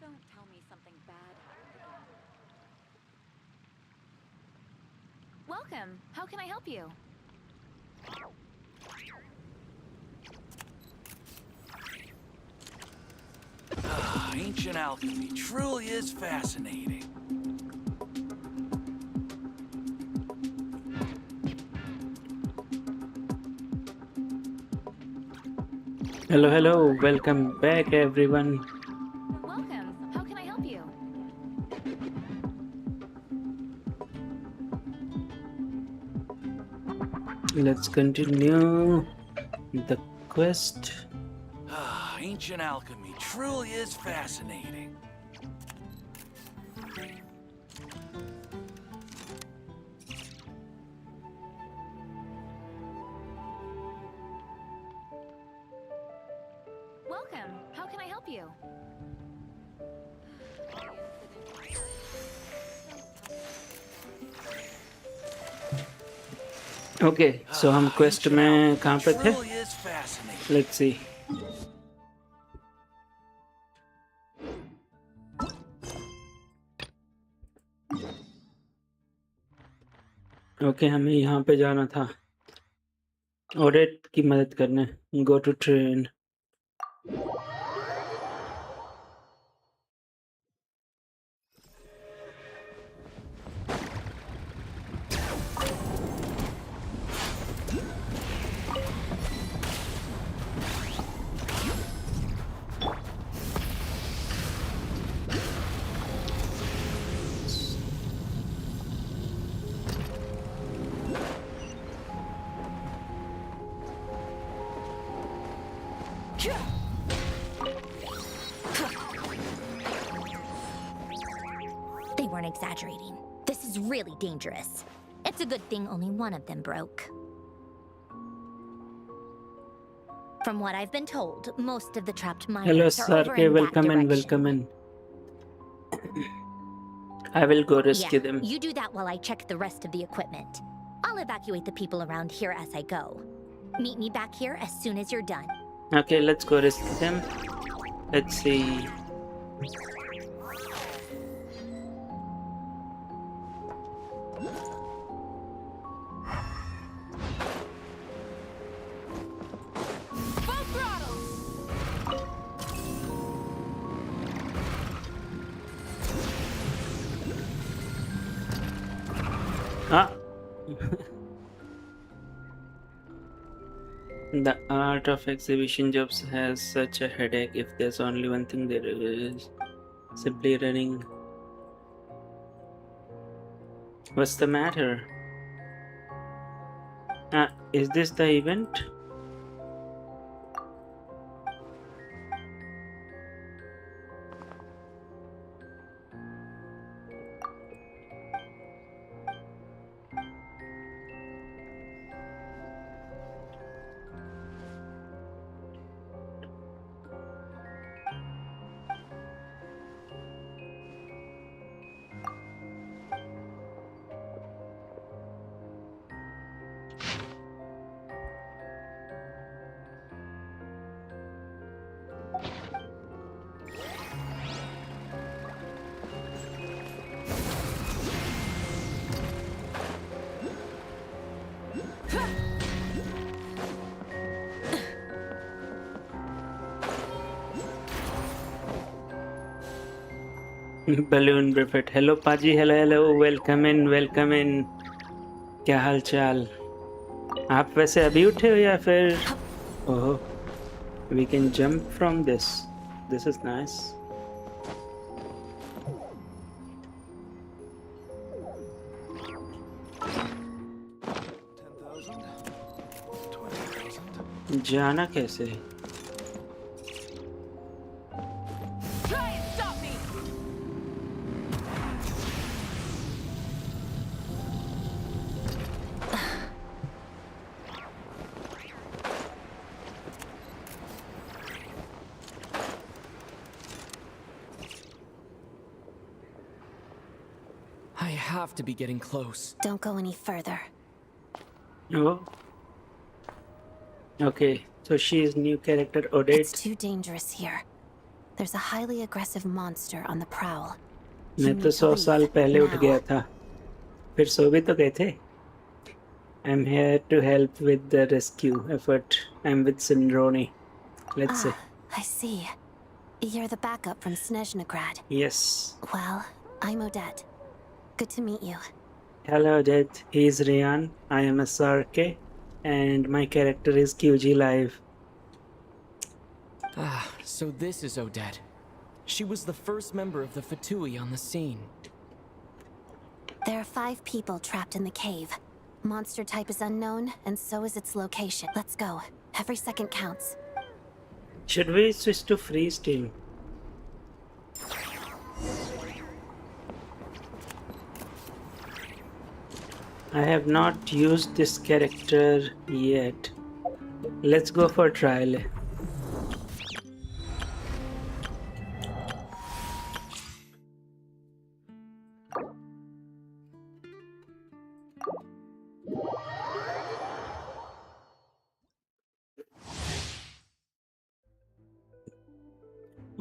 Don't tell me something bad happened again. Welcome. How can I help you? Ancient alchemy truly is fascinating. Hello, hello, welcome back everyone. Welcome. How can I help you? Let's continue the quest. Ancient alchemy truly is fascinating. Welcome. How can I help you? Okay, so हम quest में कहाँ पे थे? Truly is fascinating. Let's see. Okay, हमें यहाँ पे जाना था ऑडिट की मदद करने. Go to train. They weren't exaggerating. This is really dangerous. It's a good thing only one of them broke. From what I've been told, most of the trapped Hello, miners are over Sarke. in Welcome that in, direction. welcome in. I will go rescue them. You do that while I check the rest of the equipment. I'll evacuate the people around here as I go. Meet me back here as soon as you're done. Okay, let's go rescue them. Let's see. Ah. The art of exhibition jobs has such a headache. If there's only one thing there is simply running. What's the matter? Is this the event? Balloon Buffet. Hello Paji, hello, welcome in. क्या हाल चाल? आप वैसे अभी उठे हो या फिर? ओह, we can jump from this. This is nice. जाना कैसे? I have to be getting close. Don't go any further. Oh. Okay, so she is new character Odette. It's too dangerous here. There's a highly aggressive monster on the prowl. मैं तो 100 साल पहले उठ गया था, फिर सो भी तो गए थे. I'm here to help with the rescue effort. I'm with Sinroni. Let's say. I see. You're the backup from Sneznaya. Yes. Well, I'm Odette. Good to meet you. Hello, Odette. He's Rian. I am a Sarke, and my character is QG Live. Ah, so this is Odette. She was the first member of the Fatui on the scene. There are 5 people trapped in the cave. Monster type is unknown, and so is its location. Let's go. Every second counts. Should we switch to free steam? I have not used this character yet. Let's go for trial.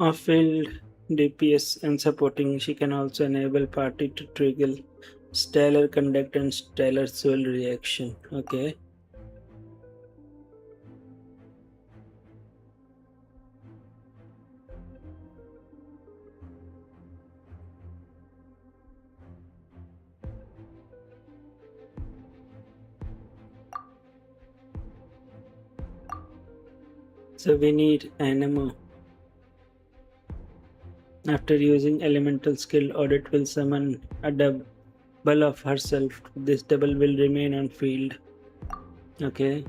Off-field DPS and supporting, she can also enable party to trigger stellar conduct and stellar soul reaction. Okay. So we need Anemo. After using elemental skill, Audit will summon a double of herself. This double will remain on field. Okay.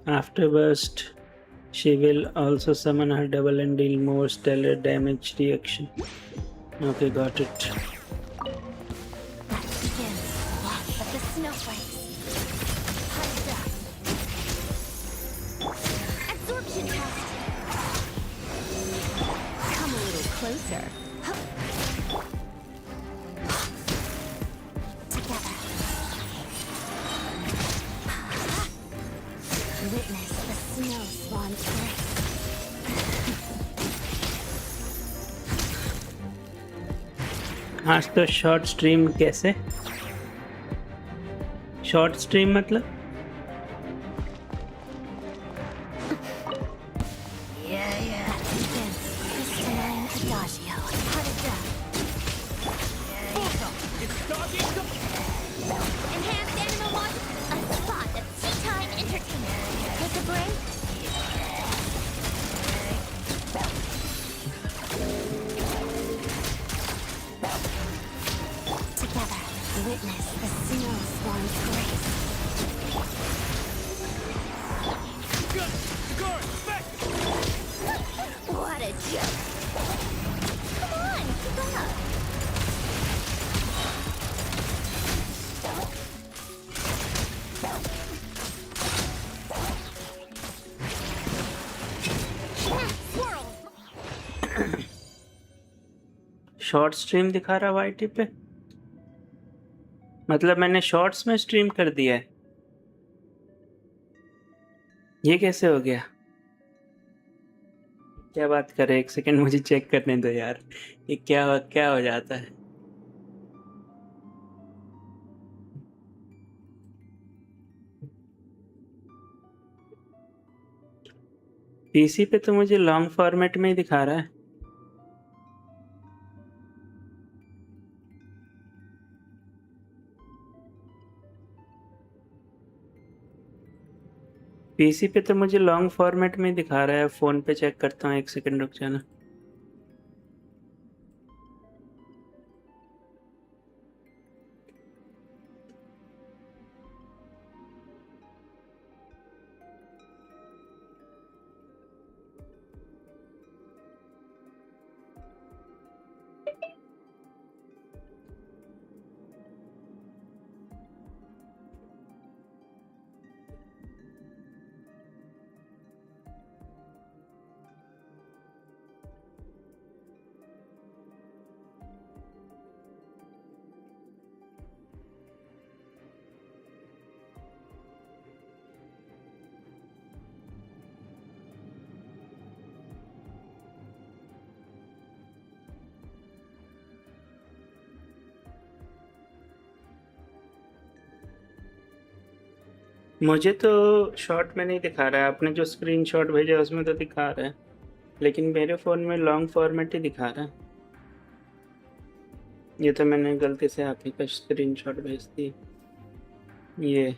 After burst, she will also summon her double and deal more stellar damage reaction. Okay, got it. Let's begin. Lots of the snowflakes. Absorption test. Come a little closer. Together. Witness the snow swan's grace. आज तो short stream कैसे? Short stream मतलब? Enhanced animal watch, a spot of tea time entertainment. Take a break. Together, witness the snow swan's grace. What a joke. Come on, keep up. Short stream दिखा रहा YT पे, मतलब मैंने shorts में stream कर दिया है. ये कैसे हो गया? क्या बात कर रहे? एक सेकंड मुझे चेक करने दो यार, ये क्या हो जाता है. पीसी पे तो मुझे लॉन्ग फॉर्मेट में ही दिखा रहा है. पीसी पे तो मुझे लॉन्ग फॉर्मेट में ही दिखा रहा है. फोन पे चेक करता हूँ, एक सेकंड रुक जाना. मुझे तो शॉर्ट में नहीं दिखा रहा है, आपने जो स्क्रीनशॉट भेजा है उसमें तो दिखा रहा है, लेकिन मेरे फ़ोन में लॉन्ग फॉर्मेट ही दिखा रहा है। ये तो मैंने गलती से आप ही का स्क्रीनशॉट भेज दी। ये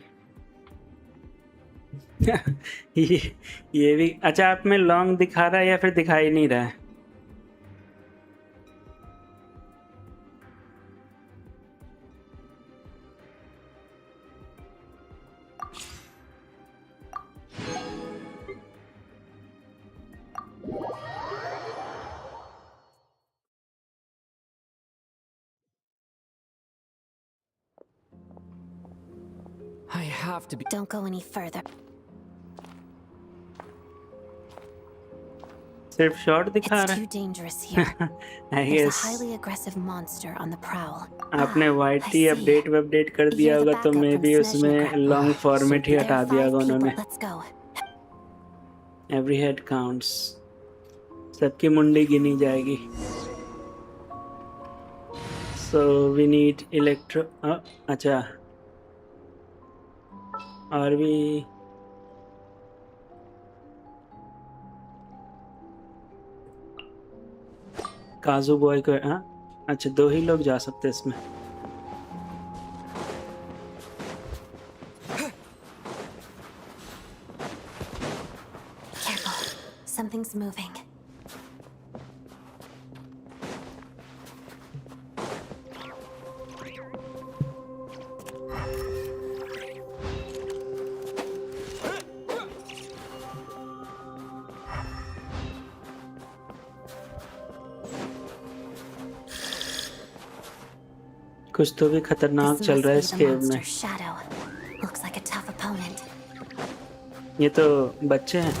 ये भी अच्छा, आप में लॉन्ग दिखा रहा है या फिर दिखाई नहीं रहा है? I have to be. Don't go any further. सिर्फ शॉट दिखा It's रहा too dangerous here. है। I There's a guess highly aggressive monster on the prowl. आपने I YT see. अपडेट कर दिया You're the होगा तो backup मे from भी Snezhnaya उसमें crap. Long format he There हटा are दिया 5 होगा people. उन्होंने। Let's go. Every head counts, सबकी मुंडी गिनी जाएगी। सो वी नीड इलेक्ट्रो, अच्छा और भी काजू बॉय को, हाँ अच्छा 2 ही लोग जा सकते हैं इसमें। Careful. Something's moving. कुछ तो भी खतरनाक This चल must रहा है be इस the केव में। monster's shadow. Looks like a tough opponent. ये तो बच्चे हैं।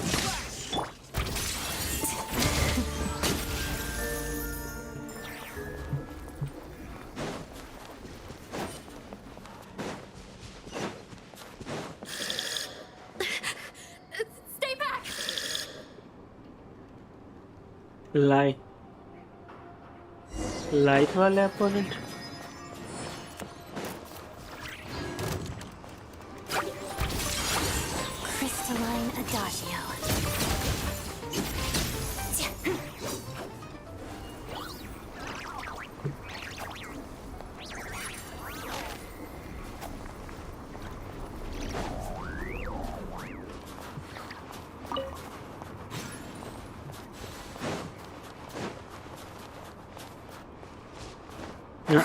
Stay back! लाइट वाले अपोनेंट। Crystalline Adagio. हाँ,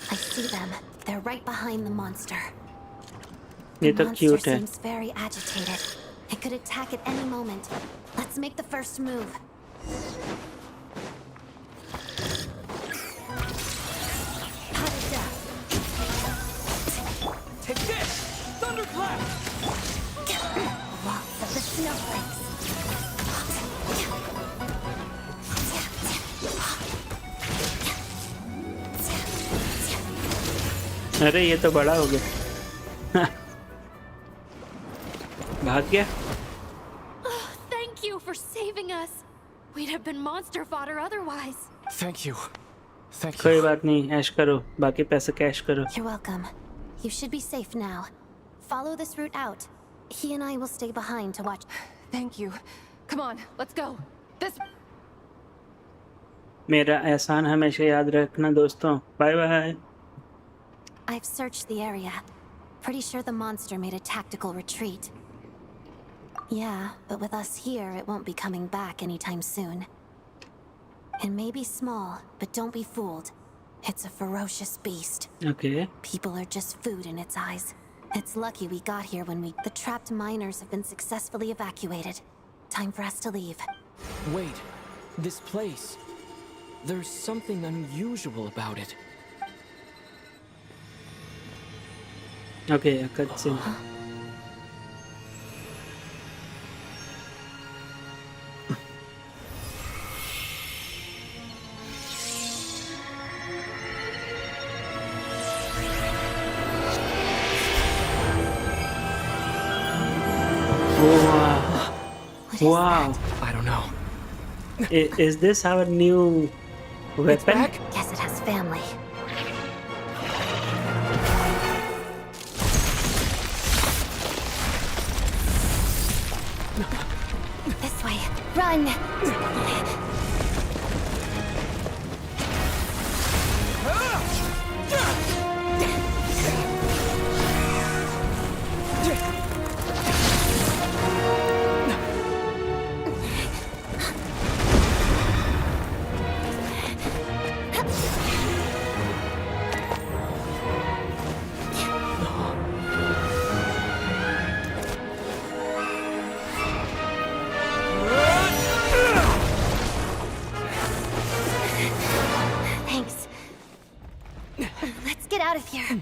I see them. They're right behind the monster. ये The तो monster क्यूट है। seems very agitated. It could attack at any moment. Let's make the first move. Hada. Take this! Thunderclap! Lots of the snowflakes. अरे ये तो बड़ा हो गया। भाग गया। Thank you for saving us. We'd have been monster fodder otherwise. Thank you. Thank कोई you. बात नहीं, ऐश करो, बाकी पैसे कैश करो। You're welcome. You should be safe now. Follow this route out. He and I will stay behind to watch. Thank you. Come on, let's go. This. मेरा एहसान हमेशा याद रखना दोस्तों। Bye bye. I've searched the area. Pretty sure the monster made a tactical retreat. Yeah, but with us here, it won't be coming back anytime soon. It may be small, but don't be fooled. It's a ferocious beast. Okay People are just food in its eyes. It's lucky we got here when the trapped miners have been successfully evacuated. Time for us to leave. Wait. This place. There's something unusual about it. Okay cut से। What is Wow. I don't know. Is this our new It's weapon? back? Guess it has family. This way. Run! Thanks. Let's get out of here.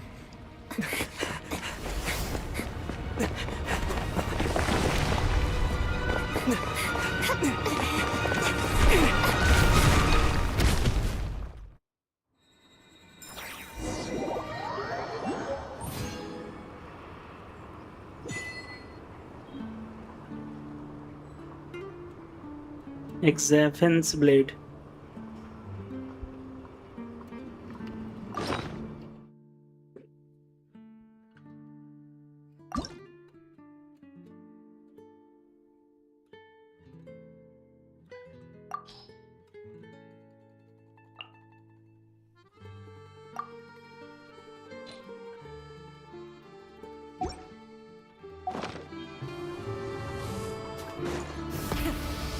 Exafen's blade.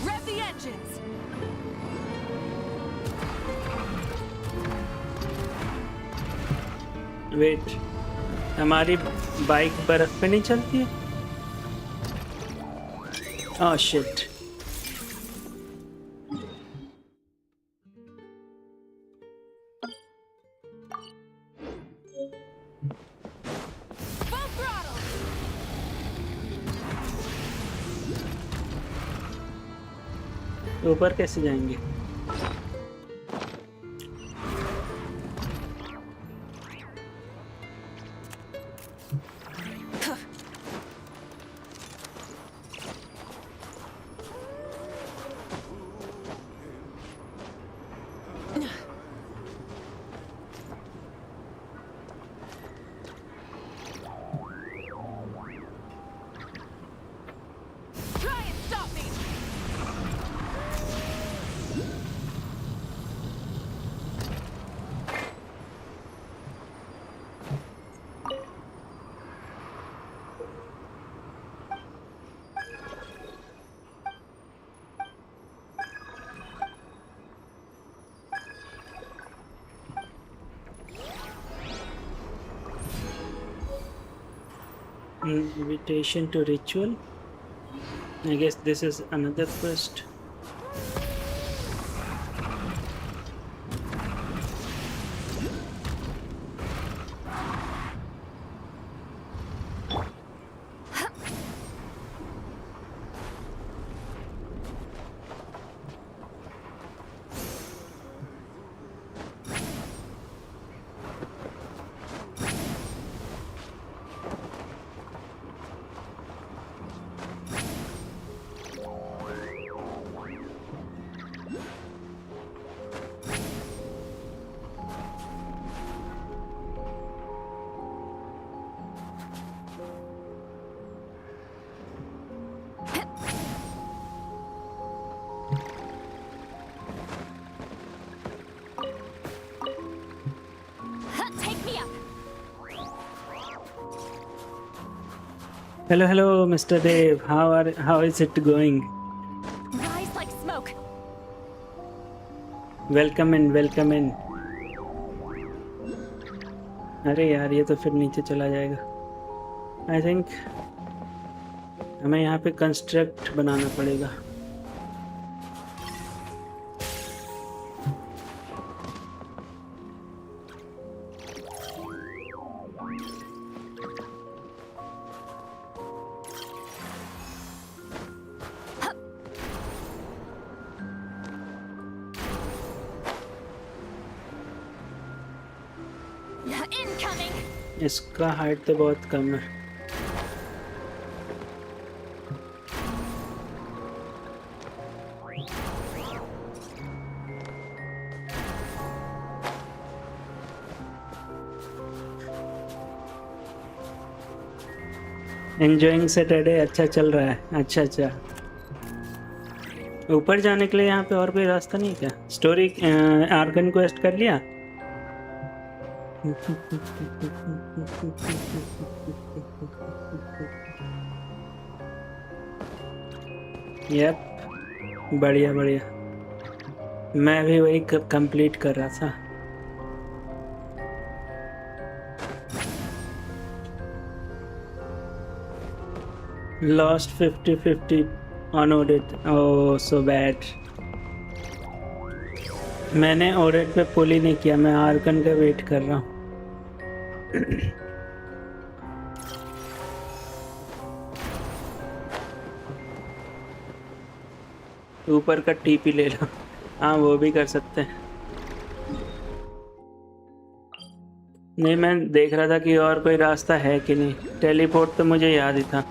Rev the engines! Wait, हमारी bike बर्फ पे नहीं चलती है? Oh shit. Full throttle! ऊपर कैसे जाएंगे? Try and stop me! Invitation to ritual. I guess this is another quest. Take me up! Hello, Mr. Dave. How is it going? Rise like smoke! Welcome in. अरे यार, ये तो फिर नीचे चला जाएगा। I think हमें यहाँ पे कंस्ट्रक्ट बनाना पड़ेगा। Incoming! इसका हाइट तो बहुत कम है। एंजॉइंग सैटरडे अच्छा चल रहा है। अच्छा अच्छा, ऊपर जाने के लिए यहाँ पे और कोई रास्ता नहीं क्या? स्टोरी आर्कन क्वेस्ट कर लिया? यप, बढ़िया बढ़िया। मैं भी वही कंप्लीट कर रहा था। Lost 50-50 on audit. Oh, so bad. मैंने ऑडिट पे पुल ही नहीं किया। मैं आर्कन का वेट कर रहा हूँ। ऊपर का टीपी ले लो। हाँ, वो भी कर सकते हैं। नहीं, मैं देख रहा था कि और कोई रास्ता है कि नहीं। टेलीपोर्ट तो मुझे याद ही था।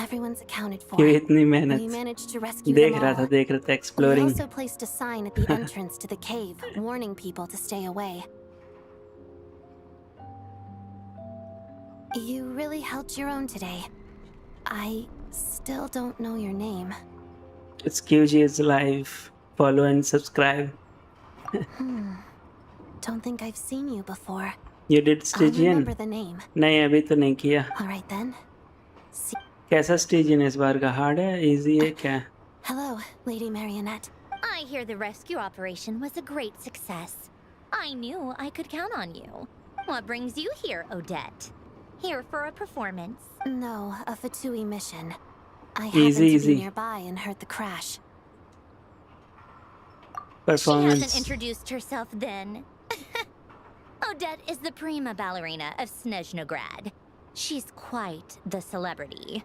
Everyone's accounted for. क्यों इतनी We मेहनत? managed to rescue देख them रहा all. था We exploring. also placed a sign at the entrance to the cave, warning people to stay away. You really held your own today. I still don't know your name. Excuse is live. Follow and subscribe. Don't think I've seen you before. You did I'll Stygian? remember the name. नहीं, अभी तो नहीं किया। All right then. See. कैसा Stygian इस बार का? Hard है, easy है क्या? Hello, Lady Marionette. I hear the rescue operation was a great success. I knew I could count on you. What brings you here, Odette? Here for a performance? No, a Fatui mission. I Easy, happened to easy. be nearby and heard the crash. She Performance. hasn't introduced herself then. Odette is the prima ballerina of Sneznaya. She's quite the celebrity.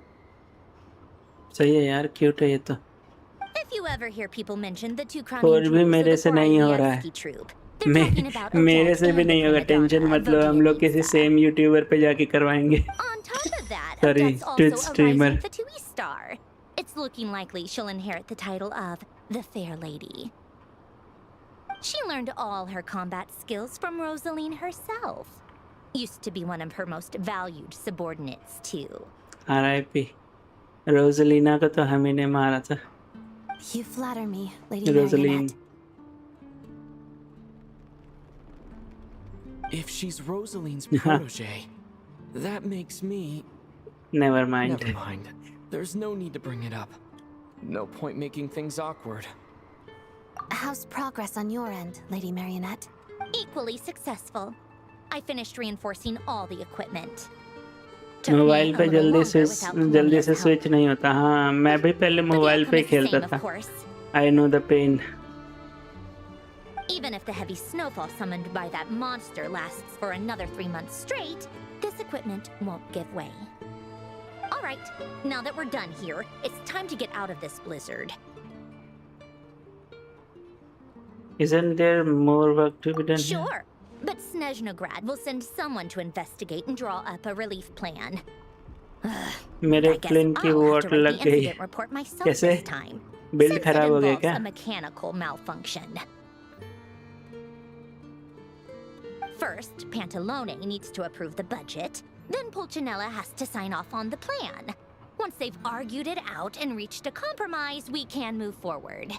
सही है यार, cute है ये तो। If you ever hear people mention the two और crowning भी jewels मेरे of से the नहीं हो रहा है। Borelli troupe, they're talking about मेरे Odette से भी and नहीं the होगा, prima टेंशन donna मत लो। हम लोग किसी Vogianitsa. सेम यूट्यूबर पे जाके करवाएंगे। On top of that, Sorry, Odette's Twitch also a streamer. rising Fatui star. It's looking likely she'll inherit the title of the Fair Lady. She learned all her combat skills from Rosaline herself. Used to be one of her most valued subordinates, too. R.I.P. रोजलिना को तो हम ही ने मारा था। You flatter me, Lady Rosaline. Marionette. If she's Rosaline's protege, that makes me... Never mind. Never mind. There's no need to bring it up. No point making things awkward. How's progress on your end, Lady Marionette? Equally successful. I finished reinforcing all the equipment. Took me mobile a पे little जल्दी longer without से Polonia's switch help. नहीं होता। हाँ, मैं भी पहले But the mobile outcome पे is the खेलता same, of था। course. I know the pain. Even if the heavy snowfall summoned by that monster lasts for another 3 months straight, this equipment won't give way. All right, now that we're done here, it's time to get out of this blizzard. Isn't there more work to be done? Sure, but Snezhnaya will send someone to investigate and draw up a relief plan. मेरे I guess plane की I'll have what to write लग the गई। incident report myself कैसे? this time. Build Since it खराब हो गया involves क्या? a mechanical malfunction. First, Pantalone needs to approve the budget. Then Pulcinella has to sign off on the plan. Once they've argued it out and reached a compromise, we can move forward.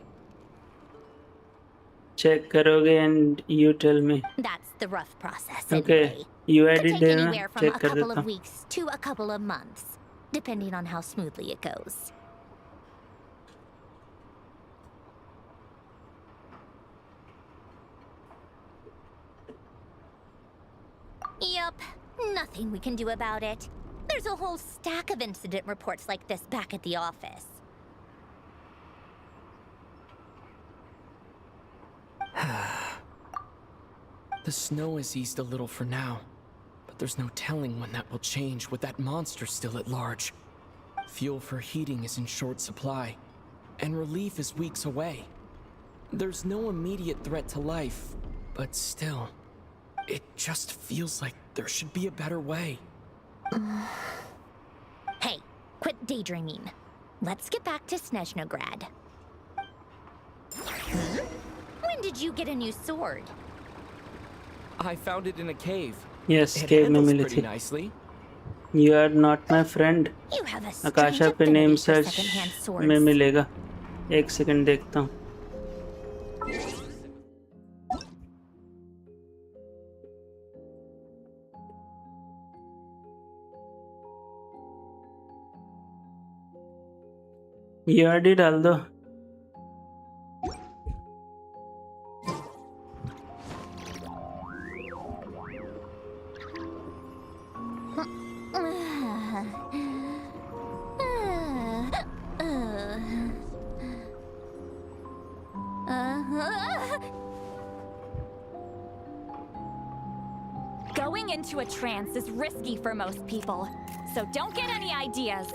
Check करोगे and you tell me. That's the rough process Okay, anyway. you Could edit take देना, anywhere from check a कर couple देता of हूँ। weeks to a couple of months, depending on how smoothly it goes. Yup, nothing we can do about it. There's a whole stack of incident reports like this back at the office. The snow has eased a little for now, but there's no telling when that will change with that monster still at large. Fuel for heating is in short supply, and relief is weeks away. There's no immediate threat to life, but still, it just feels like there should be a better way. Hey, quit daydreaming. Let's get back to Snezhnaya. When did you get a new sword? I found it in a cave, yes It cave में handles मिली pretty थी. nicely. You are not my friend. You have a strange आकाशा पे name affinity for search secondhand में swords. मिलेगा. एक second देखता हूँ. यूआरडी डाल दो. Going into a trance is risky for most people, so don't get any ideas.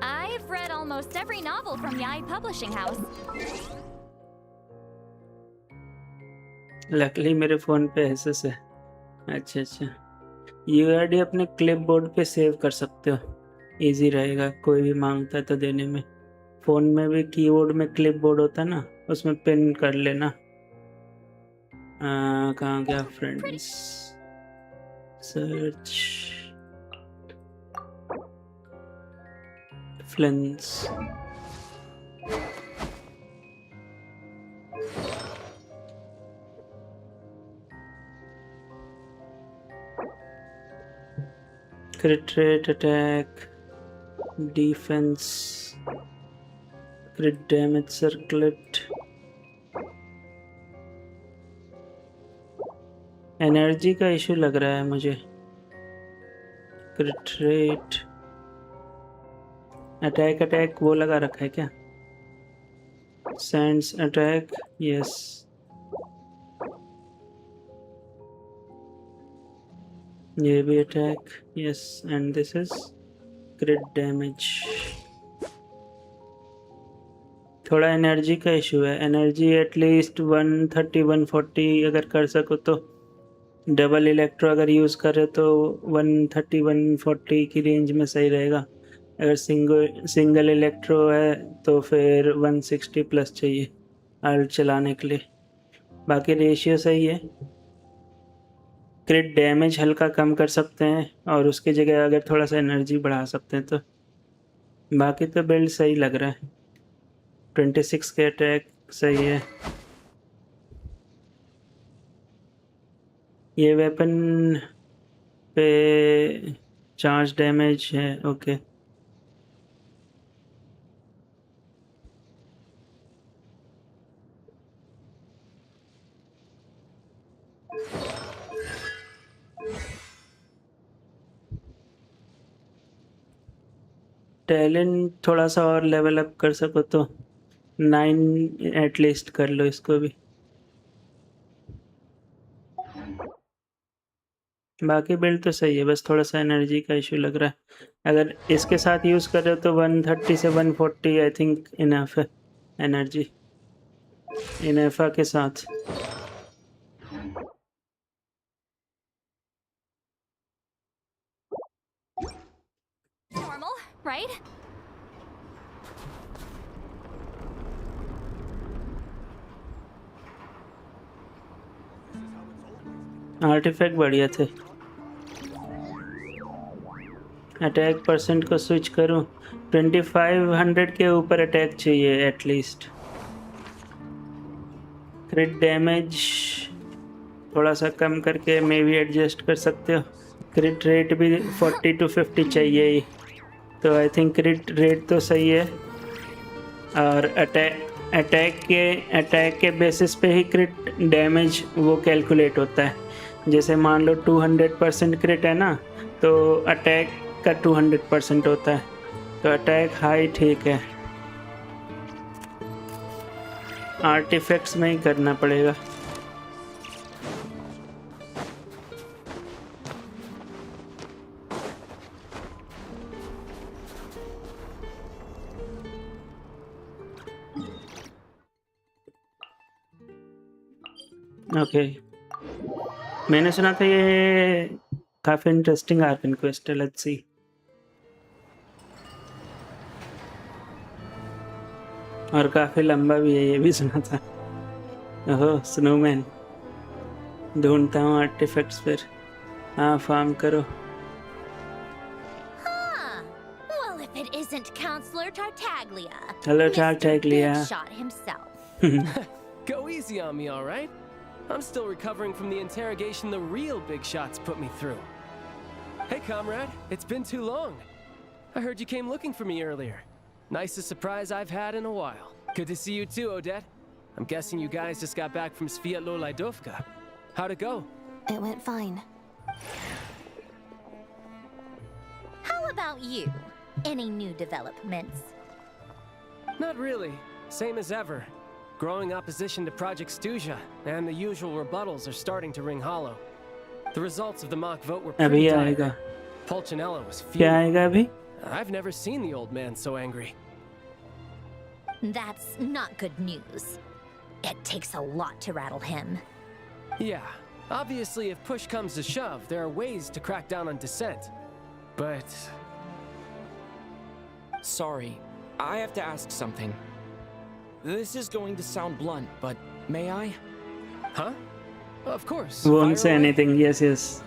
I've read almost every novel from Yai Publishing House. Luckily मेरे phone पे SS है. अच्छा अच्छा. यूआरडी अपने क्लिपबोर्ड पे सेव कर सकते हो. इजी रहेगा, कोई भी मांगता है तो देने में. फ़ोन में भी कीबोर्ड में क्लिपबोर्ड होता है ना, उसमें पिन कर लेना. कहाँ गया फ्रेंड्स? सर्च फ्लेंस. Crit rate, attack, defense, crit damage circlet, energy का इशू लग रहा है मुझे. क्रिट रेट, अटैक वो लगा रखा है क्या? Sense attack, yes. ये भी attack, yes. And this is क्रिट damage. थोड़ा एनर्जी का इशू है. एनर्जी एटलीस्ट 130 140 अगर कर सको तो. डबल इलेक्ट्रो अगर यूज़ करे तो 130 140 की रेंज में सही रहेगा. अगर सिंगल इलेक्ट्रो है तो फिर 160 प्लस चाहिए आर्ट चलाने के लिए. बाकी रेशियो सही है. क्रिट डैमेज हल्का कम कर सकते हैं और उसकी जगह अगर थोड़ा सा एनर्जी बढ़ा सकते हैं तो. बाकी तो बिल्ड सही लग रहा है. 26 के अटैक सही है. ये वेपन पे चार्ज डैमेज है. ओके. टैलेंट थोड़ा सा और लेवल अप कर सको तो 9 एटलीस्ट कर लो इसको भी. बाकी बिल्ड तो सही है, बस थोड़ा सा एनर्जी का इशू लग रहा है. अगर इसके साथ यूज़ कर रहे हो तो 130 से 140 आई थिंक इनफ है एनर्जी. इनफा के साथ. Normal, right? आर्टिफैक्ट बढ़िया थे. अटैक परसेंट को स्विच करूं. 2500 के ऊपर अटैक चाहिए एटलीस्ट. क्रिट डैमेज थोड़ा सा कम करके मे भी एडजस्ट कर सकते हो. क्रिट रेट भी 40 to 50 चाहिए ही. तो आई थिंक क्रिट रेट तो सही है. और अटैक के बेसिस पे ही क्रिट डैमेज वो कैलकुलेट होता है. जैसे मान लो 200% क्रिट है ना, तो अटैक का 200% होता है. तो अटैक हाई ठीक है. आर्टिफैक्ट्स में ही करना पड़ेगा. ओके मैंने सुना था ये काफी इंटरेस्टिंग आर्कन क्वेस्ट है लेट्स सी और काफी लंबा भी है ये भी सुना था ओह स्नोमैन ढूंढता हूँ आर्टिफैक्ट्स फिर हाँ फार्म करो Huh. Well, if it isn't Counselor Tartaglia. Hello, Mr. Tartaglia. Big Shot himself. Go easy on me, all right? I'm still recovering from the interrogation the real big shots put me through. Hey, comrade, it's been too long. I heard you came looking for me earlier. Nicest surprise I've had in a while. Good to see you too, Odette. I'm guessing you guys just got back from Sviatlo-Laidovka. How'd it go? It went fine. How about you? Any new developments? Not really. Same as ever. Growing opposition to Project Stuja, and the usual rebuttals are starting to ring hollow. The results of the mock vote were pretty अभी dire. आएगा Pulcinella was क्या furious. आएगा अभी I've never seen the old man so angry. That's not good news. It takes a lot to rattle him. Yeah, obviously if push comes to shove, there are ways to crack down on dissent. But... Sorry, I have to ask something. This is going to sound blunt, but may I? Huh? Of course. won't fire say away. anything yes yes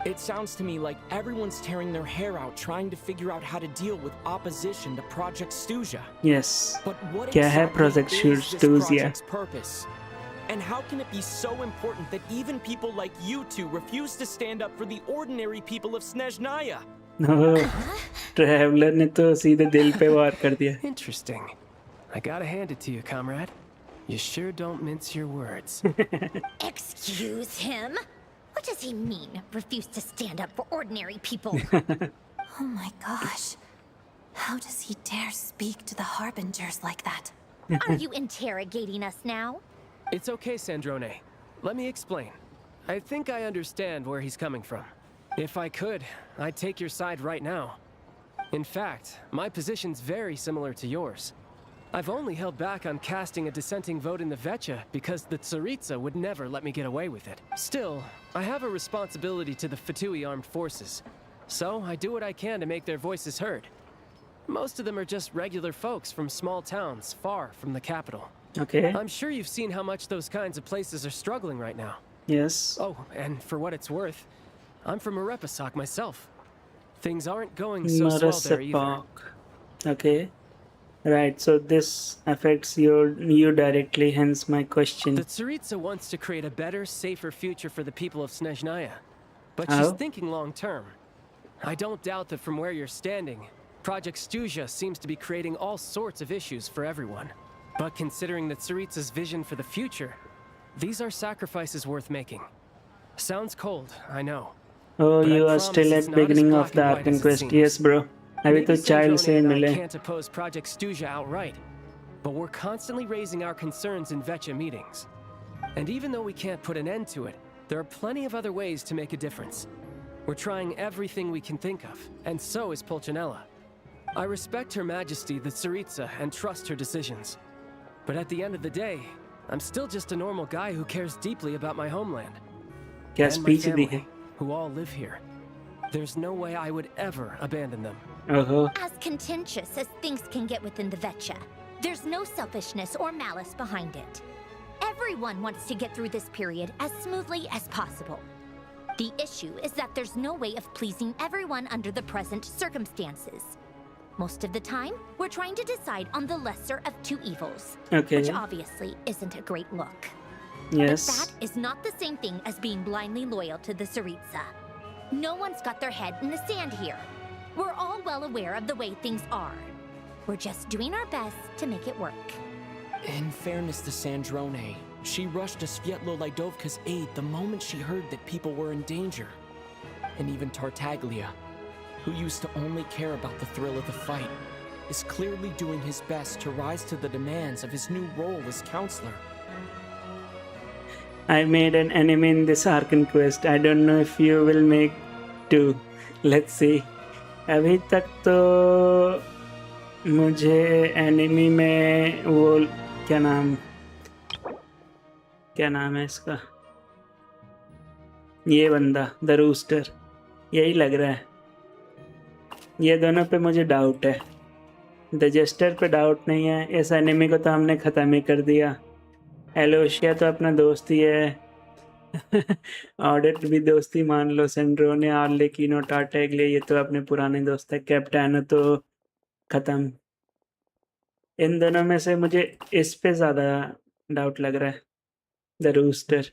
It sounds to me like everyone's tearing their hair out trying to figure out how to deal with opposition to Project Stuja. yes But what क्या है exactly Project is this Stuja? project's purpose? And how can it be so important that even people like you two refuse to stand up for the ordinary people of Sneznaya? Traveller ने तो सीधे दिल पे वार कर दिया Interesting. I gotta hand it to you, comrade. You sure don't mince your words. Excuse him? What does he mean, refuse to stand up for ordinary people? Oh my gosh. How does he dare speak to the Harbingers like that? Are you interrogating us now? It's okay, Sandrone. Let me explain. I think I understand where he's coming from. If I could, I'd take your side right now. In fact, my position's very similar to yours. I've only held back on casting a dissenting vote in the Vecha because the Tsaritsa would never let me get away with it. Still, I have a responsibility to the Fatui armed forces, so I do what I can to make their voices heard. Most of them are just regular folks from small towns far from the capital. okay I'm sure you've seen how much those kinds of places are struggling right now. yes Oh, and for what it's worth, I'm from Arepasak myself. Things aren't going so swell there either. Marasapak okay right so this affects you directly hence my question The Tsaritsa wants to create a better, safer future for the people of Sneznaya. But How? she's thinking long term. I don't doubt that from where you're standing, Project Stuja seems to be creating all sorts of issues for everyone. But considering the Tsaritsa's vision for the future, these are sacrifices worth making. Sounds cold, I know. oh But I you are promise still it's at not as beginning black of the and white Archon as it Quest seems. yes bro अभी तो Maybe child से Sandrone and मिले I can't oppose Project Stuja outright, but we're constantly raising our concerns in Vecha meetings. And even though we can't put an end to it, there are plenty of other ways to make a difference. We're trying everything we can think of, and so is Pulcinella. I respect Her Majesty the Tsaritsa and trust her decisions. But at the end of the day, I'm still just a normal guy who cares deeply about my homeland. क्या And my speech दी है family, who all live here. There's no way I would ever abandon them. ओहो As contentious as things can get within the Vecha, there's no selfishness or malice behind it. Everyone wants to get through this period as smoothly as possible. The issue is that there's no way of pleasing everyone under the present circumstances. Most of the time, we're trying to decide on the lesser of two evils, okay which obviously isn't a great look. yes But that is not the same thing as being blindly loyal to the Tsaritsa. No one's got their head in the sand here. We're all well aware of the way things are. We're just doing our best to make it work. In fairness to Sandrone, she rushed to Sviatlo-Laidovka's aid the moment she heard that people were in danger. And even Tartaglia, who used to only care about the thrill of the fight, is clearly doing his best to rise to the demands of his new role as counselor. I made an enemy in this Archon Quest. I don't know if you will make too. Let's see. अभी तक तो मुझे enemy में वो क्या नाम है इसका ये बंदा द रूस्टर, यही लग रहा है। ये दोनों पे मुझे डाउट है, द जेस्टर पे डाउट नहीं है। इस एनिमी को तो हमने ख़त्म ही कर दिया। एलोशिया तो अपना दोस्त ही है। ऑडिट भी दोस्ती मान लो। सेंड्रोने, आर्लेकिनो, टार्टैग्लिया, ये तो अपने पुराने दोस्त है। कैप्टैनो तो ख़त्म। इन दोनों में से मुझे इस पे ज़्यादा डाउट लग रहा है, the rooster.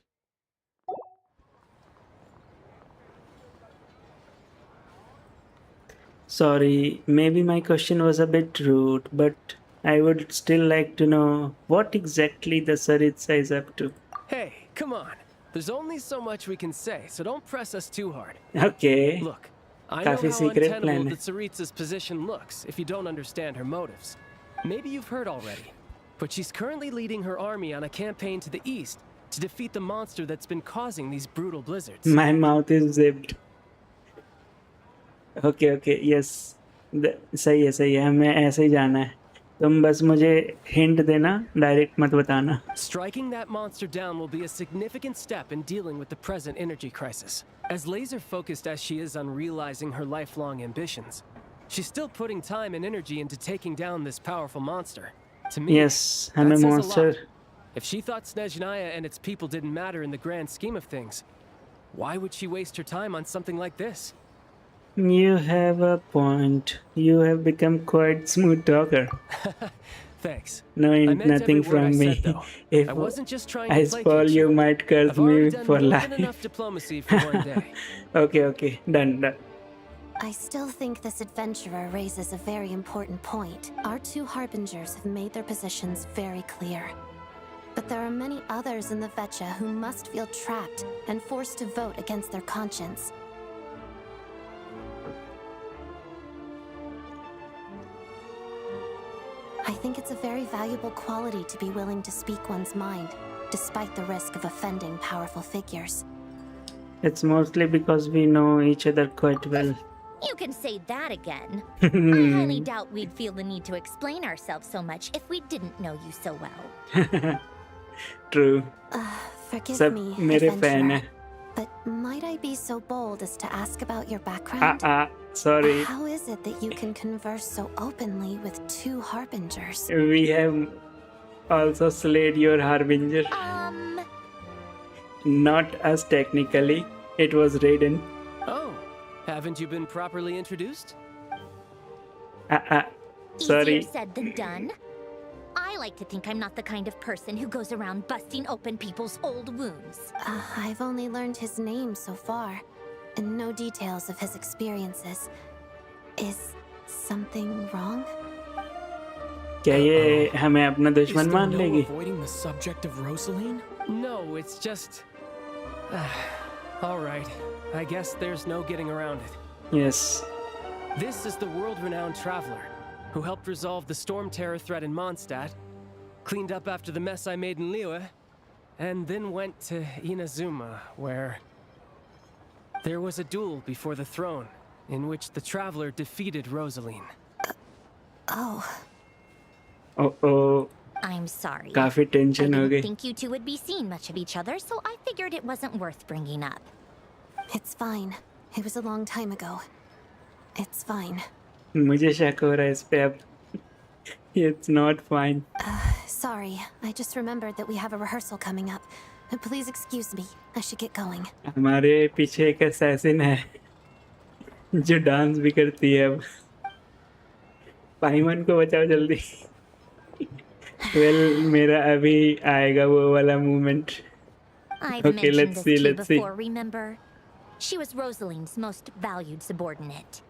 Sorry, maybe my question was a bit rude, but I would still like to know what exactly the Saritsa is up to. Hey, come on. There's only so much we can say, so don't press us too hard. Okay. Look, I know काफी how secret untenable plan है। that Saritsa's position looks if you don't understand her motives. Maybe you've heard already, but she's currently leading her army on a campaign to the east to defeat the monster that's been causing these brutal blizzards. My mouth is zipped. Okay, yes. सही है, हमें ऐसे ही जाना है। तुम बस मुझे hint देना, डायरेक्ट मत बताना। Striking that monster down will be a significant step in dealing with the present energy crisis. As laser-focused as she is on realizing her lifelong ambitions, she's still putting time and energy into taking down this powerful monster. To me, Yes, that हमें says a monster। lot. If she thought Sneznaya and its people didn't matter in the grand scheme of things, why would she waste her time on something like this? You have a point. You have become quite smooth talker. Thanks. No, I meant nothing every word from I me. said, though. If I wasn't just trying I to spoil, placate you might curse I've already me done for more than lying. enough diplomacy for one day. Okay, done. I still think this adventurer raises a very important point. Our two harbingers have made their positions very clear. But there are many others in the Vecha who must feel trapped and forced to vote against their conscience. I think it's a very valuable quality to be willing to speak one's mind, despite the risk of offending powerful figures. It's mostly because we know each other quite well. You can say that again. I highly doubt we'd feel the need to explain ourselves so much if we didn't know you so well. True. Forgive सब me, मेरे fan adventurer, हैं। but might I be so bold as to ask about your background? Sorry. How is it that you can converse so openly with two harbingers? We have also slayed your harbinger. Not us technically. It was Raiden. Oh, haven't you been properly introduced? Sorry. Easier said than done. I like to think I'm not the kind of person who goes around busting open people's old wounds. I've only learned his name so far, and no details of his experiences. Is something wrong? क्या ये हमें अपना Is दुश्मन there मान no लेगी? avoiding the subject of Rosaline? No, it's just... All right. I guess there's no getting around it. Yes. This is the world-renowned traveler who helped resolve the storm terror threat in Mondstadt, cleaned up after the mess I made in Liyue, and then went to Inazuma, where there was a duel before the throne in which the traveler defeated Rosaline. Oh. Oh. I'm sorry. काफी I tension हो didn't गई। think you two would be seeing much of each other, so I figured it wasn't worth bringing up. It's fine. It was a long time ago. It's fine. मुझे शक हो रहा है इस पे अब। It's not fine. Sorry, I just remembered that we have a rehearsal coming up. Please excuse me. I should get going. हमारे पीछे एक assassin है जो डांस भी करती है अब। पाइमन को बचाओ जल्दी। Well, मेरा अभी आएगा वो वाला movement. I've Okay, mentioned let's this see, to you let's see. before, remember? She was Rosaline's most valued subordinate.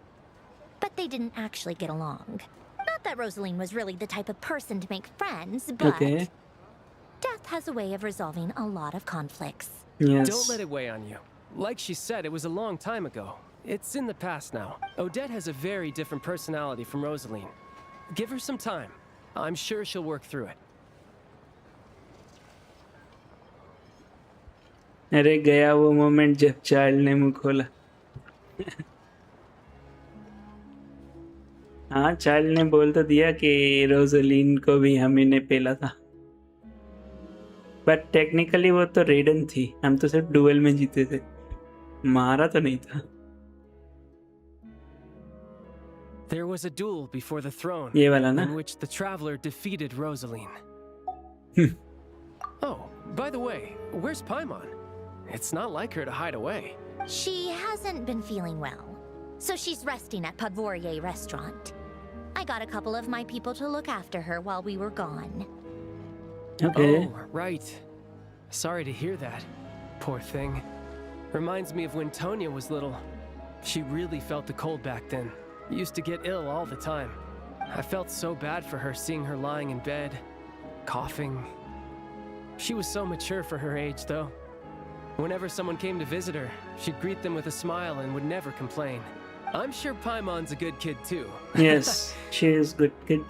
But they didn't actually get along. Not that Rosaline was really the type of person to make friends, but Okay. death has a way of resolving a lot of conflicts. Yes. Don't let it weigh on you. Like she said, it was a long time ago. It's in the past now. Odette has a very different personality from Rosaline. Give her some time. I'm sure she'll work through it. अरे गया वो moment जब child ने मुंह खोला। हाँ, child ने बोल तो दिया कि रोजलिन को भी हम ही ने पेला था। बट टेक्निकली वो तो रेडन थी, हम तो सिर्फ डुएल में जीते थे। मारा तो नहीं था. There was a duel before the throne ये वाला ना? in which the traveler defeated Rosaline. Oh, by the way, where's Paimon? It's not like her to hide away. She hasn't been feeling well, so she's resting at Podvorier restaurant. I got a couple of my people to look after her while we were gone. Okay. Oh, right. Sorry to hear that. Poor thing. Reminds me of when Tonya was little. She really felt the cold back then. Used to get ill all the time. I felt so bad for her seeing her lying in bed, coughing. She was so mature for her age, though. Whenever someone came to visit her, she'd greet them with a smile and would never complain. I'm sure Paimon's a good kid, too. Yes, she is good kid.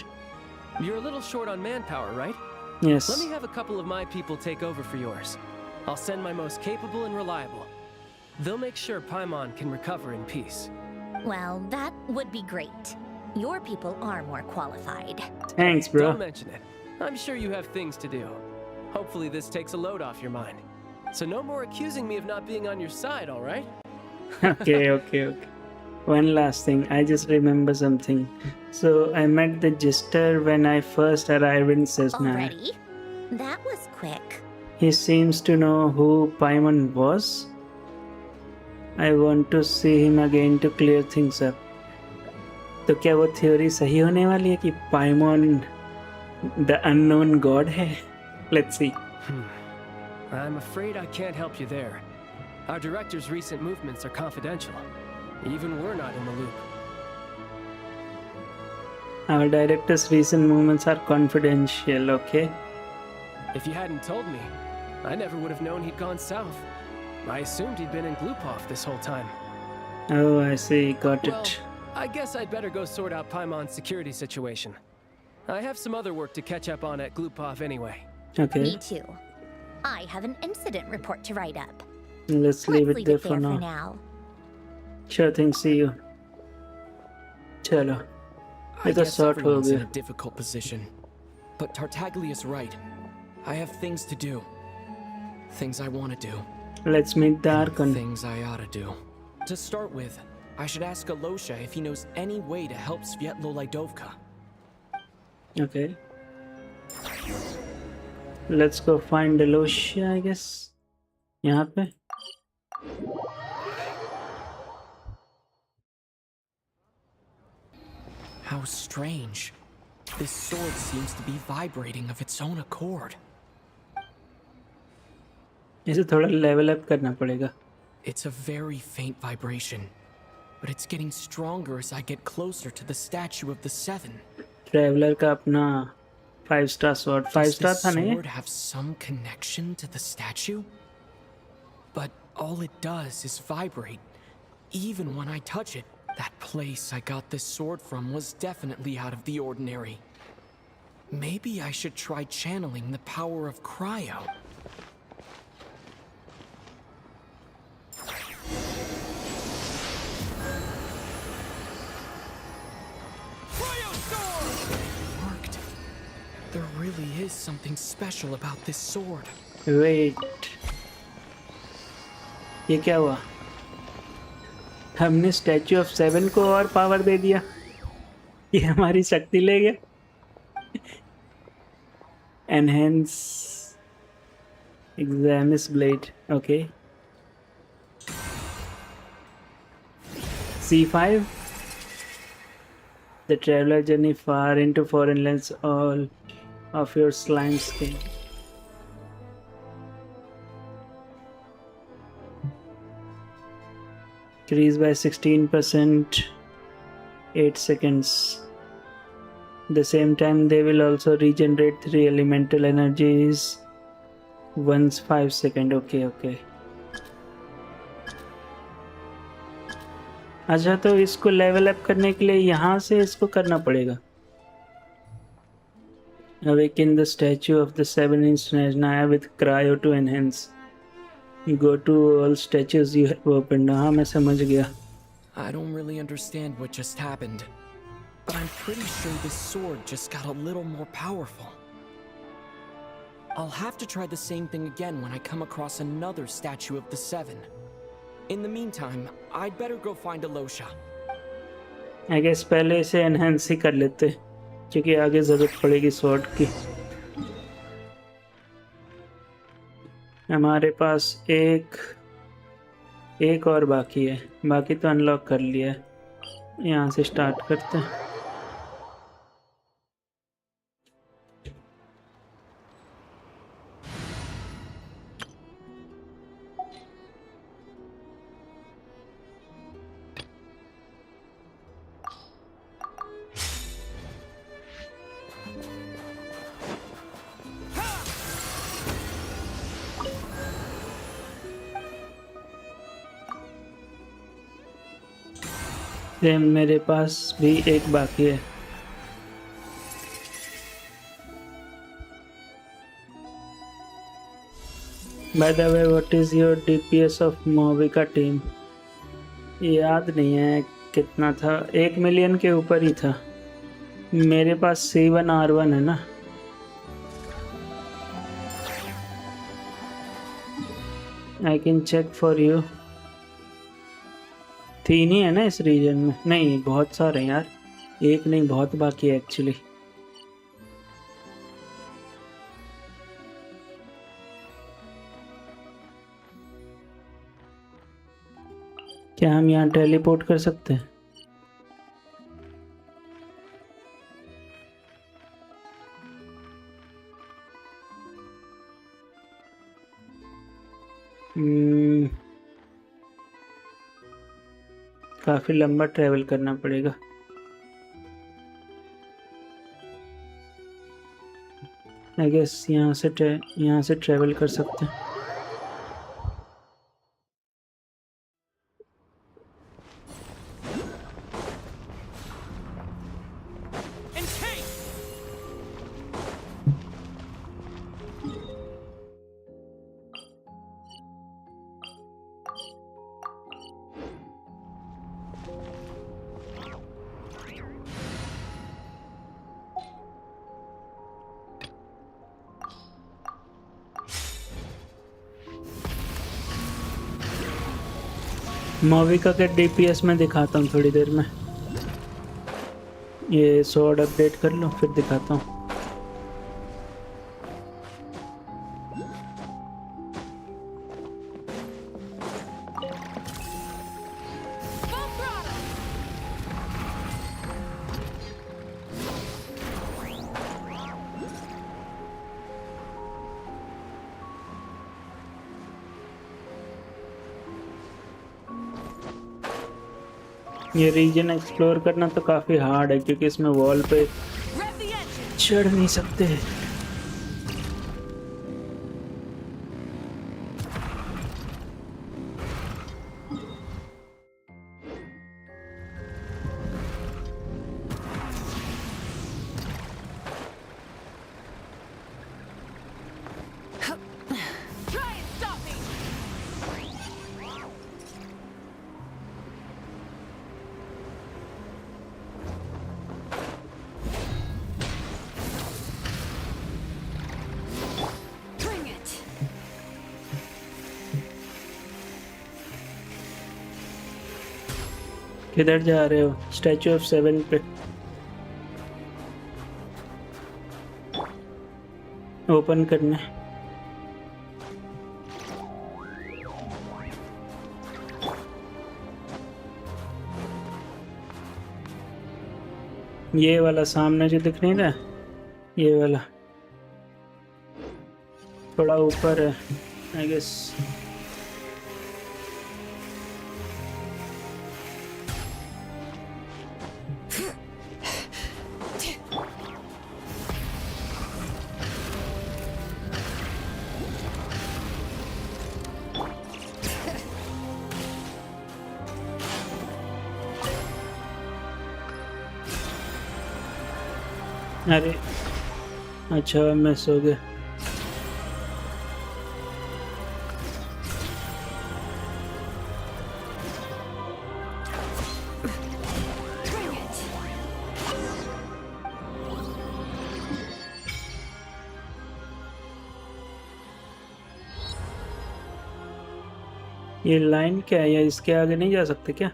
You're a little short on manpower, right? Yes. Let me have a couple of my people take over for yours. I'll send my most capable and reliable. They'll make sure Paimon can recover in peace. Well, that would be great. Your people are more qualified. Thanks, bro. Don't mention it. I'm sure you have things to do. Hopefully this takes a load off your mind. So no more accusing me of not being on your side, all right? Okay. One last thing, I just remember something. So I met the Jester when I first arrived in Sneznaya. Already? That was quick. He seems to know who Paimon was. I want to see him again to clear things up. तो क्या वो theory सही होने वाली है कि Paimon the unknown god है? Let's see. I'm afraid I can't help you there. Our director's recent movements are confidential. Even we're not in the loop. Our director's recent movements are confidential, okay? If you hadn't told me, I never would have known he'd gone south. I assumed he'd been in Glupov this whole time. Oh, I see. Got Well, it. I guess I'd better go sort out Paimon's security situation. I have some other work to catch up on at Glupov anyway. Okay. Me too. I have an incident report to write up. Let's leave it there for now. now. Sure thing, see you. चलो I ये तो guess sort हो everyone's in गया. a difficult position. But Tartaglia's right. I have things to do. Things I want to do. Let's meet the Archon. Things I ought to do. To start with, I should ask Alosha if he knows any way to help Svietlo Lidovka. Okay. Let's go find Alosha, I guess. यहाँ पे. How strange. This sword seems to be vibrating of its own accord. इसे थोड़ा level up करना पड़ेगा. It's a very faint vibration, but it's getting stronger as I get closer to the statue of the Seven. Traveler का अपना 5-star sword. 5-star Does था the नहीं? sword have some connection to the statue? But all it does is vibrate. Even when I touch it, that place I got this sword from was definitely out of the ordinary. Maybe I should try channeling the power of cryo. Worked. There really is something special about this sword. Wait. ये क्या हुआ? हमने statue of 7 को और power दे दिया. ये हमारी शक्ति ले गया. Enhance Examis blade. Okay. C5. The traveler journey far into foreign lands, all of your slime skin. Increase by 16%, 8 seconds. At the same time, they will also regenerate 3 elemental energies once 5 seconds. Okay. अच्छा, तो इसको level up करने के लिए यहाँ से इसको करना पड़ेगा. Awaken the statue of the 7-inch Sneznaya with cryo to enhance. Go to all statues you have opened. हाँ, मैं समझ गया. I don't really understand what just happened, but I'm pretty sure this sword just got a little more powerful. I'll have to try the same thing again when I come across another statue of the Seven. In the meantime, I'd better go find Alosha. I guess पहले इसे enhance ही कर लेते क्योंकि आगे जरूरत पड़ेगी sword की। हमारे पास एक और बाकी है, बाकी तो अनलॉक कर लिया है। यहाँ से स्टार्ट करते हैं। सेम मेरे पास भी एक बाकी है। By the way what is your DPS of मोविका टीम? याद नहीं है कितना था, 1 मिलियन के ऊपर ही था। मेरे पास C1R1 है ना। I can check for you. 3 ही है ना इस रीजन में? नहीं, बहुत सारे हैं यार, एक नहीं बहुत बाकी है एक्चुअली। क्या हम यहाँ टेलीपोर्ट कर सकते हैं? काफी लंबा ट्रैवल करना पड़ेगा। आई गेस यहाँ से ट्रैवल कर सकते हैं। मोविका के डीपीएस में दिखाता हूँ थोड़ी देर में। ये स्वॉर्ड अपडेट कर लो फिर दिखाता हूँ। ये रीजन एक्सप्लोर करना तो काफ़ी हार्ड है क्योंकि इसमें वॉल पे चढ़ नहीं सकते। किधर जा रहे हो? स्टैचू ऑफ 7 पे ओपन करना। ये वाला सामने जो दिख नहीं रहा, ये वाला थोड़ा ऊपर है आई गेस। अरे अच्छा मिस हो गया। ये लाइन क्या है, या इसके आगे नहीं जा सकते क्या?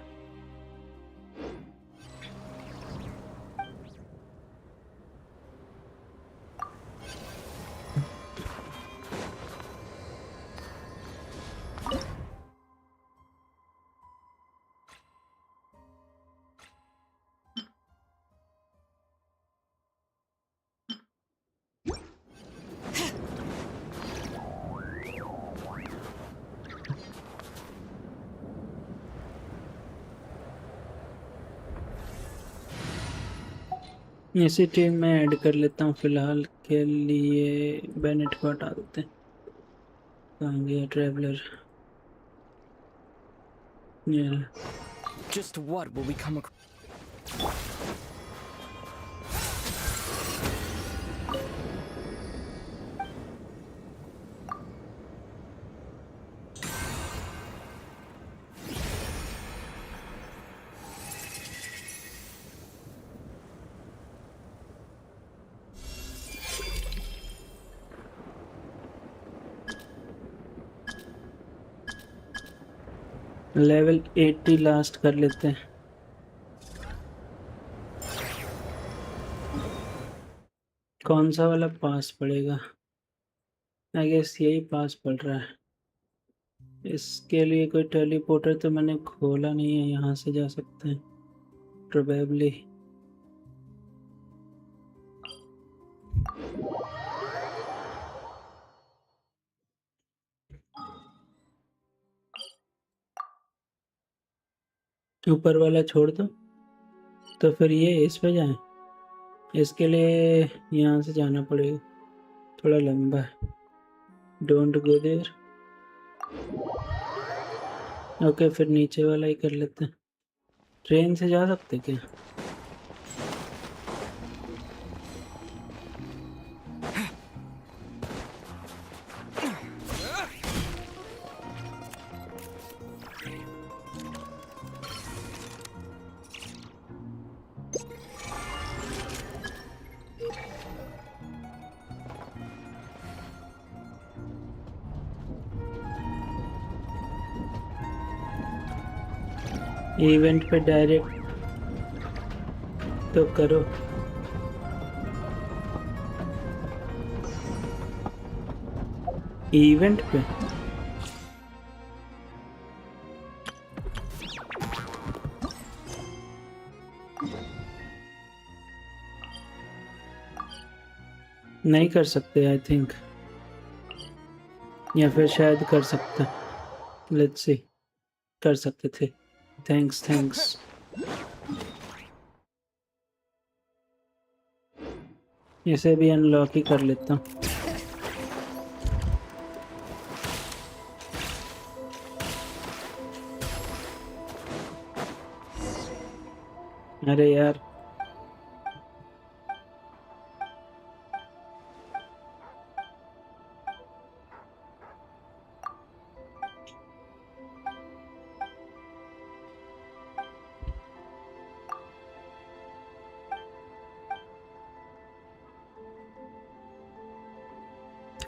इसी टीम में ऐड कर लेता हूँ फिलहाल के लिए। बेनेट को हटा देते हैं। कहाँ गया ट्रैवलर? ये Just what will we come across? Level 80 last कर लेते हैं। कौन सा वाला पास पड़ेगा? आई गेस यही पास पड़ रहा है। इसके लिए कोई टेलीपोर्टर तो मैंने खोला नहीं है, यहाँ से जा सकते हैं प्रोबेबली। ऊपर वाला छोड़ दो, तो फिर ये इस पे जाएं। इसके लिए यहाँ से जाना पड़ेगा, थोड़ा लंबा है। Don't go there. ओके, फिर नीचे वाला ही कर लेते हैं। ट्रेन से जा सकते क्या? इवेंट पे डायरेक्ट तो करो। इवेंट पे नहीं कर सकते आई थिंक, या फिर शायद कर सकते। लेट्स सी, कर सकते थे। थैंक्स। इसे भी अनलॉक ही कर लेता हूँ। अरे यार,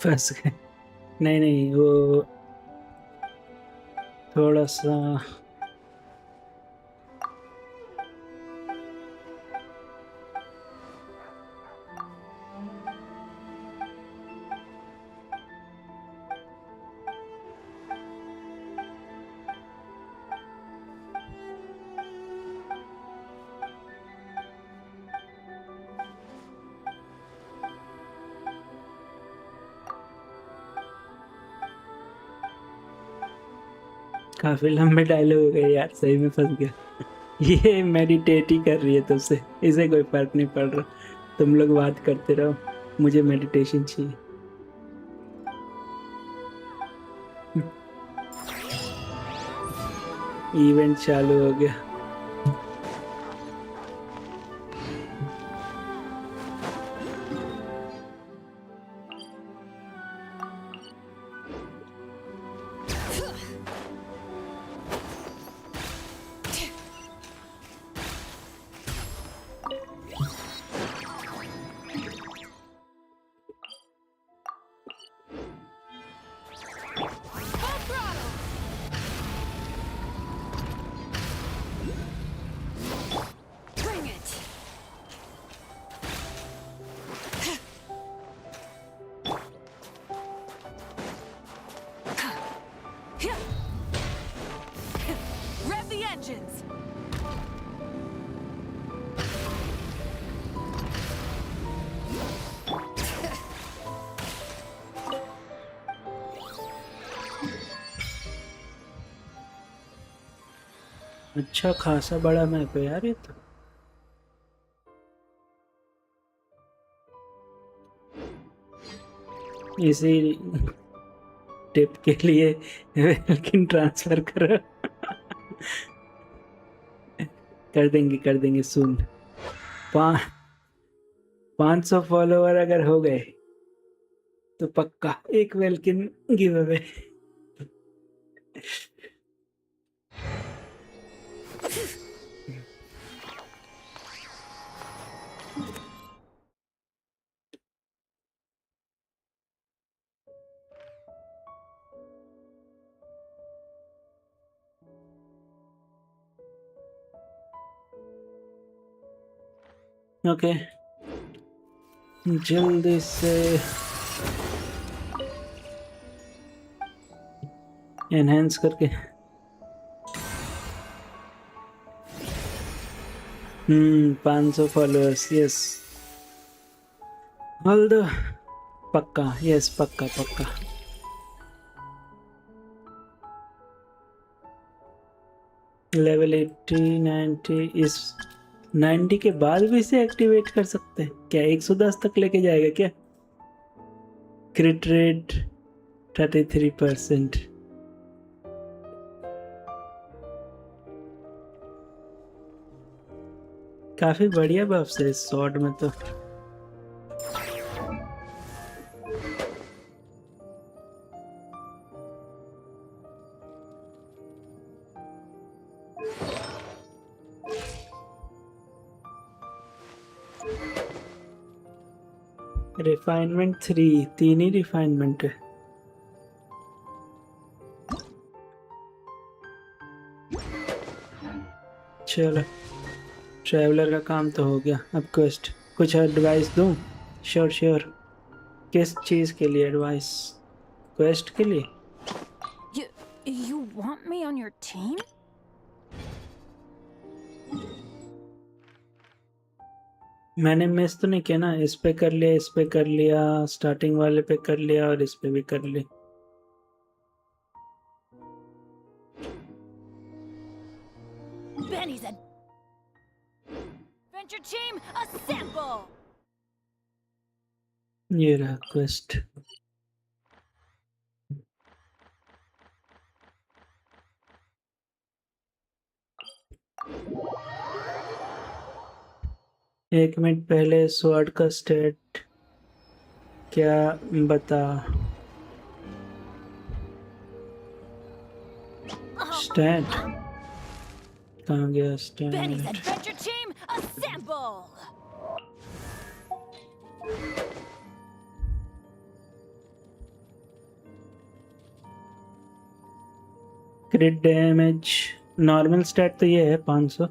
फंस गए। नहीं, वो थोड़ा सा काफी लंबे डायलॉग हो गए यार, सही में फंस गया। ये मेडिटेट ही कर रही है तुझसे, इसे कोई फर्क नहीं पड़ रहा। तुम लोग बात करते रहो, मुझे मेडिटेशन चाहिए। इवेंट चालू हो गया। dungeons. अच्छा खासा बड़ा मैप है यार ये तो। इसी टिप के लिए लेकिन ट्रांसफर करो। कर देंगे सुन। 500 फॉलोवर अगर हो गए तो पक्का एक वेलकिन गिव अवे। ओके जल्दी से एनहेंस करके 500 फॉलोअर्स यस ऑल द पक्का यस पक्का पक्का। लेवल 80 90 इस 90 के बाद भी इसे एक्टिवेट कर सकते हैं क्या? 110 तक लेके जाएगा क्या? क्रिट रेट 33%। काफी बढ़िया बफ्स है इस स्वॉर्ड में तो। रिफाइनमेंट 3 ही रिफाइनमेंट है। चलो ट्रैवलर का काम तो हो गया। अब क्वेस्ट कुछ एडवाइस दूं? Sure sure. किस चीज के लिए एडवाइस? क्वेस्ट के लिए? You want me on your team? मैंने मिस तो नहीं किया ना? इस पे कर लिया, इस पे कर लिया, स्टार्टिंग वाले पे कर लिया और इस पे भी कर लिया। Benny's a Venture team assemble. ये रहा क्वेस्ट। एक मिनट पहले स्वॉर्ड का स्टेट क्या बता? स्टेट कहाँ गया Benny's state? adventure team assemble. Crit damage normal stat तो ये है 500।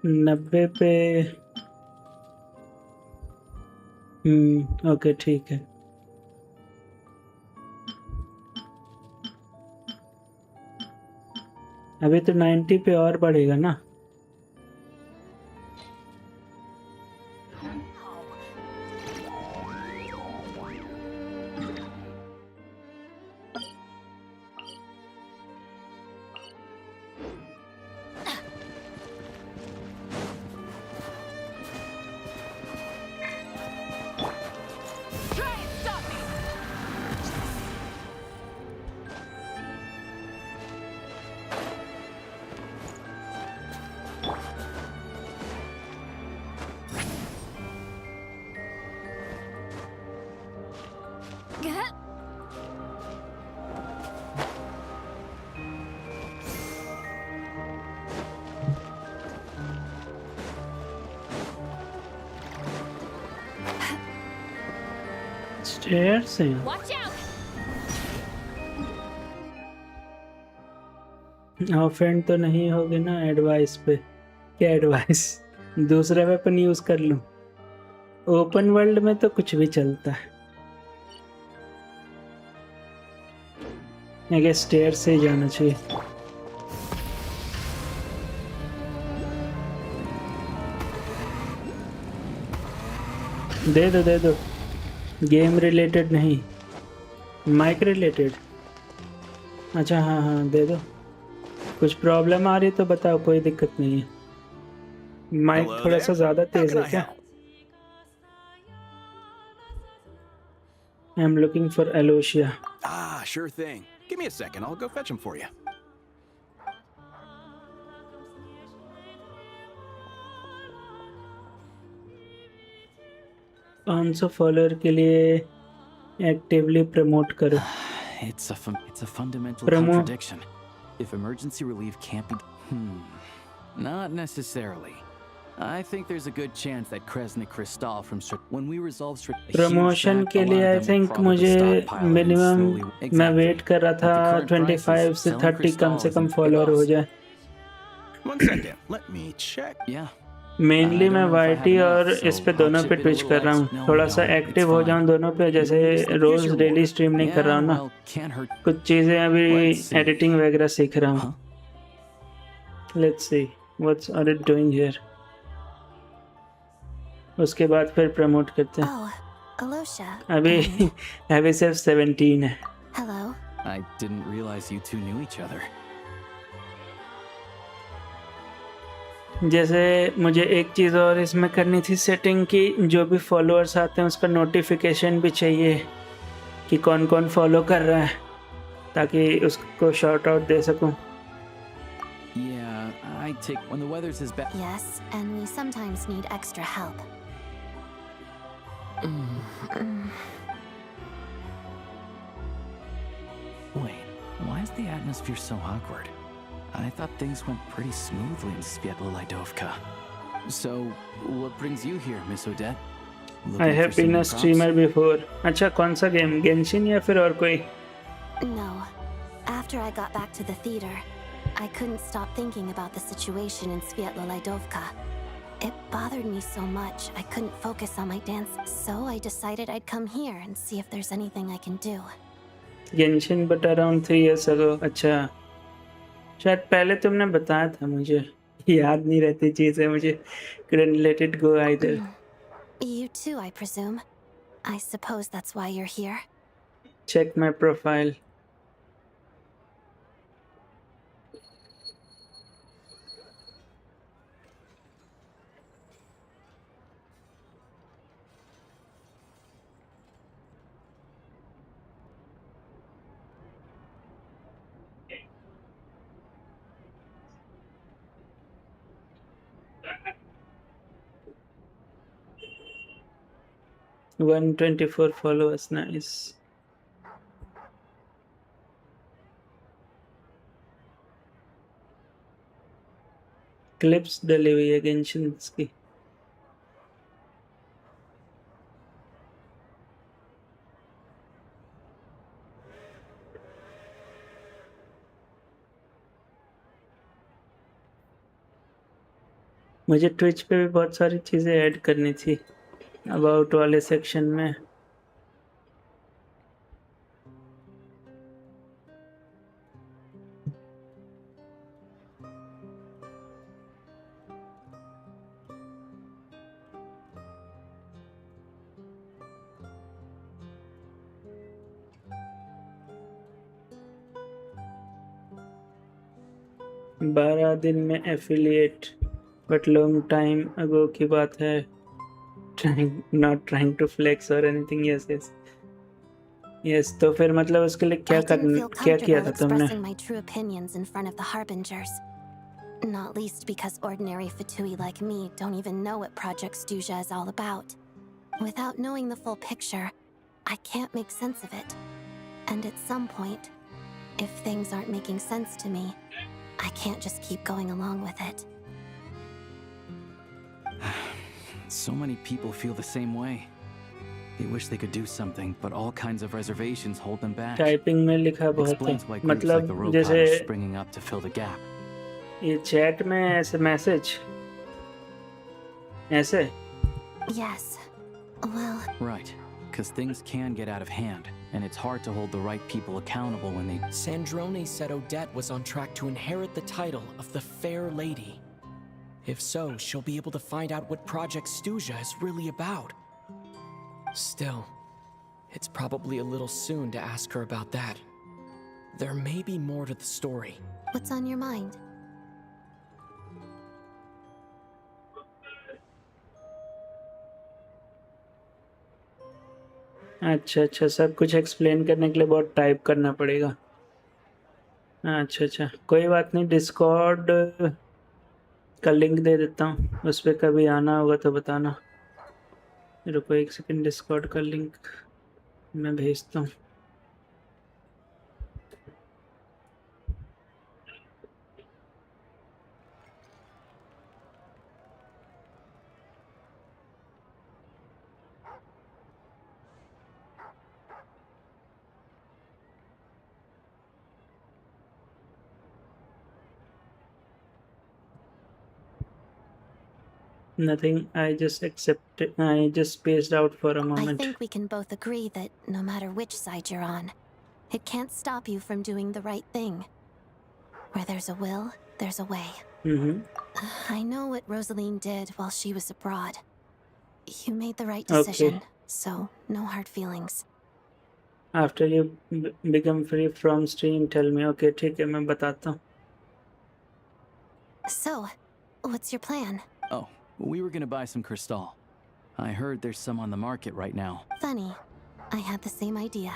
90 पे ओके ठीक है। अभी तो 90 पे और बढ़ेगा ना? Try and stop me. Stair से Watch out. ऑफेंड तो नहीं होगी ना एडवाइस पे? क्या एडवाइस? दूसरा वेपन यूज कर लूं? ओपन वर्ल्ड में तो कुछ भी चलता है। आई गेस स्टेयर से ही जाना चाहिए। दे दो गेम रिलेटेड नहीं, माइक रिलेटेड। अच्छा हाँ दे दो। कुछ प्रॉब्लम आ रही तो बताओ, कोई दिक्कत नहीं है। माइक थोड़ा सा ज़्यादा तेज है क्या? आई एम लुकिंग फॉर एलोशिया। Ah, sure thing. Give me a second, I'll go fetch him for you. पाँच सौ फॉलोअर के लिए एक्टिवली प्रमोट करो। It's a fundamental Promo- contradiction. If emergency relief can't be... Not necessarily. I think there's a good chance that Kresnik Kristall from when we resolve promotion के लिए I think मुझे minimum मैं wait कर रहा था 25 से 30 कम से कम फॉलोअर हो जाए। One second, let me check. Yeah. Mainly मैं वाईटी और इस पे दोनों पे ट्विच कर रहा हूँ, थोड़ा सा एक्टिव हो जाऊँ दोनों पे। जैसे रोज डेली स्ट्रीम नहीं कर रहा हूँ ना, कुछ चीज़ें अभी एडिटिंग वगैरह सीख रहा हूँ। Let's see what's are it doing here, उसके बाद फिर प्रमोट करते हैं। अभी सिर्फ 17 है। Hello. I didn't realize you two knew each other. जैसे मुझे एक चीज़ और इसमें करनी थी सेटिंग की, जो भी फॉलोअर्स आते हैं उसका नोटिफिकेशन भी चाहिए कि कौन कौन फॉलो कर रहा है, ताकि उसको शॉर्ट आउट दे सकूं। Yeah, I take when the weather's as bad. Yes, and we sometimes need extra help. Wait, why is the atmosphere so awkward? I thought things went pretty smoothly in Sviatlo-Lidovka. So, what brings you here, Miss Odette? I have been a streamer before. अच्छा, कौन सा game? Genshin या फिर और कोई? No. After I got back to the theater, I couldn't stop thinking about the situation in Sviatlo-Lidovka. It bothered me so much, I couldn't focus on my dance, so I decided I'd come here and see if there's anything I can do. Genshin but around 3 years ago. अच्छा, शायद पहले तुमने बताया था, मुझे याद नहीं रहती चीज़ें मुझे। Couldn't let it go either. You too, I presume. I suppose that's why you're here. Check my profile. – 124 followers, nice. Clips डली हुई है गेंशिन की। मुझे ट्विच पे भी बहुत सारी चीज़ें ऐड करनी थी अबाउट वाले सेक्शन में। बारह दिन में affiliate, but long time ago की बात है। नॉट ट्राइंग टू फ्लेक्स और एनीथिंग। Yes yes yes. तो फिर मतलब उसके लिए क्या किया था तुमने? My true opinions in front of the harbingers, not least because ordinary Fatui like me don't even know what Project Stuja is all about. Without knowing the full picture, I can't make sense of it. And at some point, if things aren't making sense to me, I can't just keep going along with it. So many people feel the same way. They wish they could do something, but all kinds of reservations hold them back. Typing में लिखा बहुत है, मतलब जैसे springing up to fill the gap. ये chat में ऐसे message ऐसे? Yes. Well, Right, because things can get out of hand. and it's hard to hold the right people accountable when they... Sandrone said Odette was on track to inherit the title of the Fair Lady. If so, she'll be able to find out what Project Stuja is really about. Still, it's probably a little soon to ask her about that. There may be more to the story. What's on your mind? अच्छा अच्छा, सब कुछ explain करने के लिए बहुत type करना पड़ेगा। अच्छा अच्छा, कोई बात नहीं, डिस्कॉर्ड का लिंक दे देता हूँ, उस पर कभी आना होगा तो बताना। रुको एक सेकंड, डिस्कॉर्ड का लिंक मैं भेजता हूँ। Nothing, I just accepted. I just spaced out for a I moment. think we can both agree that no matter which side you're on, it can't stop you from doing the right thing. Where there's a will, there's a way. I know what Rosaline did while she was abroad. You made the right decision, so no hard feelings. After you become free from stream, tell me. Okay, ठीक है, मैं बताता हूँ. So, what's your plan? Oh, we were gonna buy some crystal. I heard there's some on the market right now. Funny. I had the same idea.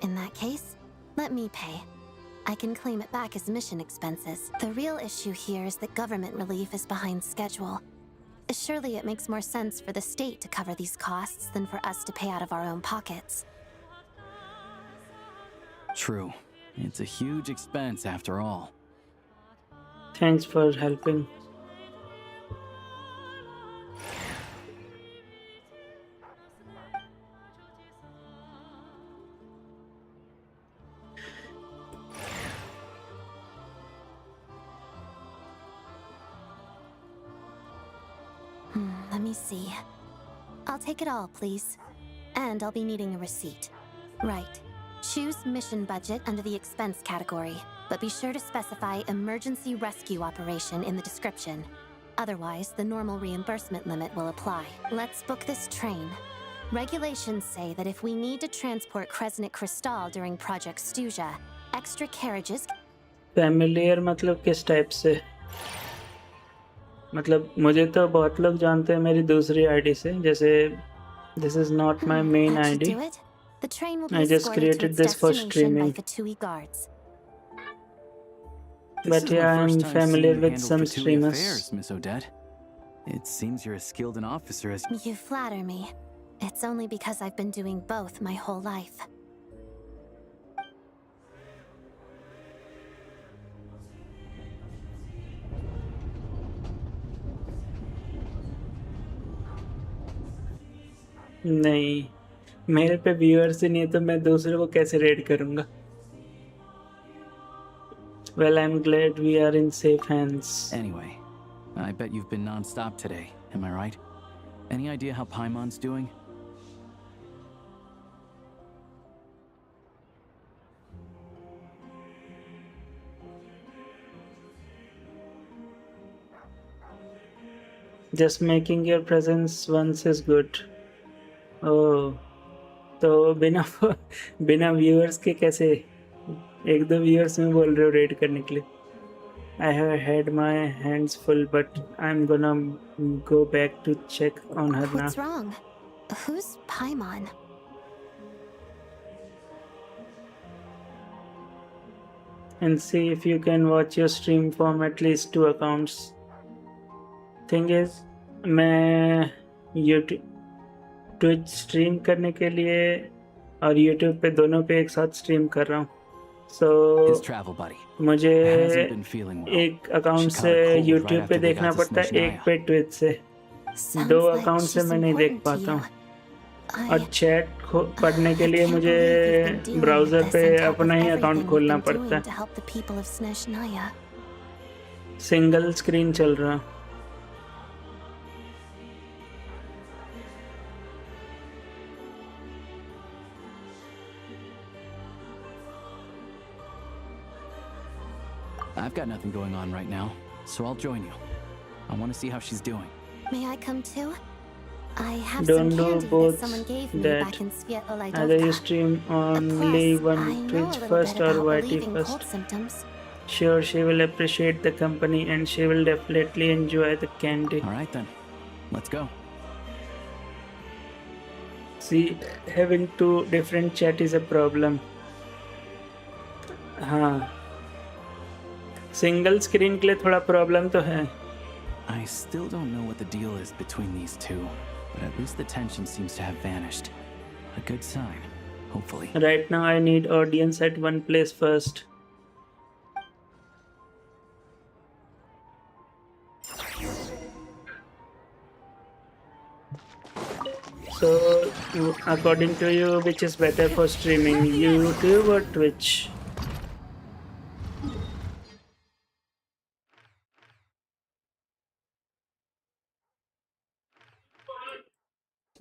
In that case, let me pay. I can claim it back as mission expenses. The real issue here is that government relief is behind schedule. Surely it makes more sense for the state to cover these costs than for us to pay out of our own pockets. True. It's a huge expense after all. Thanks for helping. Let me see. I'll take it all, please. And I'll be needing a receipt. Right. Choose mission budget under the expense category, but be sure to specify emergency rescue operation in the description. Otherwise, the normal reimbursement limit will apply. Let's book this train. Regulations say that if we need to transport Kresnik Crystal during Project Stuja, extra carriages... Familiar मतलब किस type से? मतलब मुझे तो बहुत लोग जानते हैं मेरी दूसरी आईडी से, जैसे this is not my main ID. I just created this for streaming. But yeah, I'm familiar with some streamers. Miss Odette. It seems you're as skilled an officer as... You flatter me. It's only because I've been doing both my whole life. नहीं, मेरे पे viewers ही नहीं है तो मैं दूसरे को कैसे रेड करूंगा? Well, I'm glad we are in safe hands. Anyway, I bet you've been non-stop today, am I right? Any idea how Paimon's doing? Just making your presence once is good. Oh, तो बिना viewers के कैसे एक दो viewers में बोल रहे हो रेड करने के लिए? I have had my hands full, but I'm gonna go back to check on her now. What's wrong? Who's Paimon? And see if you can watch your stream from at least 2 accounts. Thing is, मैं YouTube Twitch stream करने के लिए और YouTube पे दोनों पे एक साथ स्ट्रीम कर रहा हूँ, so मुझे एक अकाउंट से YouTube पे देखना पड़ता है, एक पे ट्विच से. 2 अकाउंट से मैं नहीं देख पाता हूँ. और चैट पढ़ने के लिए मुझे ब्राउज़र पे अपना ही अकाउंट खोलना पड़ता है. सिंगल स्क्रीन चल रहा. I've got nothing going on right now, so I'll join you. I want to see how she's doing. May I come too? I have Don't some do candy both that someone gave me that. back in Svietlo Either you Laidovka. stream only Plus, I one know a Twitch little first bit or about YT relieving first. cold symptoms. Sure, she will appreciate the company and she will definitely enjoy the candy. Alright then, let's go. See, having two different chat is a problem. हाँ, single screen के लिए थोड़ा problem तो है. I still don't know what the deal is between these two, but at least the tension seems to have vanished. A good sign, hopefully. Right now I need audience at one place first. So, according to you, which is better for streaming, YouTube or Twitch?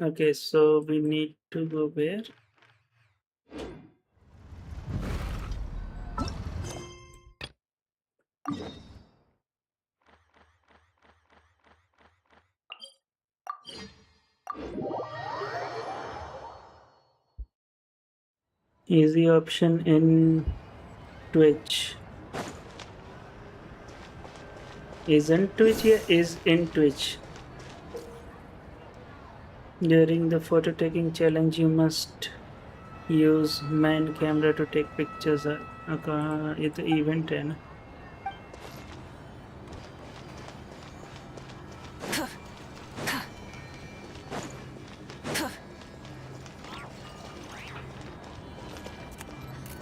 Okay, so we need to go where? Easy option in Twitch. Isn't Twitch here? Is in Twitch. During the photo taking challenge, you must use main camera to take pictures. ये तो event है ना?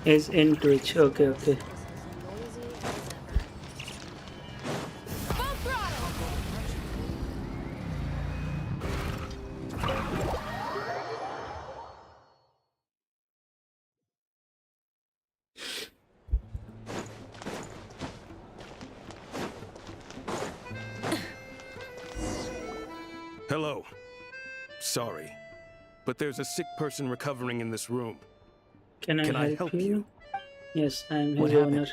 Is in Twitch. Okay, okay. Hello. Sorry, but there's a sick person recovering in this room. Can I help you? Yes, I am What his happened? owner.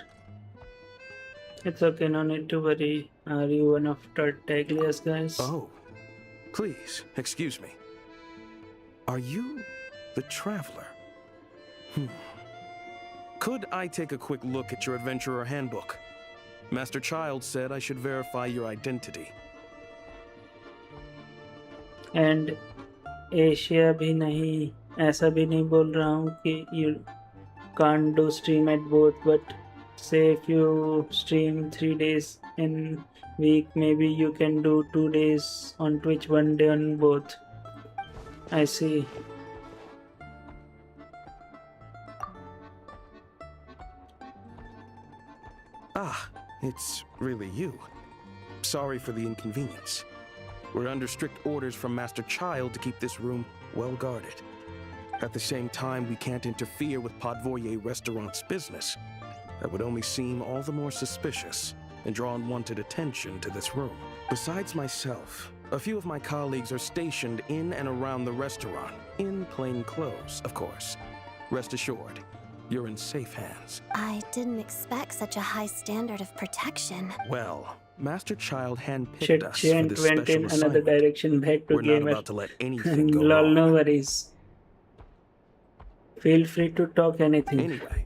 It's okay, no need to worry. Are you one of Tartaglia's guys? Oh, please, excuse me. Are you the Traveler? Could I take a quick look at your Adventurer Handbook? Master Child said I should verify your identity. And Asia भी नहीं, ऐसा भी नहीं बोल रहा हूँ कि you can't do stream at both, but say if you stream 3 days in week, maybe you can do 2 days on Twitch, 1 day on both. I see. Ah, it's really you. Sorry for the inconvenience. We're under strict orders from Master Child to keep this room well guarded. At the same time, we can't interfere with Podvoye Restaurant's business. That would only seem all the more suspicious and draw unwanted attention to this room. Besides myself, a few of my colleagues are stationed in and around the restaurant, in plain clothes, of course. Rest assured, you're in safe hands. I didn't expect such a high standard of protection. Well, Master Child handpicked Shit, us she for went this in special another assignment. direction, back to We're not gamer. about to let anything go Lol, wrong. no worries. Feel free to talk anything. Anyway,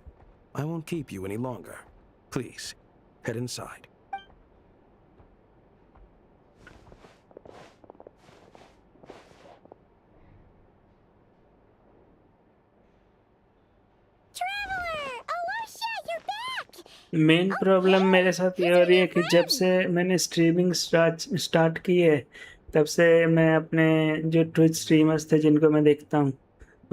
I won't keep you any longer. Please, head inside. Main problem मेरे साथ ये हो रही है कि जब से मैंने स्ट्रीमिंग स्टार्ट की है, तब से मैं अपने जो ट्विच स्ट्रीमर्स थे जिनको मैं देखता हूँ,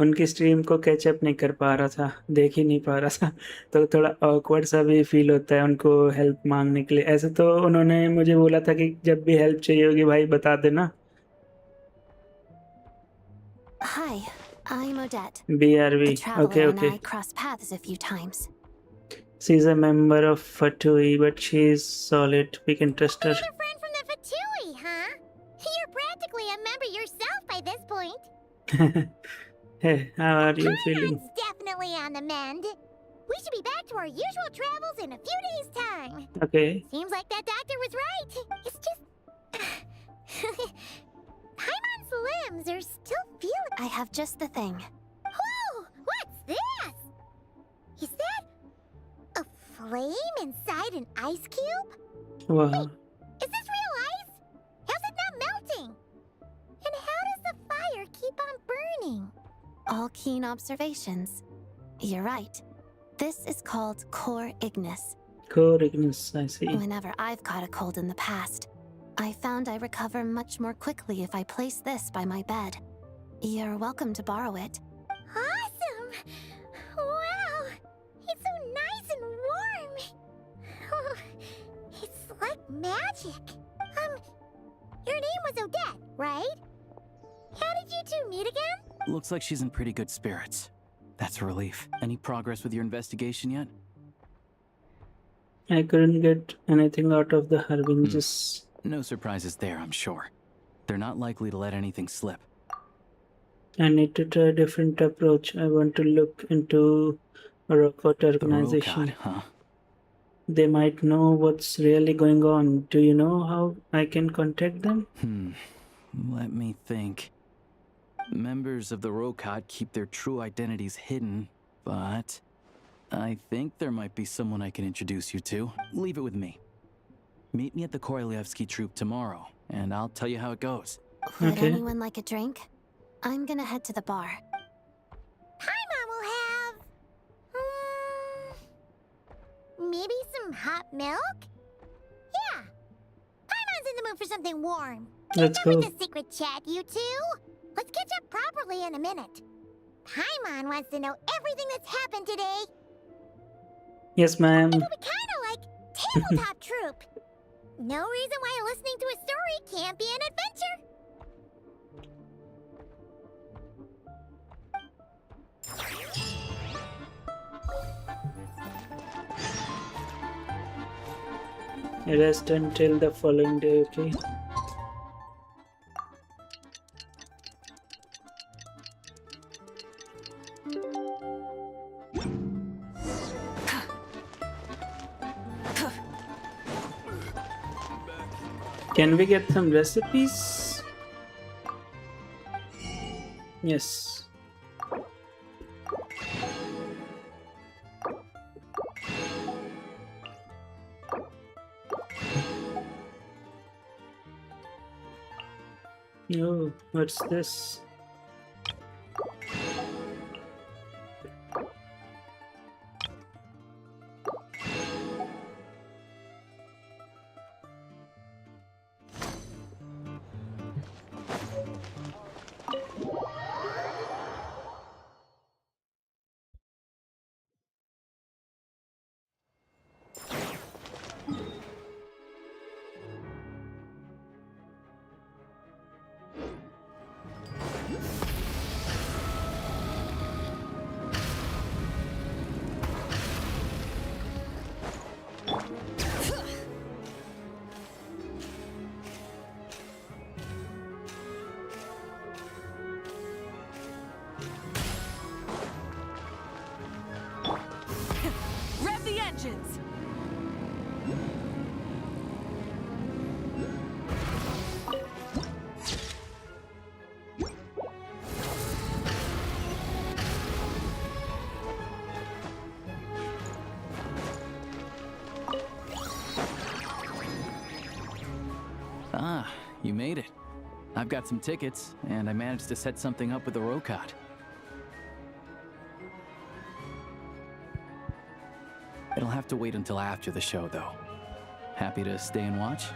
उनकी स्ट्रीम को कैचअप नहीं कर पा रहा था, देख ही नहीं पा रहा था. तो थोड़ा ऑकवर्ड सा भी फील होता है उनको हेल्प मांगने के लिए. ऐसे तो उन्होंने मुझे बोला था कि जब भी हेल्प चाहिए होगी भाई बता देना. Hi, I'm Odette. BRV. The Traveler Okay, and okay. I crossed paths a few times. She's a member of Fatui, but she's solid. We can trust her. You're a friend from the Fatui, huh? You're practically a member yourself by this point. Hey, how are you feeling? Conrad's definitely on the mend. We should be back to our usual travels in a few days' time. Okay. Seems like that doctor was right. It's just... Paimon's limbs are still feeling... I have just the thing. Whoa! What's this? Is that... a flame inside an ice cube? Wow. Is this real ice? How's it not melting? And how does the fire keep on burning? All keen observations. You're right. This is called core ignis. Core ignis, I see. Whenever I've caught a cold in the past, I found I recover much more quickly if I place this by my bed. You're welcome to borrow it. Awesome! Wow! It's so nice and warm! Oh, it's like magic. Your name was Odette, right? How did you two meet again? Looks like she's in pretty good spirits. That's a relief. Any progress with your investigation yet? I couldn't get anything out of the Harbingers. No surprises there, I'm sure. They're not likely to let anything slip. I need to try a different approach. I want to look into a robot organization. The Rokad, huh? They might know what's really going on. Do you know how I can contact them? Let me think. Members of the Rokad keep their true identities hidden, but I think there might be someone I can introduce you to. Leave it with me. Meet me at the Korolyevsky troop tomorrow, and I'll tell you how it goes. Would anyone like a drink? I'm gonna head to the bar. Paimon will have... maybe some hot milk? Yeah. Paimon's in the mood for something warm. Let's go. Remember the secret chat, you two? Let's catch up properly in a minute. Paimon wants to know everything that's happened today. Yes, ma'am. It'll be kind of like tabletop troop. No reason why listening to a story can't be an adventure. Rest until the following day, okay? Can we get some recipes? Yes. Oh, what's this? Rev the engines! Ah, you made it. I've got some tickets, and I managed to set something up with the Rokad. It'll have to wait until after the show, though. Happy to stay and watch?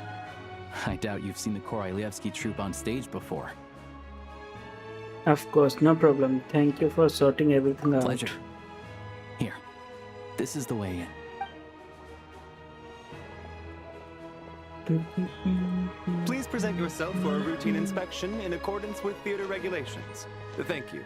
I doubt you've seen the Korolyevsky troupe on stage before. Of course, no problem. Thank you for sorting everything out. Pleasure. Here, this is the way in. Please present yourself for a routine inspection in accordance with theater regulations. Thank you.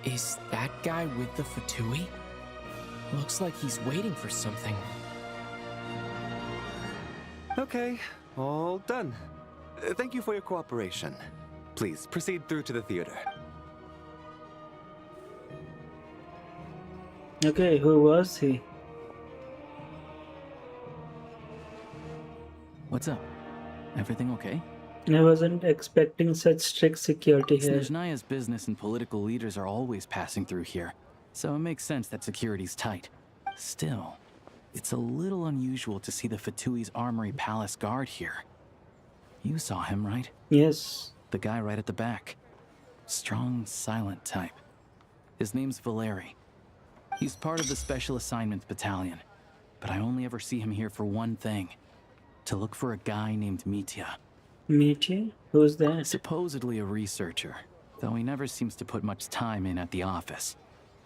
Is that guy with the Fatui? Looks like he's waiting for something. Okay, all done. Thank you for your cooperation. Please proceed through to the theater. Okay, who was he? What's up? Everything okay? I wasn't expecting such strict security here. Sneznaya's business and political leaders are always passing through here, so it makes sense that security's tight. Still, it's a little unusual to see the Fatui's Armory Palace guard here. You saw him, right? Yes. The guy right at the back. Strong, silent type. His name's Valeri. He's part of the Special Assignments Battalion, but I only ever see him here for one thing. To look for a guy named Mitya. Mitya? Who's that? Supposedly a researcher, though he never seems to put much time in at the office.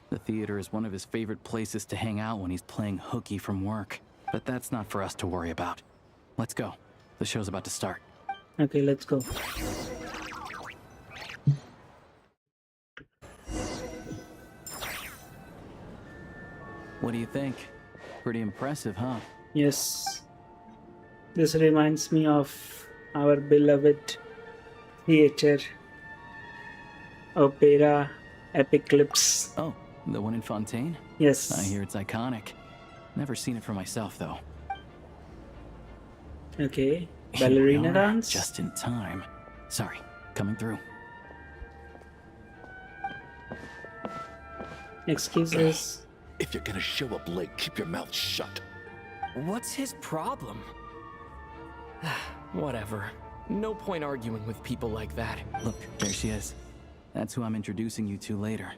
The theater is one of his favorite places to hang out when he's playing hooky from work. But that's not for us to worry about. Let's go. The show's about to start. Okay, let's go. What do you think? Pretty impressive, huh? Yes. This reminds me of our beloved theater, opera, Epiclips. Oh, the one in Fontaine? Yes. I hear it's iconic. Never seen it for myself, though. Okay. Here we Ballerina are, dance? Just in time. Sorry, coming through. Excuses. If you're gonna show up late, keep your mouth shut. What's his problem? Whatever. No point arguing with people like that. Look, there she is. That's who I'm introducing you to later.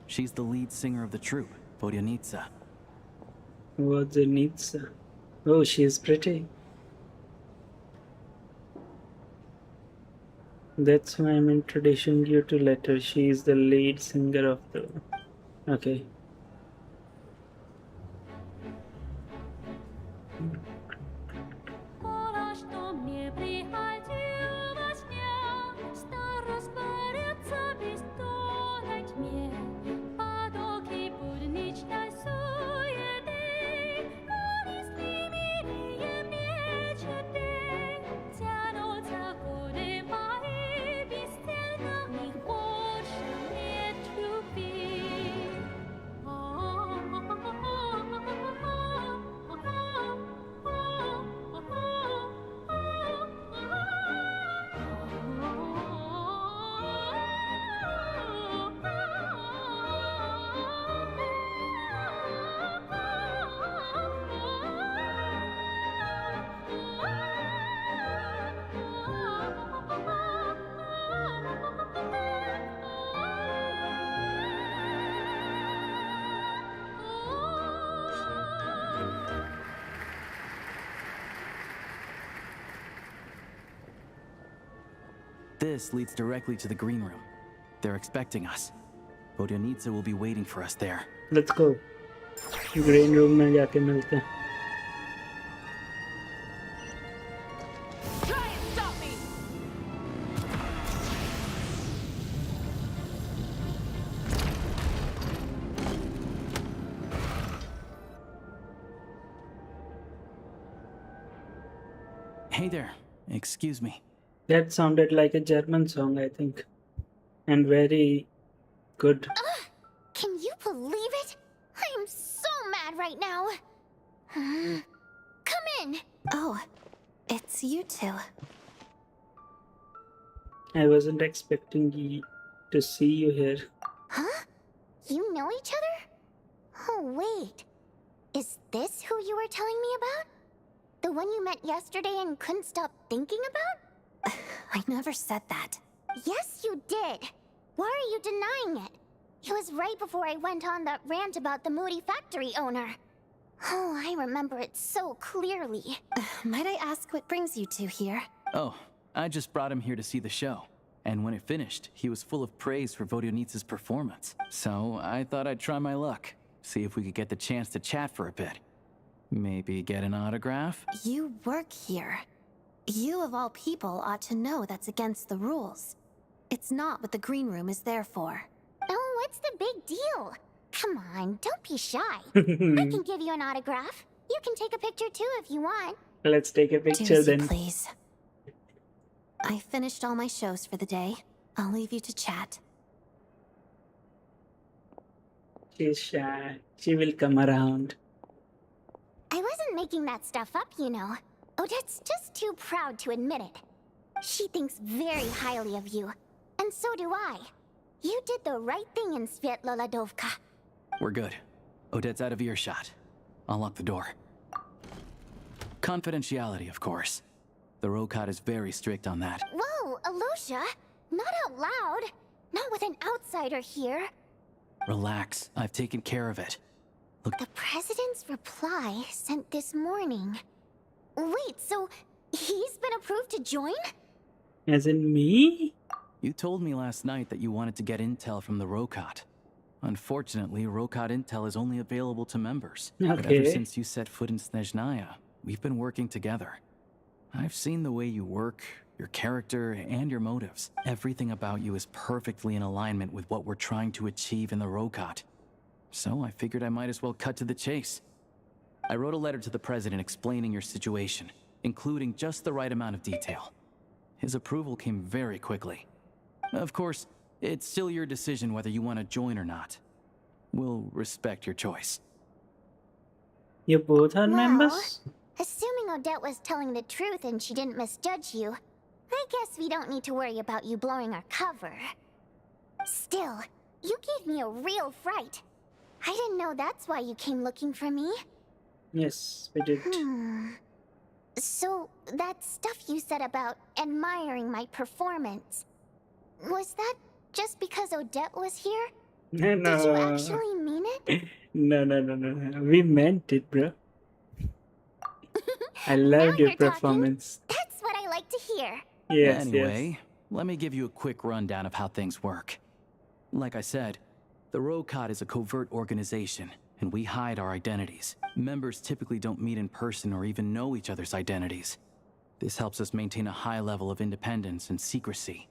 She's the lead singer of the troupe, Vodyanitsa. Vodyanitsa. Oh, she's pretty. That's who I'm introducing you to later. She is the lead singer of the... Okay. This leads directly to the green room. They're expecting us. Vodyanitsa will be waiting for us there. Let's go. Green room में जाके मिलते हैं. Try and stop me! Hey there. Excuse me. That sounded like a German song, I think. And very good. Can you believe it? I am so mad right now. Come in. Oh, it's you two. I wasn't expecting to see you here. Huh? You know each other? Oh, wait. Is this who you were telling me about? The one you met yesterday and couldn't stop thinking about? I never said that. Yes, you did. Why are you denying it? It was right before I went on that rant about the moody factory owner. Oh, I remember it so clearly. Might I ask what brings you two here? Oh, I just brought him here to see the show. And when it finished, he was full of praise for Vodyanitsa's performance. So I thought I'd try my luck. See if we could get the chance to chat for a bit. Maybe get an autograph? You work here. You of all people ought to know that's against the rules. It's not what the green room is there for. Oh, what's the big deal? Come on, don't be shy. I can give you an autograph. You can take a picture too if you want. Let's take a picture then. Please. I finished all my shows for the day. I'll leave you to chat. She's shy. She will come around. I wasn't making that stuff up, you know. Odette's just too proud to admit it. She thinks very highly of you, and so do I. You did the right thing in Svietloladovka. We're good. Odette's out of earshot. I'll lock the door. Confidentiality, of course. The Rokad is very strict on that. Whoa, Alosha! Not out loud! Not with an outsider here. Relax, I've taken care of it. Look, The President's reply sent this morning. Wait, so he's been approved to join? As in me? you told me last night that you wanted to get intel from the Rokad. Unfortunately, Rokad intel is only available to members. But ever Okay. since you set foot in Sneznaya, we've been working together. I've seen the way you work, your character, and your motives. Everything about you is perfectly in alignment with what we're trying to achieve in the Rokad. So I figured I might as well cut to the chase. I wrote a letter to the President explaining your situation, including just the right amount of detail. His approval came very quickly. Of course, it's still your decision whether you want to join or not. We'll respect your choice. You both are members? Assuming Odette was telling the truth and she didn't misjudge you, I guess we don't need to worry about you blowing our cover. Still, you gave me a real fright. I didn't know that's why you came looking for me. Yes, we did. So, that stuff you said about admiring my performance, was that just because Odette was here? No. Did you actually mean it? No. We meant it, bro. I loved your performance. That's what I like to hear. Yes, Anyway, let me give you a quick rundown of how things work. Like I said, the Rokad is a covert organization, and we hide our identities. Members typically don't meet in person or even know each other's identities. This helps us maintain a high level of independence and secrecy.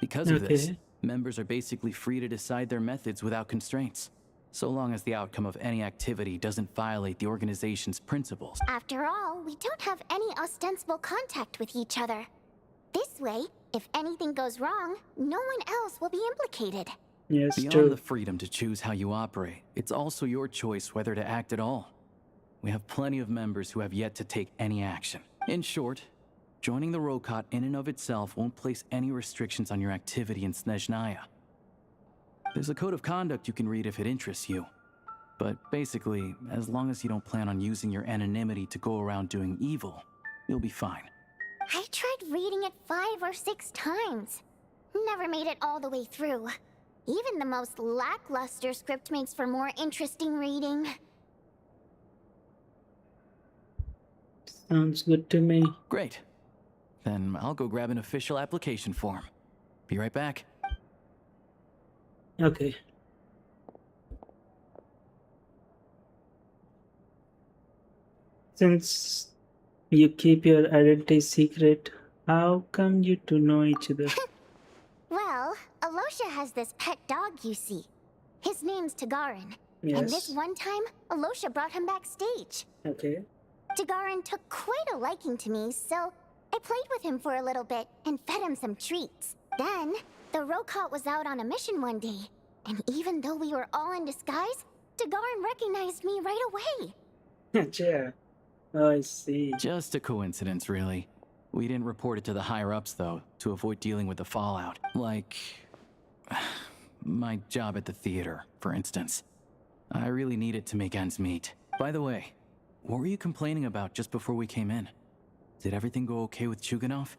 Because of this, Okay. members are basically free to decide their methods without constraints, so long as the outcome of any activity doesn't violate the organization's principles. After all, we don't have any ostensible contact with each other. This way, if anything goes wrong, no one else will be implicated. Yes, Beyond true. the freedom to choose how you operate, it's also your choice whether to act at all. We have plenty of members who have yet to take any action. In short, joining the Rokad in and of itself won't place any restrictions on your activity in Sneznaya. There's a code of conduct you can read if it interests you. But basically, as long as you don't plan on using your anonymity to go around doing evil, you'll be fine. I tried reading it 5 or 6 times. Never made it all the way through. Even the most lackluster script makes for more interesting reading. Sounds good to me. Great. Then I'll go grab an official application form. Be right back. Okay. Since you keep your identity secret, how come you two know each other? Well, Alosha has this pet dog you see. His name's Tagarin. And Yes. this one time, Alosha brought him backstage. Okay. Tagarin took quite a liking to me, so I played with him for a little bit and fed him some treats. Then, the Rokad was out on a mission one day, and even though we were all in disguise, Tagarin recognized me right away. Yeah. Oh, I see. Just a coincidence, really. We didn't report it to the higher-ups, though, to avoid dealing with the fallout. Like, my job at the theater, for instance. I really need it to make ends meet. By the way, what were you complaining about just before we came in? Did everything go okay with Chuganov?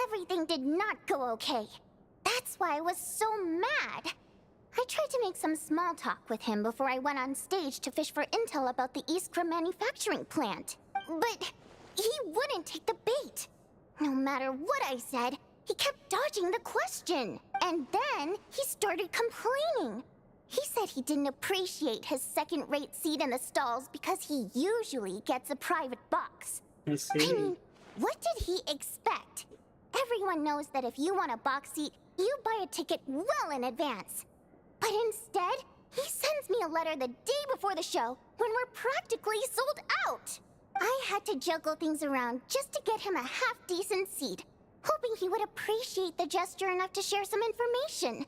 Everything did not go okay. That's why I was so mad. I tried to make some small talk with him before I went on stage to fish for intel about the Iskra manufacturing plant. But he wouldn't take the bait. No matter what I said, he kept dodging the question. And then he started complaining. He said he didn't appreciate his second-rate seat in the stalls because he usually gets a private box. I I see. mean, what did he expect? Everyone knows that if you want a box seat, you buy a ticket well in advance. But instead, he sends me a letter the day before the show when we're practically sold out. I had to juggle things around just to get him a half-decent seat, hoping he would appreciate the gesture enough to share some information.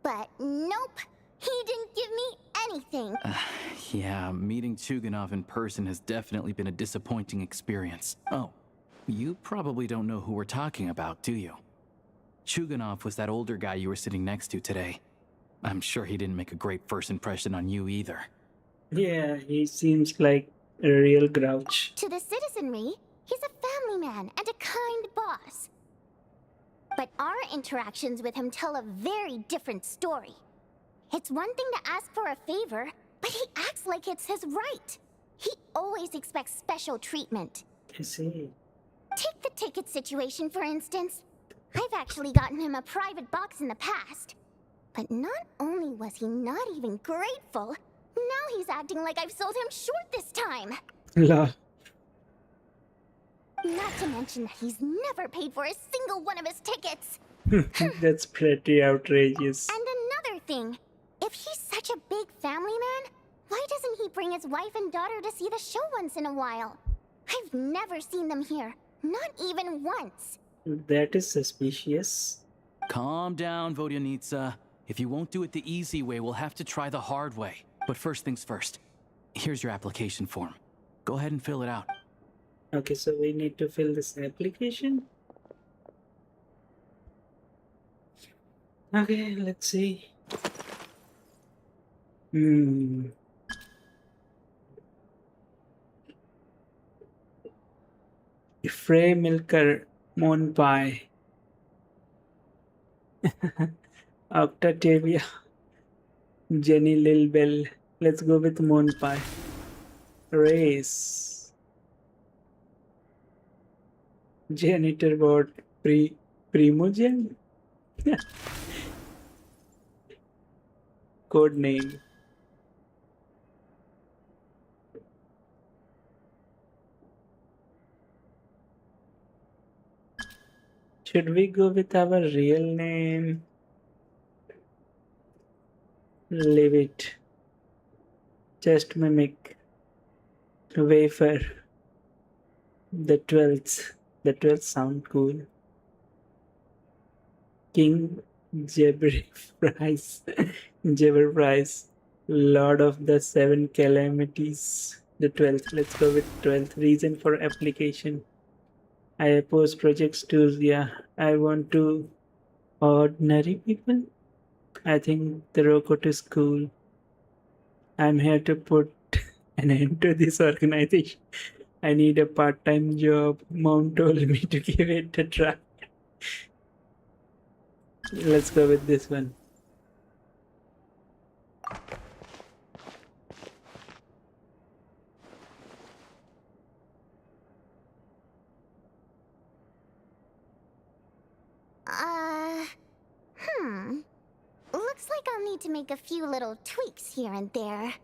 But nope, he didn't give me anything. Yeah, meeting Chuganov in person has definitely been a disappointing experience. Oh, you probably don't know who we're talking about, do you? Chuganov was that older guy you were sitting next to today. I'm sure he didn't make a great first impression on you either. Yeah, he seems like a real grouch. To the citizenry, he's a family man and a kind boss. But our interactions with him tell a very different story. It's one thing to ask for a favor, but he acts like it's his right. He always expects special treatment. I see. Take the ticket situation, for instance. I've actually gotten him a private box in the past. But not only was he not even grateful, now he's acting like I've sold him short this time. La. Not to mention that he's never paid for a single one of his tickets. That's pretty outrageous. And another thing, if he's such a big family man, why doesn't he bring his wife and daughter to see the show once in a while? I've never seen them here, not even once. That is suspicious. Calm down, Vodyanitsa. If you won't do it the easy way, we'll have to try the hard way. But first things first. Here's your application form. Go ahead and fill it out. Okay, so we need to fill this application. Okay, let's see. Frey Milker Monpai. Octavia. Jenny Lilbell. Let's go with Monpai. Race. Janitor bot Primogen? Code name. Should we go with our real name? Leave it. Just mimic. Wafer. The 12th. The 12th sound cool. King Jebber-Price. Jebber-Price. Lord of the 7 calamities. The 12th. Let's go with 12th. Reason for application. I oppose projects to, yeah, I want to ordinary people. I think the robot is cool. I'm here to put an end to this organization. I need a part-time job. Mom told me to give it a try. Let's go with this one. Looks like I'll need to make a few little tweaks here and there.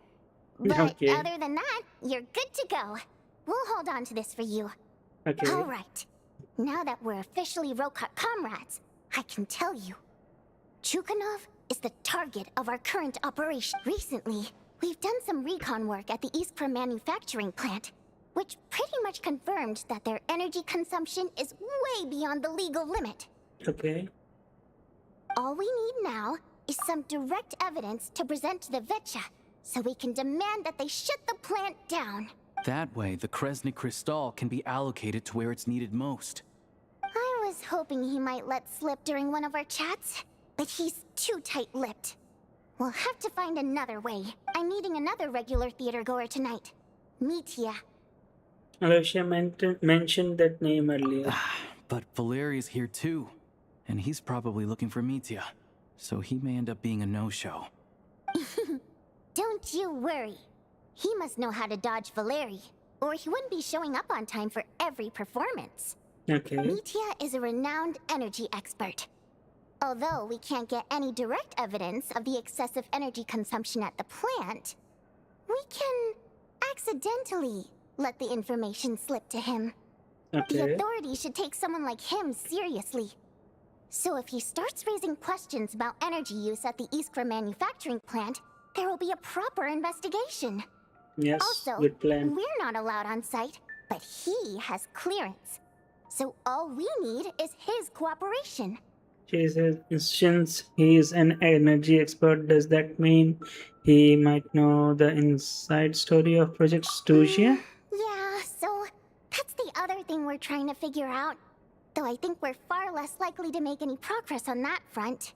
But Okay. other than that, you're good to go. We'll hold on to this for you. Okay. Alright. Now that we're officially Rokat comrades, I can tell you. Chuganov is the target of our current operation. Recently, we've done some recon work at the Iskra manufacturing plant, which pretty much confirmed that their energy consumption is way beyond the legal limit. Okay. All we need now is some direct evidence to present to the Vetcha, so we can demand that they shut the plant down. That way, the Kresny Crystal can be allocated to where it's needed most. I was hoping he might let slip during one of our chats, but he's too tight-lipped. We'll have to find another way. I'm meeting another regular theater goer tonight. Mitya. Alicia mentioned that name earlier. But Valeri's here too, and he's probably looking for Mitya, so he may end up being a no-show. Don't you worry. He must know how to dodge Valeri, or he wouldn't be showing up on time for every performance. Okay. Mitya is a renowned energy expert. Although we can't get any direct evidence of the excessive energy consumption at the plant, we can accidentally let the information slip to him. The Okay. authorities should take someone like him seriously. So if he starts raising questions about energy use at the Iskra manufacturing plant, there will be a proper investigation. Yes, Also, good plan. we're not allowed on site, but he has clearance. So all we need is his cooperation. She says, since he is an energy expert, does that mean he might know the inside story of Project Studia? Yeah, so that's the other thing we're trying to figure out. Though I think we're far less likely to make any progress on that front.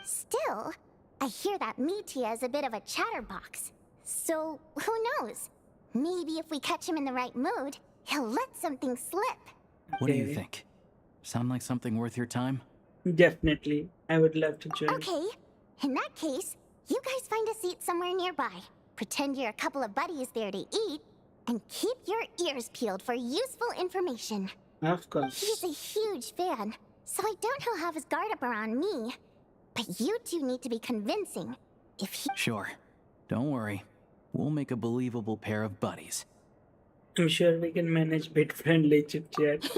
Still, I hear that Mitya is a bit of a chatterbox. So, who knows? Maybe if we catch him in the right mood, he'll let something slip. What do you think? Sound like something worth your time? Definitely. I would love to join. Okay, in that case, you guys find a seat somewhere nearby. Pretend you're a couple of buddies there to eat, and keep your ears peeled for useful information. Of course. He's a huge fan, so I doubt he'll have his guard up around me. But you two need to be convincing. If he— Sure. Don't worry. We'll make a believable pair of buddies. I'm sure we can manage bit-friendly chit-chat.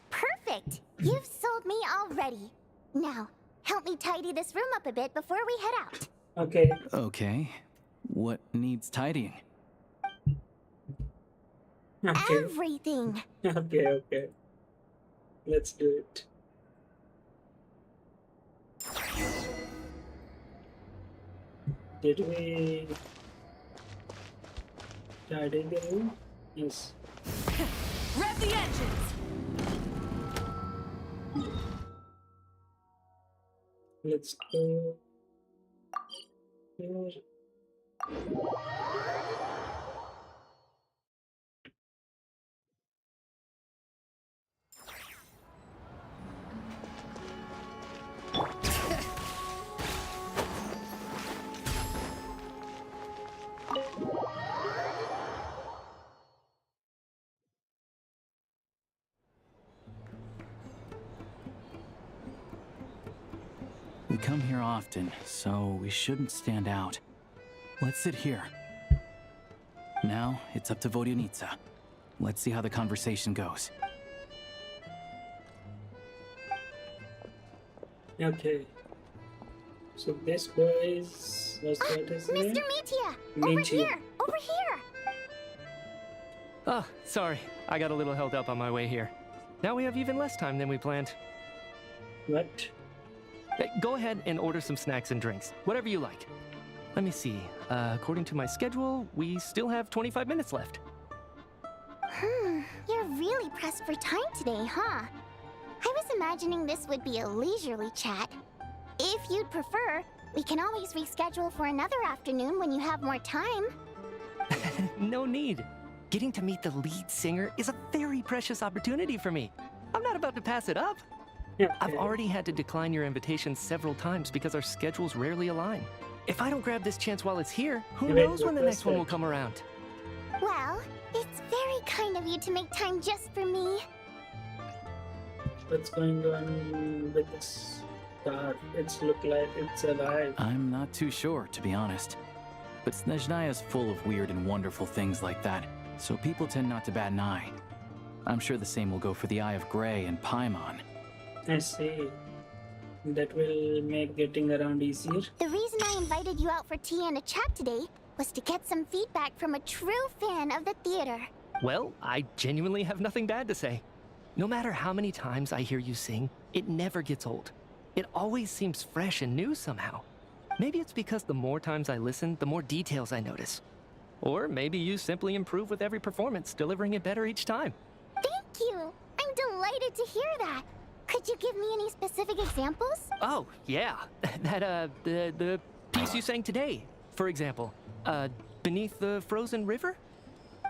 Perfect! You've sold me already. Now, help me tidy this room up a bit before we head out. Okay. Okay. What needs tidying? Okay. Everything! Okay. Let's do it. Did we tidy the room? Yes. Rev the engines! Let's go here. We come here often, so we shouldn't stand out. Let's sit here. Now, it's up to Vodyanica. Let's see how the conversation goes. Okay. So this boy is... what's that his name? Mr. Mitya! Over Mitya. here! Over here! Oh, sorry. I got a little held up on my way here. Now we have even less time than we planned. What? Go ahead and order some snacks and drinks. Whatever you like. Let me see. According to my schedule, we still have 25 minutes left. You're really pressed for time today, huh? I was imagining this would be a leisurely chat. If you'd prefer, we can always reschedule for another afternoon when you have more time. No need. Getting to meet the lead singer is a very precious opportunity for me. I'm not about to pass it up. Yeah, I've already had to decline your invitation several times because our schedules rarely align. If I don't grab this chance while it's here, who knows when the next one will come around? Well, it's very kind of you to make time just for me. What's going on with this car? It's look like it's alive. I'm not too sure, to be honest. But Sneznaya is full of weird and wonderful things like that, so people tend not to bat an eye. I'm sure the same will go for the Eye of Grey and Paimon. I see. That will make getting around easier. The reason I invited you out for tea and a chat today was to get some feedback from a true fan of the theater. Well, I genuinely have nothing bad to say. No matter how many times I hear you sing, it never gets old. It always seems fresh and new somehow. Maybe it's because the more times I listen, the more details I notice. Or maybe you simply improve with every performance, delivering it better each time. Thank you! I'm delighted to hear that! Could you give me any specific examples? Oh, yeah. The piece you sang today, for example. Beneath the Frozen River?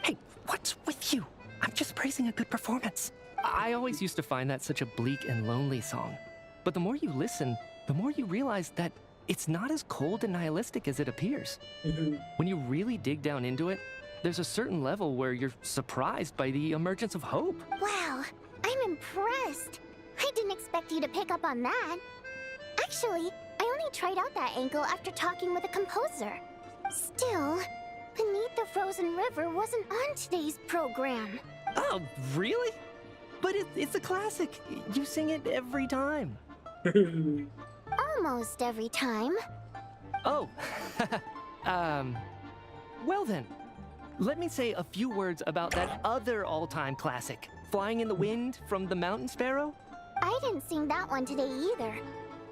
Hey, what's with you? I'm just praising a good performance. I always used to find that such a bleak and lonely song. But the more you listen, the more you realize that it's not as cold and nihilistic as it appears. When you really dig down into it, there's a certain level where you're surprised by the emergence of hope. Wow, I'm impressed. I didn't expect you to pick up on that. Actually, I only tried out that angle after talking with a composer. Still, Beneath the Frozen River wasn't on today's program. Oh, really? But it's a classic. You sing it every time. Almost every time. Oh. Well then. let me say a few words about that other all-time classic, Flying in the Wind from the Mountain Sparrow. I didn't sing that one today either.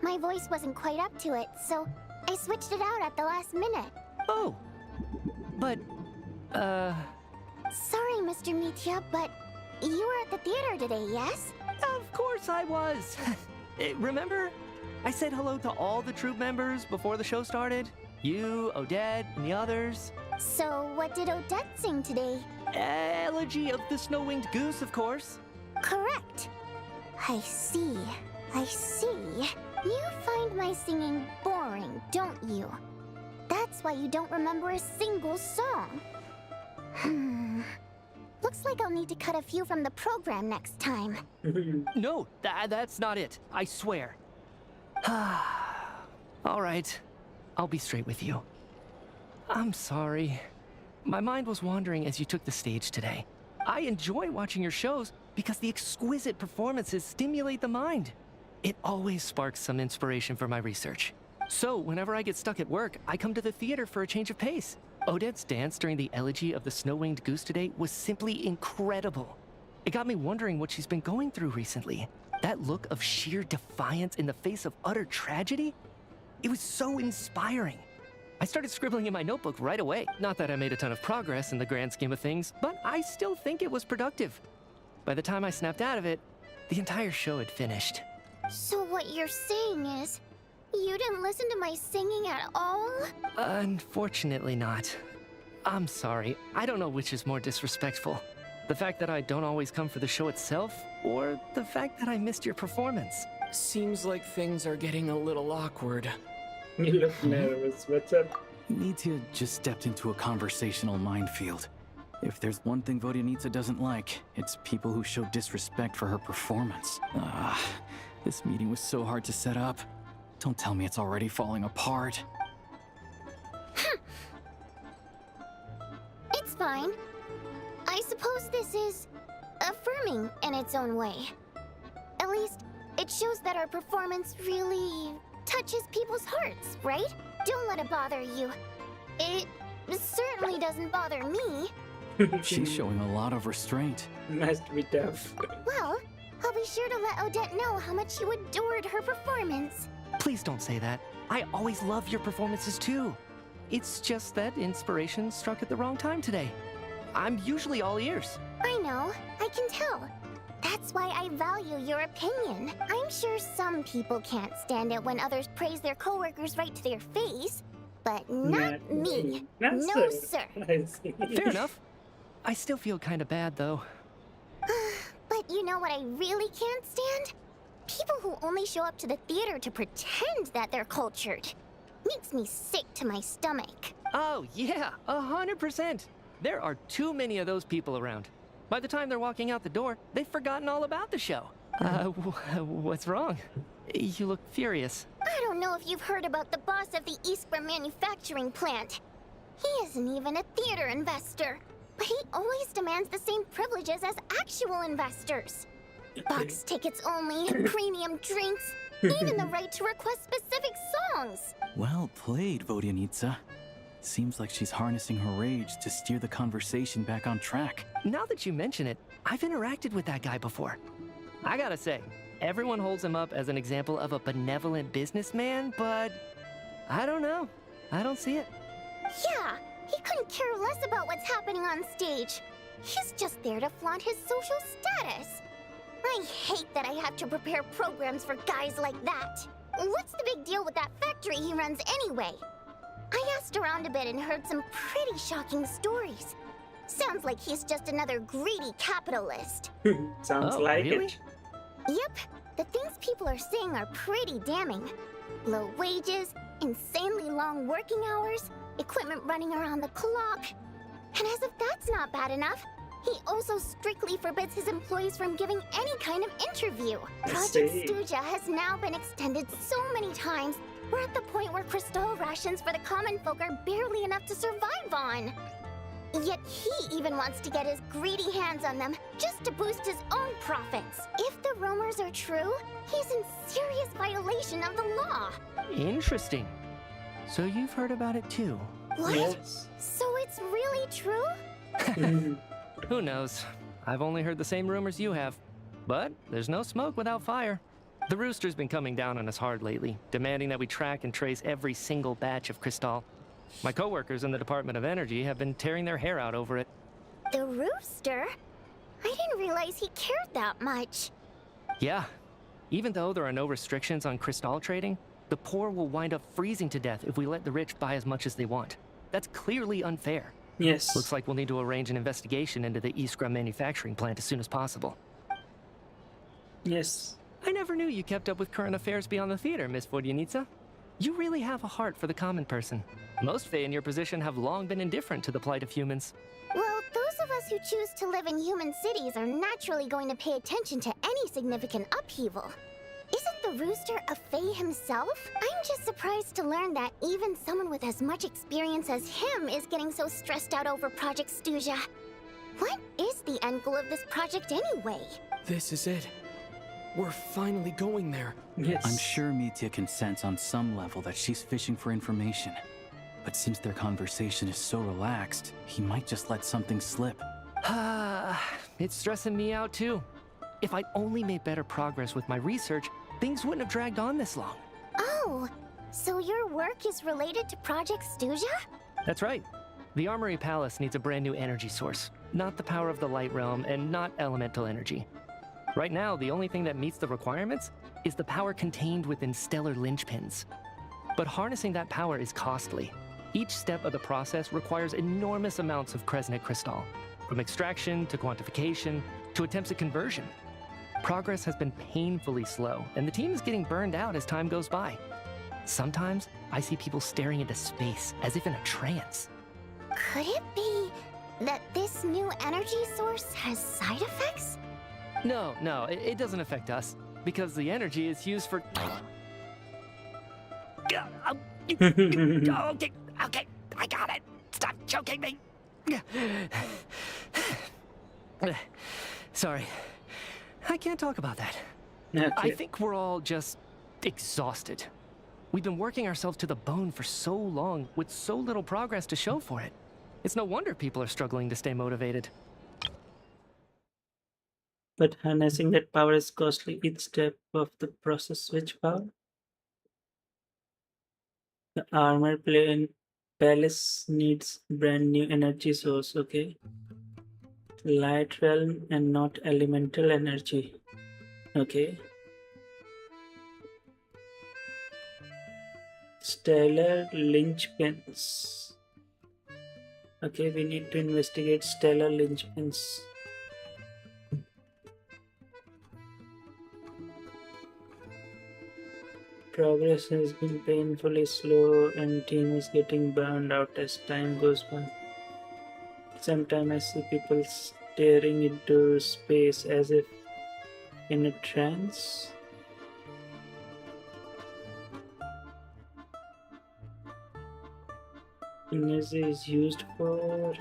My voice wasn't quite up to it, so I switched it out at the last minute. Oh, but, Sorry, Mr. Mitya, but you were at the theater today, yes? Of course I was. Remember? I said hello to all the troop members before the show started. You, Odette, and the others. So, what did Odette sing today? Elegy of the Snow-Winged Goose, of course. Correct. I see. I see. You find my singing boring, don't you? That's why you don't remember a single song. Looks like I'll need to cut a few from the program next time. No, that's not it. I swear. All right. I'll be straight with you. I'm sorry. My mind was wandering as you took the stage today. I enjoy watching your shows because the exquisite performances stimulate the mind. It always sparks some inspiration for my research. So, whenever I get stuck at work, I come to the theater for a change of pace. Odette's dance during the elegy of the Snow-Winged Goose today was simply incredible. It got me wondering what she's been going through recently. That look of sheer defiance in the face of utter tragedy? It was so inspiring. I started scribbling in my notebook right away. Not that I made a ton of progress in the grand scheme of things, but I still think it was productive. By the time I snapped out of it, the entire show had finished. So what you're saying is, you didn't listen to my singing at all? Unfortunately not. I'm sorry. I don't know which is more disrespectful. The fact that I don't always come for the show itself, or the fact that I missed your performance. Seems like things are getting a little awkward. You look nervous. What's up? Nitya just stepped into a conversational minefield. If there's one thing Vodyanitsa doesn't like, it's people who show disrespect for her performance. This meeting was so hard to set up. Don't tell me it's already falling apart. It's fine. I suppose this is affirming in its own way. At least, it shows that our performance really touches people's hearts, right? Don't let it bother you. It certainly doesn't bother me. She's showing a lot of restraint. Must be tough. Well, I'll be sure to let Odette know how much you adored her performance. Please don't say that. I always love your performances too. It's just that inspiration struck at the wrong time today. I'm usually all ears. I know, I can tell. That's why I value your opinion. I'm sure some people can't stand it when others praise their coworkers right to their face, but not me. No, sir. Fair enough. I still feel kind of bad, though. But you know what I really can't stand? People who only show up to the theater to pretend that they're cultured. Makes me sick to my stomach. Oh, yeah, 100%. There are too many of those people around. By the time they're walking out the door, they've forgotten all about the show. What's wrong? You look furious. I don't know if you've heard about the boss of the Eastborough manufacturing plant. He isn't even a theater investor, but he always demands the same privileges as actual investors. Box tickets only, premium drinks, even the right to request specific songs. Well played, Vodyanitsa. Seems like she's harnessing her rage to steer the conversation back on track. Now that you mention it, I've interacted with that guy before. I gotta say, everyone holds him up as an example of a benevolent businessman, but I don't know. I don't see it. Yeah, he couldn't care less about what's happening on stage. He's just there to flaunt his social status. I hate that I have to prepare programs for guys like that. What's the big deal with that factory he runs anyway? I asked around a bit and heard some pretty shocking stories. Sounds like he's just another greedy capitalist. Sounds like really? it. Yep, the things people are saying are pretty damning. Low wages, insanely long working hours, equipment running around the clock. And as if that's not bad enough, he also strictly forbids his employees from giving any kind of interview. Project Stuja has now been extended so many times, we're at the point where crystal rations for the common folk are barely enough to survive on. Yet he even wants to get his greedy hands on them just to boost his own profits. If the rumors are true, he's in serious violation of the law. Interesting. So you've heard about it too? What? Yes. So it's really true? Who knows? I've only heard the same rumors you have. But there's no smoke without fire. The Rooster's been coming down on us hard lately, demanding that we track and trace every single batch of Crystal. My coworkers in the Department of Energy have been tearing their hair out over it. The Rooster? I didn't realize he cared that much. Yeah. Even though there are no restrictions on Crystal trading, the poor will wind up freezing to death if we let the rich buy as much as they want. That's clearly unfair. Yes. Looks like we'll need to arrange an investigation into the Iskra manufacturing plant as soon as possible. Yes. I never knew you kept up with current affairs beyond the theater, Miss Vodyanica. You really have a heart for the common person. Most Fae in your position have long been indifferent to the plight of humans. Well, those of us who choose to live in human cities are naturally going to pay attention to any significant upheaval. Isn't the Rooster a Fae himself? I'm just surprised to learn that even someone with as much experience as him is getting so stressed out over Project Stuja. What is the end goal of this project anyway? This is it. We're finally going there. Yes. I'm sure Mitya can sense on some level that she's fishing for information. But since their conversation is so relaxed, he might just let something slip. It's stressing me out too. If I'd only made better progress with my research, things wouldn't have dragged on this long. Oh, so your work is related to Project Stuja? That's right. The Armory Palace needs a brand new energy source. Not the power of the Light Realm and not elemental energy. Right now, the only thing that meets the requirements is the power contained within stellar linchpins. But harnessing that power is costly. Each step of the process requires enormous amounts of Kresnik crystal, from extraction to quantification to attempts at conversion. Progress has been painfully slow, and the team is getting burned out as time goes by. Sometimes, I see people staring into space as if in a trance. Could it be that this new energy source has side effects? No, it doesn't affect us, because the energy is used for... Okay, I got it. Stop choking me. Sorry, I can't talk about that. Okay. I think we're all just exhausted. We've been working ourselves to the bone for so long with so little progress to show for it. It's no wonder people are struggling to stay motivated. But harnessing that power is costly. Each step of the process. Which power? The armor palace needs brand new energy source. Okay. Light realm and not elemental energy. Okay. Stellar linchpins. Okay, we need to investigate stellar linchpins. Progress has been painfully slow and team is getting burned out as time goes by. Sometimes I see people staring into space as if in a trance. Energy is used for...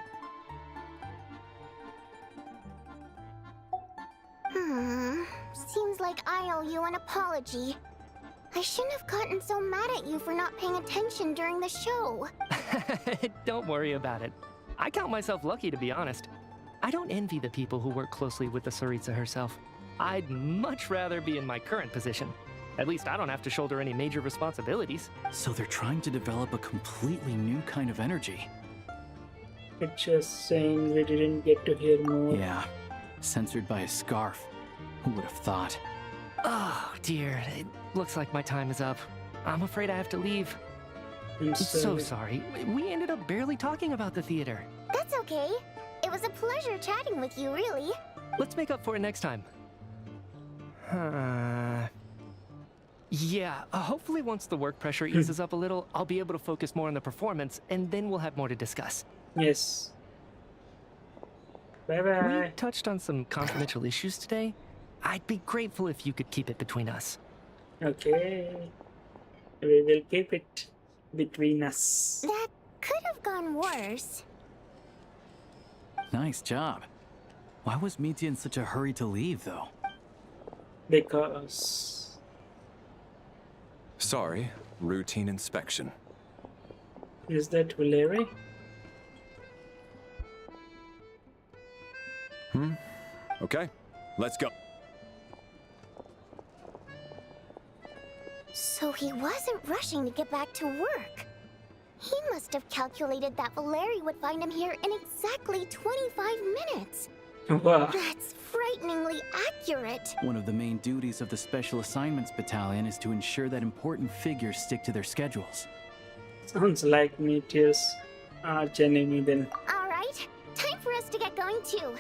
Seems like I owe you an apology. I shouldn't have gotten so mad at you for not paying attention during the show. Don't worry about it. I count myself lucky, to be honest. I don't envy the people who work closely with the Tsaritsa herself. I'd much rather be in my current position. At least I don't have to shoulder any major responsibilities. So they're trying to develop a completely new kind of energy. It's just saying we didn't get to hear more. Yeah, censored by a scarf. Who would have thought? Oh, dear. It looks like my time is up. I'm afraid I have to leave. I'm so sorry. We ended up barely talking about the theater. That's okay. It was a pleasure chatting with you, really. Let's make up for it next time. Yeah, hopefully once the work pressure eases up a little, I'll be able to focus more on the performance, and then we'll have more to discuss. Yes. Bye-bye. We touched on some confidential issues today. I'd be grateful if you could keep it between us. Okay. We will keep it between us. That could have gone worse. Nice job. Why was Mitya in such a hurry to leave, though? Because... Sorry, routine inspection. Is that Valerie? Okay, let's go. So he wasn't rushing to get back to work. He must have calculated that Valeri would find him here in exactly 25 minutes. Wow. That's frighteningly accurate. One of the main duties of the Special Assignments Battalion is to ensure that important figures stick to their schedules. Sounds like Meteor's arch enemy then. All right, time for us to get going too.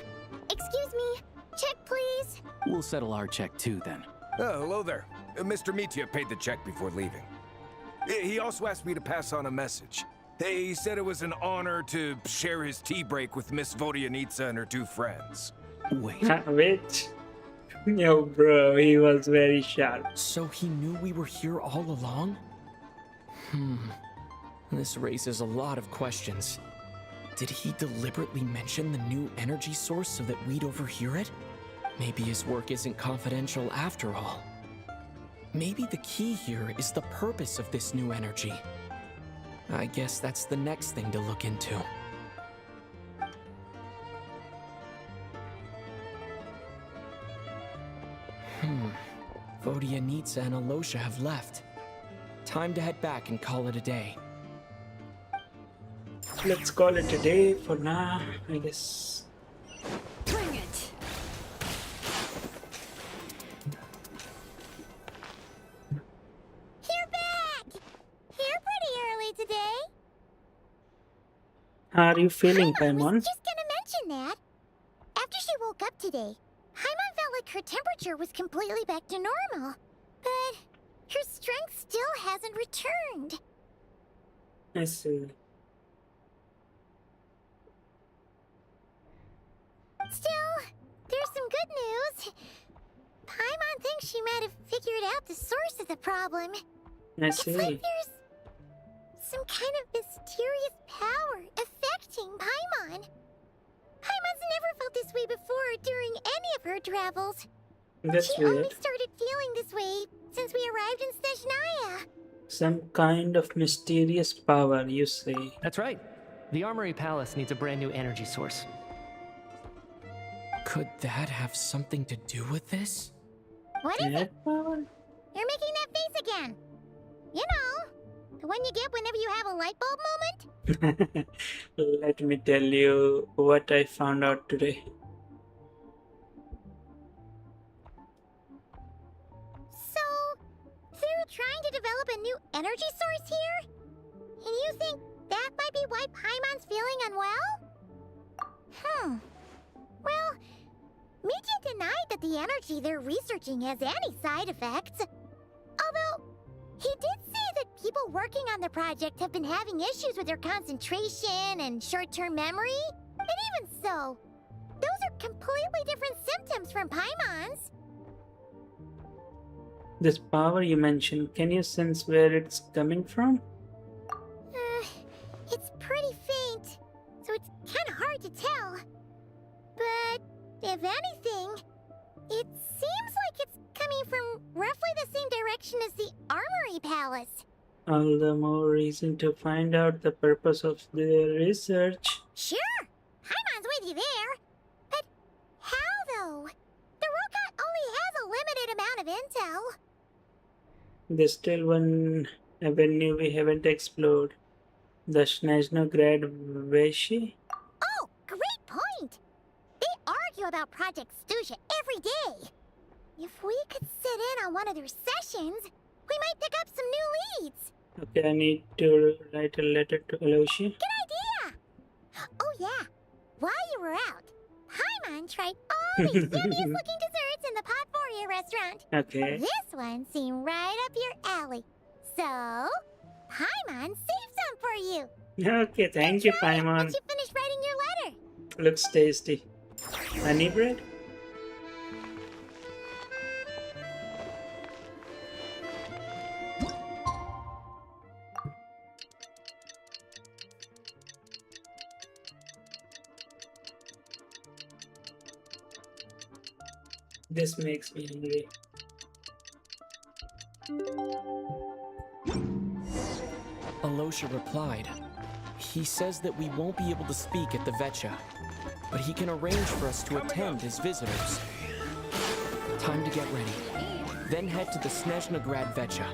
Excuse me, check please. We'll settle our check too then. Oh, hello there. Mr. Meteor paid the check before leaving. He also asked me to pass on a message. He said it was an honor to share his tea break with Miss Vodyanitsa and her two friends. Wait. Wait. Yo, bro, he was very sharp. So he knew we were here all along? This raises a lot of questions. Did he deliberately mention the new energy source so that we'd overhear it? Maybe his work isn't confidential after all. Maybe the key here is the purpose of this new energy. I guess that's the next thing to look into. Vodyanitsa and Alosha have left. Time to head back and call it a day. Let's call it a day for now, I guess. Bring it. You're back! You're pretty early today. How are you feeling, I was Paimon? just gonna mention that. After she woke up today, Paimon felt like her temperature was completely back to normal. But her strength still hasn't returned. I see. Still, there's some good news. Paimon thinks she might have figured out the source of the problem. I It's see. like there's some kind of mysterious power affecting Paimon. Paimon's never felt this way before during any of her travels. That's She only weird. started feeling this way since we arrived in Sneznaya. Some kind of mysterious power, you say. That's right. The Armory Palace needs a brand new energy source. Could that have something to do with this? What is it? That power? You're making that face again. You know, the one you get whenever you have a light bulb moment? Let me tell you what I found out today. So, they're trying to develop a new energy source here? And you think that might be why Paimon's feeling unwell? Well, Meteor denied that the energy they're researching has any side effects. Although, he did say that people working on the project have been having issues with their concentration and short-term memory. And even so, those are completely different symptoms from Paimon's. This power you mentioned, can you sense where it's coming from? It's pretty faint, so it's kind of hard to tell. But if anything, it seems like it's coming from roughly the same direction as the Armory Palace. All the more reason to find out the purpose of their research. Sure, Paimon's with you there. But how, though? The Rokat only has a limited amount of intel. There's still one avenue we haven't explored. The Sneznograd Veshi? Oh, great point! They argue about Project Stusha every day. If we could sit in on one of their sessions, we might pick up some new leads. Okay, I need to write a letter to Aloshi. Good idea! Oh yeah, while you were out, Paimon tried all these yummiest looking desserts in the Potvoria restaurant. Okay. This one seemed right up your alley. So, Paimon saved some for you. Okay, thank you, Once Paimon. you finish writing your letter. Looks tasty. Honey bread? This makes me hungry. Alosha replied. He says that we won't be able to speak at the Vetcha, but he can arrange for us to attend as visitors. Time to get ready. Then head to the Snezhnaya Vecha.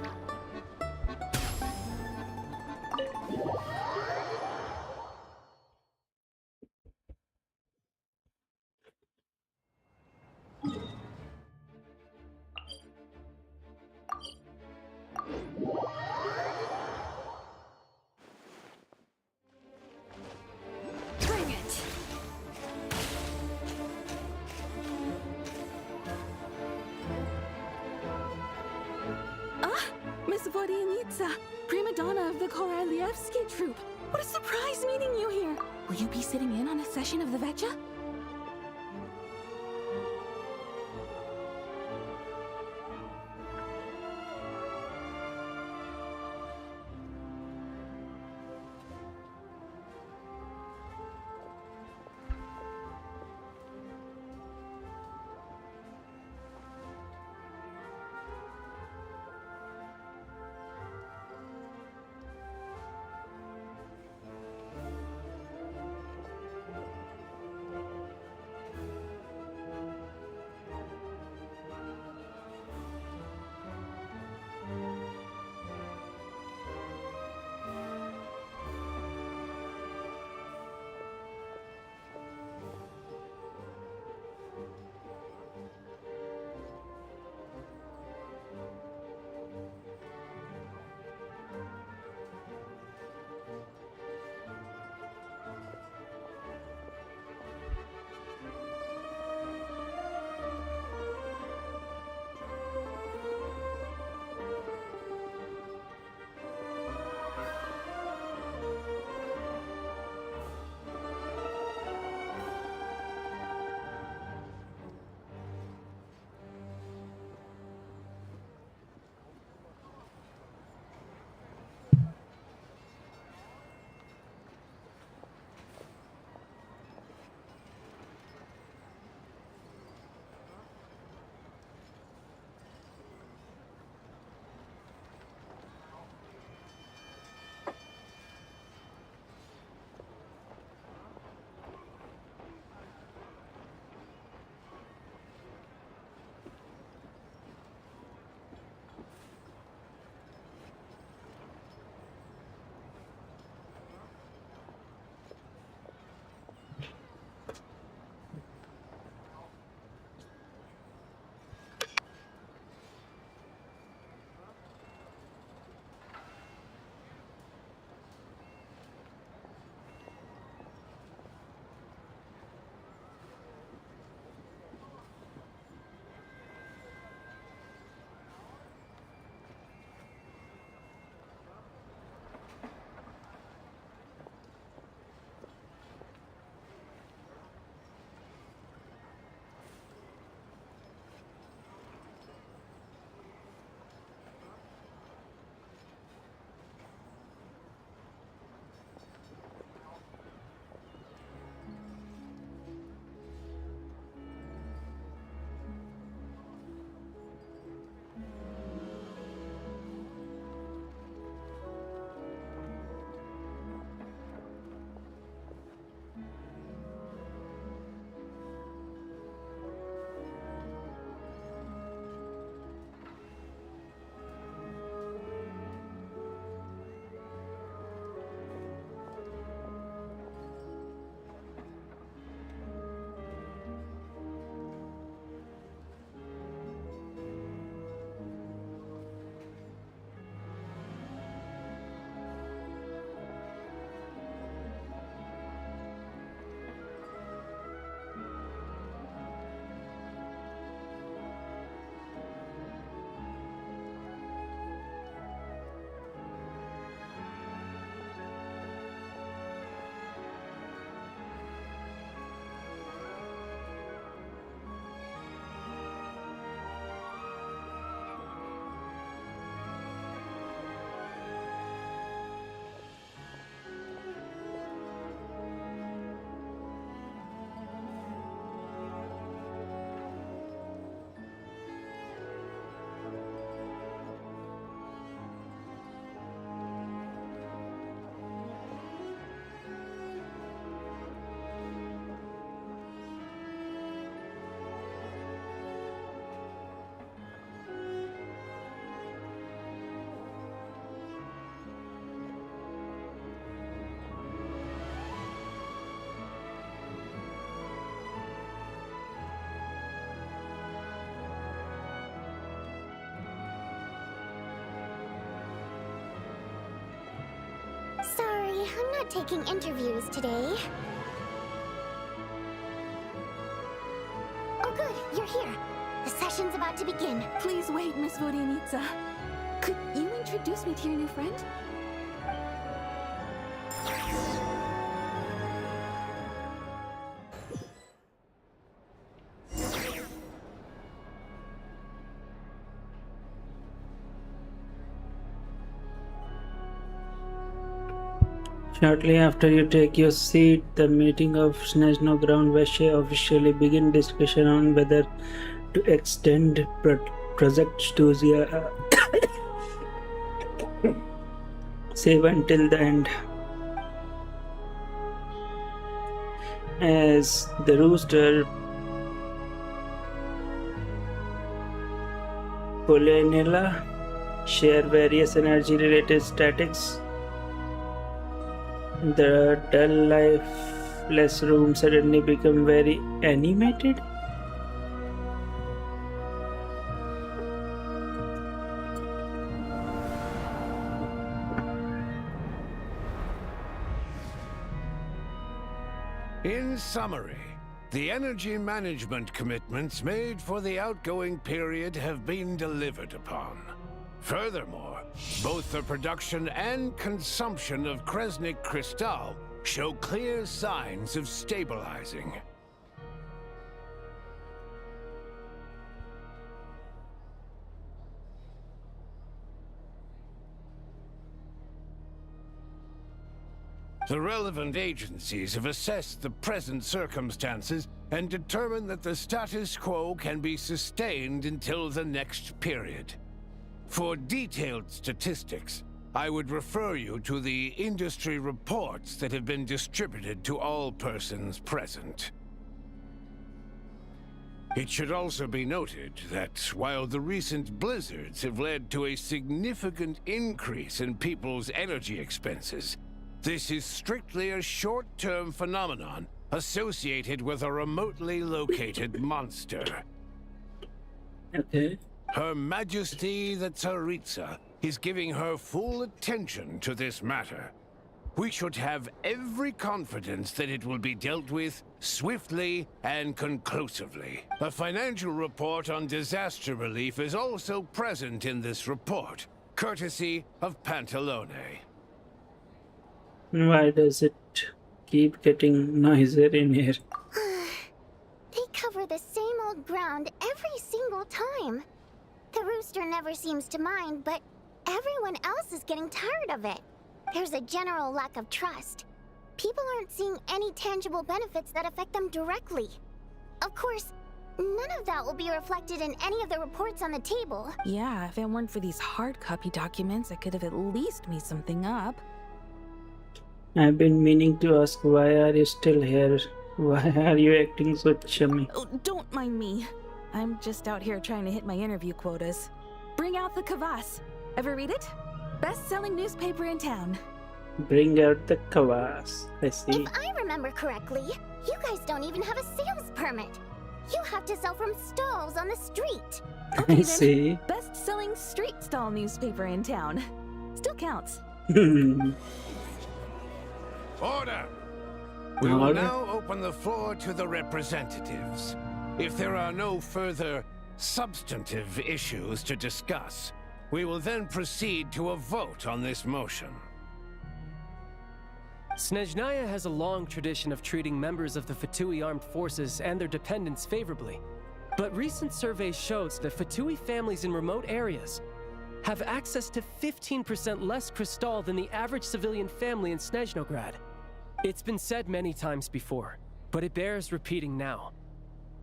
Bring it! Miss Vodyanitsa, prima donna of the Korolievsky troupe. What a surprise meeting you here! Will you be sitting in on a session of the Vecha? I'm not taking interviews today. Oh good, you're here. The session's about to begin. Please wait, Miss Vodyanitsa. Could you introduce me to your new friend? Shortly after you take your seat, the meeting of Snezhno Ground Veshe officially begin discussion on whether to extend Project Stuzia save until the end. As the rooster Polenella share various energy related statics, the dull lifeless room suddenly become very animated. In summary, the energy management commitments made for the outgoing period have been delivered upon. Furthermore, both the production and consumption of Kresnik Crystal show clear signs of stabilizing. The relevant agencies have assessed the present circumstances and determined that the status quo can be sustained until the next period. For detailed statistics, I would refer you to the industry reports that have been distributed to all persons present. It should also be noted that while the recent blizzards have led to a significant increase in people's energy expenses, this is strictly a short-term phenomenon associated with a remotely located monster. Okay. Her Majesty the Tsaritsa is giving her full attention to this matter. We should have every confidence that it will be dealt with swiftly and conclusively. A financial report on disaster relief is also present in this report, courtesy of Pantalone. Why does it keep getting noisier in here? They cover the same old ground every single time. The rooster never seems to mind, but everyone else is getting tired of it. There's a general lack of trust. People aren't seeing any tangible benefits that affect them directly. Of course, none of that will be reflected in any of the reports on the table. Yeah, if it weren't for these hard copy documents, I could have at least made something up. I've been meaning to ask, why are you still here? Why are you acting so chummy? Oh, don't mind me. I'm just out here trying to hit my interview quotas. Bring out the kvass. Ever read it? Best-selling newspaper in town. Bring out the kvass. I see. If I remember correctly, you guys don't even have a sales permit. You have to sell from stalls on the street. Okay, I see. Best-selling street stall newspaper in town. Still counts. Order! We will now open the floor to the representatives. If there are no further substantive issues to discuss, we will then proceed to a vote on this motion. Sneznaya has a long tradition of treating members of the Fatui armed forces and their dependents favorably. But recent surveys shows that Fatui families in remote areas have access to 15% less crystal than the average civilian family in Snezhnograd. It's been said many times before, but it bears repeating now.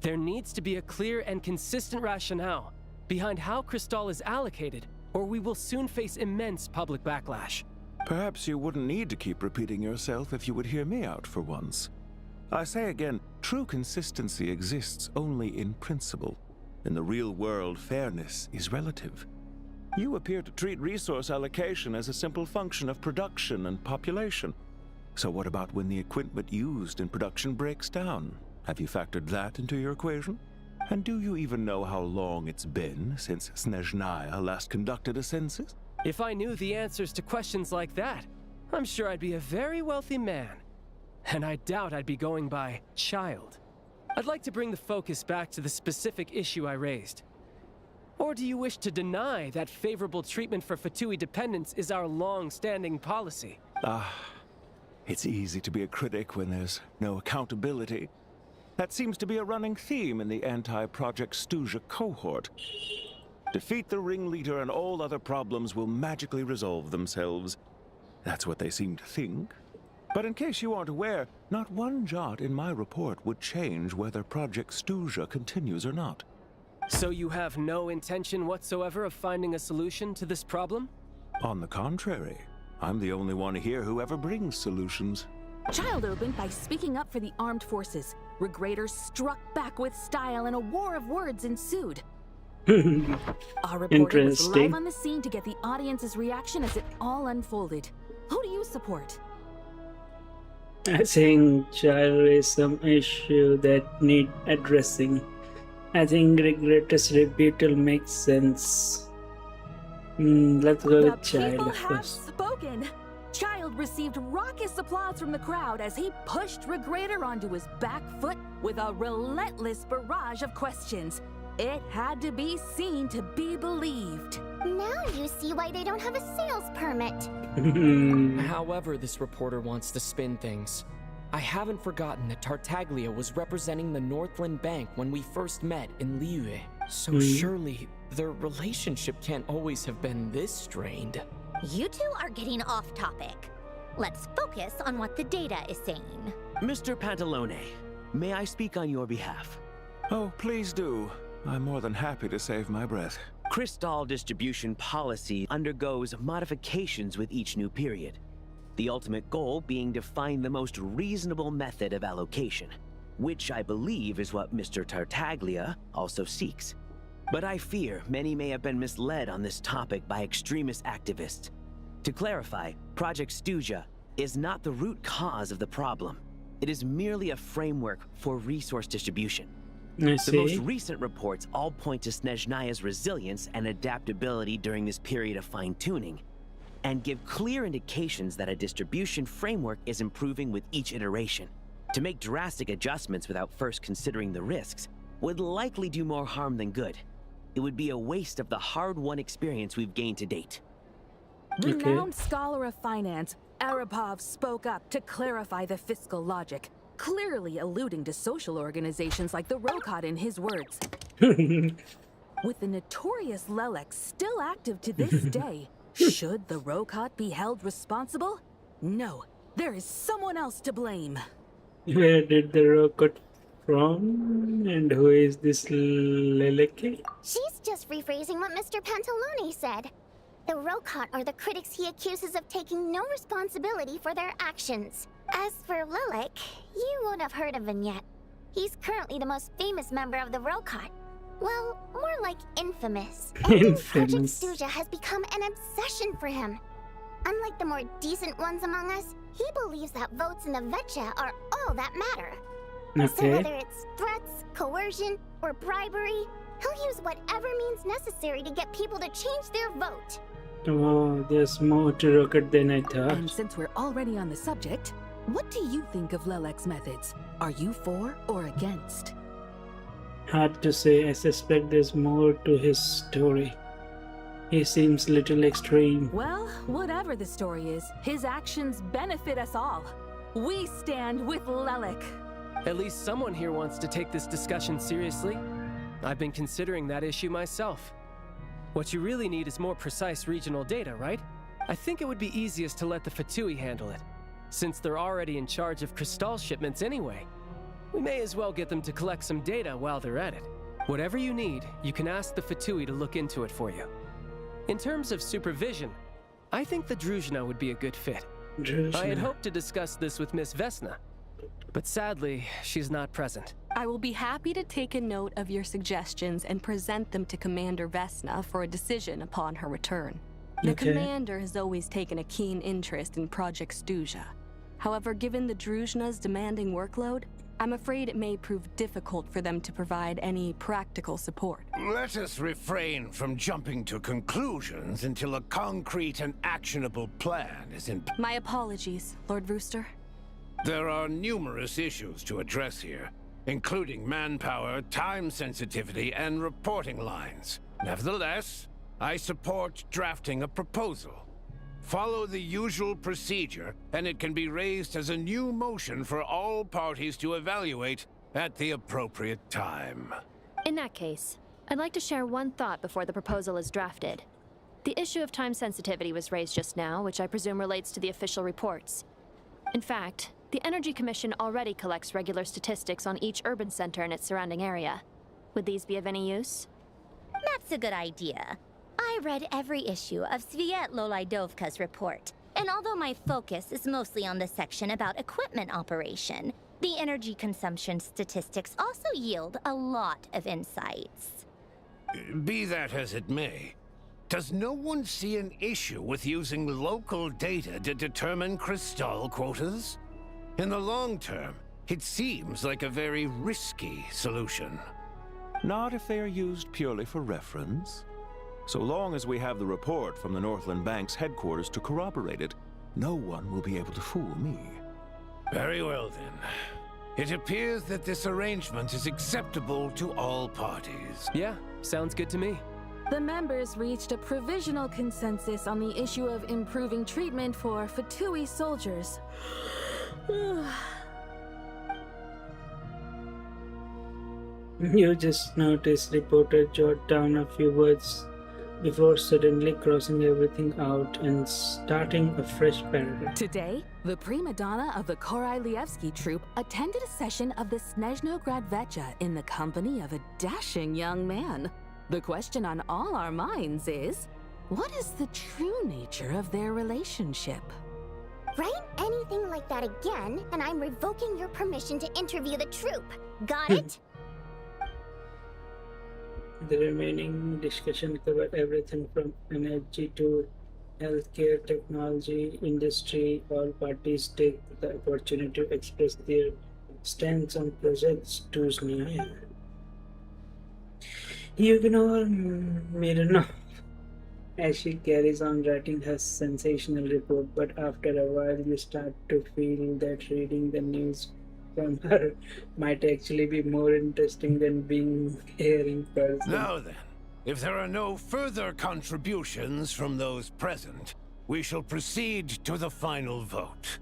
There needs to be a clear and consistent rationale behind how crystal is allocated, or we will soon face immense public backlash. Perhaps you wouldn't need to keep repeating yourself if you would hear me out for once. I say again, true consistency exists only in principle. In the real world, fairness is relative. You appear to treat resource allocation as a simple function of production and population. So what about when the equipment used in production breaks down? Have you factored that into your equation? And do you even know how long it's been since Sneznaya last conducted a census? If I knew the answers to questions like that, I'm sure I'd be a very wealthy man. And I doubt I'd be going by child. I'd like to bring the focus back to the specific issue I raised. Or do you wish to deny that favorable treatment for Fatui dependents is our long-standing policy? It's easy to be a critic when there's no accountability. That seems to be a running theme in the anti-Project Stuja cohort. Defeat the ringleader and all other problems will magically resolve themselves. That's what they seem to think. But in case you aren't aware, not one jot in my report would change whether Project Stuja continues or not. So you have no intention whatsoever of finding a solution to this problem? On the contrary, I'm the only one here who ever brings solutions. Child opened by speaking up for the armed forces. Regraders struck back with style and a war of words ensued. Our reporter was live on the scene to get the audience's reaction as it all unfolded. Who do you support? I think child is some issue that need addressing. I think Regrettor's rebuttal makes sense. Let's go with child, People of have course. spoken. Child received raucous applause from the crowd as he pushed Regrator onto his back foot with a relentless barrage of questions. It had to be seen to be believed. Now you see why they don't have a sales permit. However this reporter wants to spin things, I haven't forgotten that Tartaglia was representing the Northland Bank when we first met in Liyue. So surely their relationship can't always have been this strained. You two are getting off topic. Let's focus on what the data is saying. Mr. Pantalone, may I speak on your behalf? Oh, please do. I'm more than happy to save my breath. Crystal distribution policy undergoes modifications with each new period. The ultimate goal being to find the most reasonable method of allocation, which I believe is what Mr. Tartaglia also seeks. But I fear many may have been misled on this topic by extremist activists. To clarify, Project Stuja is not the root cause of the problem. It is merely a framework for resource distribution. The most recent reports all point to Snezhnaya's resilience and adaptability during this period of fine-tuning, and give clear indications that a distribution framework is improving with each iteration. To make drastic adjustments without first considering the risks would likely do more harm than good. It would be a waste of the hard-won experience we've gained to date. Renowned scholar of finance, Arapov spoke up to clarify the fiscal logic, clearly alluding to social organizations like the Rokot in his words. With the notorious Lelex still active to this day, should the Rokot be held responsible? No, there is someone else to blame. Where did the Rokot from? And who is this Leleke? She's just rephrasing what Mr. Pantalone said. The Rokot are the critics he accuses of taking no responsibility for their actions. As for Lilik, you won't have heard of him yet. He's currently the most famous member of the Rokot. Well, more like infamous. And Project Stuja has become an obsession for him. Unlike the more decent ones among us, he believes that votes in the Vetcha are all that matter. So whether it's threats, coercion, or bribery, he'll use whatever means necessary to get people to change their vote. Oh, there's more to Rocket than I thought. And since we're already on the subject, what do you think of Lelek's methods? Are you for or against? Hard to say. I suspect there's more to his story. He seems little extreme. Well, whatever the story is, his actions benefit us all. We stand with Lelek. At least someone here wants to take this discussion seriously. I've been considering that issue myself. What you really need is more precise regional data, right? I think it would be easiest to let the Fatui handle it, since they're already in charge of Crystal shipments anyway. We may as well get them to collect some data while they're at it. Whatever you need, you can ask the Fatui to look into it for you. In terms of supervision, I think the Druzhna would be a good fit. I had hoped to discuss this with Miss Vesna, but sadly, she's not present. I will be happy to take a note of your suggestions and present them to Commander Vesna for a decision upon her return. The Commander has always taken a keen interest in Project Stuja. However, given the Druzhna's demanding workload, I'm afraid it may prove difficult for them to provide any practical support. Let us refrain from jumping to conclusions until a concrete and actionable plan is in place. My apologies, Lord Rooster. There are numerous issues to address here, including manpower, time sensitivity, and reporting lines. Nevertheless, I support drafting a proposal. Follow the usual procedure, and it can be raised as a new motion for all parties to evaluate at the appropriate time. In that case, I'd like to share one thought before the proposal is drafted. The issue of time sensitivity was raised just now, which I presume relates to the official reports. In fact, the Energy Commission already collects regular statistics on each urban center and its surrounding area. Would these be of any use? That's a good idea. I read every issue of Svietlo Laidovka's report, and although my focus is mostly on the section about equipment operation, the energy consumption statistics also yield a lot of insights. Be that as it may, does no one see an issue with using local data to determine crystal quotas? In the long term, it seems like a very risky solution. Not if they are used purely for reference. So long as we have the report from the Northland Bank's headquarters to corroborate it, no one will be able to fool me. Very well then. It appears that this arrangement is acceptable to all parties. Yeah, sounds good to me. The members reached a provisional consensus on the issue of improving treatment for Fatui soldiers. You just noticed reporter jot down a few words before suddenly crossing everything out and starting a fresh paragraph. Today, the prima donna of the Korylevsky troupe attended a session of the Snezhnaya in the company of a dashing young man. The question on all our minds is, what is the true nature of their relationship? Write anything like that again, and I'm revoking your permission to interview the troupe. Got it? The remaining discussion covered everything from energy to healthcare, technology, industry. All parties take the opportunity to express their stance on projects to Sneznaya. You ignore Mirno as she carries on writing her sensational report, but after a while you start to feel that reading the news from her might actually be more interesting than being here in person. Now then, if there are no further contributions from those present, we shall proceed to the final vote.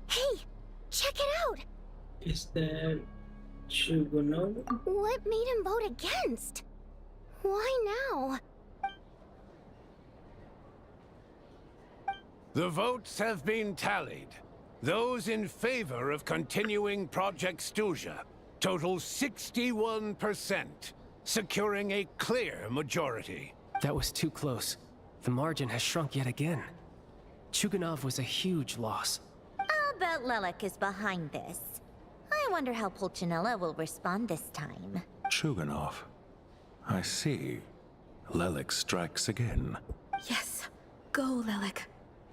Hey, check it out! Is that Chugunov? What made him vote against? Why now? The votes have been tallied. Those in favor of continuing Project Stuja total 61%, securing a clear majority. That was too close. The margin has shrunk yet again. Chuganov was a huge loss. I'll bet Lelek is behind this. I wonder how Pulcinella will respond this time. Chuganov. I see. Lelek strikes again. Yes, go Lelek.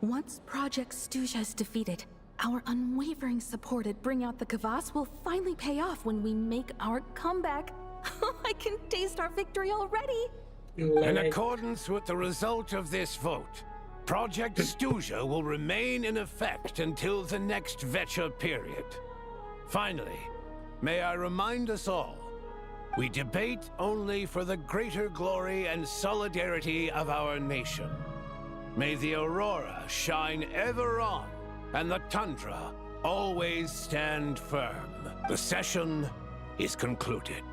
Once Project Stuja is defeated, our unwavering support at Bring Out the Kvass will finally pay off when we make our comeback. I can taste our victory already! In accordance with the result of this vote, Project Stuja will remain in effect until the next Vecha period. Finally, may I remind us all, we debate only for the greater glory and solidarity of our nation. May the aurora shine ever on, and the tundra always stand firm. The session is concluded.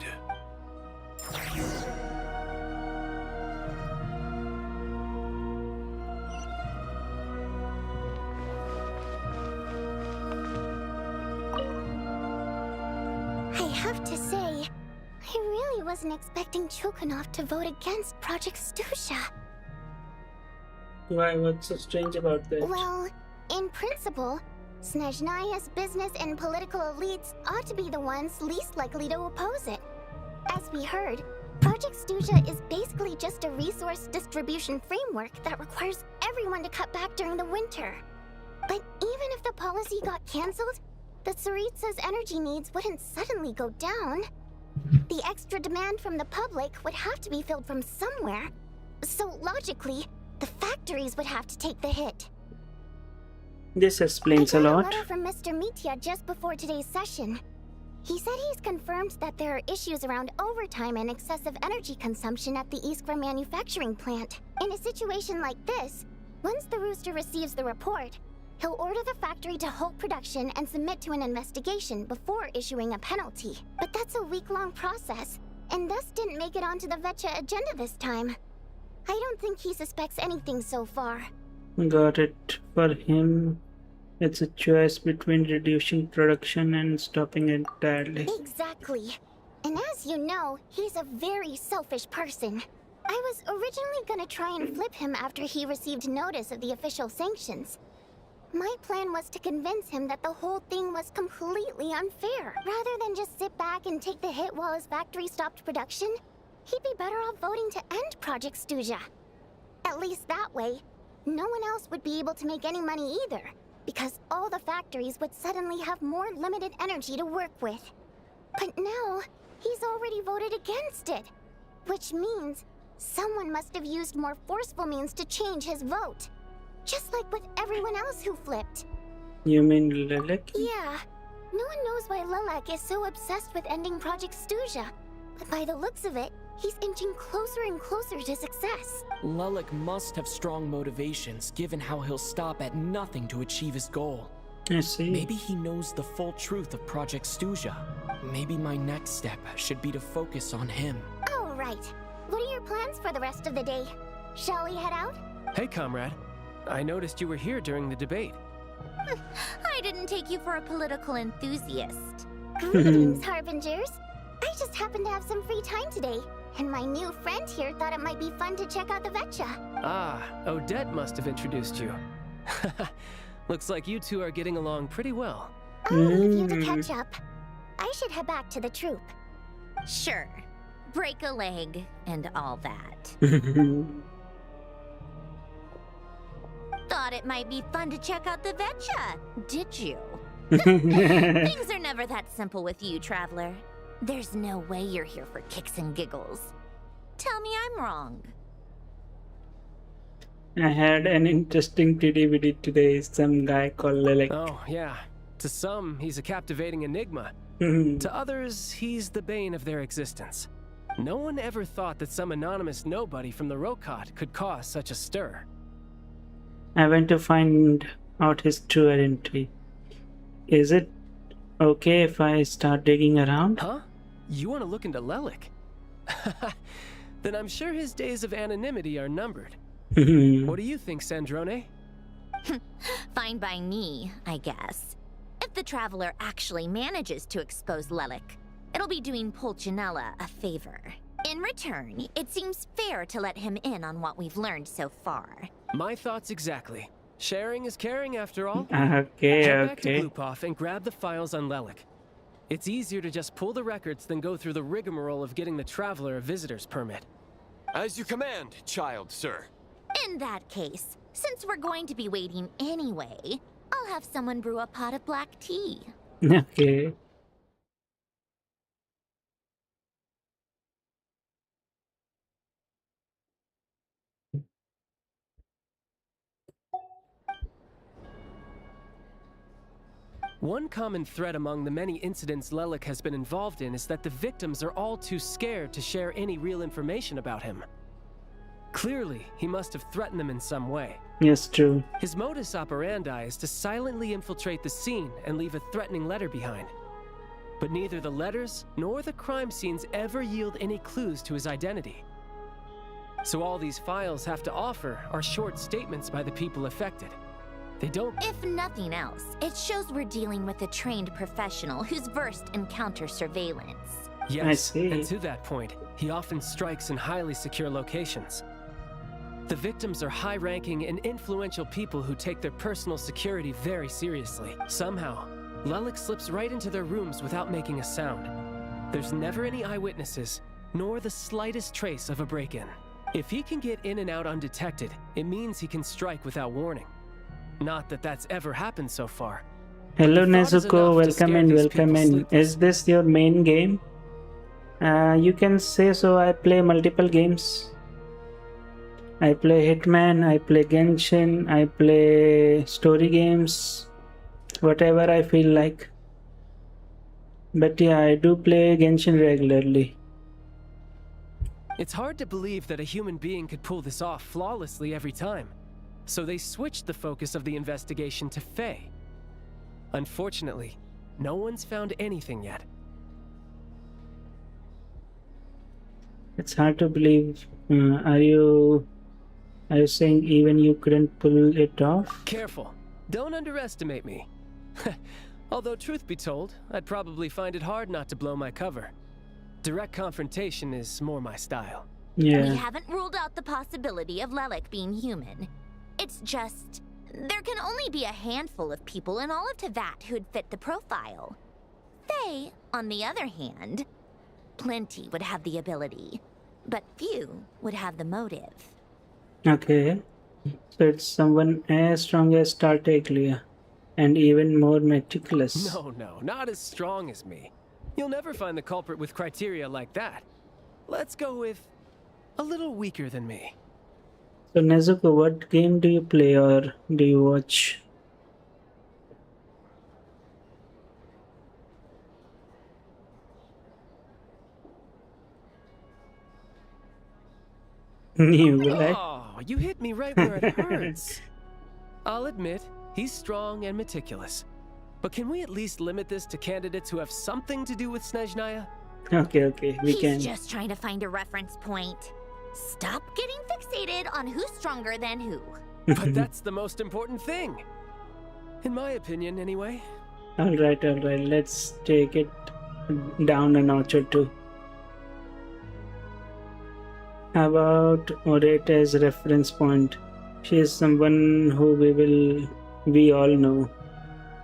I have to say, I really wasn't expecting Chukunov to vote against Project Stuja. Why, what's so strange about that? Well, in principle, Snezhnaya's business and political elites ought to be the ones least likely to oppose it. As we heard, Project Stuja is basically just a resource distribution framework that requires everyone to cut back during the winter. But even if the policy got cancelled, the Tsaritsa's energy needs wouldn't suddenly go down. The extra demand from the public would have to be filled from somewhere. So logically, the factories would have to take the hit. This explains a I got lot. a letter from Mr. Mitya just before today's session. He said he's confirmed that there are issues around overtime and excessive energy consumption at the Iskra manufacturing plant. In a situation like this, once the Rooster receives the report, he'll order the factory to halt production and submit to an investigation before issuing a penalty. But that's a week-long process, and thus didn't make it onto the Vetcha agenda this time. I don't think he suspects anything so far. Got it. For him, it's a choice between reducing production and stopping it entirely. Exactly. And as you know, he's a very selfish person. I was originally gonna try and flip him after he received notice of the official sanctions. My plan was to convince him that the whole thing was completely unfair. Rather than just sit back and take the hit while his factory stopped production, he'd be better off voting to end Project Stuja. At least that way, no one else would be able to make any money either, because all the factories would suddenly have more limited energy to work with. But now, he's already voted against it, which means someone must have used more forceful means to change his vote. Just like with everyone else who flipped. You mean Lilac? Yeah. No one knows why Lilac is so obsessed with ending Project Stuja, but by the looks of it, he's inching closer and closer to success. Lilac must have strong motivations, given how he'll stop at nothing to achieve his goal. I see. Maybe he knows the full truth of Project Stuja. Maybe my next step should be to focus on him. Oh, right. What are your plans for the rest of the day? Shall we head out? Hey, comrade. I noticed you were here during the debate. I didn't take you for a political enthusiast. Greetings, Harbingers. I just happened to have some free time today, and my new friend here thought it might be fun to check out the Vetcha. Ah, Odette must have introduced you. Looks like you two are getting along pretty well. I'll leave you to catch up. I should head back to the troop. Sure. Break a leg and all that. Thought it might be fun to check out the Vetcha, did you? Things are never that simple with you, Traveler. There's no way you're here for kicks and giggles. Tell me I'm wrong. I had an interesting TDVD today. Some guy called Lilac. Oh, yeah. To some, he's a captivating enigma. To others, he's the bane of their existence. No one ever thought that some anonymous nobody from the Rokot could cause such a stir. I went to find out his true identity. Is it okay if I start digging around? Huh? You want to look into Lilac? Then I'm sure his days of anonymity are numbered. What do you think, Sandrone? Fine by me, I guess. If the Traveler actually manages to expose Lilac, it'll be doing Pulcinella a favor. In return, it seems fair to let him in on what we've learned so far. My thoughts exactly. Sharing is caring, after all. Okay, Head back okay. to Bluepaw and grab the files on Lilac. It's easier to just pull the records than go through the rigmarole of getting the Traveler a visitor's permit. As you command, child, sir. In that case, since we're going to be waiting anyway, I'll have someone brew a pot of black tea. Okay. One common thread among the many incidents Lilac has been involved in is that the victims are all too scared to share any real information about him. Clearly, he must have threatened them in some way. Yes, true. His modus operandi is to silently infiltrate the scene and leave a threatening letter behind. But neither the letters nor the crime scenes ever yield any clues to his identity. So all these files have to offer are short statements by the people affected. They don't... If nothing else, it shows we're dealing with a trained professional who's versed in counter surveillance. Yes, I see. And to that point, he often strikes in highly secure locations. The victims are high-ranking and influential people who take their personal security very seriously. Somehow, Lilac slips right into their rooms without making a sound. There's never any eyewitnesses, nor the slightest trace of a break-in. If he can get in and out undetected, it means he can strike without warning. Not that that's ever happened so far. Hello The thought is Nezuko, enough to welcome scare in, these welcome people in. sleepless. Is this your main game? You can say so. I play multiple games. I play Hitman, I play Genshin, I play story games, whatever I feel like. But yeah, I do play Genshin regularly. It's hard to believe that a human being could pull this off flawlessly every time. So they switched the focus of the investigation to Faye. Unfortunately, no one's found anything yet. It's hard to believe. Are you saying even you couldn't pull it off? Careful. Don't underestimate me. Although, truth be told, I'd probably find it hard not to blow my cover. Direct confrontation is more my style. Yeah. We haven't ruled out the possibility of Lelik being human. It's just, there can only be a handful of people in all of Teyvat who'd fit the profile. Faye, on the other hand, plenty would have the ability, but few would have the motive. Okay. So it's someone as strong as Tartaglia and even more meticulous. No, not as strong as me. You'll never find the culprit with criteria like that. Let's go with a little weaker than me. So Nezuko, what game do you play or do you watch? Oh, you hit me right where it hurts. I'll admit, he's strong and meticulous. But can we at least limit this to candidates who have something to do with Sneznaya? Okay, we can. He's just trying to find a reference point. Stop getting fixated on who's stronger than who. But that's the most important thing. In my opinion, anyway. Alright, let's take it down a notch or two. How about Odette as reference point? She is someone who we all know.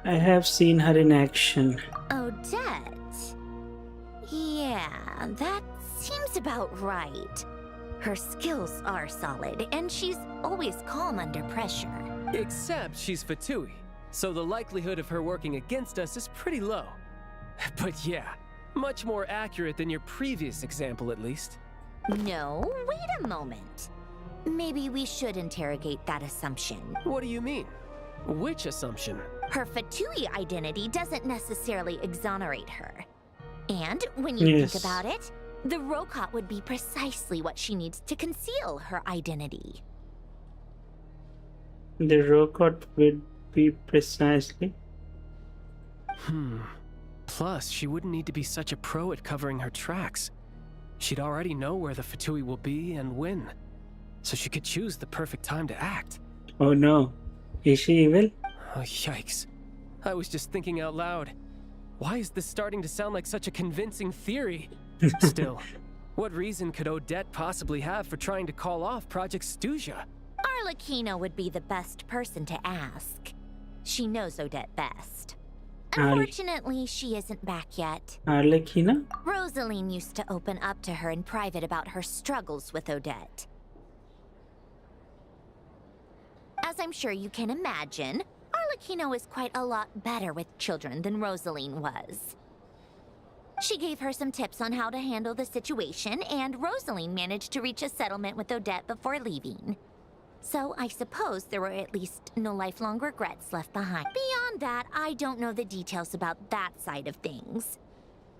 I have seen her in action. Odette? Yeah, that seems about right. Her skills are solid, and she's always calm under pressure. Except she's Fatui, so the likelihood of her working against us is pretty low. But yeah, much more accurate than your previous example at least. No, wait a moment. Maybe we should interrogate that assumption. What do you mean? Which assumption? Her Fatui identity doesn't necessarily exonerate her. And when you think about it, the Rokot would be precisely what she needs to conceal her identity. The Rokot would be precisely? Plus, she wouldn't need to be such a pro at covering her tracks. She'd already know where the Fatui will be and when. So she could choose the perfect time to act. Oh no. Is she evil? Oh, yikes. I was just thinking out loud. Why is this starting to sound like such a convincing theory? Still, what reason could Odette possibly have for trying to call off Project Stuja? Arlecchino would be the best person to ask. She knows Odette best. Arle- Unfortunately, she isn't back yet. Arlecchino? Rosaline used to open up to her in private about her struggles with Odette. As I'm sure you can imagine, Arlecchino is quite a lot better with children than Rosaline was. She gave her some tips on how to handle the situation, and Rosaline managed to reach a settlement with Odette before leaving. So I suppose there were at least no lifelong regrets left behind. Beyond that, I don't know the details about that side of things.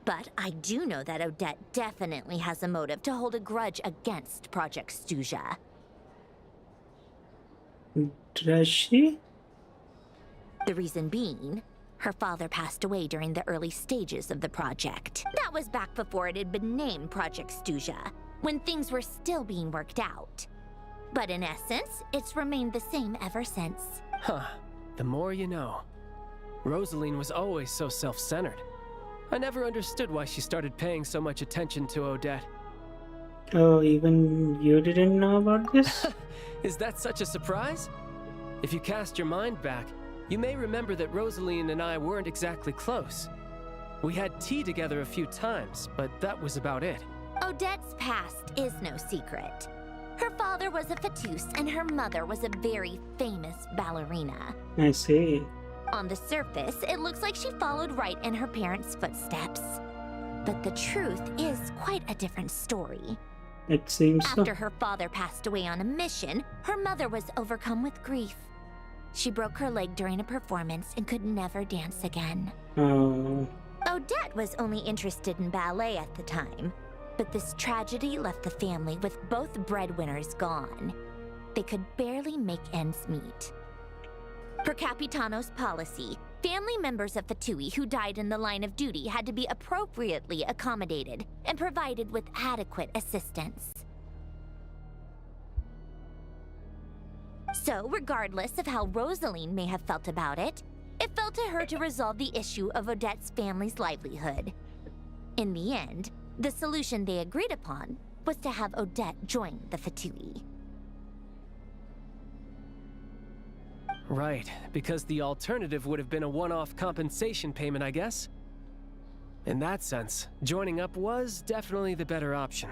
But I do know that Odette definitely has a motive to hold a grudge against Project Stuja. Does she? The reason being, her father passed away during the early stages of the project. That was back before it had been named Project Stuja, when things were still being worked out. But in essence, it's remained the same ever since. Huh. The more you know. Rosaline was always so self-centered. I never understood why she started paying so much attention to Odette. Oh, even you didn't know about this? Is that such a surprise? If you cast your mind back, you may remember that Rosaline and I weren't exactly close. We had tea together a few times, but that was about it. Odette's past is no secret. Her father was a Fatus and her mother was a very famous ballerina. I see. On the surface, it looks like she followed right in her parents' footsteps. But the truth is quite a different story. It seems so. After her father passed away on a mission, her mother was overcome with grief. She broke her leg during a performance and could never dance again. Oh. Odette was only interested in ballet at the time, but this tragedy left the family with both breadwinners gone. They could barely make ends meet. Per Capitano's policy, family members of Fatui who died in the line of duty had to be appropriately accommodated and provided with adequate assistance. So, regardless of how Rosaline may have felt about it, it fell to her to resolve the issue of Odette's family's livelihood. In the end, the solution they agreed upon was to have Odette join the Fatui. Right, because the alternative would have been a one-off compensation payment, I guess. In that sense, joining up was definitely the better option.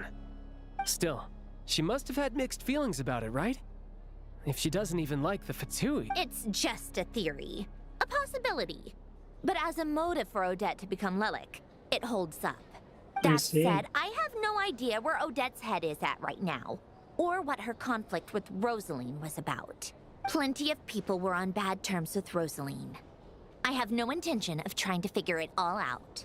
Still, she must have had mixed feelings about it, right? If she doesn't even like the Fatui. It's just a theory. A possibility. But as a motive for Odette to become Lelik, it holds up. That said, I have no idea where Odette's head is at right now, or what her conflict with Rosaline was about. Plenty of people were on bad terms with Rosaline. I have no intention of trying to figure it all out.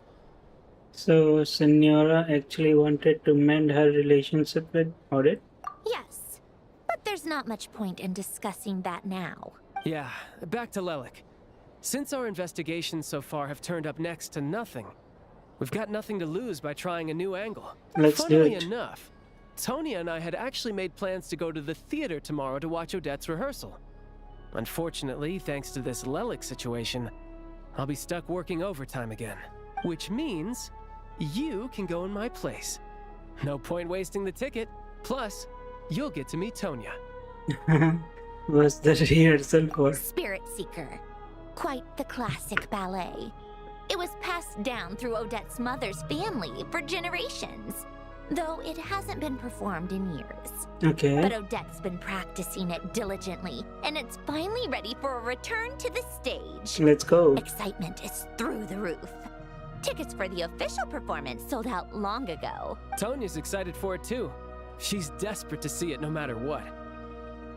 So, Senora actually wanted to mend her relationship with Odette? Yes, but there's not much point in discussing that now. Yeah, back to Lelik. Since our investigations so far have turned up next to nothing, we've got nothing to lose by trying a new angle. Funnily enough, Tonya and I had actually made plans to go to the theater tomorrow to watch Odette's rehearsal. Unfortunately, thanks to this Lelik situation, I'll be stuck working overtime again. Which means you can go in my place. No point wasting the ticket. Plus, you'll get to meet Tonya. Was the rehearsal for? Spirit Seeker. Quite the classic ballet. It was passed down through Odette's mother's family for generations, though it hasn't been performed in years. Okay. But Odette's been practicing it diligently, and it's finally ready for a return to the stage. Let's go. Excitement is through the roof. Tickets for the official performance sold out long ago. Tonya's excited for it too. She's desperate to see it no matter what.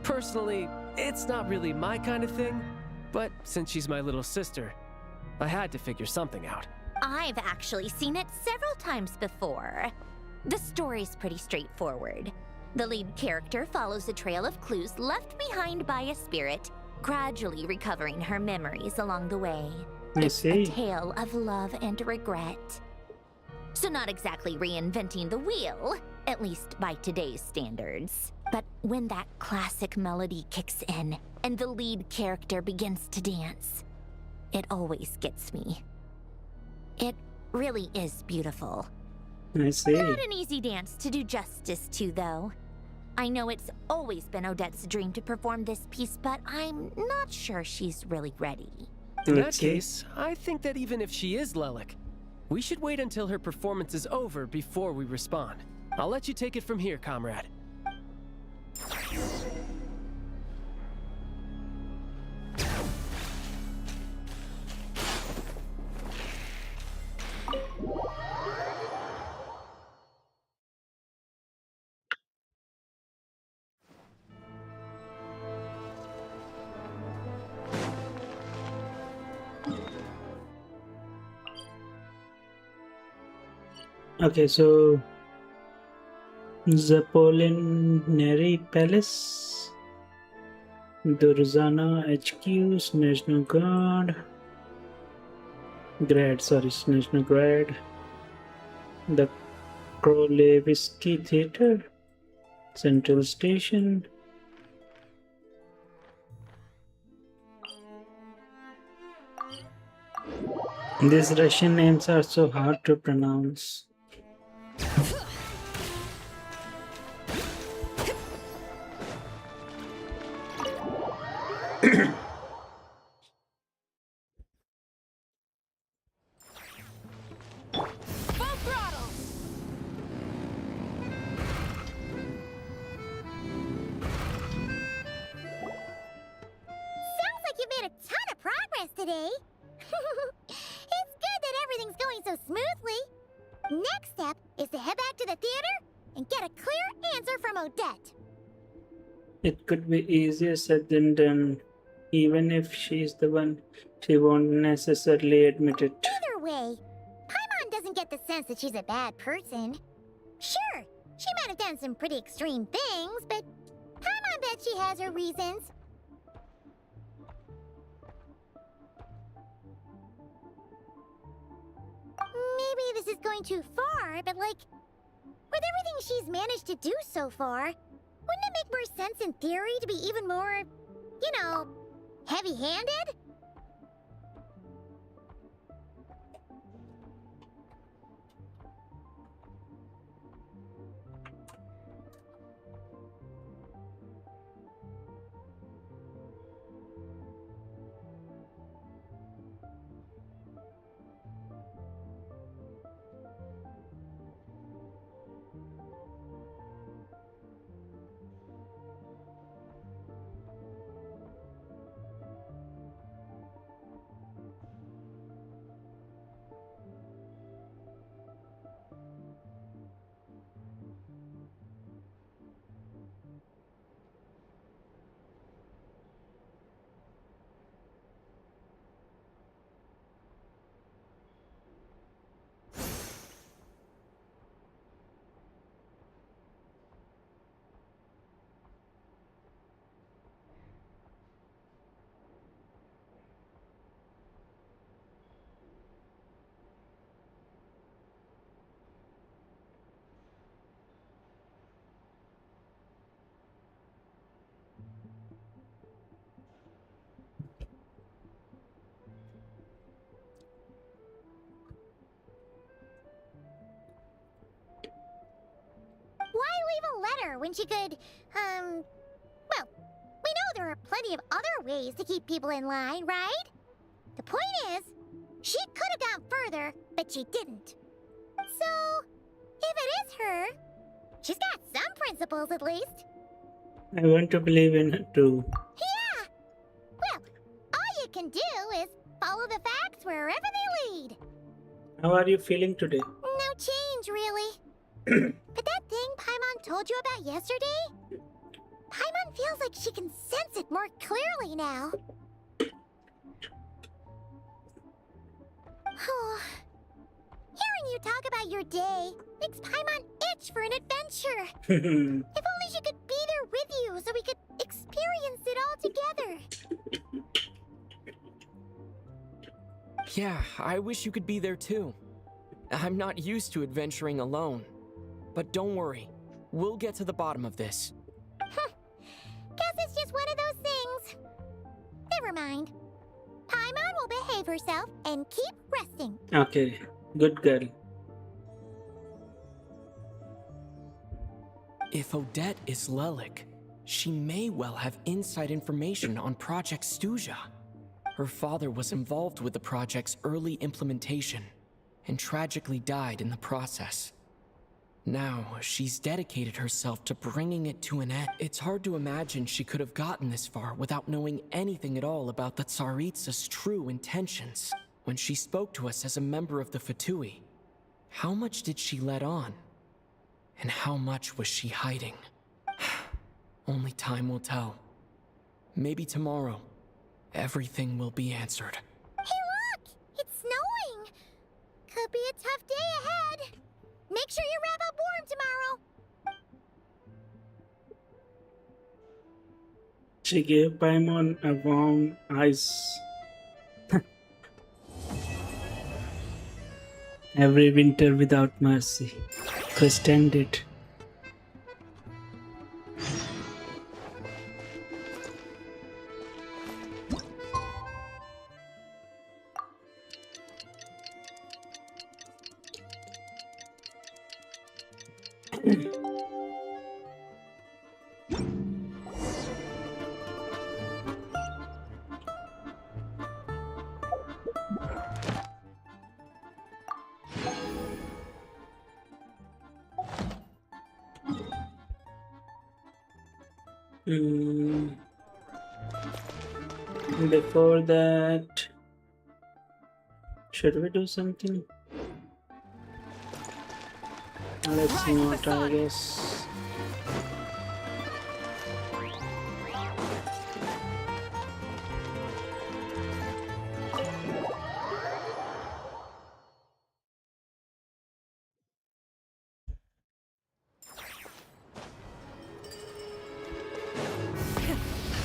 Personally, it's not really my kind of thing, but since she's my little sister, I had to figure something out. I've actually seen it several times before. The story's pretty straightforward. The lead character follows a trail of clues left behind by a spirit, gradually recovering her memories along the way. It's a tale of love and regret. So not exactly reinventing the wheel, at least by today's standards. But when that classic melody kicks in and the lead character begins to dance, it always gets me. It really is beautiful. I see. Not an easy dance to do justice to, though. I know it's always been Odette's dream to perform this piece, but I'm not sure she's really ready. In that case, I think that even if she is Lelik, we should wait until her performance is over before we respond. I'll let you take it from here, comrade. Okay, so Zapollinary Palace, Durzana HQ, Snezhnograd, Snezhnograd, the Krolevsky Theater, Central Station. These Russian names are so hard to pronounce. today. It's good that everything's going so smoothly. Next step is to head back to the theater and get a clear answer from Odette. It could be easier said than done. Even if she's the one, she won't necessarily admit it. Either way, Paimon doesn't get the sense that she's a bad person. Sure, she might have done some pretty extreme things, but Paimon bet she has her reasons. Maybe this is going too far, but like, with everything she's managed to do so far, wouldn't it make more sense in theory to be even more, you know, heavy-handed? Why leave a letter when she could, well, we know there are plenty of other ways to keep people in line, right? The point is, she could have gone further, but she didn't. So, if it is her, she's got some principles at least. I want to believe in her too. Yeah! Well, all you can do is follow the facts wherever they lead. How are you feeling today? No change, really. But that thing Paimon told you about yesterday? Paimon feels like she can sense it more clearly now. Hearing you talk about your day makes Paimon itch for an adventure. If only she could be there with you so we could experience it all together. Yeah, I wish you could be there too. I'm not used to adventuring alone. But don't worry, we'll get to the bottom of this. Guess it's just one of those things. Never mind. Paimon will behave herself and keep resting. Okay, good girl. If Odette is Lelik, she may well have inside information on Project Stuja. Her father was involved with the project's early implementation and tragically died in the process. Now, she's dedicated herself to bringing it to an end. It's hard to imagine she could have gotten this far without knowing anything at all about the Tsaritsa's true intentions. When she spoke to us as a member of the Fatui, how much did she let on? And how much was she hiding? Only time will tell. Maybe tomorrow, everything will be answered. Hey look! It's snowing! Could be a tough day ahead. Make sure you wrap up warm tomorrow. She gave Paimon a warm ice. Every winter without mercy. Quest ended. Before that, Should we do something? Let's not, I guess.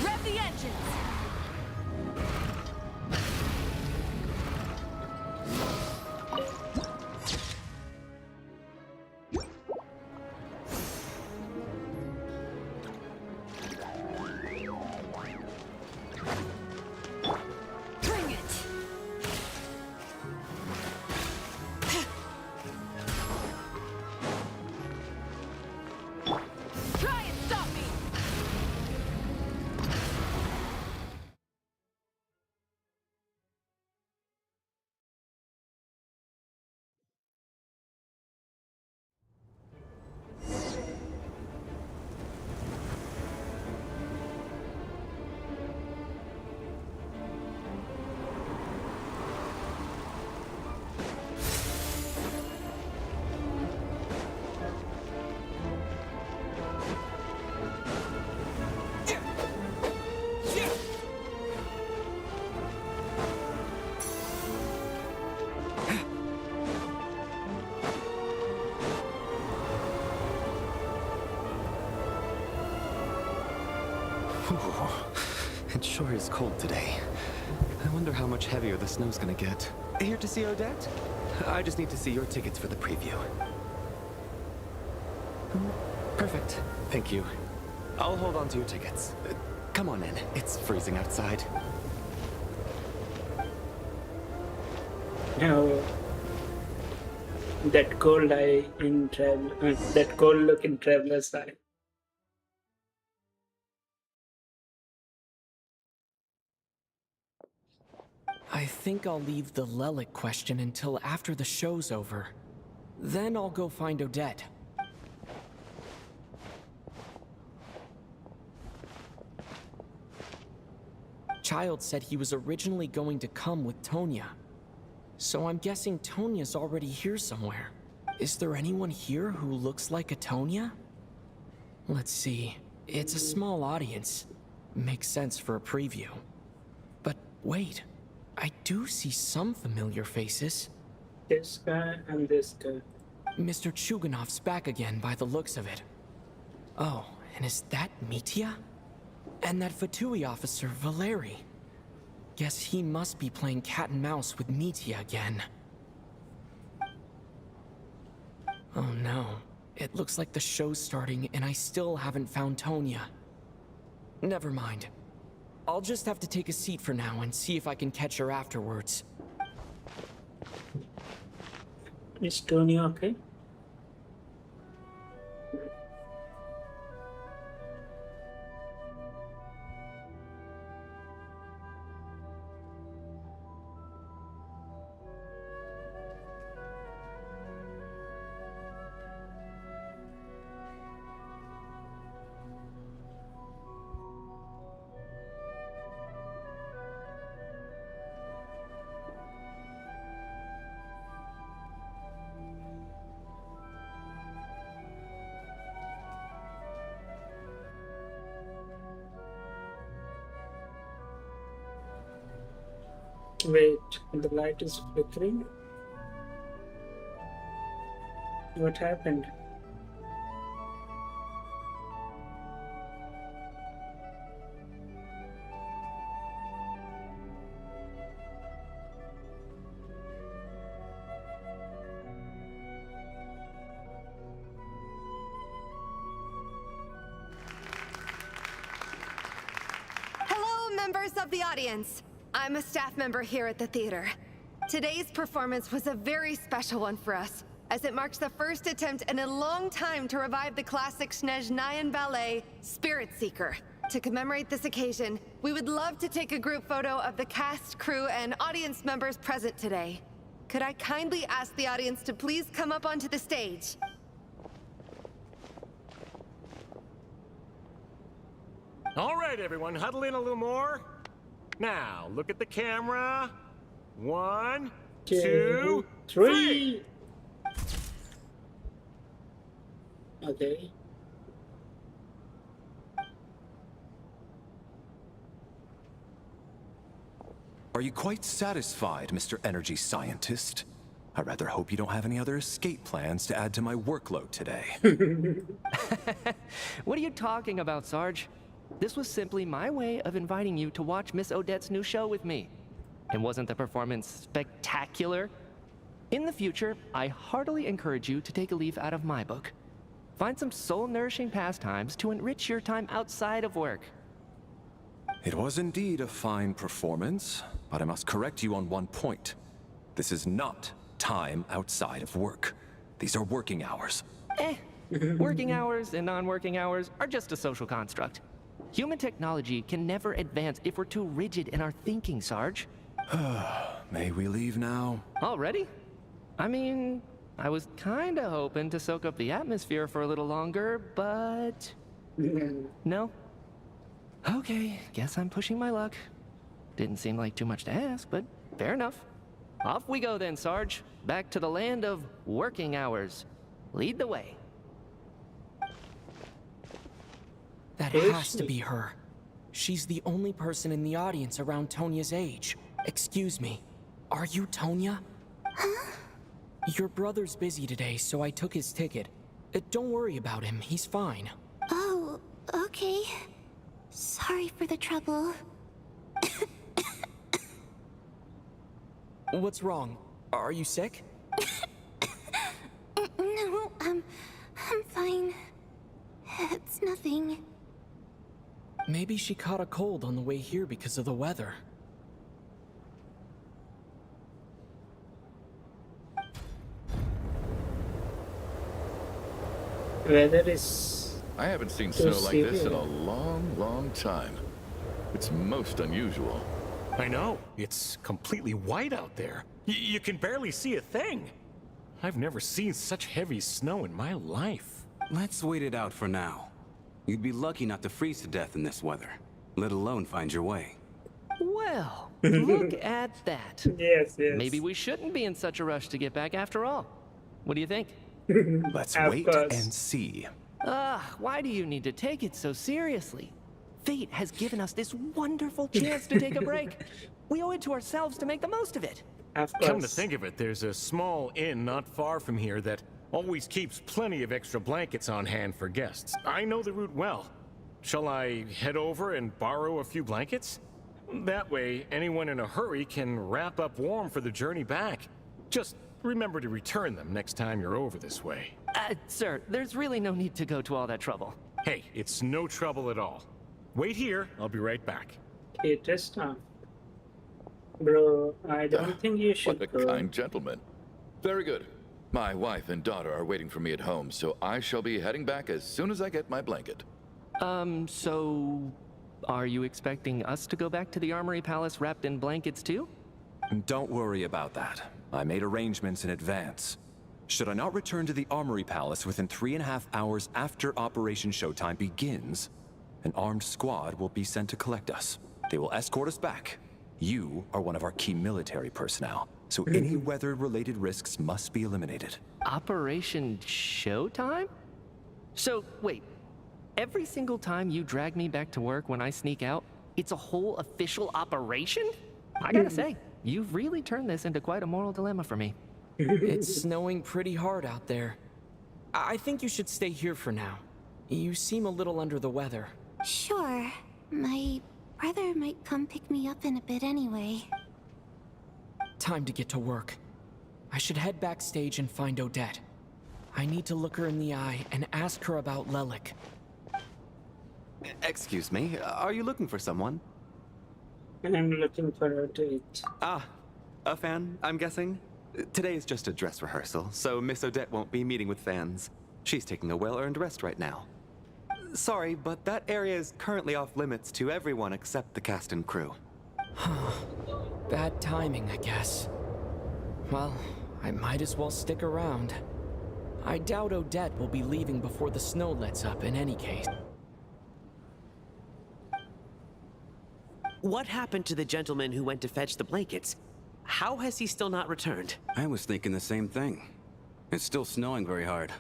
Rev the engines! Bring it! Try and stop me! It sure is cold today. I wonder how much heavier the snow's gonna get. Here to see Odette? I just need to see your tickets for the preview. Perfect. Thank you. I'll hold on to your tickets. Come on in. It's freezing outside. No. That cold eye in travel, that cold look in Traveler's eye. I think I'll leave the Lelic question until after the show's over. Then I'll go find Odette. Child said he was originally going to come with Tonya. So I'm guessing Tonya's already here somewhere. Is there anyone here who looks like a Tonya? Let's see. It's a small audience. Makes sense for a preview. But wait. I do see some familiar faces. This guy and this guy. Mr. Chuganov's back again by the looks of it. Oh, and is that Mitya? And that Fatui officer, Valeri. Guess he must be playing cat and mouse with Mitya again. Oh no. It looks like the show's starting and I still haven't found Tonya. Never mind. I'll just have to take a seat for now and see if I can catch her afterwards. Is Tonya okay? Wait, the light is flickering? What happened? Hello, members of the audience. I'm a staff member here at the theater. Today's performance was a very special one for us, as it marks the first attempt in a long time to revive the classic Snezhnayan ballet, Spirit Seeker. To commemorate this occasion, we would love to take a group photo of the cast, crew, and audience members present today. Could I kindly ask the audience to please come up onto the stage? All right, everyone, huddle in a little more. Now, look at the camera. 1, 2, 3. Okay. Are you quite satisfied, Mr. Energy Scientist? I rather hope you don't have any other escape plans to add to my workload today. What are you talking about, Sarge? This was simply my way of inviting you to watch Miss Odette's new show with me. And wasn't the performance spectacular? In the future, I heartily encourage you to take a leaf out of my book. Find some soul-nourishing pastimes to enrich your time outside of work. It was indeed a fine performance, but I must correct you on one point. This is not time outside of work. These are working hours. Working hours and non-working hours are just a social construct. Human technology can never advance if we're too rigid in our thinking, Sarge. May we leave now? Already? I mean, I was kinda hoping to soak up the atmosphere for a little longer, but... No? Okay, guess I'm pushing my luck. Didn't seem like too much to ask, but fair enough. Off we go then, Sarge. Back to the land of working hours. Lead the way. That has to be her. She's the only person in the audience around Tonya's age. Excuse me, are you Tonya? Huh? Your brother's busy today, so I took his ticket. Don't worry about him, he's fine. Oh, okay. Sorry for the trouble. What's wrong? Are you sick? No, I'm fine. It's nothing. Maybe she caught a cold on the way here because of the weather. Weather is... I haven't seen snow like this in a long, long time. It's most unusual. I know. It's completely white out there. You can barely see a thing. I've never seen such heavy snow in my life. Let's wait it out for now. You'd be lucky not to freeze to death in this weather, let alone find your way. Well, look at that. Yes. Maybe we shouldn't be in such a rush to get back after all. What do you think? Let's wait and see. Why do you need to take it so seriously? Fate has given us this wonderful chance to take a break. We owe it to ourselves to make the most of it. Come to think of it, there's a small inn not far from here that always keeps plenty of extra blankets on hand for guests. I know the route well. Shall I head over and borrow a few blankets? That way, anyone in a hurry can wrap up warm for the journey back. Just remember to return them next time you're over this way. Sir, there's really no need to go to all that trouble. Hey, it's no trouble at all. Wait here, I'll be right back. Okay, test on. Bro, I don't think you should What a go. kind gentleman. Very good. My wife and daughter are waiting for me at home, so I shall be heading back as soon as I get my blanket. So... Are you expecting us to go back to the Armory Palace wrapped in blankets too? Don't worry about that. I made arrangements in advance. Should I not return to the Armory Palace within 3.5 hours after Operation Showtime begins, an armed squad will be sent to collect us. They will escort us back. You are one of our key military personnel, so any weather-related risks must be eliminated. Operation Showtime? So, wait. Every single time you drag me back to work when I sneak out, it's a whole official operation? I gotta say, you've really turned this into quite a moral dilemma for me. It's snowing pretty hard out there. I think you should stay here for now. You seem a little under the weather. Sure. My brother might come pick me up in a bit anyway. Time to get to work. I should head backstage and find Odette. I need to look her in the eye and ask her about Lelik. Excuse me, are you looking for someone? I'm looking for a date. Ah, a fan, I'm guessing? Today is just a dress rehearsal, so Miss Odette won't be meeting with fans. She's taking a well-earned rest right now. Sorry, but that area is currently off limits to everyone except the cast and crew. Bad timing, I guess. Well, I might as well stick around. I doubt Odette will be leaving before the snow lets up in any case. What happened to the gentleman who went to fetch the blankets? How has he still not returned? I was thinking the same thing. It's still snowing very hard.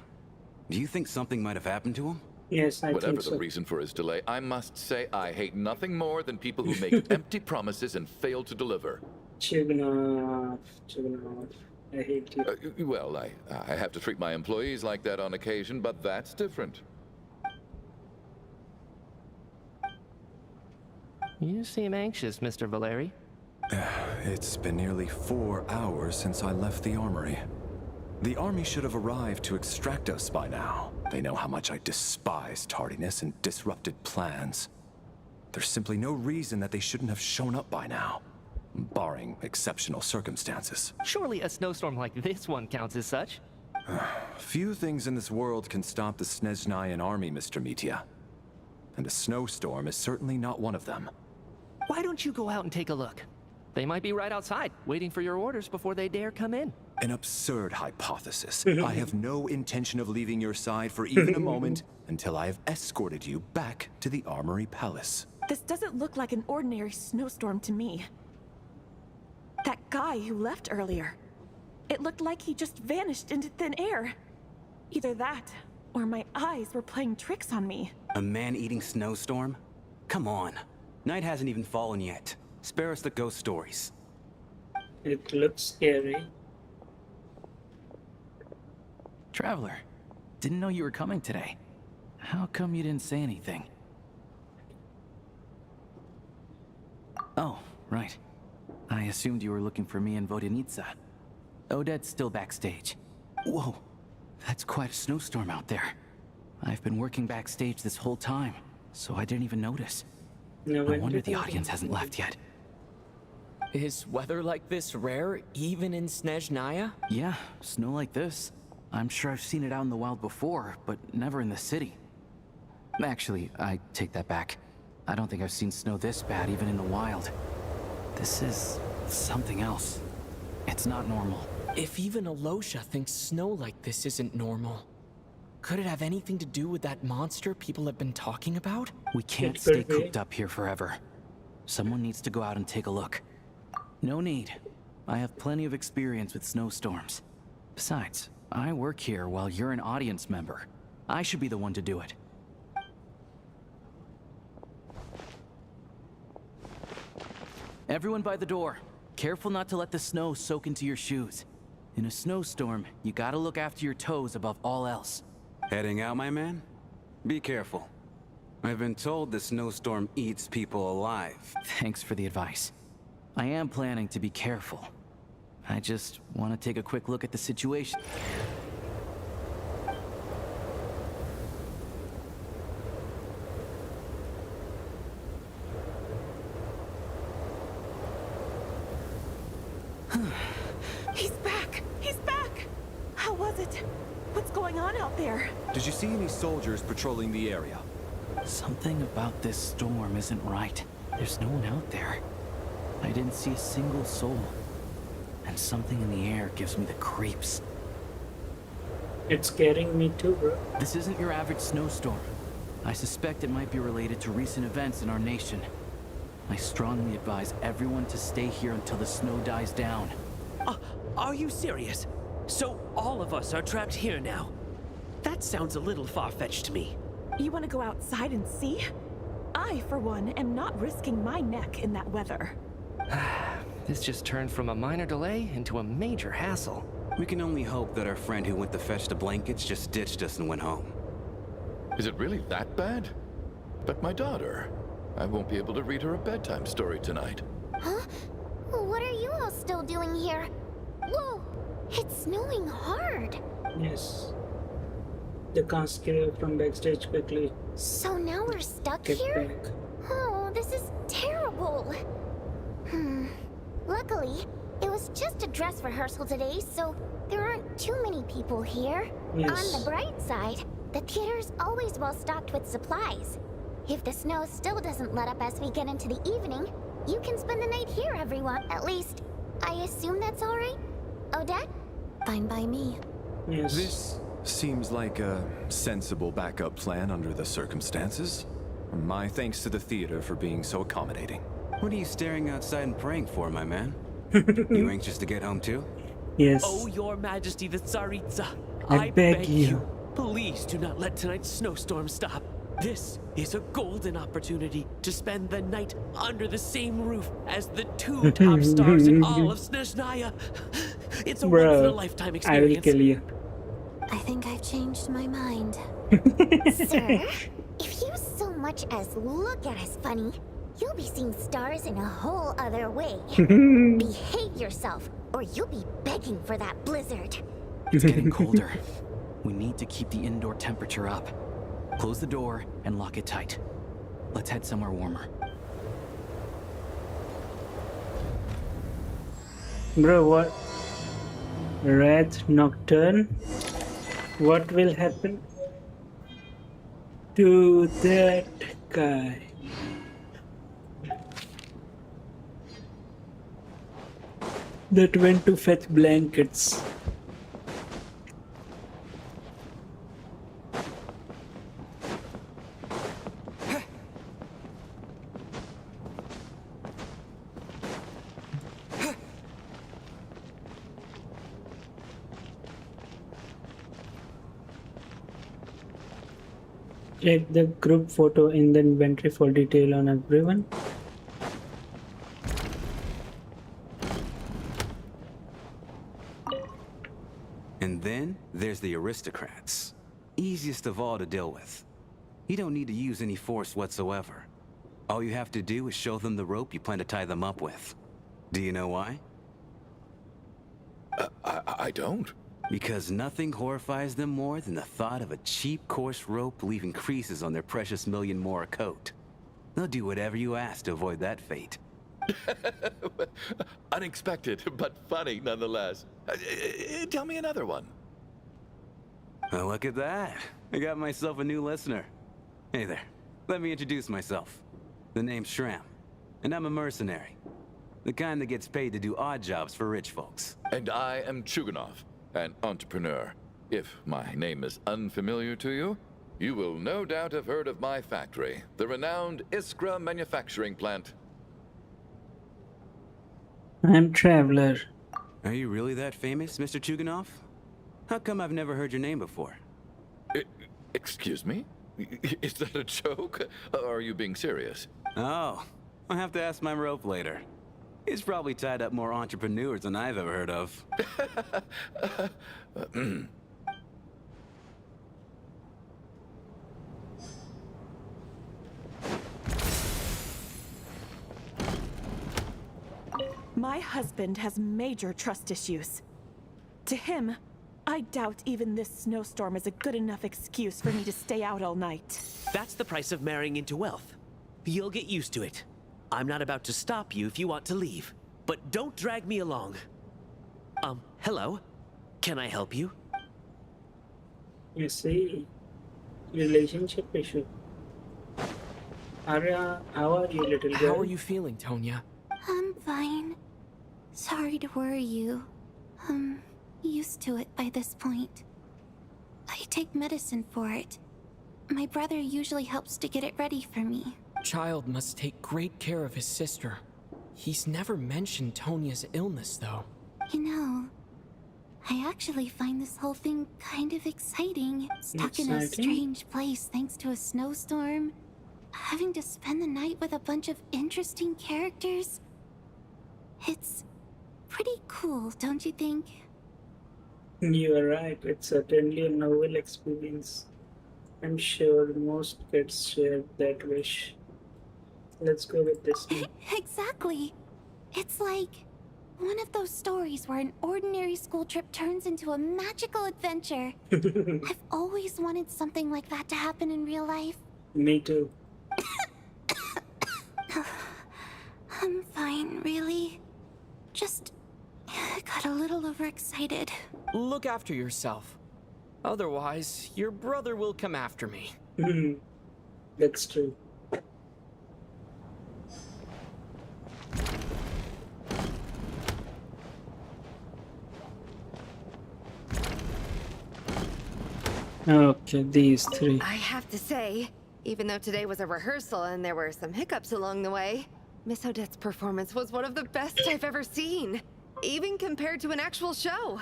Do you think something might have happened to him? Yes, I Whatever think so. the reason for his delay, I must say I hate nothing more than people who make empty promises and fail to deliver. Chugnov, I hate you. Well, I have to treat my employees like that on occasion, but that's different. You seem anxious, Mr. Valeri. It's been nearly 4 hours since I left the armory. The army should have arrived to extract us by now. They know how much I despise tardiness and disrupted plans. There's simply no reason that they shouldn't have shown up by now, barring exceptional circumstances. Surely a snowstorm like this one counts as such. Few things in this world can stop the Sneznayan army, Mr. Mitya. And a snowstorm is certainly not one of them. Why don't you go out and take a look? They might be right outside, waiting for your orders before they dare come in. An absurd hypothesis. I have no intention of leaving your side for even a moment until I have escorted you back to the Armory Palace. This doesn't look like an ordinary snowstorm to me. That guy who left earlier. It looked like he just vanished into thin air. Either that, or my eyes were playing tricks on me. A man-eating snowstorm? Come on. Night hasn't even fallen yet. Spare us the ghost stories. It looks scary. Traveler, didn't know you were coming today. How come you didn't say anything? Oh, right. I assumed you were looking for me and Vodinitsa. Odette's still backstage. Whoa, that's quite a snowstorm out there. I've been working backstage this whole time, so I didn't even notice. No wonder the audience hasn't left yet. Is weather like this rare, even in Sneznaya? Yeah, snow like this. I'm sure I've seen it out in the wild before, but never in the city. Actually, I take that back. I don't think I've seen snow this bad even in the wild. This is something else. It's not normal. If even Alosha thinks snow like this isn't normal, could it have anything to do with that monster people have been talking about? We can't stay cooped up here forever. Someone needs to go out and take a look. No need. I have plenty of experience with snowstorms. Besides, I work here while you're an audience member. I should be the one to do it. Everyone by the door. Careful not to let the snow soak into your shoes. In a snowstorm, you gotta look after your toes above all else. Heading out, my man? Be careful. I've been told the snowstorm eats people alive. Thanks for the advice. I am planning to be careful. I just want to take a quick look at the situation. He's back! He's back! How was it? What's going on out there? Did you see any soldiers patrolling the area? Something about this storm isn't right. There's no one out there. I didn't see a single soul. And something in the air gives me the creeps. It's scaring me too, bro. This isn't your average snowstorm. I suspect it might be related to recent events in our nation. I strongly advise everyone to stay here until the snow dies down. Are you serious? So all of us are trapped here now? That sounds a little far-fetched to me. You want to go outside and see? I, for one, am not risking my neck in that weather. This just turned from a minor delay into a major hassle. We can only hope that our friend who went to fetch the blankets just ditched us and went home. Is it really that bad? But my daughter, I won't be able to read her a bedtime story tonight. Huh? What are you all still doing here? Whoa! It's snowing hard. Yes. The cast crew from backstage quickly. So now we're stuck Get here? back. Oh, this is terrible. Luckily, it was just a dress rehearsal today, so there aren't too many people here. Yes. On the bright side, the theater's always well stocked with supplies. If the snow still doesn't let up as we get into the evening, you can spend the night here, everyone. At least, I assume that's all right? Odette? Fine by me. Yes. This seems like a sensible backup plan under the circumstances. My thanks to the theater for being so accommodating. What are you staring outside and praying for, my man? You anxious to get home too? Yes. Oh, Your Majesty the Tsaritsa, I beg you. please do not let tonight's snowstorm stop. This is a golden opportunity to spend the night under the same roof as the two top stars in all of Sneznaya. It's a once-in-a-lifetime I will experience. kill you. I think I've changed my mind. Sir, if you so much as look at us funny, you'll be seeing stars in a whole other way. Behave yourself, or you'll be begging for that blizzard. It's getting colder. We need to keep the indoor temperature up. Close the door and lock it tight. Let's head somewhere warmer. Bro, what? Red Nocturne? What will happen to that guy? That went to fetch blankets. Check the group photo in the inventory for detail on everyone. And then there's the aristocrats. Easiest of all to deal with. You don't need to use any force whatsoever. All you have to do is show them the rope you plan to tie them up with. Do you know why? I don't. Because nothing horrifies them more than the thought of a cheap, coarse rope leaving creases on their precious million more coat. They'll do whatever you ask to avoid that fate. Unexpected, but funny nonetheless. Tell me another one. Well, look at that. I got myself a new listener. Hey there. Let me introduce myself. The name's Shram, and I'm a mercenary. The kind that gets paid to do odd jobs for rich folks. And I am Chuganov, an entrepreneur. If my name is unfamiliar to you, you will no doubt have heard of my factory, the renowned Iskra manufacturing plant. I'm Traveler. Are you really that famous, Mr. Chuganov? How come I've never heard your name before? Excuse me? Is that a joke? Or are you being serious? Oh, I'll have to ask my rope later. He's probably tied up more entrepreneurs than I've ever heard of. My husband has major trust issues. To him, I doubt even this snowstorm is a good enough excuse for me to stay out all night. That's the price of marrying into wealth. You'll get used to it. I'm not about to stop you if you want to leave, but don't drag me along. Hello? Can I help you? You see, relationship issue. Arya, how are you, little girl? How are you feeling, Tonya? I'm fine. Sorry to worry you. I'm used to it by this point. I take medicine for it. My brother usually helps to get it ready for me. Child must take great care of his sister. He's never mentioned Tonya's illness, though. You know, I actually find this whole thing kind of exciting. Stuck in a strange place thanks to a snowstorm. Having to spend the night with a bunch of interesting characters. It's pretty cool, don't you think? You are right. It's certainly a novel experience. I'm sure most kids share that wish. Let's go with this one. Exactly. It's like one of those stories where an ordinary school trip turns into a magical adventure. I've always wanted something like that to happen in real life. Me too. I'm fine, really. Just got a little overexcited. Look after yourself. Otherwise, your brother will come after me. That's true. Okay, these three. I have to say, even though today was a rehearsal and there were some hiccups along the way, Miss Odette's performance was one of the best I've ever seen, even compared to an actual show.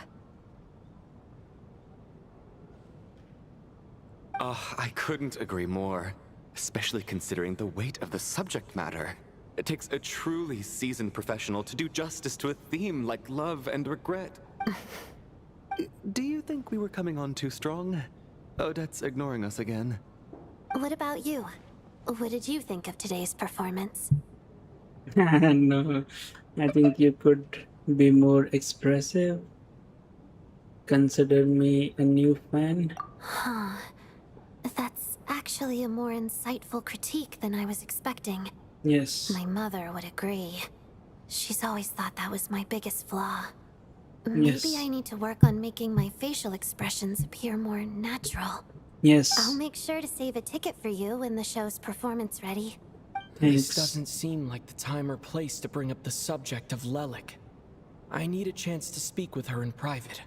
Oh, I couldn't agree more, especially considering the weight of the subject matter. It takes a truly seasoned professional to do justice to a theme like love and regret. Do you think we were coming on too strong? Odette's ignoring us again. What about you? What did you think of today's performance? No, I think you could be more expressive. Consider me a new fan. Huh. That's actually a more insightful critique than I was expecting. Yes. My mother would agree. She's always thought that was my biggest flaw. Maybe Yes. I need to work on making my facial expressions appear more natural. Yes. I'll make sure to save a ticket for you when the show's performance ready. This doesn't seem like the time or place to bring up the subject of Lelik. I need a chance to speak with her in private.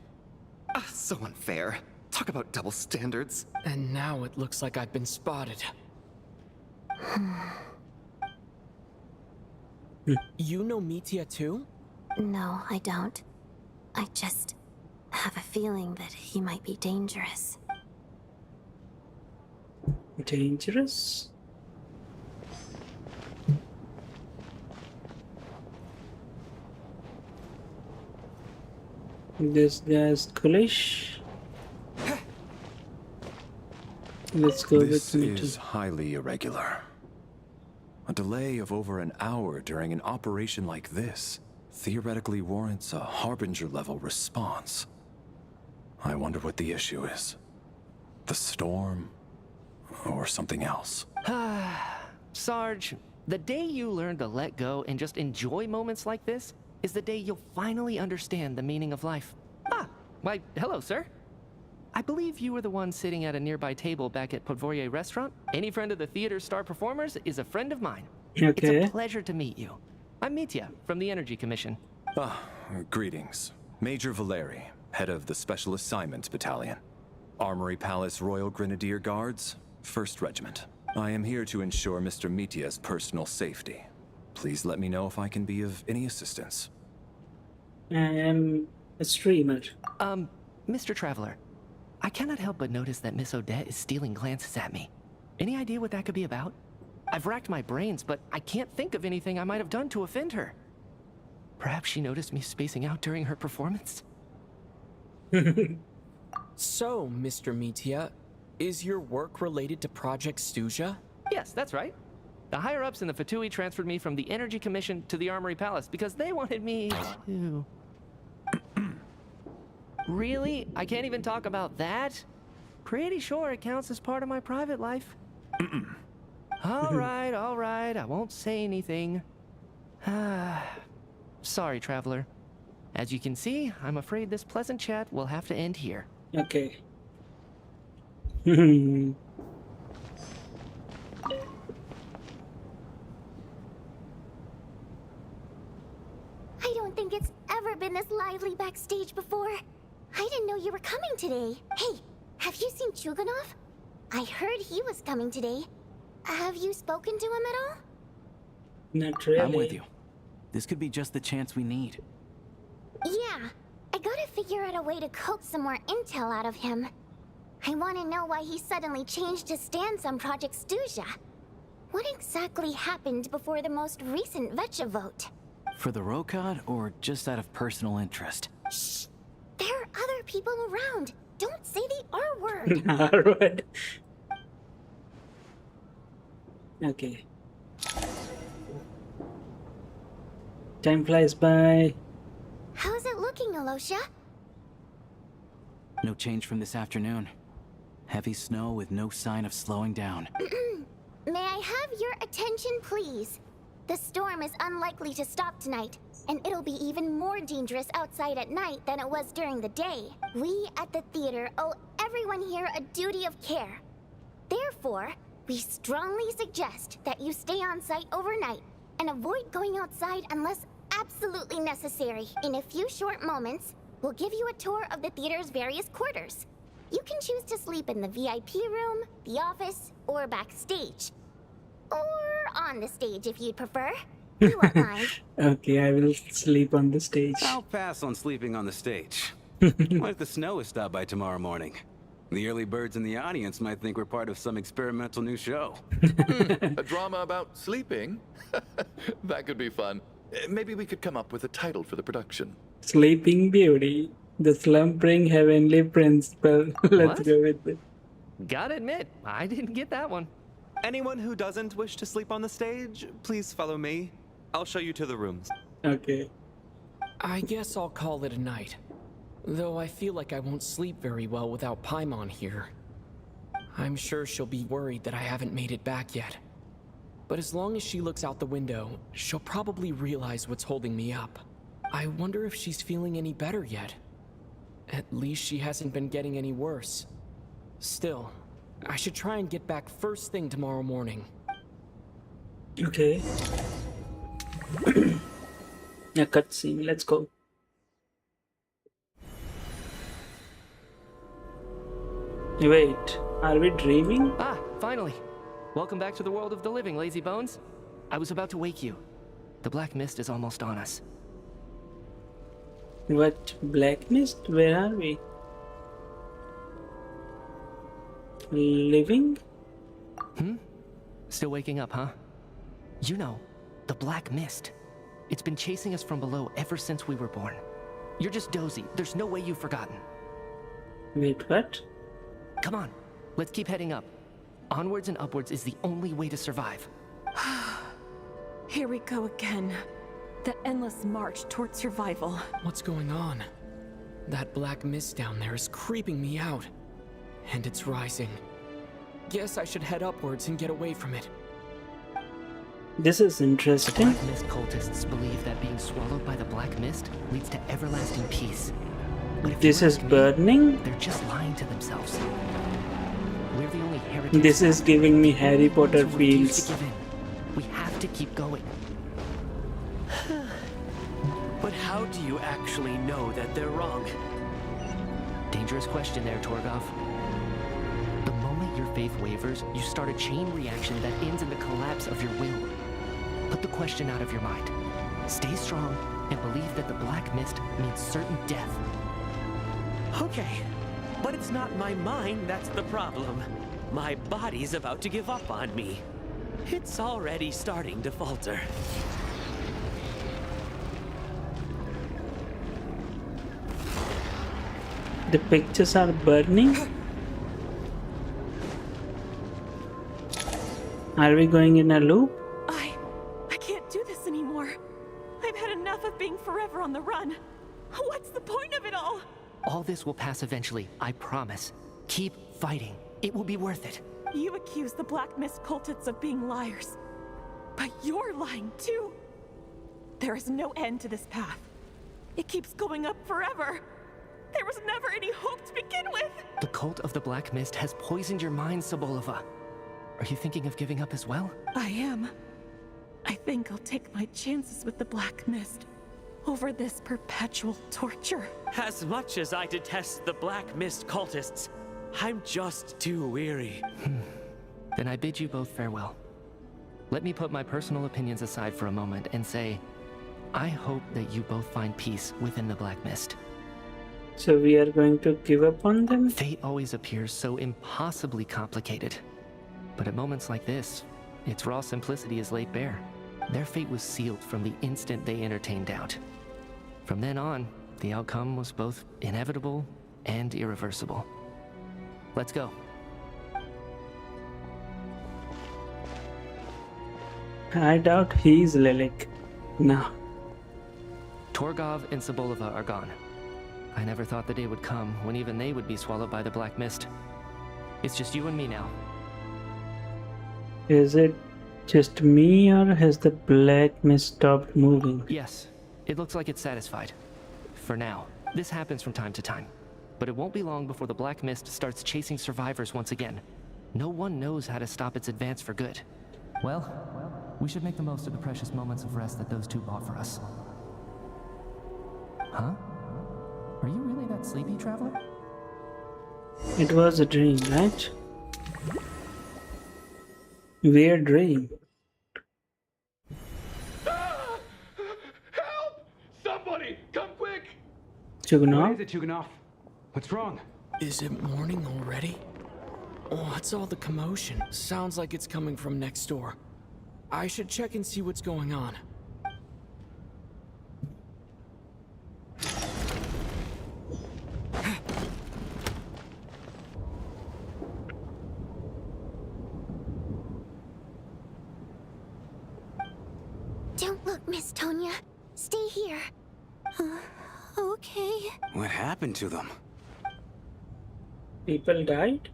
So unfair. Talk about double standards. And now it looks like I've been spotted. You know Mitya too? No, I don't. I just have a feeling that he might be dangerous. Dangerous? This guy's coolish. Let's go This with me too. is highly irregular. A delay of over an hour during an operation like this theoretically warrants a Harbinger-level response. I wonder what the issue is. The storm, or something else. Sarge, the day you learn to let go and just enjoy moments like this is the day you'll finally understand the meaning of life. Why, hello, sir. I believe you were the one sitting at a nearby table back at Podvorye Restaurant. Any friend of the theater's star performers is a friend of mine. Okay. It's a pleasure to meet you. I'm Mitya, from the Energy Commission. Greetings. Major Valeri, head of the Special Assignments Battalion. Armory Palace Royal Grenadier Guards, 1st Regiment. I am here to ensure Mr. Mitya's personal safety. Please let me know if I can be of any assistance. I am a streamer. Mr. Traveler, I cannot help but notice that Miss Odette is stealing glances at me. Any idea what that could be about? I've racked my brains, but I can't think of anything I might have done to offend her. Perhaps she noticed me spacing out during her performance? So, Mr. Mitya, is your work related to Project Stuja? Yes, that's right. The higher-ups in the Fatui transferred me from the Energy Commission to the Armory Palace because they wanted me to... Really? I can't even talk about that? Pretty sure it counts as part of my private life. All right, I won't say anything. Sorry, Traveler. As you can see, I'm afraid this pleasant chat will have to end here. Okay. I don't think it's ever been this lively backstage before. I didn't know you were coming today. Hey, have you seen Chuganov? I heard he was coming today. Have you spoken to him at all? Not really. I'm with you. This could be just the chance we need. Yeah, I gotta figure out a way to coax some more intel out of him. I want to know why he suddenly changed his stance on Project Stuja. What exactly happened before the most recent Vecha vote? For the Rokad, or just out of personal interest? Shh! There are other people around. Don't say the R word. Alright. Okay. Time flies by. How's it looking, Alosha? No change from this afternoon. Heavy snow with no sign of slowing down. May I have your attention, please? The storm is unlikely to stop tonight, and it'll be even more dangerous outside at night than it was during the day. We at the theater owe everyone here a duty of care. Therefore, we strongly suggest that you stay on site overnight and avoid going outside unless absolutely necessary. In a few short moments, we'll give you a tour of the theater's various quarters. You can choose to sleep in the VIP room, the office, or backstage. Or on the stage if you'd prefer. You won't mind. Okay, I will sleep on the stage. I'll pass on sleeping on the stage. What if the snow is stopped by tomorrow morning? The early birds in the audience might think we're part of some experimental new show. A drama about sleeping? That could be fun. Maybe we could come up with a title for the production. Sleeping Beauty, the slumbering heavenly principal. Let's What? go with it. Gotta admit, I didn't get that one. Anyone who doesn't wish to sleep on the stage, please follow me. I'll show you to the rooms. Okay. I guess I'll call it a night. Though I feel like I won't sleep very well without Paimon here. I'm sure she'll be worried that I haven't made it back yet. But as long as she looks out the window, she'll probably realize what's holding me up. I wonder if she's feeling any better yet. At least she hasn't been getting any worse. Still, I should try and get back first thing tomorrow morning. Okay. A cutscene. Let's go. Wait, are we dreaming? Ah, finally. Welcome back to the world of the living, lazy bones. I was about to wake you. The black mist is almost on us. What? Black mist? Where are we? Living? Still waking up, huh? You know, the black mist. It's been chasing us from below ever since we were born. You're just dozy. There's no way you've forgotten. Wait, what? Come on, let's keep heading up. Onwards and upwards is the only way to survive. Here we go again. The endless march toward survival. What's going on? That black mist down there is creeping me out. And it's rising. Guess I should head upwards and get away from it. This is The interesting. black mist cultists believe that being swallowed by the black mist leads to everlasting peace. But if This you is ask me, burning? they're just lying to themselves. We're the only heritage. This is giving me Harry Potter who refuse feels. to give in. We have to keep going. But how do you actually know that they're wrong? Dangerous question there, Torgov. The moment your faith wavers, you start a chain reaction that ends in the collapse of your will. Put the question out of your mind. Stay strong and believe that the black mist means certain death. Okay, but it's not my mind that's the problem. My body's about to give up on me. It's already starting to falter. The pictures are burning? Are we going in a loop? I can't do this anymore. I've had enough of being forever on the run. What's the point of it all? All this will pass eventually, I promise. Keep fighting. It will be worth it. You accuse the Black Mist cultists of being liars. But you're lying too. There is no end to this path. It keeps going up forever. There was never any hope to begin with. The cult of the Black Mist has poisoned your mind, Sobolova. Are you thinking of giving up as well? I am. I think I'll take my chances with the Black Mist over this perpetual torture. As much as I detest the Black Mist cultists, I'm just too weary. Then I bid you both farewell. Let me put my personal opinions aside for a moment and say, I hope that you both find peace within the Black Mist. So we are going to give up on them? Fate always appears so impossibly complicated. But at moments like this, its raw simplicity is laid bare. Their fate was sealed from the instant they entertained doubt. From then on, the outcome was both inevitable and irreversible. Let's go. I doubt he's Lilik. No. Torgov and Sobolova are gone. I never thought the day would come when even they would be swallowed by the Black Mist. It's just you and me now. Is it just me or has the Black Mist stopped moving? Yes, it looks like it's satisfied. For now. This happens from time to time. But it won't be long before the Black Mist starts chasing survivors once again. No one knows how to stop its advance for good. Well, we should make the most of the precious moments of rest that those two bought for us. Huh? Are you really that sleepy, traveler? It was a dream, right? Weird dream. Chugunov? What is it, Chugunov? What's wrong? Is it morning already? What's all the commotion? Sounds like it's coming from next door. I should check and see what's going on. Don't look, Miss Tonya. Stay here. Okay. What happened to them? People died?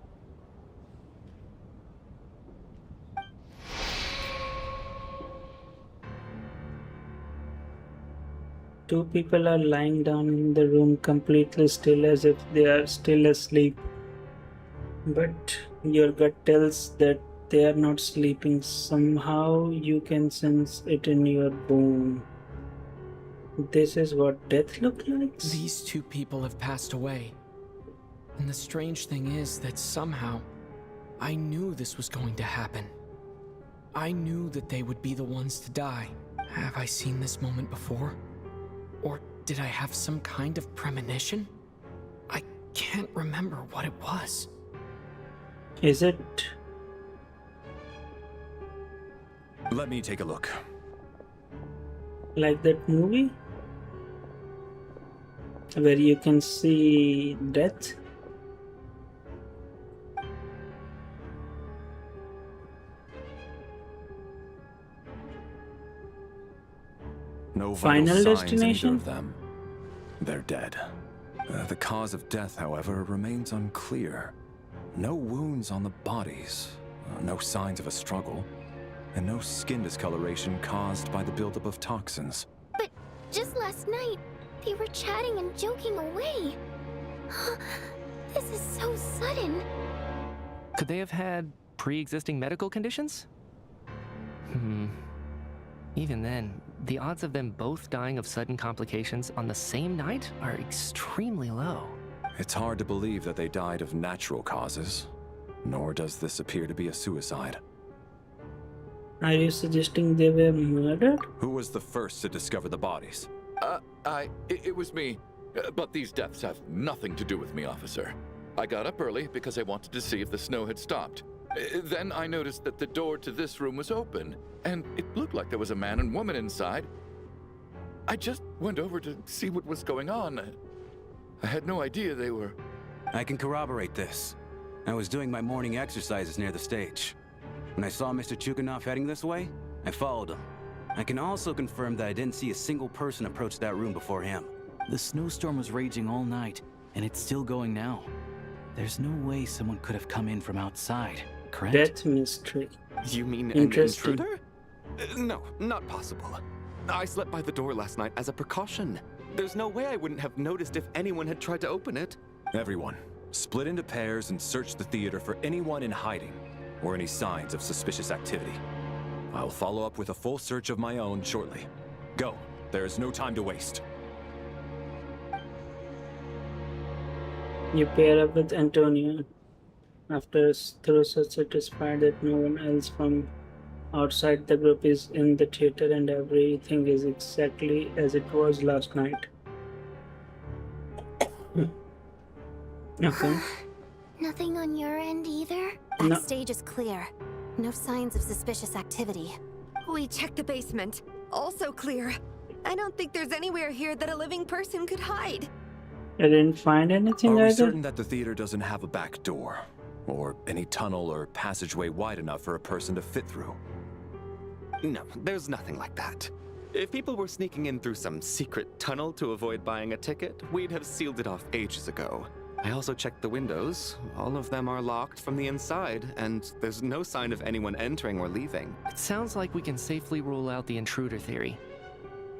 Two people are lying down in the room completely still as if they are still asleep. But your gut tells that they are not sleeping. Somehow you can sense it in your bone. This is what death looks like? These two people have passed away. And the strange thing is that somehow, I knew this was going to happen. I knew that they would be the ones to die. Have I seen this moment before? Or did I have some kind of premonition? I can't remember what it was. Is it? Let me take a look. Like that movie? Where you can see death? No Final vital signs in destination? either of them. They're dead. The cause of death, however, remains unclear. No wounds on the bodies, no signs of a struggle, and no skin discoloration caused by the buildup of toxins. But just last night, they were chatting and joking away. This is so sudden. Could they have had pre-existing medical conditions? Even then, the odds of them both dying of sudden complications on the same night are extremely low. It's hard to believe that they died of natural causes, nor does this appear to be a suicide. Are you suggesting they were murdered? Who was the first to discover the bodies? It was me. But these deaths have nothing to do with me, officer. I got up early because I wanted to see if the snow had stopped. Then I noticed that the door to this room was open, and it looked like there was a man and woman inside. I just went over to see what was going on. I had no idea they were... I can corroborate this. I was doing my morning exercises near the stage. When I saw Mr. Chugunov heading this way, I followed him. I can also confirm that I didn't see a single person approach that room before him. The snowstorm was raging all night, and it's still going now. There's no way someone could have come in from outside, correct? Death mystery. You mean an Interesting. intruder? No, not possible. I slept by the door last night as a precaution. There's no way I wouldn't have noticed if anyone had tried to open it. Everyone, split into pairs and search the theater for anyone in hiding or any signs of suspicious activity. I'll follow up with a full search of my own shortly. Go. There is no time to waste. You pair up with Antonio. After thorough search, it is found that no one else from outside the group is in the theater and everything is exactly as it was last night. Okay. Nothing on your end either? That stage is clear. No signs of suspicious activity. We checked the basement. Also clear. I don't think there's anywhere here that a living person could hide. I didn't find anything Are we either. certain that the theater doesn't have a back door? Or any tunnel or passageway wide enough for a person to fit through? No, there's nothing like that. If people were sneaking in through some secret tunnel to avoid buying a ticket, we'd have sealed it off ages ago. I also checked the windows. All of them are locked from the inside, and there's no sign of anyone entering or leaving. It sounds like we can safely rule out the intruder theory.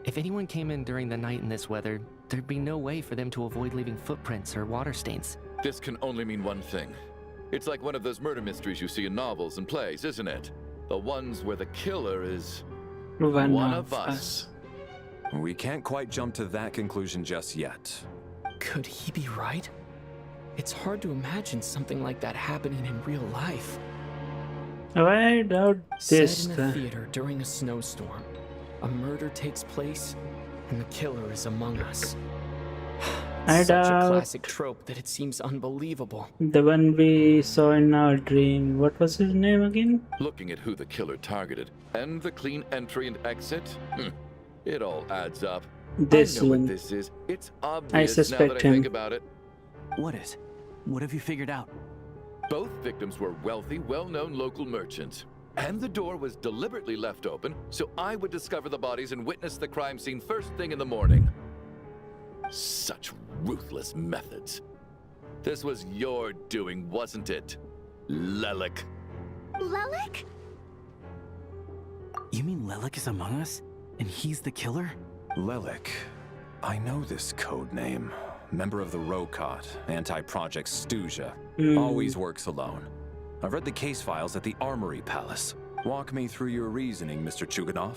If anyone came in during the night in this weather, there'd be no way for them to avoid leaving footprints or water stains. This can only mean one thing. It's like one of those murder mysteries you see in novels and plays, isn't it? The ones where the killer is one of us. We can't quite jump to that conclusion just yet. Could he be right? It's hard to imagine something like that happening in real life. I doubt this. Set in a theater during a snowstorm. A murder takes place, and the killer is among us. I Such a doubt classic trope that it seems unbelievable. the one we saw in our dream. What was his name again? Looking at who the killer targeted and the clean entry and exit, it all adds up. This I know one. what this is. It's obvious now suspect that I think him. about it. What is? What have you figured out? Both victims were wealthy, well-known local merchants. And the door was deliberately left open so I would discover the bodies and witness the crime scene first thing in the morning. Such ruthless methods. This was your doing, wasn't it, Lelik? Lelik? You mean Lelik is among us? And he's the killer? Lelik. I know this code name. Member of the Rokot, anti-Project Stuja. Always works alone. I've read the case files at the Armory Palace. Walk me through your reasoning, Mr. Chuganov.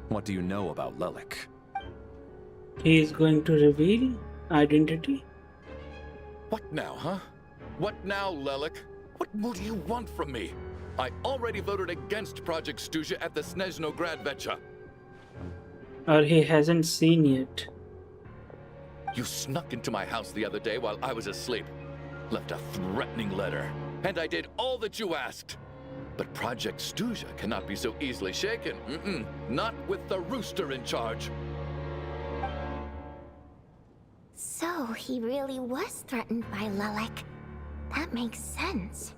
What do you know about Lelik? He is going to reveal identity. What now, huh? What now, Lelik? What more do you want from me? I already voted against Project Stuja at the Sneznaya. Or he hasn't seen yet. You snuck into my house the other day while I was asleep. Left a threatening letter. And I did all that you asked. But Project Stuja cannot be so easily shaken. Not with the rooster in charge. So he really was threatened by Lelik. That makes sense.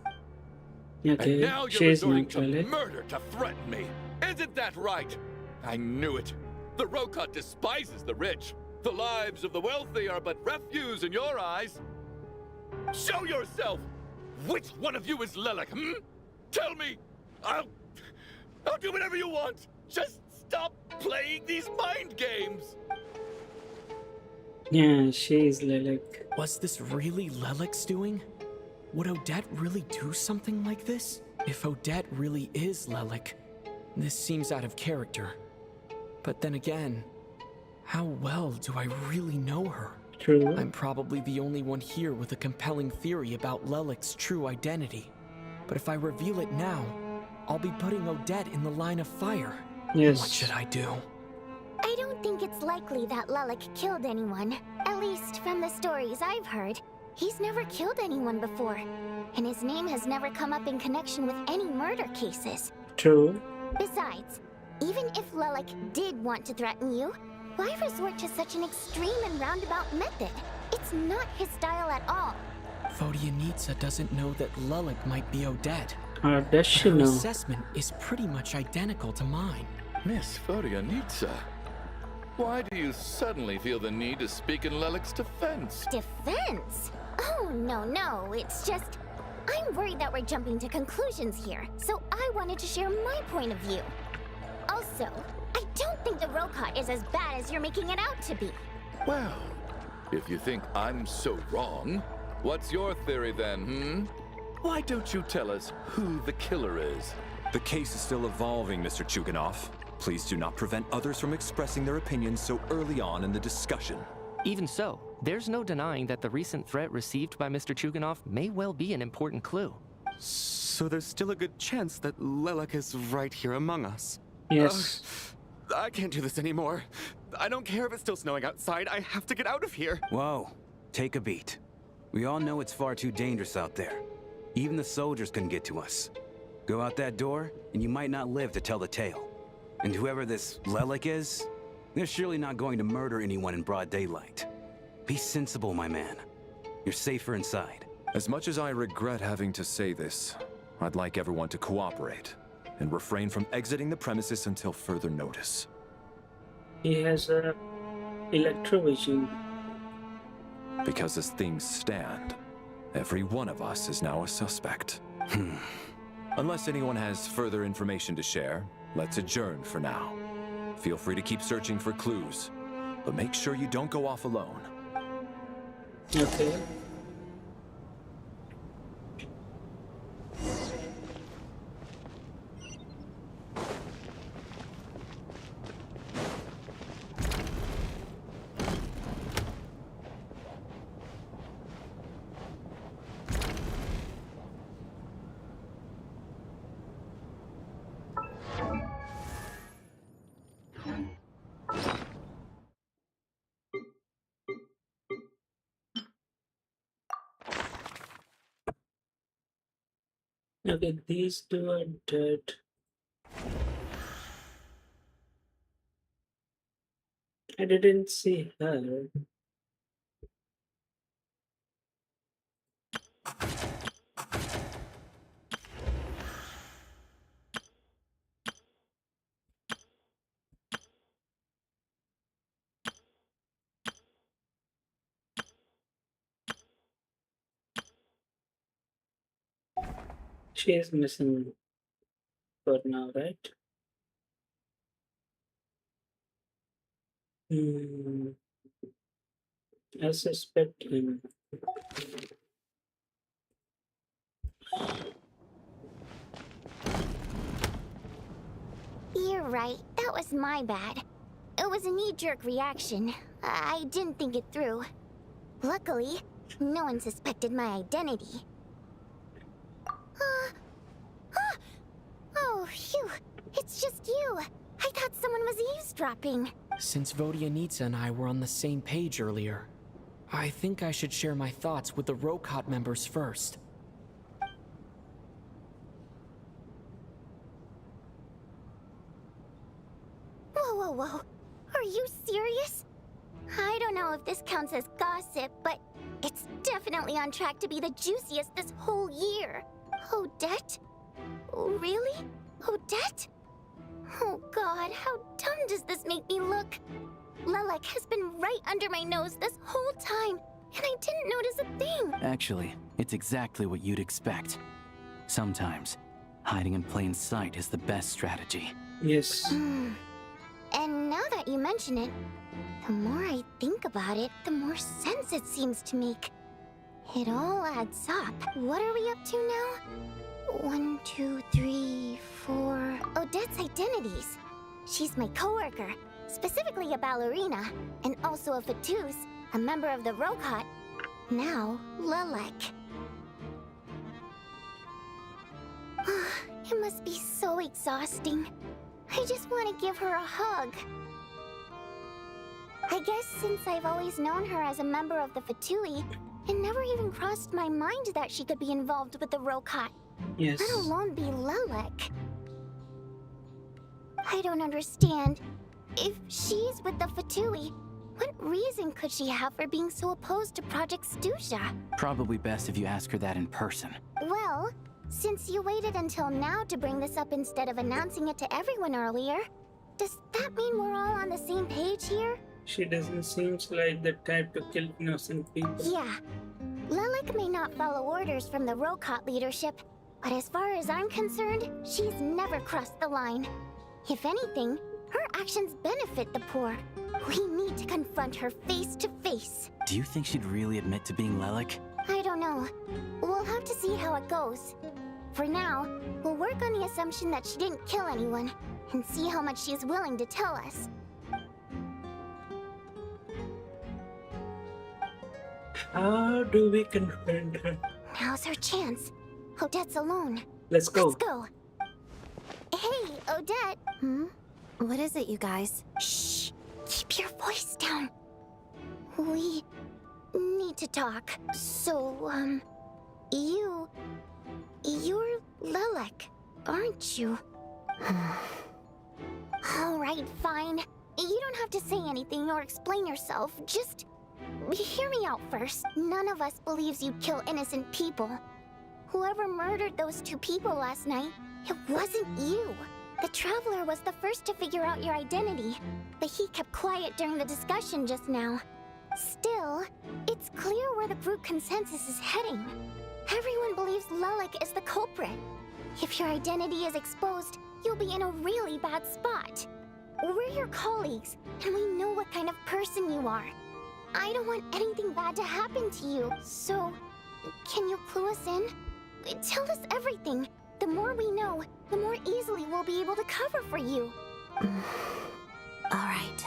Okay, And now you're she's resorting not to Lelik. murder to threaten me. Isn't that right? I knew it. The Rokot despises the rich. The lives of the wealthy are but refuse in your eyes. Show yourself! Which one of you is Lelik, Tell me! I'll do whatever you want! Just stop playing these mind games! Yeah, she is Lelik. Was this really Lelik's doing? Would Odette really do something like this? If Odette really is Lelik, this seems out of character. But then again, how well do I really know her? True. I'm probably the only one here with a compelling theory about Lelik's true identity. But if I reveal it now, I'll be putting Odette in the line of fire. Yes. What should I do? I don't think it's likely that Lelik killed anyone. At least from the stories I've heard. He's never killed anyone before. And his name has never come up in connection with any murder cases. True. Besides, even if Lelik did want to threaten you, why resort to such an extreme and roundabout method? It's not his style at all. Vodyanitsa doesn't know that Lelik might be Odette. Or does she Her know? assessment is pretty much identical to mine. Miss Vodyanitsa, why do you suddenly feel the need to speak in Lelik's defense? Defense? Oh, no, it's just... I'm worried that we're jumping to conclusions here, so I wanted to share my point of view. Also, I don't think the Rokot is as bad as you're making it out to be. Well, if you think I'm so wrong, what's your theory then, Why don't you tell us who the killer is? The case is still evolving, Mr. Chuganov. Please do not prevent others from expressing their opinions so early on in the discussion. Even so, there's no denying that the recent threat received by Mr. Chuganov may well be an important clue. So there's still a good chance that Lelik is right here among us. Yes. I can't do this anymore. I don't care if it's still snowing outside. I have to get out of here. Whoa, take a beat. We all know it's far too dangerous out there. Even the soldiers couldn't get to us. Go out that door, and you might not live to tell the tale. And whoever this Lelik is, they're surely not going to murder anyone in broad daylight. Be sensible, my man. You're safer inside. As much as I regret having to say this, I'd like everyone to cooperate and refrain from exiting the premises until further notice. He has a electrovision. Because as things stand, every one of us is now a suspect. Unless anyone has further information to share, let's adjourn for now. Feel free to keep searching for clues, but make sure you don't go off alone. Okay. Okay, these two are dead. I didn't see her. She is missing for now, right? I suspect him. You're right. That was my bad. It was a knee-jerk reaction. I didn't think it through. Luckily, no one suspected my identity. Oh, phew. It's just you. I thought someone was eavesdropping. Since Vodyanitsa and I were on the same page earlier, I think I should share my thoughts with the Rokot members first. Whoa. Are you serious? I don't know if this counts as gossip, but it's definitely on track to be the juiciest this whole year. Odette? Really? Odette? Oh god, how dumb does this make me look? Lelek has been right under my nose this whole time, and I didn't notice a thing. Actually, it's exactly what you'd expect. Sometimes, hiding in plain sight is the best strategy. Yes. And now that you mention it, the more I think about it, the more sense it seems to make. It all adds up. What are we up to now? 1, 2, 3, 4... Odette's identities. She's my coworker, specifically a ballerina, and also a Fatuz, a member of the Rokot. Now, Lelek. It must be so exhausting. I just want to give her a hug. I guess since I've always known her as a member of the Fatui, it never even crossed my mind that she could be involved with the Rokot. Yes. Let alone be Lelek. I don't understand. If she's with the Fatui, what reason could she have for being so opposed to Project Stuja? Probably best if you ask her that in person. Well, since you waited until now to bring this up instead of announcing it to everyone earlier, does that mean we're all on the same page here? She doesn't seem like the type to kill innocent people. Yeah. Lelek may not follow orders from the Rokot leadership, but as far as I'm concerned, she's never crossed the line. If anything, her actions benefit the poor. We need to confront her face to face. Do you think she'd really admit to being Lelek? I don't know. We'll have to see how it goes. For now, we'll work on the assumption that she didn't kill anyone, and see how much she's willing to tell us. How do we confront her? Now's her chance. Odette's alone. Let's go. Let's go. Hey, Odette. What is it, you guys? Shh. Keep your voice down. We need to talk. So, you're Lelek, aren't you? All right, fine. You don't have to say anything or explain yourself. Just hear me out first. None of us believes you kill innocent people. Whoever murdered those 2 people last night, it wasn't you. The Traveler was the first to figure out your identity, but he kept quiet during the discussion just now. Still, it's clear where the group consensus is heading. Everyone believes Lelek is the culprit. If your identity is exposed, you'll be in a really bad spot. We're your colleagues, and we know what kind of person you are. I don't want anything bad to happen to you, so can you clue us in? Tell us everything. The more we know, the more easily we'll be able to cover for you. All right.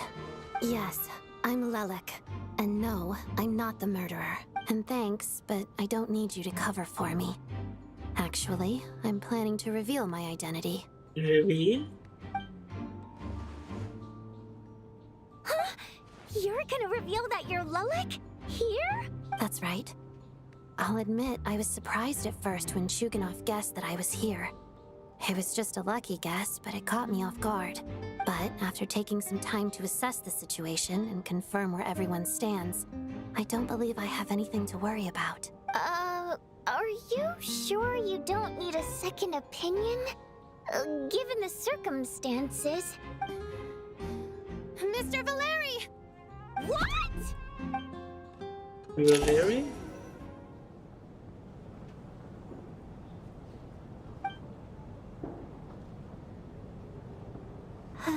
Yes, I'm Lelek. And no, I'm not the murderer. And thanks, but I don't need you to cover for me. Actually, I'm planning to reveal my identity. Reveal? Huh? You're gonna reveal that you're Lelek? Here? That's right. I'll admit I was surprised at first when Chuganov guessed that I was here. It was just a lucky guess, but it caught me off guard. But after taking some time to assess the situation and confirm where everyone stands, I don't believe I have anything to worry about. Are you sure you don't need a second opinion? Given the circumstances. Mr. Valeri! What? Valeri?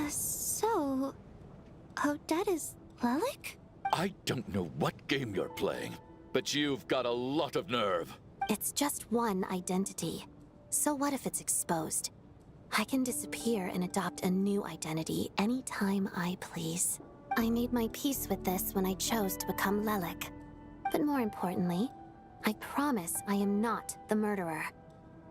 So... Odette is Lelik? I don't know what game you're playing, but you've got a lot of nerve. It's just one identity. So what if it's exposed? I can disappear and adopt a new identity anytime I please. I made my peace with this when I chose to become Lelik. But more importantly, I promise I am not the murderer.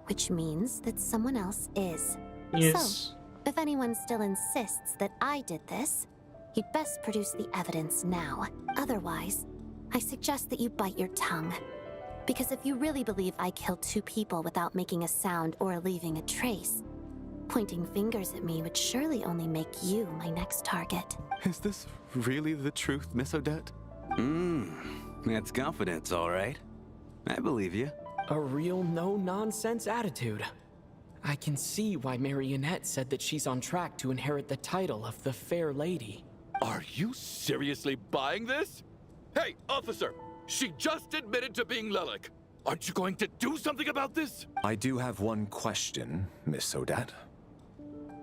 Which means that someone else is. Yes. So, if anyone still insists that I did this, you'd best produce the evidence now. Otherwise, I suggest that you bite your tongue. Because if you really believe I killed 2 people without making a sound or leaving a trace, pointing fingers at me would surely only make you my next target. Is this really the truth, Miss Odette? That's confidence, all right. I believe you. A real no-nonsense attitude. I can see why Marionette said that she's on track to inherit the title of the Fair Lady. Are you seriously buying this? Hey, officer! She just admitted to being Lelik. Aren't you going to do something about this? I do have one question, Miss Odette.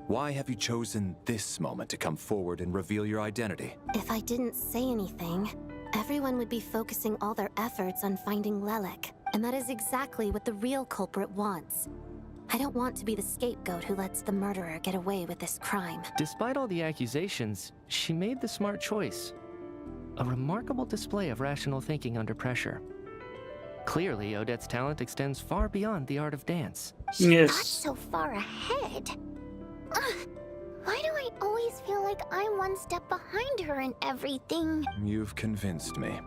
Why have you chosen this moment to come forward and reveal your identity? If I didn't say anything, everyone would be focusing all their efforts on finding Lelik. And that is exactly what the real culprit wants. I don't want to be the scapegoat who lets the murderer get away with this crime. Despite all the accusations, she made the smart choice. A remarkable display of rational thinking under pressure. Clearly, Odette's talent extends far beyond the art of dance. Not so far ahead. Why do I always feel like I'm one step behind her in everything? You've convinced me.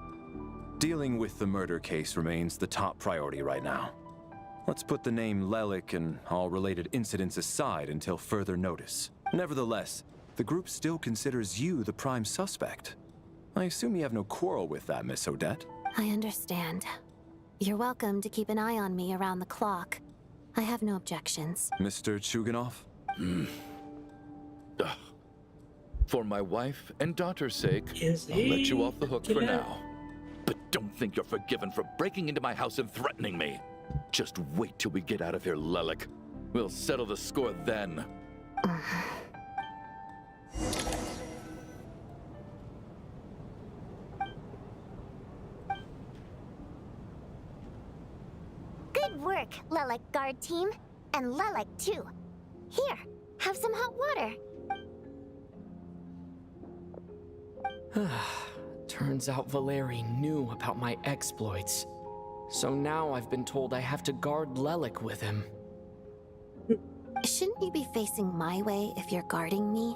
Dealing with the murder case remains the top priority right now. Let's put the name Lelik and all related incidents aside until further notice. Nevertheless, the group still considers you the prime suspect. I assume you have no quarrel with that, Miss Odette? I understand. You're welcome to keep an eye on me around the clock. I have no objections. Mr. Chuganov? For my wife and daughter's sake, I'll let you off the hook for now. But don't think you're forgiven for breaking into my house and threatening me. Just wait till we get out of here, Lelik. We'll settle the score then. Good work, Lelik guard team. And Lelik too. Here, have some hot water. Turns out Valeri knew about my exploits. So now I've been told I have to guard Lelik with him. Shouldn't you be facing my way if you're guarding me?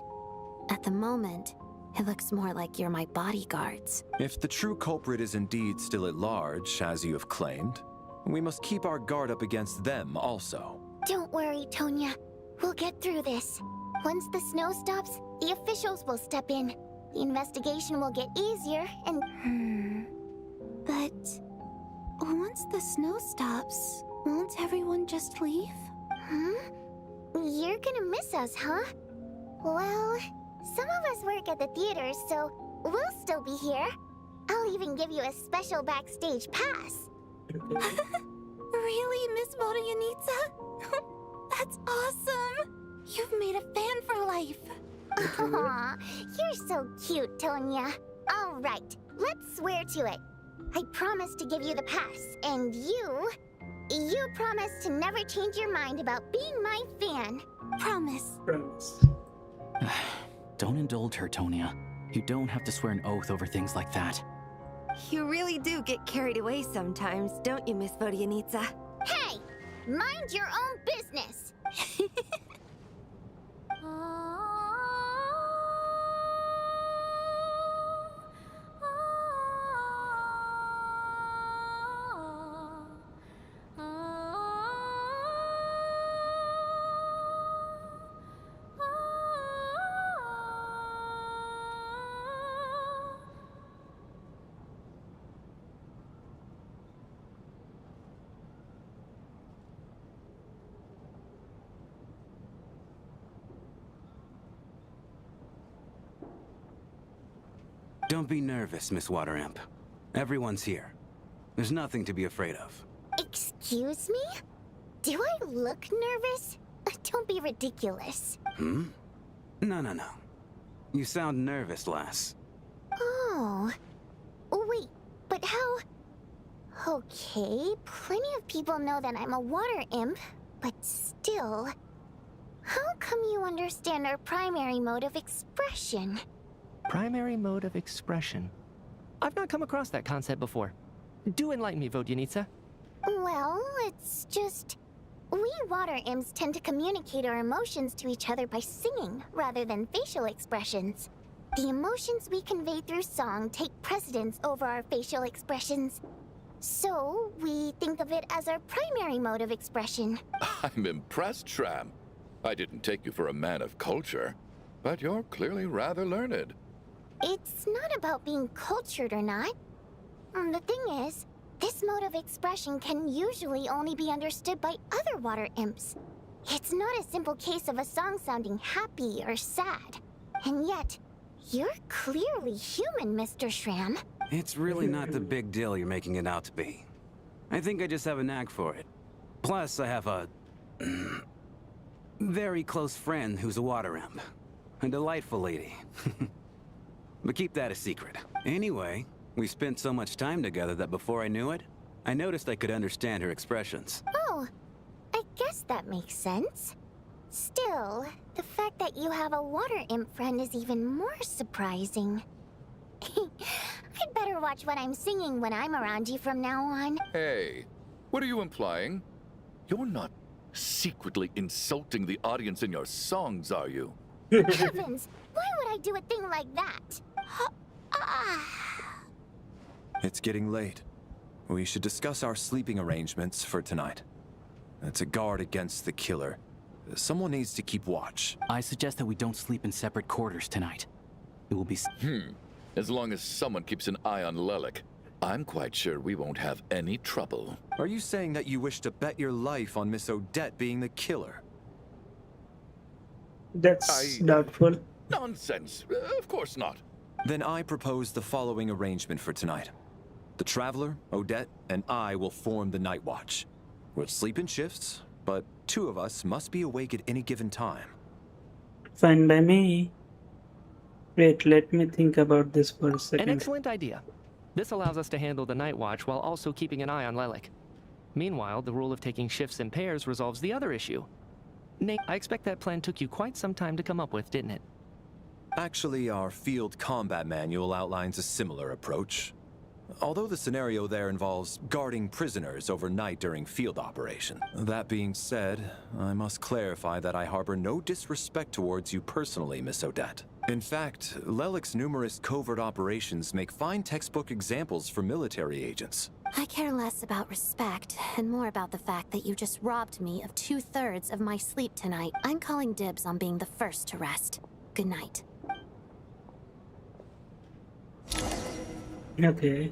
At the moment, it looks more like you're my bodyguards. If the true culprit is indeed still at large, as you have claimed, we must keep our guard up against them also. Don't worry, Tonya. We'll get through this. Once the snow stops, the officials will step in. The investigation will get easier and... But... once the snow stops, won't everyone just leave? You're gonna miss us, huh? Well, some of us work at the theater, so we'll still be here. I'll even give you a special backstage pass. Really, Miss Vodyanitsa? That's awesome! You've made a fan for life. Aw, you're so cute, Tonya. All right, let's swear to it. I promise to give you the pass, and you promise to never change your mind about being my fan. Promise. Don't indulge her, Tonya. You don't have to swear an oath over things like that. You really do get carried away sometimes, don't you, Miss Vodyanitsa? Hey! Mind your own business! Don't be nervous, Miss Water Imp. Everyone's here. There's nothing to be afraid of. Excuse me? Do I look nervous? Don't be ridiculous. Hmm? No. You sound nervous, lass. Oh. Wait, but how... Okay, plenty of people know that I'm a water imp, but still... How come you understand our primary mode of expression? Primary mode of expression. I've not come across that concept before. Do enlighten me, Vodyanitsa. Well, it's just... We water imps tend to communicate our emotions to each other by singing, rather than facial expressions. The emotions we convey through song take precedence over our facial expressions. So, we think of it as our primary mode of expression. I'm impressed, Shram. I didn't take you for a man of culture, but you're clearly rather learned. It's not about being cultured or not. The thing is, this mode of expression can usually only be understood by other water imps. It's not a simple case of a song sounding happy or sad. And yet, you're clearly human, Mr. Shram. It's really not the big deal you're making it out to be. I think I just have a knack for it. Plus, I have a... very close friend who's a water imp. A delightful lady. But keep that a secret. Anyway, we spent so much time together that before I knew it, I noticed I could understand her expressions. Oh, I guess that makes sense. Still, the fact that you have a water imp friend is even more surprising. I'd better watch what I'm singing when I'm around you from now on. Hey, what are you implying? You're not secretly insulting the audience in your songs, are you? Heavens, why would I do a thing like that? It's getting late. We should discuss our sleeping arrangements for tonight. To guard against the killer, someone needs to keep watch. I suggest that we don't sleep in separate quarters tonight. It will be... As long as someone keeps an eye on Lelik, I'm quite sure we won't have any trouble. Are you saying that you wish to bet your life on Miss Odette being the killer? That's doubtful. Nonsense. Of course not. Then I propose the following arrangement for tonight. The Traveler, Odette, and I will form the Night Watch. We'll sleep in shifts, but 2 of us must be awake at any given time. Fine by me. Wait, let me think about this for a second. An excellent idea. This allows us to handle the night watch while also keeping an eye on Lelik. Meanwhile, the rule of taking shifts in pairs resolves the other issue. Nate, I expect that plan took you quite some time to come up with, didn't it? Actually, our field combat manual outlines a similar approach. Although the scenario there involves guarding prisoners overnight during field operation. That being said, I must clarify that I harbor no disrespect towards you personally, Miss Odette. In fact, Lelik's numerous covert operations make fine textbook examples for military agents. I care less about respect and more about the fact that you just robbed me of 2/3 of my sleep tonight. I'm calling dibs on being the first to rest. Good night. Okay.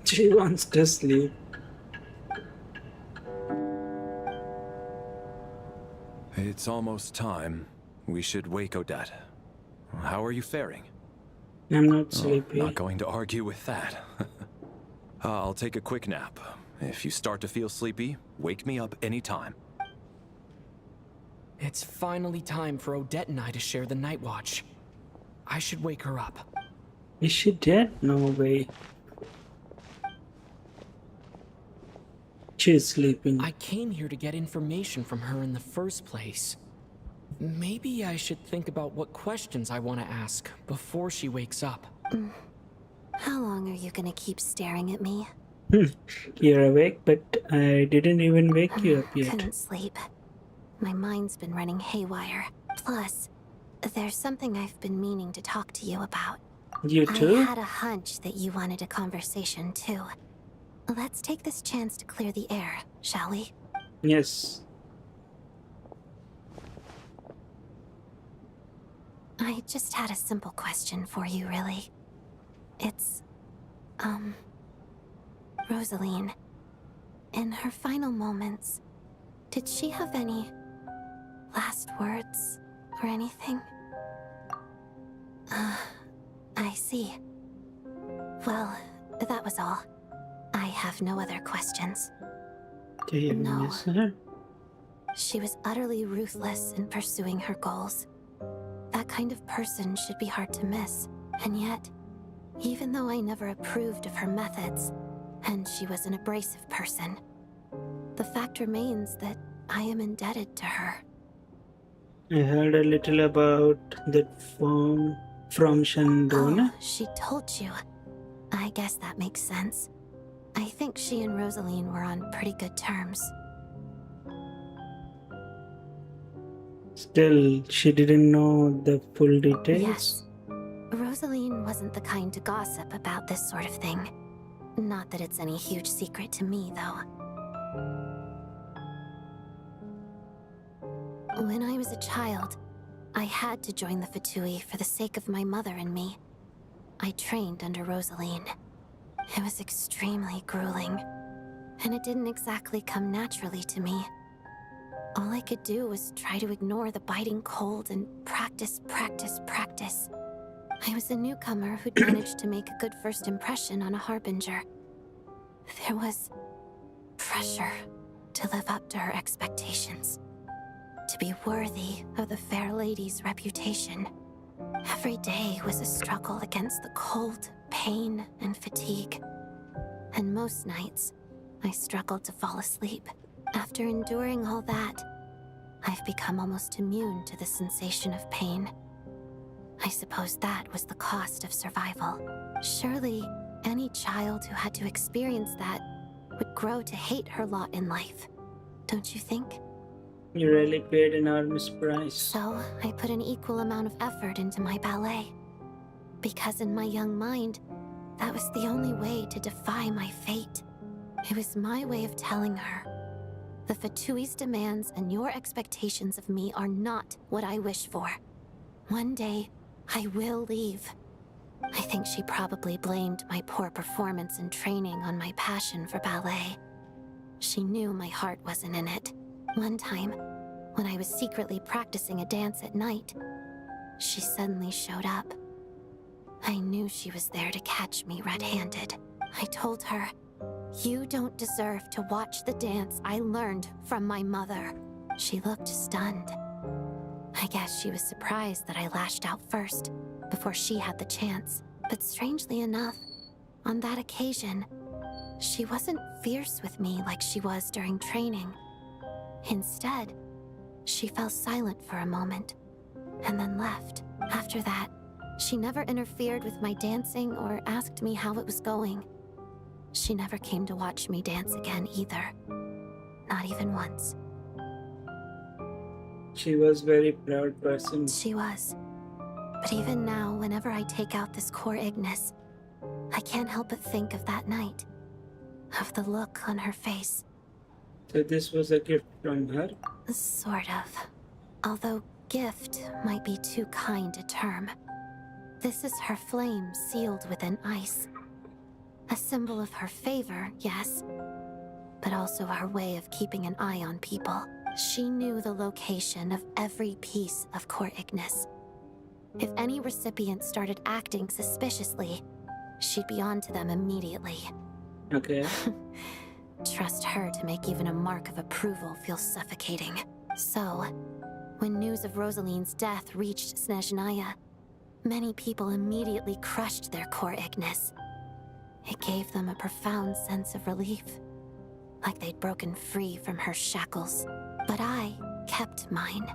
She wants to sleep. It's almost time. We should wake Odette. How are you faring? I'm not sleepy. Not going to argue with that. I'll take a quick nap. If you start to feel sleepy, wake me up anytime. It's finally time for Odette and I to share the night watch. I should wake her up. Is she dead? No way. She's sleeping. I came here to get information from her in the first place. Maybe I should think about what questions I want to ask before she wakes up. How long are you gonna keep staring at me? You're awake, but I didn't even wake you up yet. Couldn't sleep. My mind's been running haywire. Plus, there's something I've been meaning to talk to you about. You too? I had a hunch that you wanted a conversation too. Let's take this chance to clear the air, shall we? Yes. I just had a simple question for you, really. It's, Rosaline. In her final moments, did she have any last words or anything? I see. Well, that was all. I have no other questions. Do you No. miss her? She was utterly ruthless in pursuing her goals. That kind of person should be hard to miss. And yet, even though I never approved of her methods, and she was an abrasive person, the fact remains that I am indebted to her. I heard a little about that form from Shandrona. Oh, she told you. I guess that makes sense. I think she and Rosaline were on pretty good terms. Still, she didn't know the full details. Yes. Rosaline wasn't the kind to gossip about this sort of thing. Not that it's any huge secret to me, though. When I was a child, I had to join the Fatui for the sake of my mother and me. I trained under Rosaline. It was extremely grueling, and it didn't exactly come naturally to me. All I could do was try to ignore the biting cold and practice. I was a newcomer who'd managed to make a good first impression on a harbinger. There was pressure to live up to her expectations, to be worthy of the fair lady's reputation. Every day was a struggle against the cold, pain, and fatigue. And most nights, I struggled to fall asleep. After enduring all that, I've become almost immune to the sensation of pain. I suppose that was the cost of survival. Surely, any child who had to experience that would grow to hate her lot in life. Don't you think? You really paid an enormous price. So, I put an equal amount of effort into my ballet. Because in my young mind, that was the only way to defy my fate. It was my way of telling her, the Fatui's demands and your expectations of me are not what I wish for. One day, I will leave. I think she probably blamed my poor performance in training on my passion for ballet. She knew my heart wasn't in it. One time, when I was secretly practicing a dance at night, she suddenly showed up. I knew she was there to catch me red-handed. I told her, "You don't deserve to watch the dance I learned from my mother." She looked stunned. I guess she was surprised that I lashed out first, before she had the chance. But strangely enough, on that occasion, she wasn't fierce with me like she was during training. Instead, she fell silent for a moment, and then left. After that, she never interfered with my dancing or asked me how it was going. She never came to watch me dance again either. Not even once. She was very proud person. She was. But even now, whenever I take out this core Ignis, I can't help but think of that night. Of the look on her face. So this was a gift from her? Sort of. Although gift might be too kind a term. This is her flame sealed within ice. A symbol of her favor, yes, but also her way of keeping an eye on people. She knew the location of every piece of core Ignis. If any recipient started acting suspiciously, she'd be on to them immediately. Okay. Trust her to make even a mark of approval feel suffocating. So, when news of Rosaline's death reached Sneznaya, many people immediately crushed their core Ignis. It gave them a profound sense of relief, like they'd broken free from her shackles. But I kept mine.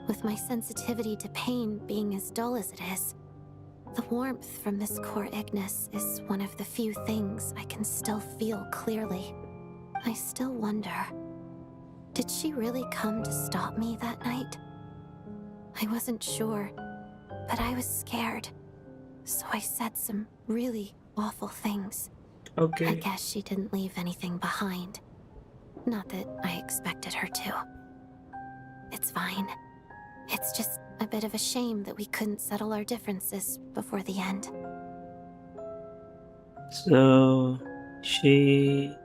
With my sensitivity to pain being as dull as it is, the warmth from this core Ignis is one of the few things I can still feel clearly. I still wonder, did she really come to stop me that night? I wasn't sure, but I was scared, so I said some really awful things. Okay. I guess she didn't leave anything behind. Not that I expected her to. It's fine. It's just a bit of a shame that we couldn't settle our differences before the end. So she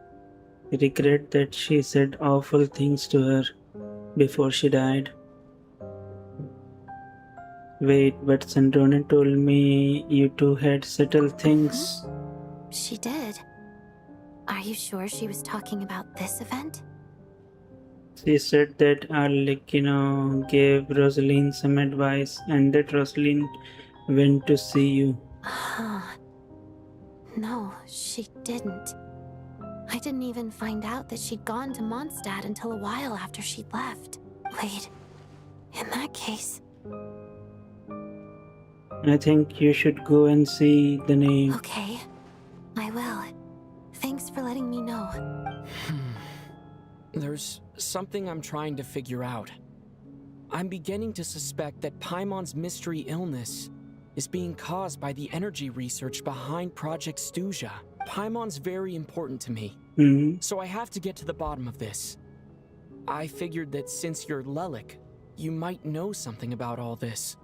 regret that she said awful things to her before she died. Wait, but Sandrone told me you two had settled things. She did. Are you sure she was talking about this event? She said that Arlecchino gave Rosaline some advice and that Rosaline went to see you. No, she didn't. I didn't even find out that she'd gone to Mondstadt until a while after she'd left. Wait, in that case... I think you should go and see the name. Okay, I will. Thanks for letting me know. There's something I'm trying to figure out. I'm beginning to suspect that Paimon's mystery illness is being caused by the energy research behind Project Stuja. Paimon's very important to me, so I have to get to the bottom of this. I figured that since you're Lelik, you might know something about all this.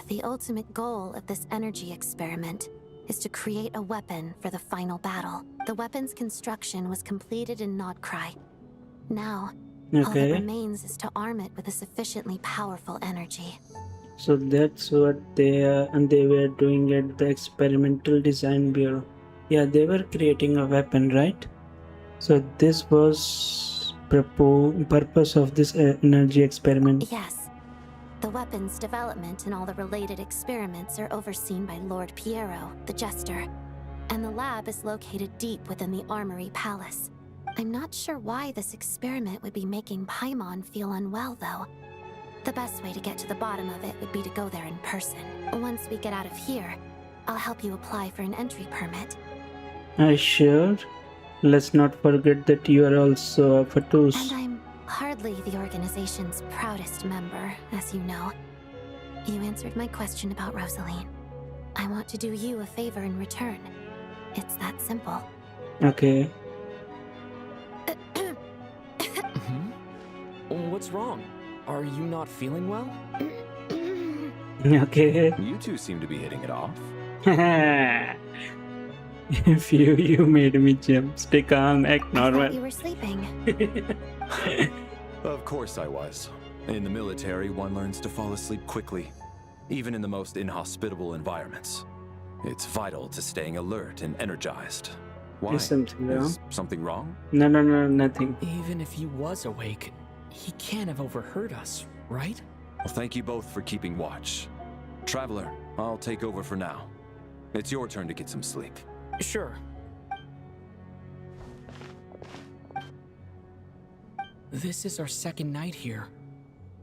The ultimate goal of this energy experiment is to create a weapon for the final battle. The weapon's construction was completed in Nodcry. Now, all that remains is to arm it with a sufficiently powerful energy. So that's what they were doing at the Experimental Design Bureau. Yeah, they were creating a weapon, right? So this was purpose of this energy experiment. Yes. The weapon's development and all the related experiments are overseen by Lord Piero, the Jester, and the lab is located deep within the Armory Palace. I'm not sure why this experiment would be making Paimon feel unwell, though. The best way to get to the bottom of it would be to go there in person. Once we get out of here, I'll help you apply for an entry permit. Sure. Let's not forget that you are also a Fatus. And I'm hardly the organization's proudest member, as you know. You answered my question about Rosaline. I want to do you a favor in return. It's that simple. Okay. What's wrong? Are you not feeling well? Okay. You two seem to be hitting it off. If you made me jump. Stay calm, act normal. I thought you were sleeping. Of course I was. In the military, one learns to fall asleep quickly, even in the most inhospitable environments. It's vital to staying alert and energized. Why? Is something wrong? Is something wrong? No, nothing. Even if he was awake, he can't have overheard us, right? Well, thank you both for keeping watch. Traveler, I'll take over for now. It's your turn to get some sleep. Sure. This is our second night here,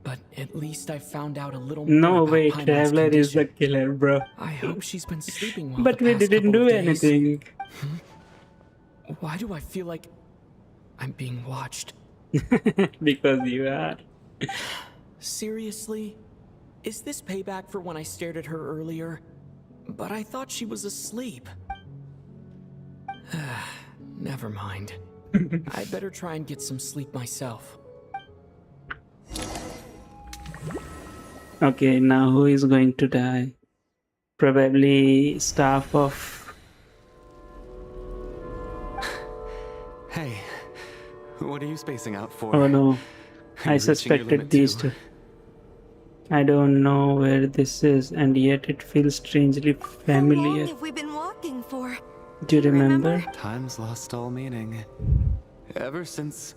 but at least I found out a little more No about way, Paimon's Traveler is the condition. killer, bro. I hope she's been sleeping well. But the we past didn't couple do of days. anything. Why do I feel like I'm being watched? Because you are. Seriously? Is this payback for when I stared at her earlier? But I thought she was asleep. Never mind. I'd better try and get some sleep myself. Okay, now who is going to die? Probably staff of... Hey, what are you spacing out for? Oh no, Are I you reaching your suspected limit these too? two. I don't know where this is, and yet it feels strangely familiar. How long have we been walking for? Do you remember? Time's lost all meaning. Ever since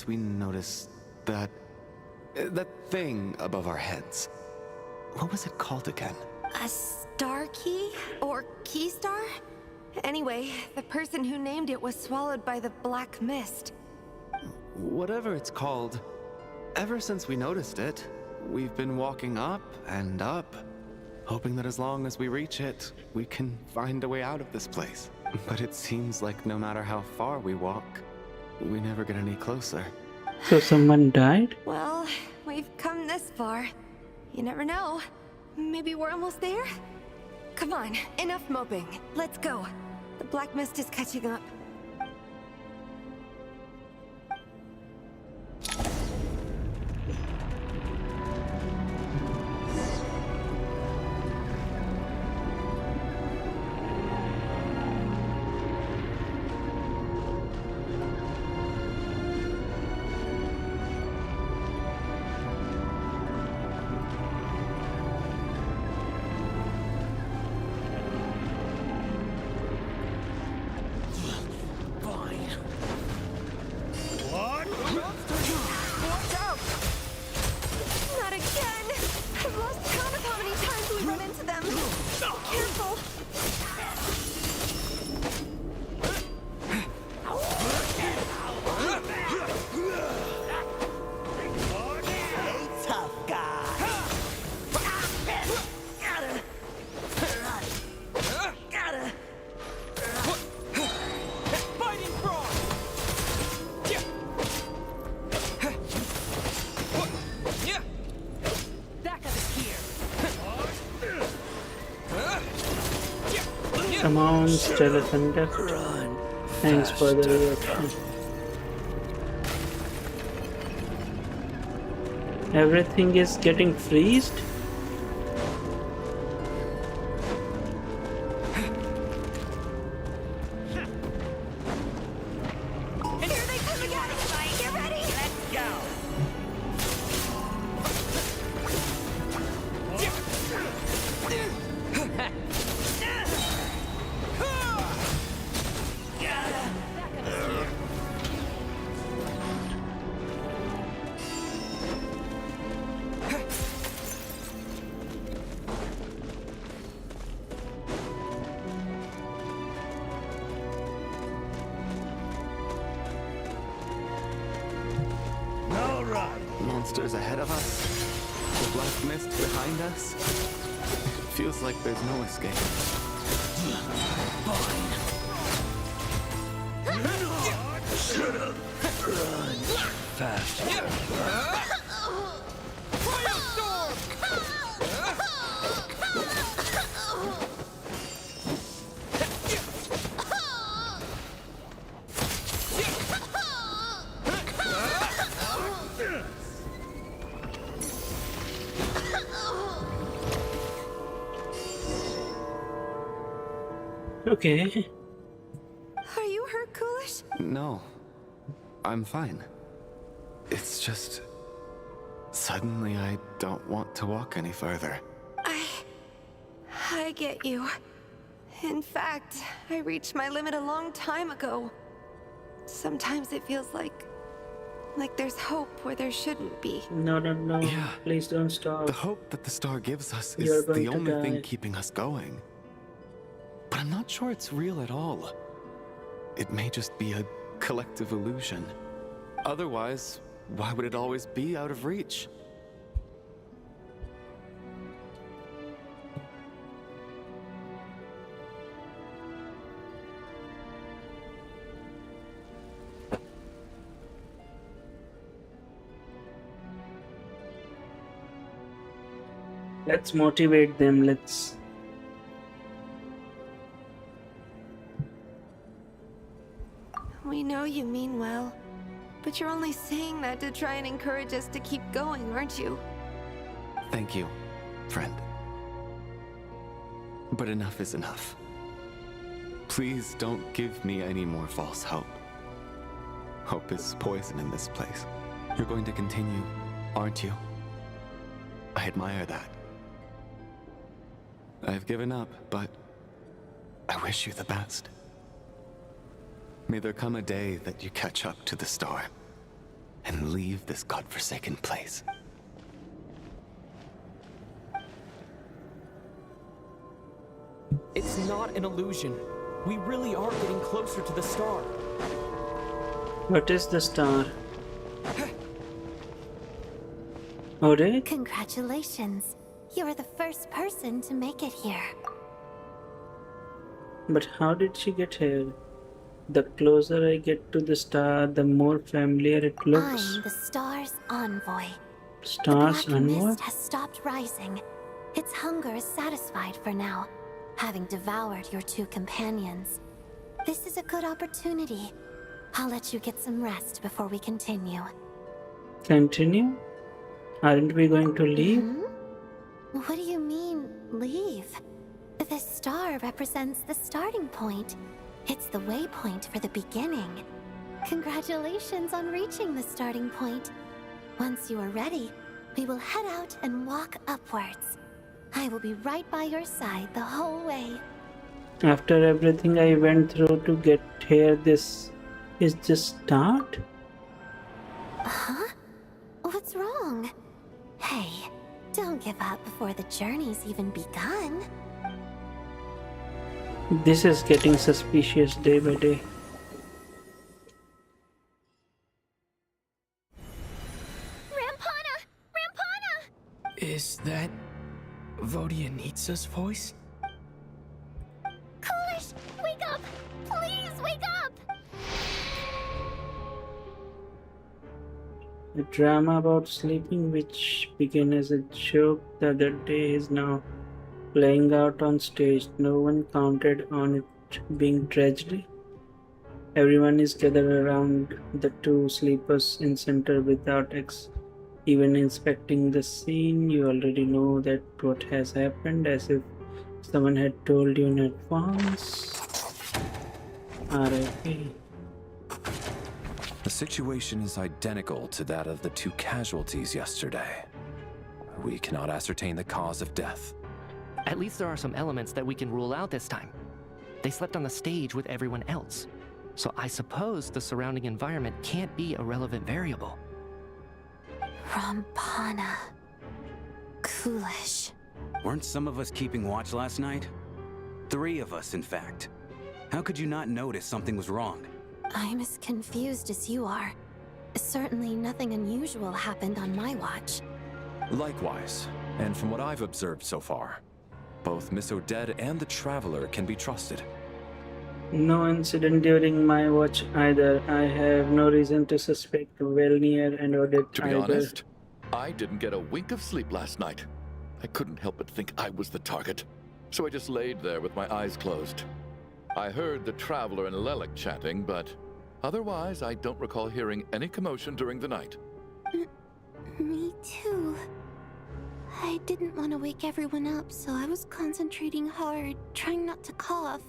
we noticed that thing above our heads. What was it called again? A star key? Or key star? Anyway, the person who named it was swallowed by the black mist. Whatever it's called, ever since we noticed it, we've been walking up and up, hoping that as long as we reach it, we can find a way out of this place. But it seems like no matter how far we walk, we never get any closer. So someone died? Well, we've come this far. You never know. Maybe we're almost there? Come on, enough moping. Let's go. The black mist is catching up. Amounts, teleconduct. Thanks for the reaction. Everything is getting freezed. Monsters ahead of us, the black mist behind us. It feels like there's no escape. Shut up! Run fast. Okay. Are you hurt, Coolish? No, I'm fine. It's just... suddenly I don't want to walk any further. I get you. In fact, I reached my limit a long time ago. Sometimes it feels like there's hope where there shouldn't be. No. Yeah. Please don't stop. The hope that the star gives us You're is going the to only die. thing keeping us going. But I'm not sure it's real at all. It may just be a collective illusion. Otherwise, why would it always be out of reach? Let's motivate them. Let's. We know you mean well, but you're only saying that to try and encourage us to keep going, aren't you? Thank you, friend. But enough is enough. Please don't give me any more false hope. Hope is poison in this place. You're going to continue, aren't you? I admire that. I've given up, but I wish you the best. May there come a day that you catch up to the star and leave this godforsaken place. It's not an illusion. We really are getting closer to the star. What is the star? Ode? Congratulations. You're the first person to make it here. But how did she get here? The closer I get to the star, the more familiar it looks. I'm the star's envoy. Star's the black envoy? mist has stopped rising. Its hunger is satisfied for now, having devoured your two companions. This is a good opportunity. I'll let you get some rest before we continue. Continue? Aren't we going to leave? What do you mean, leave? The star represents the starting point. It's the waypoint for the beginning. Congratulations on reaching the starting point. Once you are ready, we will head out and walk upwards. I will be right by your side the whole way. After everything I went through to get here, this is just start? Huh? What's wrong? Hey, don't give up before the journey's even begun. This is getting suspicious day by day. Rampana! Rampana! Is that Vodyanitsa's voice? Coolish, wake up! Please wake up! The drama about sleeping, which began as a joke the other day, is now playing out on stage. No one counted on it being tragedy. Everyone is gathered around the two sleepers in center without even inspecting the scene. You already know that what has happened, as if someone had told you in advance. R.I.P. The situation is identical to that of the two casualties yesterday. We cannot ascertain the cause of death. At least there are some elements that we can rule out this time. They slept on the stage with everyone else. So I suppose the surrounding environment can't be a relevant variable. Rampana. Coolish. Weren't some of us keeping watch last night? 3 of us, in fact. How could you not notice something was wrong? I'm as confused as you are. Certainly nothing unusual happened on my watch. Likewise, and from what I've observed so far, both Miss Odette and the Traveler can be trusted. No incident during my watch either. I have no reason to suspect Velnier and Odette To be either. honest, I didn't get a wink of sleep last night. I couldn't help but think I was the target, so I just laid there with my eyes closed. I heard the Traveler and Lelik chatting, but otherwise I don't recall hearing any commotion during the night. Me too. I didn't want to wake everyone up, so I was concentrating hard, trying not to cough.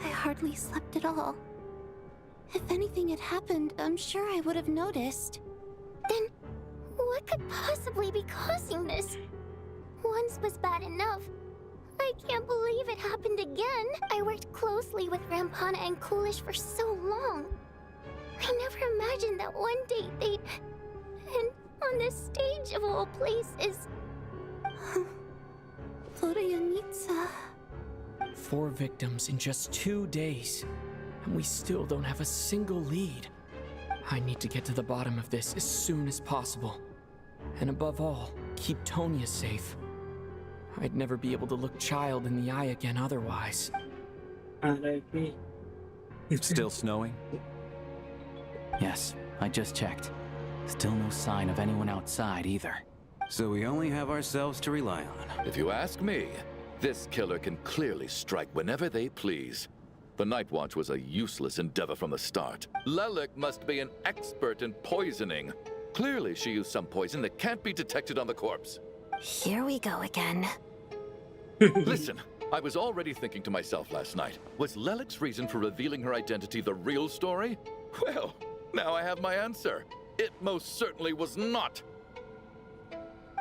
I hardly slept at all. If anything had happened, I'm sure I would have noticed. Then, what could possibly be causing this? Once was bad enough. I can't believe it happened again. I worked closely with Rampana and Coolish for so long. I never imagined that one day they'd... And on the stage of all places... Vodianitsa. 4 victims in just 2 days, and we still don't have a single lead. I need to get to the bottom of this as soon as possible. And above all, keep Tonya safe. I'd never be able to look Child in the eye again otherwise. R.I.P. Still snowing? Yes, I just checked. Still no sign of anyone outside either. So we only have ourselves to rely on. If you ask me, this killer can clearly strike whenever they please. The Night Watch was a useless endeavor from the start. Lelik must be an expert in poisoning. Clearly she used some poison that can't be detected on the corpse. Here we go again. Listen, I was already thinking to myself last night, was Lelik's reason for revealing her identity the real story? Well, now I have my answer. It most certainly was not.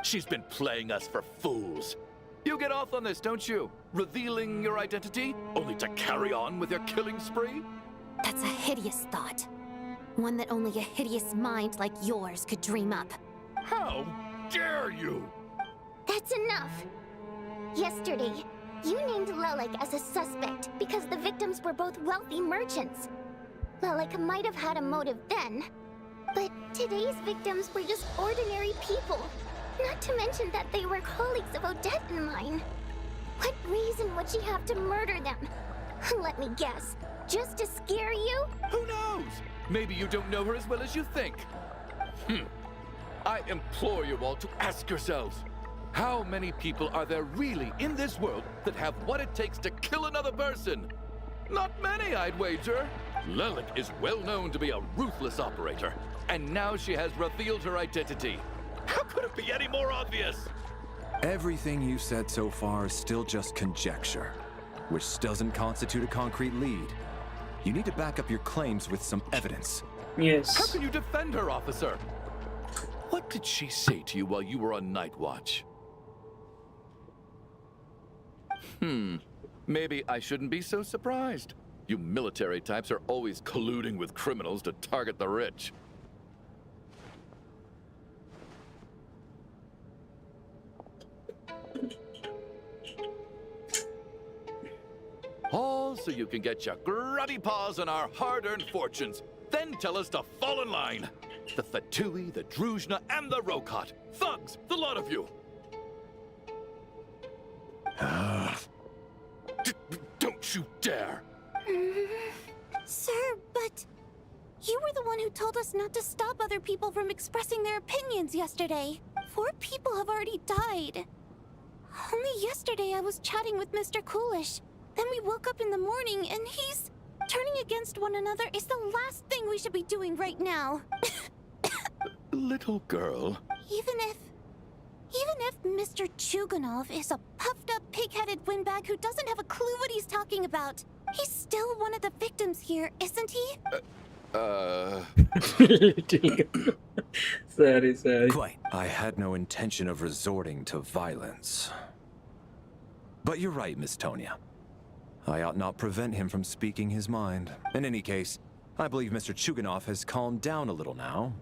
She's been playing us for fools. You get off on this, don't you? Revealing your identity, only to carry on with your killing spree? That's a hideous thought. One that only a hideous mind like yours could dream up. How dare you! That's enough. Yesterday, you named Lelik as a suspect because the victims were both wealthy merchants. Lelik might have had a motive then, but today's victims were just ordinary people. Not to mention that they were colleagues of Odette and mine. What reason would she have to murder them? Let me guess. Just to scare you? Who knows? Maybe you don't know her as well as you think. I implore you all to ask yourselves, how many people are there really in this world that have what it takes to kill another person? Not many, I'd wager. Lelik is well known to be a ruthless operator, and now she has revealed her identity. How could it be any more obvious? Everything you said so far is still just conjecture, which doesn't constitute a concrete lead. You need to back up your claims with some evidence. Yes. How can you defend her, officer? What did she say to you while you were on Night Watch? Maybe I shouldn't be so surprised. You military types are always colluding with criminals to target the rich. All so you can get your grubby paws on our hard-earned fortunes. Then tell us to fall in line. The Fatui, the Druzhna, and the Rokot. Thugs, the lot of you. Don't you dare. Sir, but... You were the one who told us not to stop other people from expressing their opinions yesterday. 4 people have already died. Only yesterday I was chatting with Mr. Coolish. Then we woke up in the morning and he's... Turning against one another is the last thing we should be doing right now. Little girl. Even if Mr. Chuganov is a puffed-up, pig-headed windbag who doesn't have a clue what he's talking about, he's still one of the victims here, isn't he? Sorry. Quite. I had no intention of resorting to violence. But you're right, Miss Tonya. I ought not prevent him from speaking his mind. In any case, I believe Mr. Chuganov has calmed down a little now.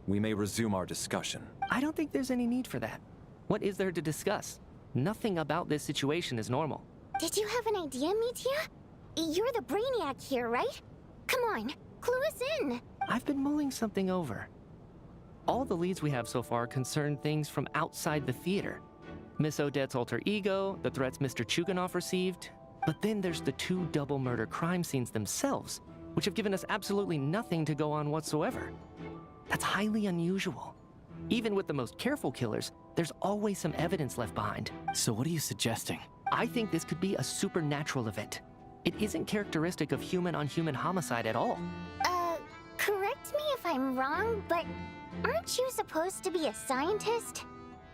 We may resume our discussion. I don't think there's any need for that. What is there to discuss? Nothing about this situation is normal. Did you have an idea, Mitya? You're the brainiac here, right? Come on, clue us in. I've been mulling something over. All the leads we have so far concern things from outside the theater. Miss Odette's alter ego, the threats Mr. Chuganov received, but then there's the 2 double murder crime scenes themselves, which have given us absolutely nothing to go on whatsoever. That's highly unusual. Even with the most careful killers, there's always some evidence left behind. So what are you suggesting? I think this could be a supernatural event. It isn't characteristic of human-on-human homicide at all. Correct me if I'm wrong, but aren't you supposed to be a scientist?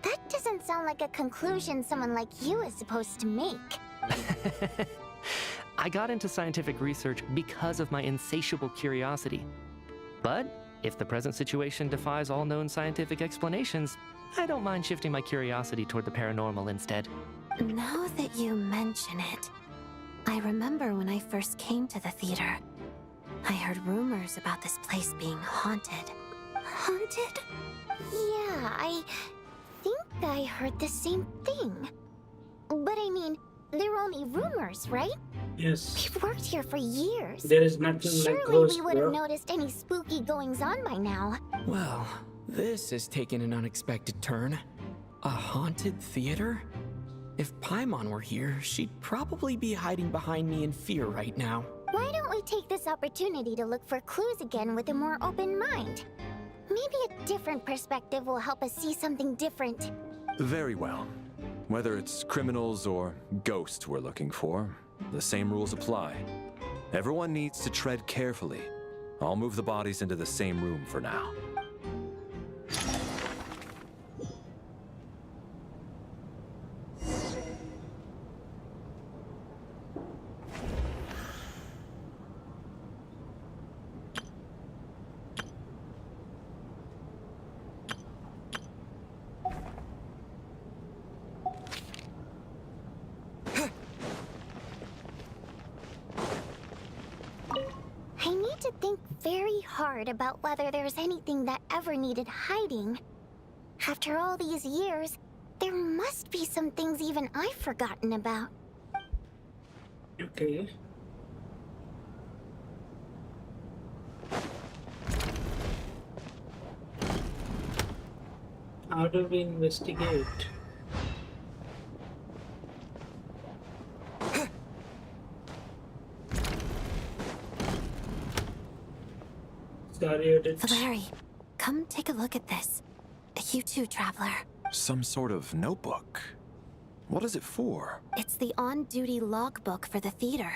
That doesn't sound like a conclusion someone like you is supposed to make. I got into scientific research because of my insatiable curiosity. But if the present situation defies all known scientific explanations, I don't mind shifting my curiosity toward the paranormal instead. Now that you mention it, I remember when I first came to the theater. I heard rumors about this place being haunted. Haunted? Yeah, I think I heard the same thing. But I mean, they're only rumors, right? Yes. We've worked here for years. There is nothing like Surely ghosts, we would have bro. noticed any spooky goings-on by now. Well, this has taken an unexpected turn. A haunted theater? If Paimon were here, she'd probably be hiding behind me in fear right now. Why don't we take this opportunity to look for clues again with a more open mind? Maybe a different perspective will help us see something different. Very well. Whether it's criminals or ghosts we're looking for, the same rules apply. Everyone needs to tread carefully. I'll move the bodies into the same room for now. I need to think very hard about whether there's anything that ever needed hiding. After all these years, there must be some things even I've forgotten about. Okay. How do we investigate? Sorry, Valeri, come take a look at this. You too, Traveler. Some sort of notebook. What is it for? It's the on-duty logbook for the theater.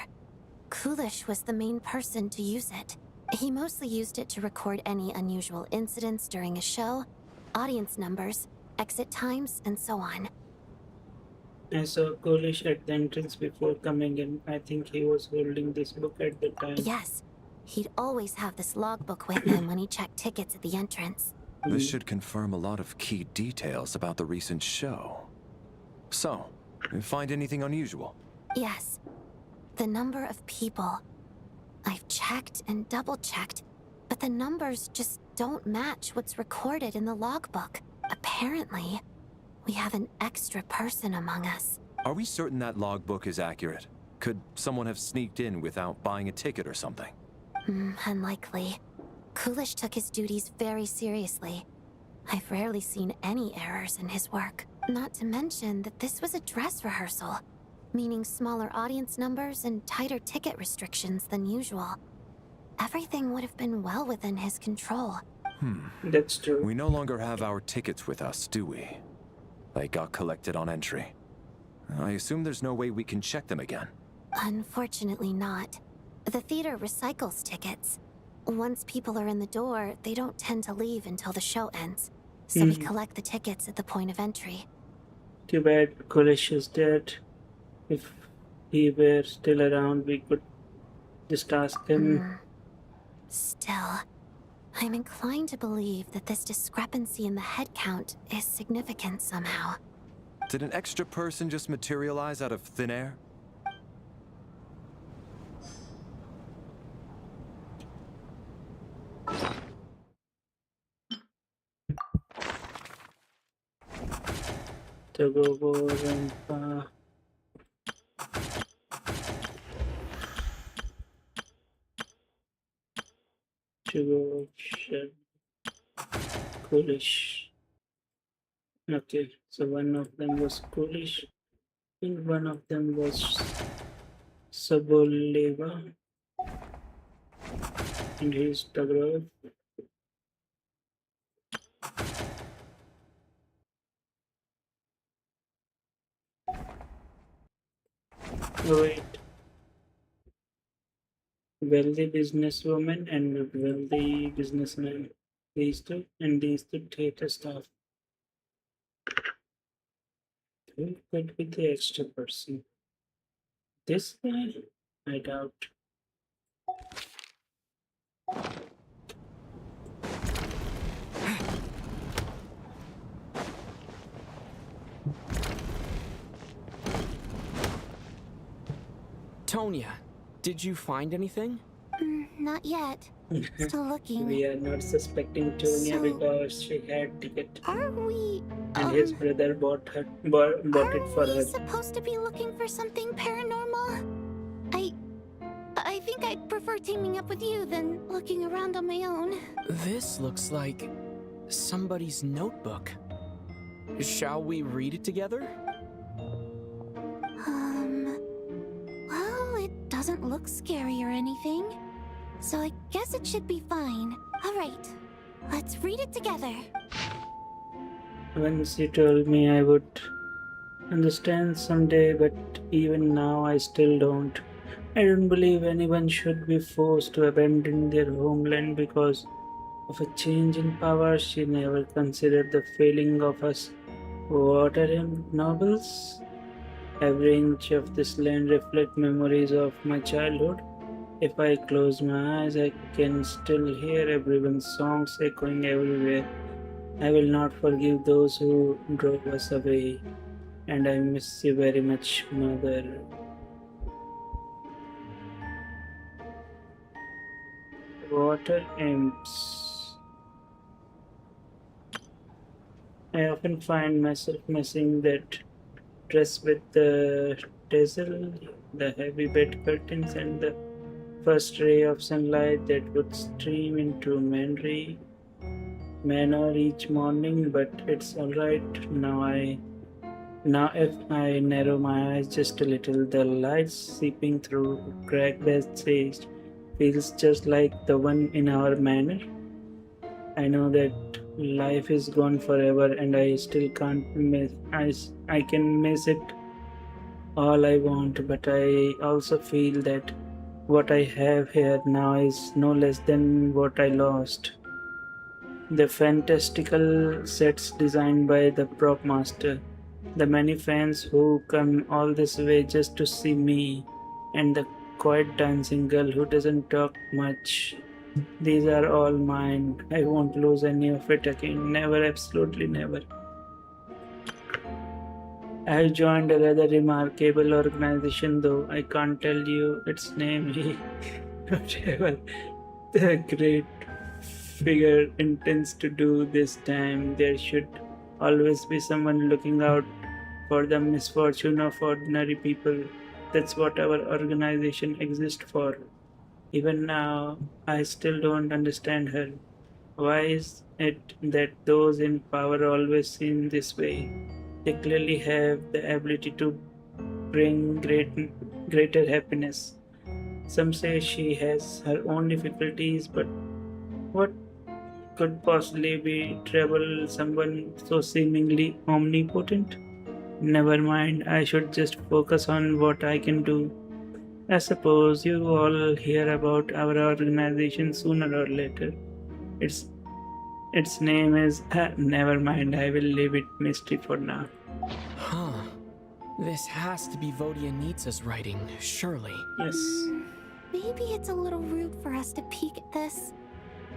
Coolish was the main person to use it. He mostly used it to record any unusual incidents during a show, audience numbers, exit times, and so on. I saw Coolish at the entrance before coming in. I think he was holding this book at the time. Yes, he'd always have this logbook with him when he checked tickets at the entrance. This should confirm a lot of key details about the recent show. So, you find anything unusual? Yes. The number of people. I've checked and double-checked, but the numbers just don't match what's recorded in the logbook. Apparently, we have an extra person among us. Are we certain that logbook is accurate? Could someone have sneaked in without buying a ticket or something? Unlikely. Coolish took his duties very seriously. I've rarely seen any errors in his work. Not to mention that this was a dress rehearsal, meaning smaller audience numbers and tighter ticket restrictions than usual. Everything would have been well within his control. That's true. We no longer have our tickets with us, do we? They got collected on entry. I assume there's no way we can check them again. Unfortunately not. The theater recycles tickets. Once people are in the door, they don't tend to leave until the show ends. So we collect the tickets at the point of entry. Too bad Kulish is dead. If he were still around, we could just ask him. Still, I'm inclined to believe that this discrepancy in the head count is significant somehow. Did an extra person just materialize out of thin air? To go over and to go Kulish. Okay, so one of them was Kulish, and one of them was Saboleva, and he's Tagrov. Oh, wait. Wealthy businesswoman and wealthy businessman. These two theater staff. Who could be the extra person? This guy? I doubt. Tonya, did you find anything? Not yet. Still looking. We are not suspecting Tonya because she had ticket. Are we? And his brother bought it for her. Are we supposed to be looking for something paranormal? I think I'd prefer teaming up with you than looking around on my own. This looks like somebody's notebook. Shall we read it together? Well, it doesn't look scary or anything. So I guess it should be fine. All right, let's read it together. Once you told me I would understand someday, but even now I still don't. I don't believe anyone should be forced to abandon their homeland because of a change in power. She never considered the feeling of us water nobles. Every inch of this land reflects memories of my childhood. If I close my eyes, I can still hear everyone's songs echoing everywhere. I will not forgive those who drove us away, and I miss you very much, Mother. Water imps. I often find myself missing that dress with the tassel, the heavy bed curtains, and the first ray of sunlight that would stream into manor each morning. But it's alright now. If I narrow my eyes just a little, the light seeping through cracked passage feels just like the one in our manor. I know that life is gone forever, and I still can't miss. I can miss it all I want, but I also feel that what I have here now is no less than what I lost. The fantastical sets designed by the prop master, the many fans who come all this way just to see me, and the quiet dancing girl who doesn't talk much. These are all mine. I won't lose any of it again. Never, absolutely never. I have joined a rather remarkable organization, though I can't tell you its name. Whatever the great figure intends to do this time, there should always be someone looking out for the misfortune of ordinary people. That's what our organization exists for. Even now, I still don't understand her. Why is it that those in power always seem this way? They clearly have the ability to bring greater happiness. Some say she has her own difficulties, but what could possibly be trouble someone so seemingly omnipotent? Never mind, I should just focus on what I can do. I suppose you all hear about our organization sooner or later. Its name is... never mind, I will leave it mystery for now. Huh. This has to be Vodyanitsa's writing, surely. Yes. Maybe it's a little rude for us to peek at this.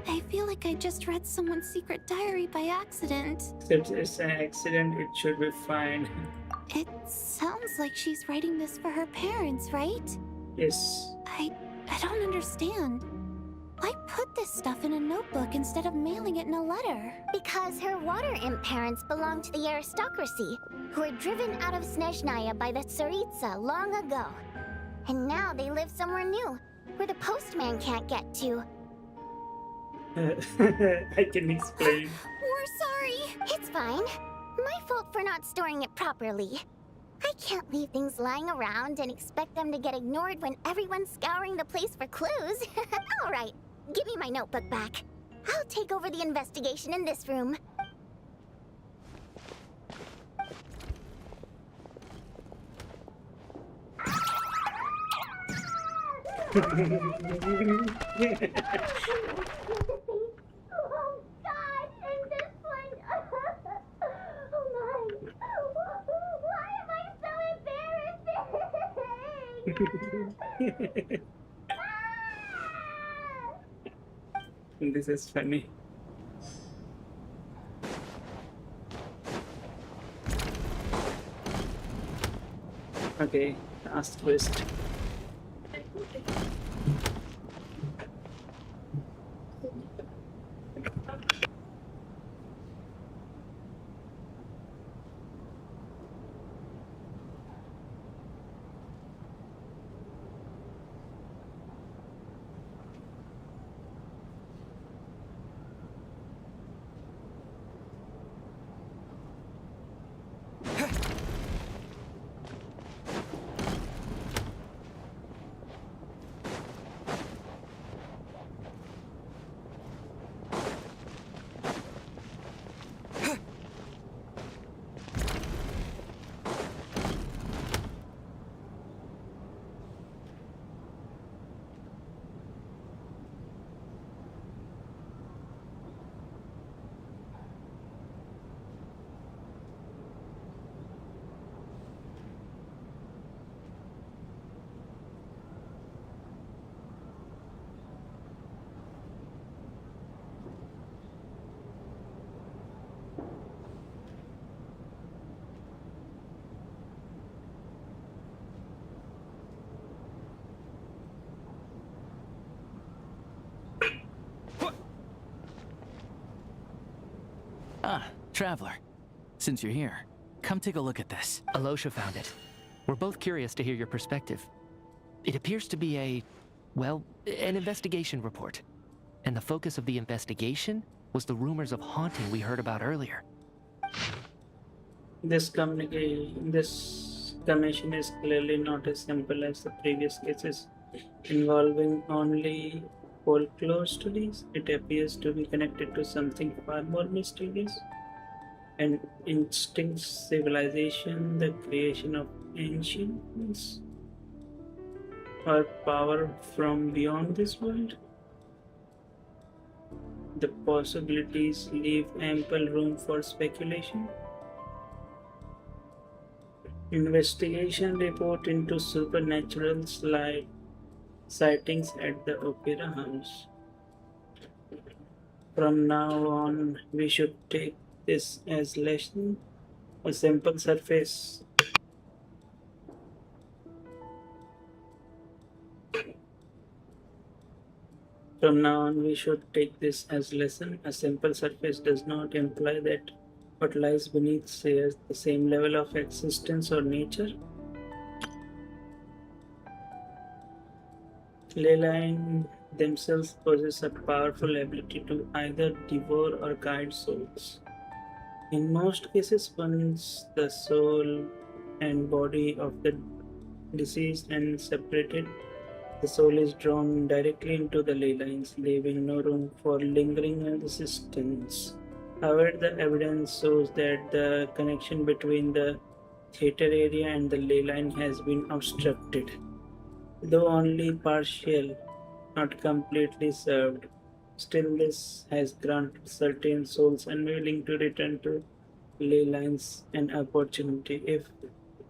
I feel like I just read someone's secret diary by accident. Since it's an accident, it should be fine. It sounds like she's writing this for her parents, right? Yes. I don't understand. Why put this stuff in a notebook instead of mailing it in a letter? Because her water imp parents belonged to the aristocracy, who were driven out of Sneznaya by the Tsaritsa long ago. And now they live somewhere new, where the postman can't get to. I can explain. We're sorry. It's fine. My fault for not storing it properly. I can't leave things lying around and expect them to get ignored when everyone's scouring the place for clues. All right, give me my notebook back. I'll take over the investigation in this room. This is funny. Okay, last quest. Ah, Traveler. Since you're here, come take a look at this. Alosha found it. We're both curious to hear your perspective. It appears to be an investigation report. And the focus of the investigation was the rumors of haunting we heard about earlier. This commission is clearly not as simple as the previous cases involving only folklore studies. It appears to be connected to something far more mysterious. An instinct civilization, the creation of ancients, or power from beyond this world. The possibilities leave ample room for speculation. Investigation report into supernatural sightings at the Opera House. From now on, we should take this as lesson, a simple surface. From now on, we should take this as lesson. A simple surface does not imply that what lies beneath shares the same level of existence or nature. Leyline themselves possess a powerful ability to either devour or guide souls. In most cases, once the soul and body of the deceased and separated, the soul is drawn directly into the ley lines, leaving no room for lingering resistance. However, the evidence shows that the connection between the theater area and the ley line has been obstructed, though only partial, not completely served. Still, this has granted certain souls unwilling to return to ley lines an opportunity. If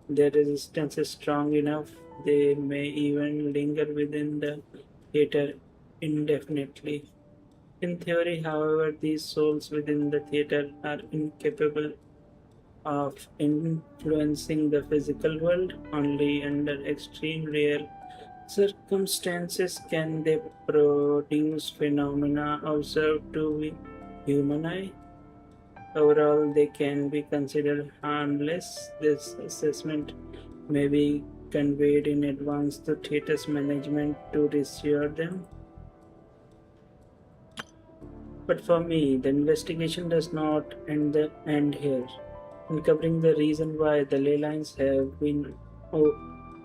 their resistance is strong enough, they may even linger within the theater indefinitely. In theory, however, these souls within the theater are incapable of influencing the physical world. Only under extreme rare circumstances can they produce phenomena observed to the human eye. Overall, they can be considered harmless. This assessment may be conveyed in advance to theater's management to reassure them. But for me, the investigation does not end here. Uncovering the reason why the ley lines have been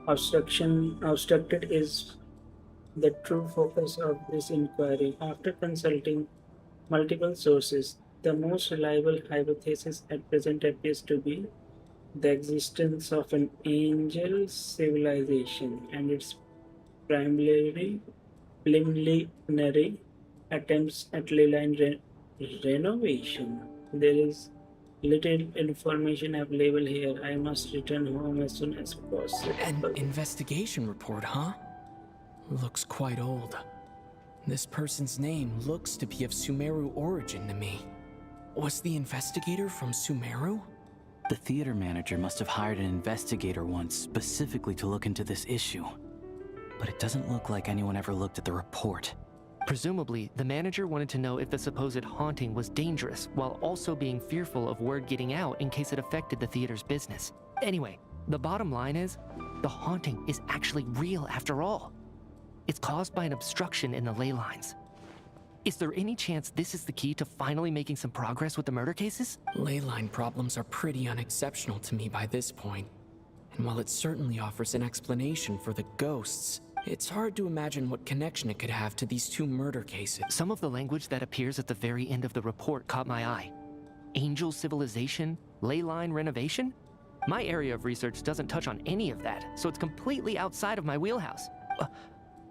obstructed is the true focus of this inquiry. After consulting multiple sources, the most reliable hypothesis at present appears to be the existence of an angel civilization and its preliminary attempts at ley line renovation. There is little information available here. I must return home as soon as possible. An investigation report, huh? Looks quite old. This person's name looks to be of Sumeru origin to me. Was the investigator from Sumeru? The theater manager must have hired an investigator once specifically to look into this issue. But it doesn't look like anyone ever looked at the report. Presumably, the manager wanted to know if the supposed haunting was dangerous, while also being fearful of word getting out in case it affected the theater's business. Anyway, the bottom line is, the haunting is actually real after all. It's caused by an obstruction in the ley lines. Is there any chance this is the key to finally making some progress with the murder cases? Ley line problems are pretty unexceptional to me by this point. And while it certainly offers an explanation for the ghosts, it's hard to imagine what connection it could have to these two murder cases. Some of the language that appears at the very end of the report caught my eye. Angel civilization, ley line renovation? My area of research doesn't touch on any of that, so it's completely outside of my wheelhouse.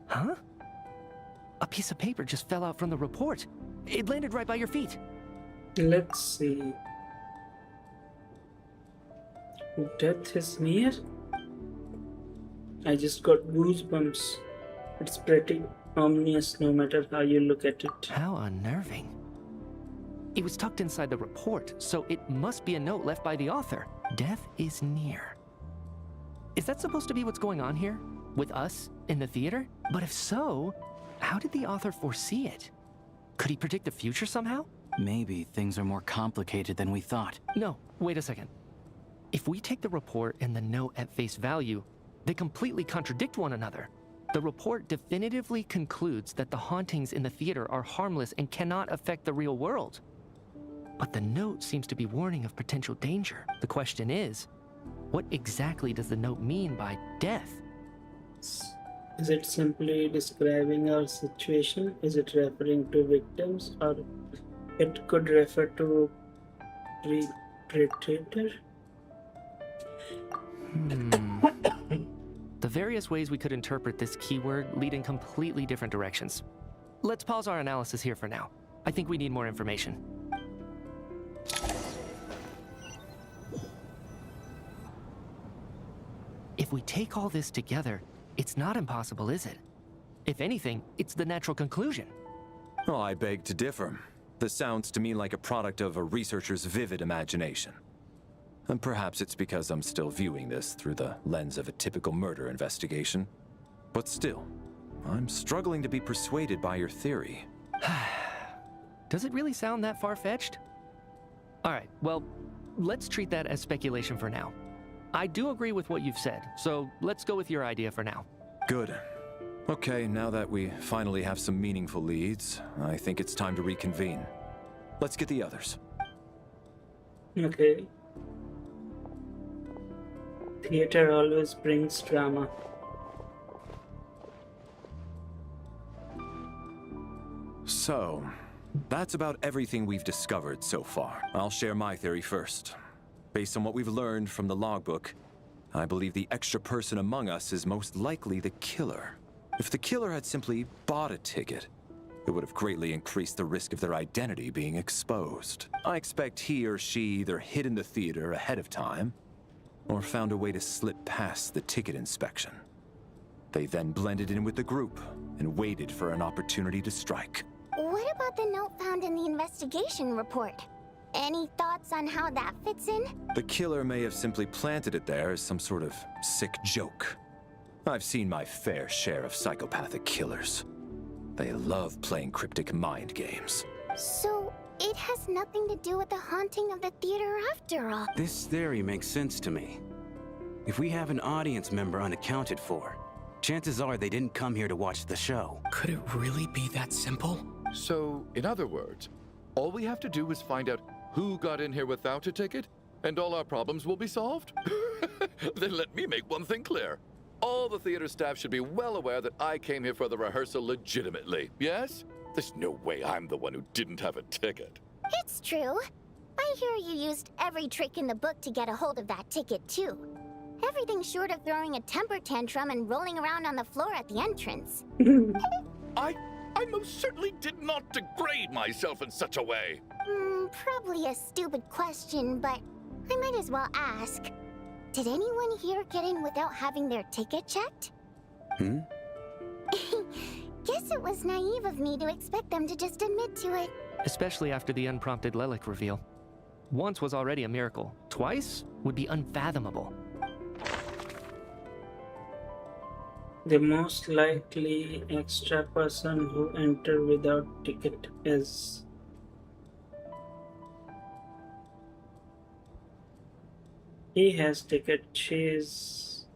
Huh? A piece of paper just fell out from the report. It landed right by your feet. Let's see. Death is near? I just got goosebumps. It's pretty ominous no matter how you look at it. How unnerving. It was tucked inside the report, so it must be a note left by the author. Death is near. Is that supposed to be what's going on here? With us in the theater? But if so, how did the author foresee it? Could he predict the future somehow? Maybe things are more complicated than we thought. No, wait a second. If we take the report and the note at face value, they completely contradict one another. The report definitively concludes that the hauntings in the theater are harmless and cannot affect the real world. But the note seems to be warning of potential danger. The question is, what exactly does the note mean by death? Is it simply describing our situation? Is it referring to victims, or it could refer to predator? The various ways we could interpret this keyword lead in completely different directions. Let's pause our analysis here for now. I think we need more information. If we take all this together, it's not impossible, is it? If anything, it's the natural conclusion. Oh, I beg to differ. This sounds to me like a product of a researcher's vivid imagination. And perhaps it's because I'm still viewing this through the lens of a typical murder investigation. But still, I'm struggling to be persuaded by your theory. Does it really sound that far-fetched? Alright, well, let's treat that as speculation for now. I do agree with what you've said, so let's go with your idea for now. Good. Okay, now that we finally have some meaningful leads, I think it's time to reconvene. Let's get the others. Okay. Theater always brings drama. So, that's about everything we've discovered so far. I'll share my theory first. Based on what we've learned from the logbook, I believe the extra person among us is most likely the killer. If the killer had simply bought a ticket, it would have greatly increased the risk of their identity being exposed. I expect he or she either hid in the theater ahead of time, or found a way to slip past the ticket inspection. They then blended in with the group and waited for an opportunity to strike. What about the note found in the investigation report? Any thoughts on how that fits in? The killer may have simply planted it there as some sort of sick joke. I've seen my fair share of psychopathic killers. They love playing cryptic mind games. So, it has nothing to do with the haunting of the theater after all. This theory makes sense to me. If we have an audience member unaccounted for, chances are they didn't come here to watch the show. Could it really be that simple? So, in other words, all we have to do is find out who got in here without a ticket, and all our problems will be solved? Then let me make one thing clear. All the theater staff should be well aware that I came here for the rehearsal legitimately, yes? There's no way I'm the one who didn't have a ticket. It's true. I hear you used every trick in the book to get a hold of that ticket, too. Everything short of throwing a temper tantrum and rolling around on the floor at the entrance. I most certainly did not degrade myself in such a way. Probably a stupid question, but I might as well ask. Did anyone here get in without having their ticket checked? Guess it was naive of me to expect them to just admit to it. Especially after the unprompted Lilac reveal. Once was already a miracle. Twice would be unfathomable. The most likely extra person who entered without ticket is... He has ticket, she's...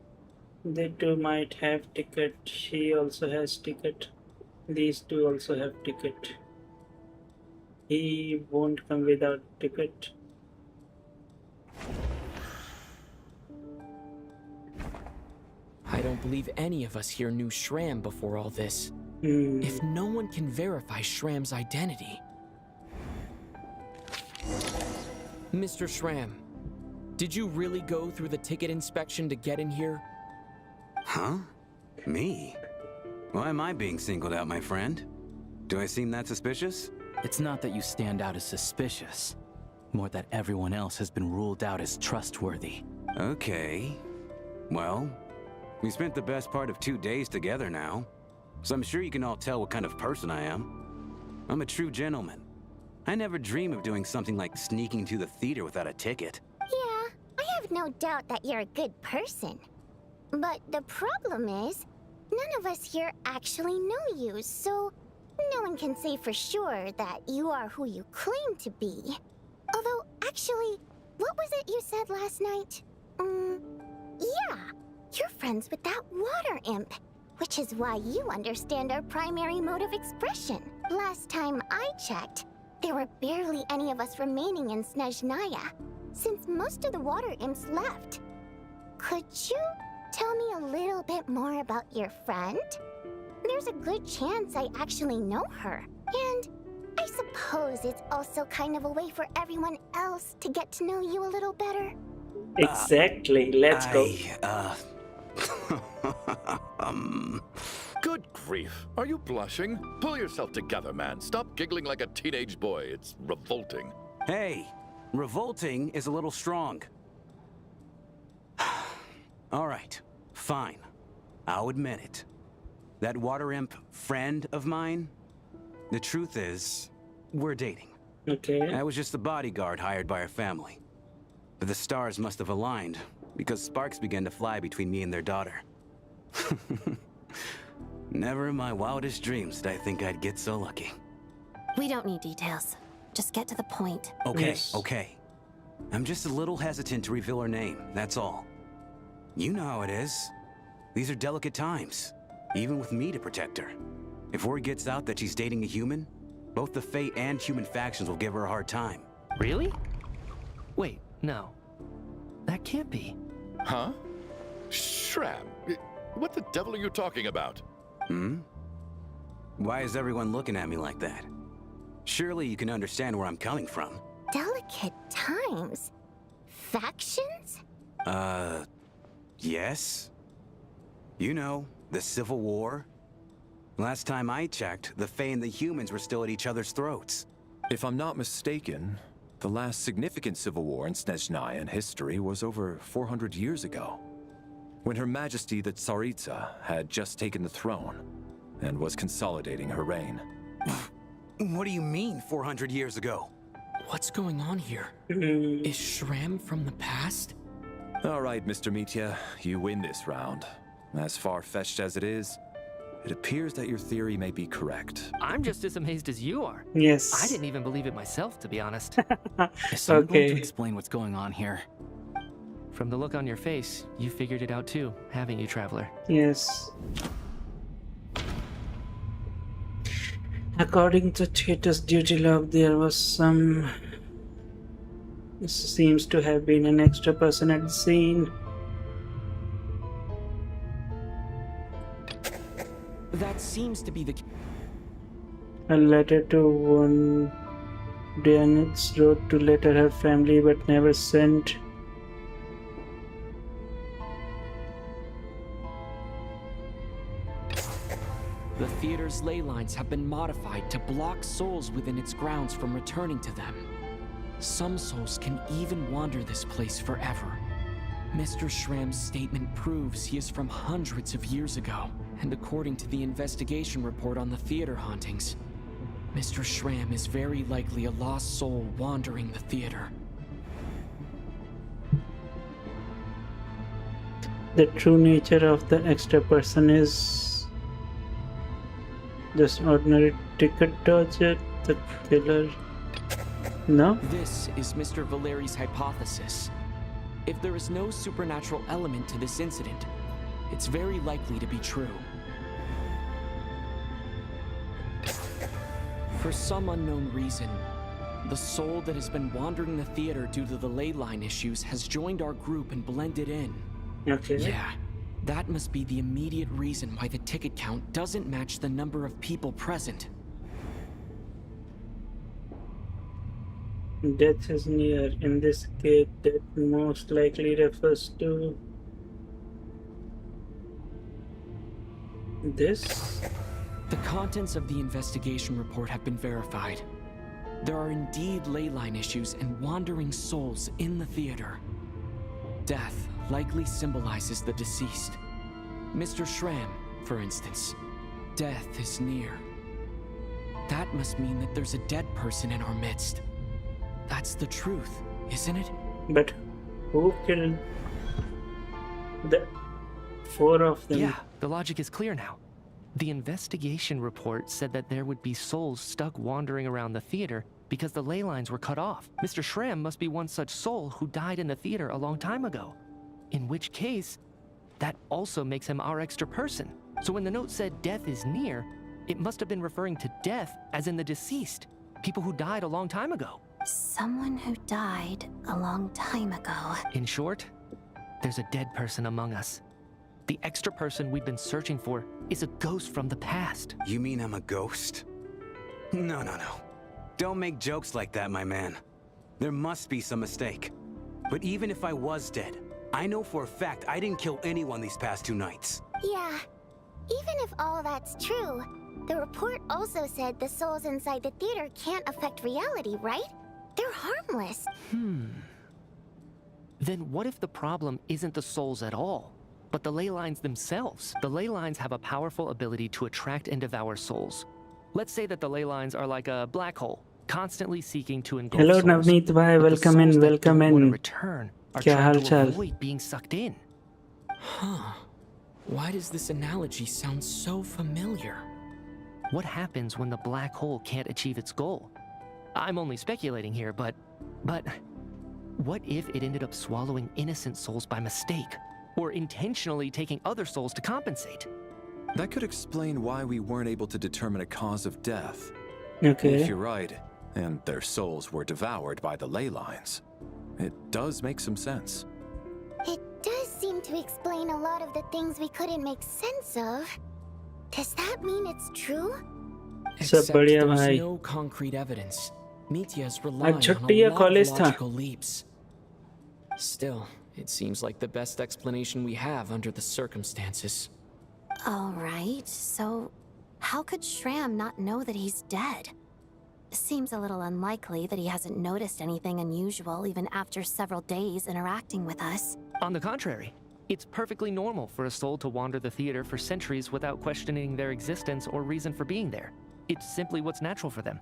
They two might have ticket, she also has ticket. These two also have ticket. He won't come without ticket. I don't believe any of us here knew Shram before all this. If no one can verify Shram's identity... Mr. Shram, did you really go through the ticket inspection to get in here? Huh? Me? Why am I being singled out, my friend? Do I seem that suspicious? It's not that you stand out as suspicious, more that everyone else has been ruled out as trustworthy. Okay. Well, we spent the best part of 2 days together now, so I'm sure you can all tell what kind of person I am. I'm a true gentleman. I never dream of doing something like sneaking to the theater without a ticket. Yeah, I have no doubt that you're a good person. But the problem is, none of us here actually know you, so no one can say for sure that you are who you claim to be. Although, actually, what was it you said last night? Yeah, you're friends with that water imp, which is why you understand our primary mode of expression. Last time I checked, there were barely any of us remaining in Sneznaya, since most of the water imps left. Could you tell me a little bit more about your friend? There's a good chance I actually know her. And I suppose it's also kind of a way for everyone else to get to know you a little better. Exactly, let's go. Good grief. Are you blushing? Pull yourself together, man. Stop giggling like a teenage boy. It's revolting. Hey, revolting is a little strong. All right, fine. I'll admit it. That water imp friend of mine, the truth is, we're dating. Okay. I was just the bodyguard hired by our family. But the stars must have aligned, because sparks began to fly between me and their daughter. Never in my wildest dreams did I think I'd get so lucky. We don't need details. Just get to the point. Okay, okay. I'm just a little hesitant to reveal her name, that's all. You know how it is. These are delicate times, even with me to protect her. If word gets out that she's dating a human, both the Fate and human factions will give her a hard time. Really? Wait, no. That can't be. Huh? Shram, what the devil are you talking about? Why is everyone looking at me like that? Surely you can understand where I'm coming from. Delicate times? Factions? Yes. You know, the Civil War. Last time I checked, the Fae and the humans were still at each other's throats. If I'm not mistaken, the last significant civil war in Sneznaya in history was over 400 years ago, when Her Majesty the Tsaritsa had just taken the throne and was consolidating her reign. What do you mean, 400 years ago? What's going on here? Is Shram from the past? All right, Mr. Mitya, you win this round. As far-fetched as it is, it appears that your theory may be correct. I'm just as amazed as you are. Yes. I didn't even believe it myself, to be honest. Is someone going to explain what's going on here? From the look on your face, you figured it out too, haven't you, Traveler? Yes. According to Theater's duty log, there was some... This seems to have been an extra person at the scene. That seems to be the... A letter to one Dianets wrote to letter her family but never sent. The theater's ley lines have been modified to block souls within its grounds from returning to them. Some souls can even wander this place forever. Mr. Shram's statement proves he is from hundreds of years ago, and according to the investigation report on the theater hauntings, Mr. Shram is very likely a lost soul wandering the theater. The true nature of the extra person is just ordinary ticket dodger, the killer. No? This is Mr. Valeri's hypothesis. If there is no supernatural element to this incident, it's very likely to be true. For some unknown reason, the soul that has been wandering the theater due to the ley line issues has joined our group and blended in. Okay. Yeah, that must be the immediate reason why the ticket count doesn't match the number of people present. Death is near. In this case, death most likely refers to this. The contents of the investigation report have been verified. There are indeed ley line issues and wandering souls in the theater. Death likely symbolizes the deceased. Mr. Shram, for instance. Death is near. That must mean that there's a dead person in our midst. That's the truth, isn't it? But who killed the four of them? Yeah, the logic is clear now. The investigation report said that there would be souls stuck wandering around the theater because the ley lines were cut off. Mr. Shram must be one such soul who died in the theater a long time ago. In which case, that also makes him our extra person. So when the note said death is near, it must have been referring to death as in the deceased. People who died a long time ago. Someone who died a long time ago. In short, there's a dead person among us. The extra person we've been searching for is a ghost from the past. You mean I'm a ghost? No. Don't make jokes like that, my man. There must be some mistake. But even if I was dead, I know for a fact I didn't kill anyone these past 2 nights. Yeah, even if all that's true, the report also said the souls inside the theater can't affect reality, right? They're harmless. Then what if the problem isn't the souls at all, but the ley lines themselves? The ley lines have a powerful ability to attract and devour souls. Let's say that the ley lines are like a black hole, constantly seeking to engulf Hello souls. Navneet bhai, But the welcome souls in, that welcome don't want to in. return are Kya trying hal to chal? avoid being sucked in. Huh. Why does this analogy sound so familiar? What happens when the black hole can't achieve its goal? I'm only speculating here, but what if it ended up swallowing innocent souls by mistake, or intentionally taking other souls to compensate? That could explain why we weren't able to determine a cause of death. Okay. If you're right, and their souls were devoured by the ley lines, it does make some sense. It does seem to explain a lot of the things we couldn't make sense of. Does that mean it's true? Except बढ़िया there's भाई। no concrete evidence. Mitya's relying आज on छुट्टी a है lot college of था। logical leaps. Still, it seems like the best explanation we have under the circumstances. Alright, so how could Shram not know that he's dead? Seems a little unlikely that he hasn't noticed anything unusual even after several days interacting with us. On the contrary, it's perfectly normal for a soul to wander the theater for centuries without questioning their existence or reason for being there. It's simply what's natural for them.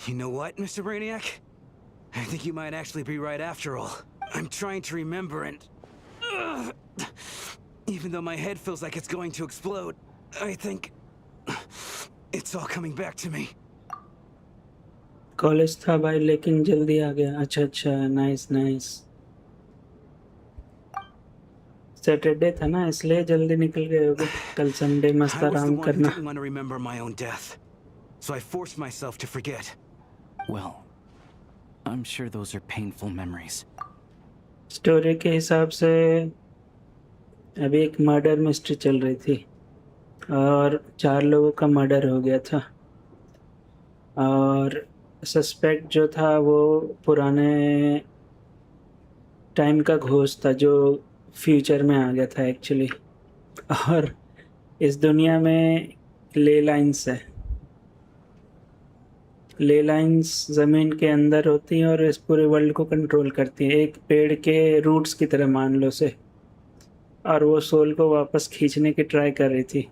You know what, Mr. Brainiac? I think you might actually be right after all. I'm trying to remember and... even though my head feels like it's going to explode, I think... it's all coming back to me. College था भाई लेकिन जल्दी आ गया. अच्छा अच्छा, nice nice. Saturday था ना इसलिए जल्दी निकल गए होगे. कल संडे मस्त आराम करना. I didn't want to remember my own death, so I forced myself to forget. Well, I'm sure those are painful memories. Story के हिसाब से अभी एक मर्डर मिस्ट्री चल रही थी और 4 लोगों का मर्डर हो गया था और सस्पेक्ट जो था वो पुराने टाइम का घोस्ट था जो फ्यूचर में आ गया था एक्चुअली. और इस दुनिया में ले लाइंस है. ले लाइंस ज़मीन के अंदर होती हैं और इस पूरे वर्ल्ड को कंट्रोल करती हैं. एक पेड़ के रूट्स की तरह मान लो से. और वो सोल को वापस खींचने की ट्राई कर रही थी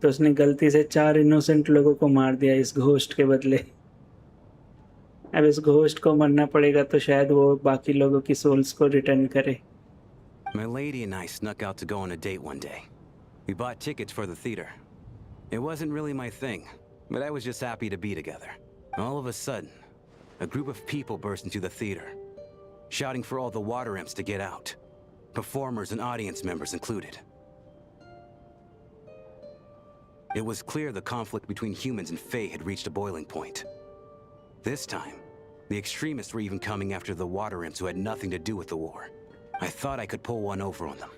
तो उसने गलती से 4 इनोसेंट लोगों को मार दिया इस घोस्ट के बदले. अब इस घोस्ट को मरना पड़ेगा तो शायद वो बाकी लोगों की सोल्स को रिटर्न करे. My lady and I snuck out to go on a date one day. We bought tickets for the theater. It wasn't really my thing, but I was just happy to be together. All of a sudden, a group of people burst into the theater, shouting for all the water imps to get out, performers and audience members included. It was clear the conflict between humans and Fae had reached a boiling point. This time, the extremists were even coming after the water imps who had nothing to do with the war. I thought I could pull one over on them.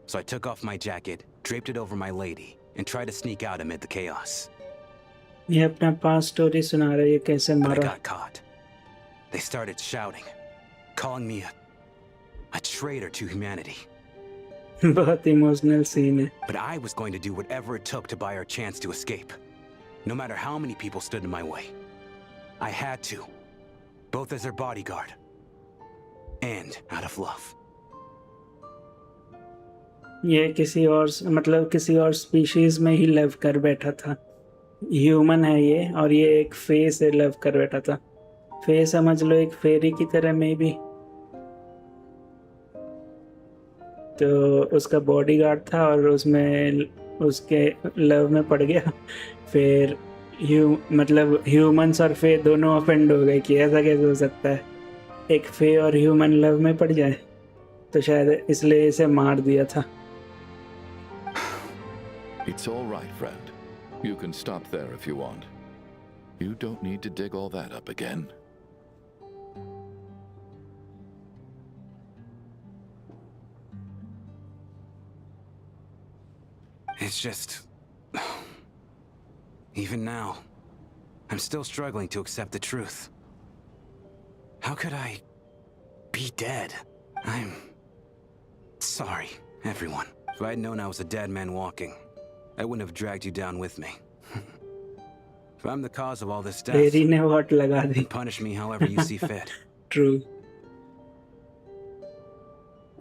So I took off my jacket, draped it over my lady, and tried to sneak out amid the chaos. ये अपना पास story सुना रहा है ये कैसे But I मरा. got caught. They started shouting, calling me a traitor to humanity. बहुत emotional scene है. But I was going to do whatever it took to buy our chance to escape. No matter how many people stood in my way. I had to. Both as their bodyguard. And out of love. ये किसी और मतलब किसी और species में ही love कर बैठा था. ह्यूमन है ये और ये एक फे से लव कर बैठा था. फे समझ लो एक फेरी की तरह में भी. तो उसका बॉडीगार्ड था और उसमें उसके लव में पड़ गया. फिर मतलब ह्यूमंस और फे दोनों ऑफेंड हो गए कि ऐसा कैसे हो सकता है. एक फे और ह्यूमन लव में पड़ जाए तो शायद इसलिए इसे मार दिया था. It's all right, friend. You can stop there if you want. You don't need to dig all that up again. It's just... even now, I'm still struggling to accept the truth. How could I be dead? I'm sorry, everyone. If I'd known I was a dead man walking, I wouldn't have dragged you down with me. If I'm the cause of all this death, then punish me however you see fit. True.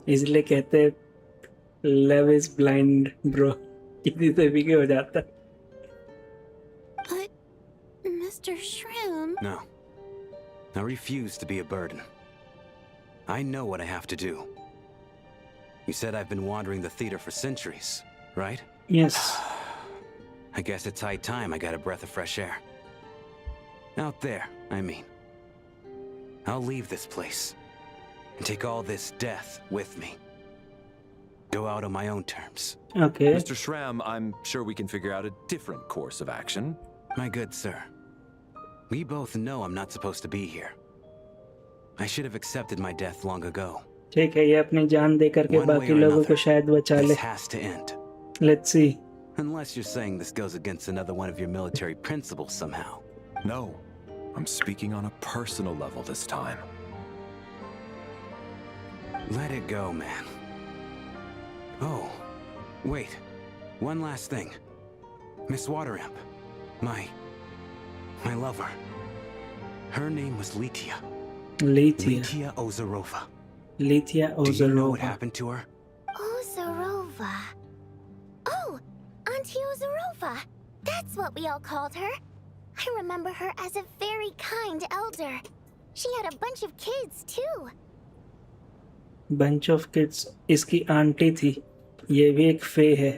इसलिए कहते love is blind, bro. किसी से भी हो जाता. But, Mr. Shroom... No. I refuse to be a burden. I know what I have to do. You said I've been wandering the theater for centuries, right? Yes. I guess it's high time I got a breath of fresh air. Out there, I mean. I'll leave this place and take all this death with me. Go out on my own terms. Okay. Mr. Shram, I'm sure we can figure out a different course of action. My good sir, we both know I'm not supposed to be here. I should have accepted my death long ago. ठीक है ये अपनी जान दे करके बाकी लोगों को शायद बचा ले. This has to end. Let's see. Unless you're saying this goes against another one of your military principles somehow. No. I'm speaking on a personal level this time. Let it go, man. Oh, wait. One last thing. Miss Wateramp. My lover. Her name was Letia. Letia Ozarova. Letia Ozarova. Do you know what happened to her? Ozarova. Oh, Auntie Ozarova. That's what we all called her. I remember her as a very kind elder. She had a bunch of kids too. Bunch of kids. इसकी aunty थी. ये भी एक फे है.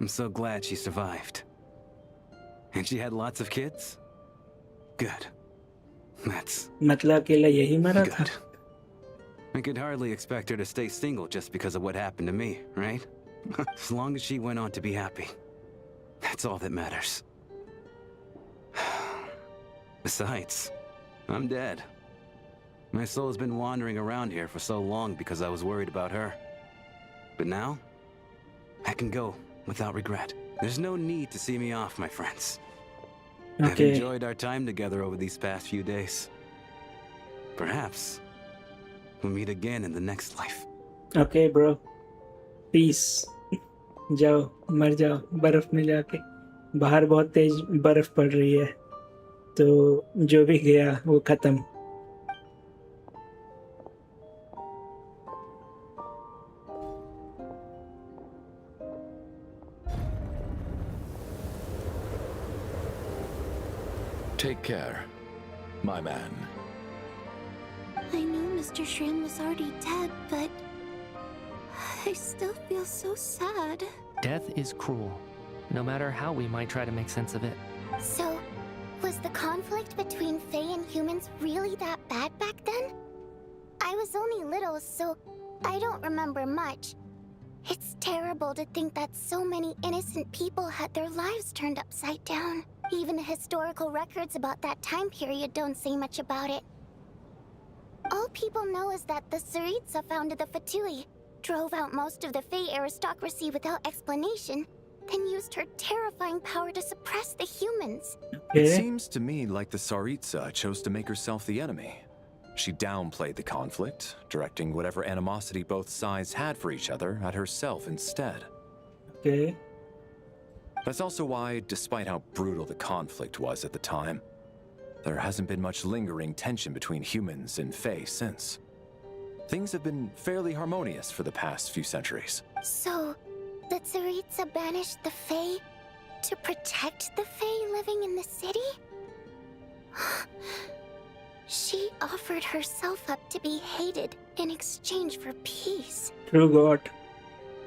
I'm so glad she survived. And she had lots of kids? Good. That's मतलब अकेला यही मरा था. I could hardly expect her to stay single just because of what happened to me, right? As long as she went on to be happy. That's all that matters. Besides, I'm dead. My soul has been wandering around here for so long because I was worried about her. But now, I can go without regret. There's no need to see me off, my friends. I've enjoyed our time together over these past few days. Perhaps we'll meet again in the next life. Okay, bro. Peace. जाओ, मर जाओ बर्फ में जाके. बाहर बहुत तेज बर्फ पड़ रही है. तो जो भी गया वो खत्म. Take care, my man. I knew Mr. Shrim was already dead, but I still feel so sad. Death is cruel, no matter how we might try to make sense of it. So, was the conflict between Fae and humans really that bad back then? I was only little, so I don't remember much. It's terrible to think that so many innocent people had their lives turned upside down. Even the historical records about that time period don't say much about it. All people know is that the Tsaritsa founded the Fatui, drove out most of the Fae aristocracy without explanation, then used her terrifying power to suppress the humans. It seems to me like the Tsaritsa chose to make herself the enemy. She downplayed the conflict, directing whatever animosity both sides had for each other at herself instead. Okay. That's also why, despite how brutal the conflict was at the time, there hasn't been much lingering tension between humans and Fae since. Things have been fairly harmonious for the past few centuries. So, the Tsaritsa banished the Fae to protect the Fae living in the city? She offered herself up to be hated in exchange for peace. True God.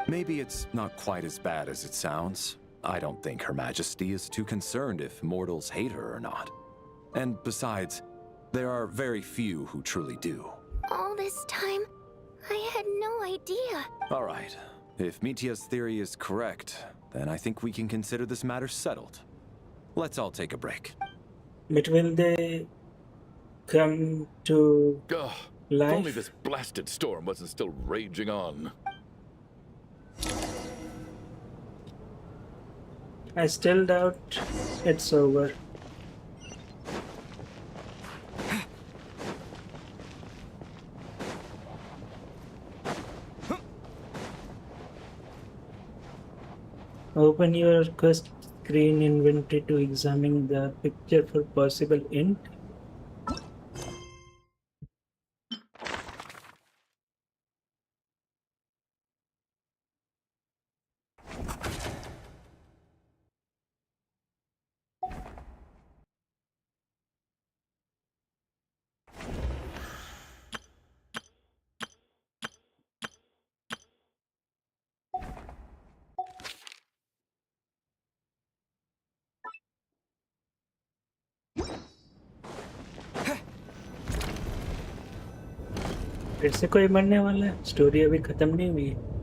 Maybe it's not quite as bad as it sounds. I don't think Her Majesty is too concerned if mortals hate her or not. And besides, there are very few who truly do. All this time, I had no idea. All right. If Mitia's theory is correct, then I think we can consider this matter settled. Let's all take a break. But will they come to Ugh, life? if only this blasted storm wasn't still raging on. I still doubt it's over. Open your quest screen inventory to examine the picture for possible int. फिर से कोई मरने वाला है story अभी खत्म नहीं हुई है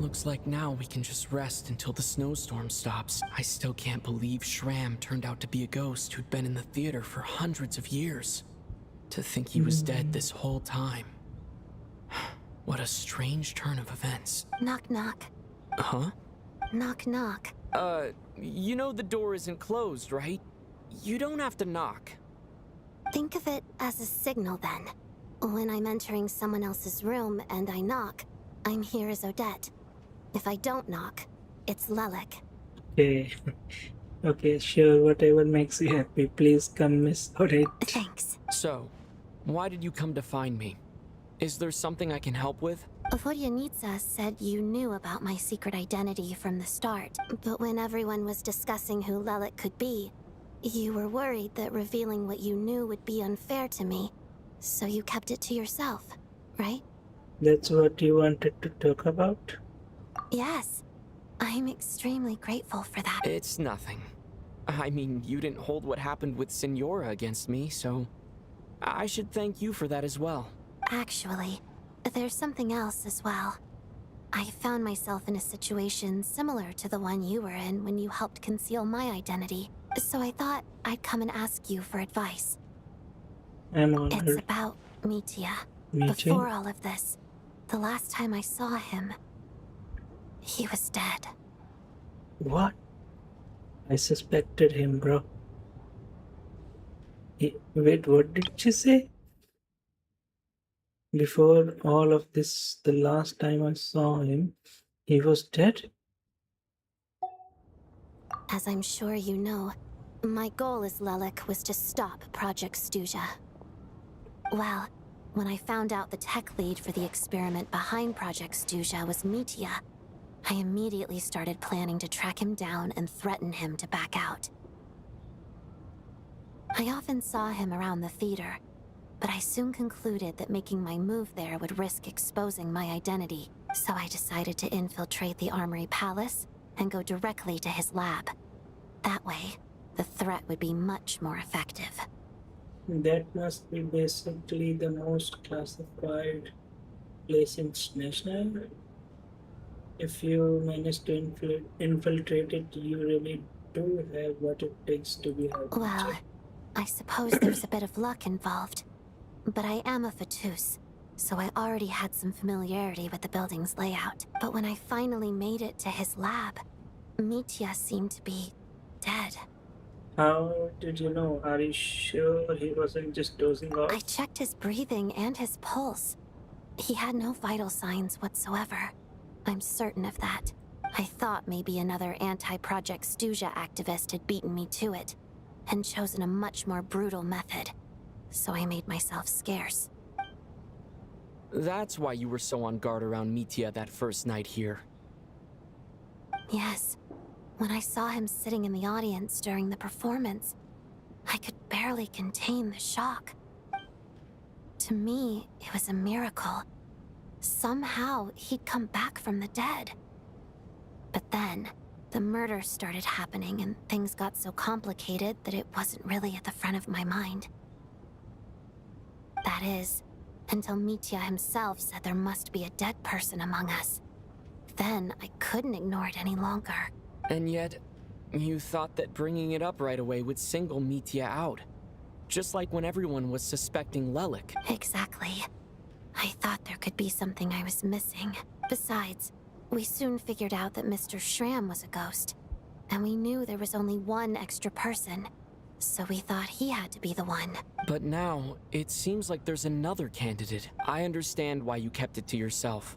Looks like now we can just rest until the snowstorm stops. I still can't believe Shram turned out to be a ghost who'd been in the theater for hundreds of years. To think he was dead this whole time. What a strange turn of events. Knock knock. Huh? Knock knock. You know the door isn't closed, right? You don't have to knock. Think of it as a signal then. When I'm entering someone else's room and I knock, I'm here as Odette. If I don't knock, it's Lelik. Okay. Okay, sure, whatever makes you happy. Please come, Miss Odette. Thanks. So, why did you come to find me? Is there something I can help with? Vodyanitsa said you knew about my secret identity from the start, but when everyone was discussing who Lelik could be, you were worried that revealing what you knew would be unfair to me, so you kept it to yourself, right? That's what you wanted to talk about? Yes. I'm extremely grateful for that. It's nothing. I mean, you didn't hold what happened with Signora against me, so I should thank you for that as well. Actually, there's something else as well. I found myself in a situation similar to the one you were in when you helped conceal my identity, so I thought I'd come and ask you for advice. I'm honored. It's about Mitya. Before all of this, the last time I saw him, he was dead. What? I suspected him, bro. Wait, what did she say? Before all of this, the last time I saw him, he was dead? As I'm sure you know, my goal as Lelik was to stop Project Stuja. Well, when I found out the tech lead for the experiment behind Project Stuja was Mitya, I immediately started planning to track him down and threaten him to back out. I often saw him around the theater, but I soon concluded that making my move there would risk exposing my identity, so I decided to infiltrate the Armory Palace and go directly to his lab. That way, the threat would be much more effective. That must be basically the most classified place in Sneznaya. If you manage to infiltrate it, you really do have what it takes to be helpful. Well, I suppose there's a bit of luck involved. But I am a Fatus, so I already had some familiarity with the building's layout. But when I finally made it to his lab, Mitya seemed to be dead. How did you know? Are you sure he wasn't just dozing off? I checked his breathing and his pulse. He had no vital signs whatsoever. I'm certain of that. I thought maybe another anti-Project Stuja activist had beaten me to it, and chosen a much more brutal method. So I made myself scarce. That's why you were so on guard around Mitya that first night here. Yes. When I saw him sitting in the audience during the performance, I could barely contain the shock. To me, it was a miracle. Somehow, he'd come back from the dead. But then, the murder started happening and things got so complicated that it wasn't really at the front of my mind. That is, until Mitya himself said there must be a dead person among us. Then I couldn't ignore it any longer. And yet, you thought that bringing it up right away would single Mitya out. Just like when everyone was suspecting Lelik. Exactly. I thought there could be something I was missing. Besides, we soon figured out that Mr. Shram was a ghost. And we knew there was only one extra person. So we thought he had to be the one. But now, it seems like there's another candidate. I understand why you kept it to yourself.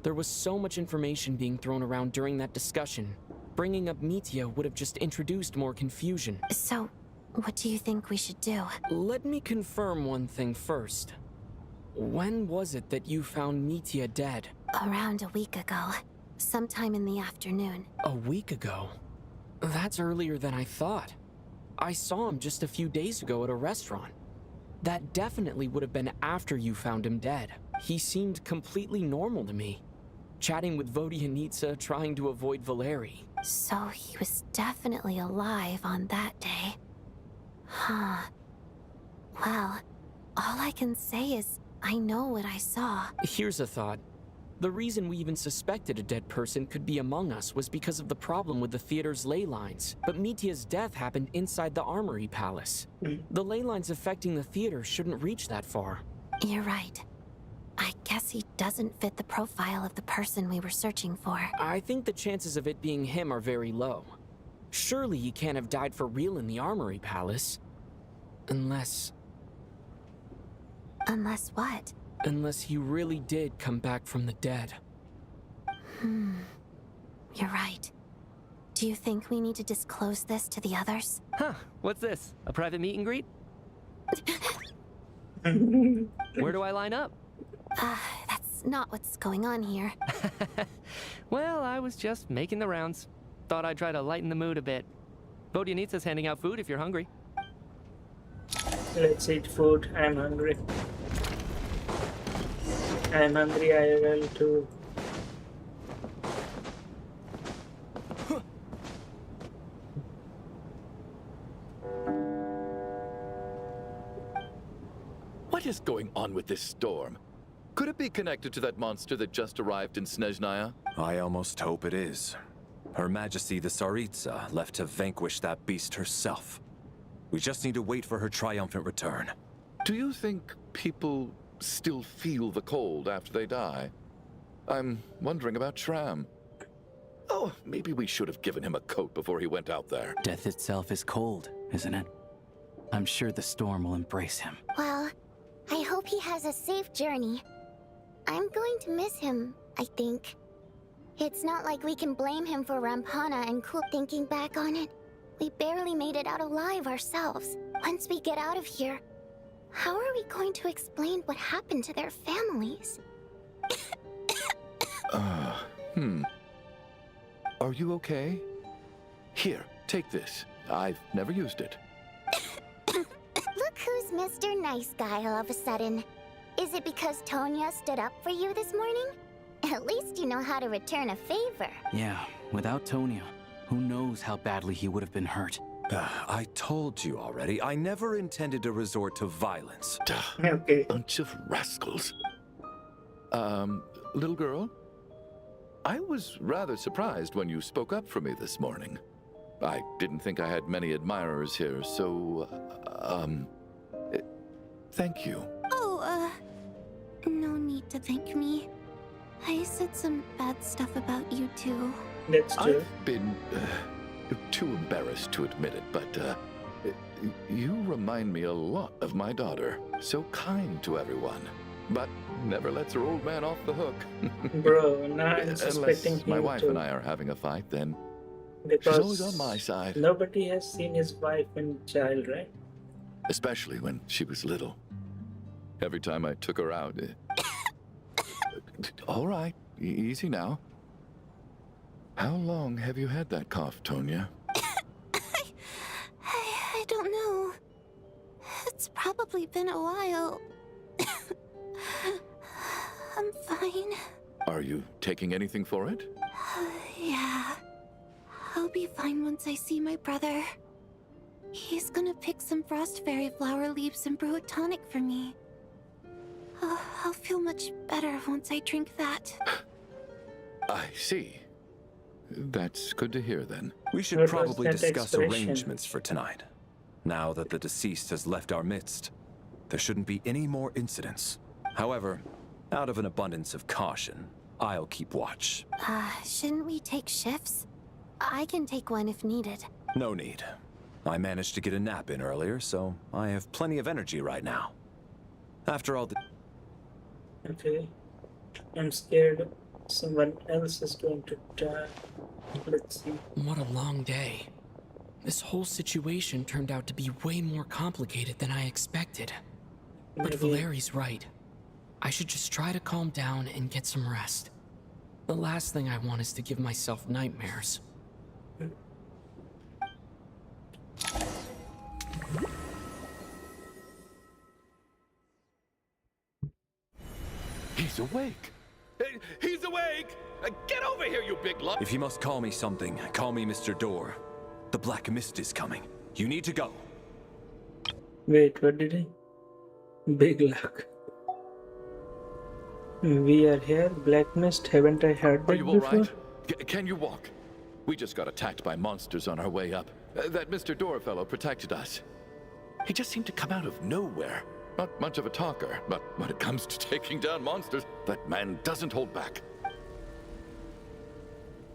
There was so much information being thrown around during that discussion. Bringing up Mitya would have just introduced more confusion. So, what do you think we should do? Let me confirm one thing first. When was it that you found Mitya dead? Around a week ago. Sometime in the afternoon. A week ago? That's earlier than I thought. I saw him just a few days ago at a restaurant. That definitely would have been after you found him dead. He seemed completely normal to me. Chatting with Vodyanitsa, trying to avoid Valeri. So he was definitely alive on that day. Huh. Well, all I can say is I know what I saw. Here's a thought. The reason we even suspected a dead person could be among us was because of the problem with the theater's ley lines. But Mitya's death happened inside the Armory Palace. The ley lines affecting the theater shouldn't reach that far. You're right. I guess he doesn't fit the profile of the person we were searching for. I think the chances of it being him are very low. Surely he can't have died for real in the Armory Palace. Unless... Unless what? Unless he really did come back from the dead. You're right. Do you think we need to disclose this to the others? Huh, what's this? A private meet and greet? Where do I line up? That's not what's going on here. Well, I was just making the rounds. Thought I'd try to lighten the mood a bit. Vodyanitsa's handing out food if you're hungry. Let's eat food. I'm hungry. I'm hungry IRL too. What is going on with this storm? Could it be connected to that monster that just arrived in Sneznaya? I almost hope it is. Her Majesty the Tsaritsa left to vanquish that beast herself. We just need to wait for her triumphant return. Do you think people still feel the cold after they die? I'm wondering about Shram. Oh, maybe we should have given him a coat before he went out there. Death itself is cold, isn't it? I'm sure the storm will embrace him. Well, I hope he has a safe journey. I'm going to miss him, I think. It's not like we can blame him for Rampana and Cool. Thinking back on it, we barely made it out alive ourselves. Once we get out of here, how are we going to explain what happened to their families? Are you okay? Here, take this. I've never used it. Look who's Mr. Nice Guy all of a sudden. Is it because Tonya stood up for you this morning? At least you know how to return a favor. Yeah, without Tonya, who knows how badly he would have been hurt. I told you already, I never intended to resort to violence. Okay. Bunch of rascals. Little girl? I was rather surprised when you spoke up for me this morning. I didn't think I had many admirers here, so, thank you. Oh, no need to thank me. I said some bad stuff about you too. That's true. I've been too embarrassed to admit it, but you remind me a lot of my daughter. So kind to everyone, but never lets her old man off the hook. Bro, now I'm suspecting Unless my him wife too. and I are having a fight, then Because she's always on my side. Nobody has seen his wife and child, right? Especially when she was little. Every time I took her out... All right, easy now. How long have you had that cough, Tonya? I don't know. It's probably been a while. I'm fine. Are you taking anything for it? Yeah. I'll be fine once I see my brother. He's gonna pick some frost fairy flower leaves and brew a tonic for me. I'll feel much better once I drink that. I see. That's good to hear, then. We should probably discuss arrangements for tonight. Now that the deceased has left our midst, there shouldn't be any more incidents. However, out of an abundance of caution, I'll keep watch. Shouldn't we take shifts? I can take one if needed. No need. I managed to get a nap in earlier, so I have plenty of energy right now. After all the... Okay. I'm scared someone else is going to die. Let's see. What a long day. This whole situation turned out to be way more complicated than I expected. But Valeri's right. I should just try to calm down and get some rest. The last thing I want is to give myself nightmares. He's awake! He's awake! Get over here, you big lump! If you must call me something, call me Mr. Door. The Black Mist is coming. You need to go. Wait, what did he? Big luck. We are here, Black Mist. Haven't I heard that Are you all before? right? Can you walk? We just got attacked by monsters on our way up. That Mr. Door fellow protected us. He just seemed to come out of nowhere. Not much of a talker, but when it comes to taking down monsters, that man doesn't hold back.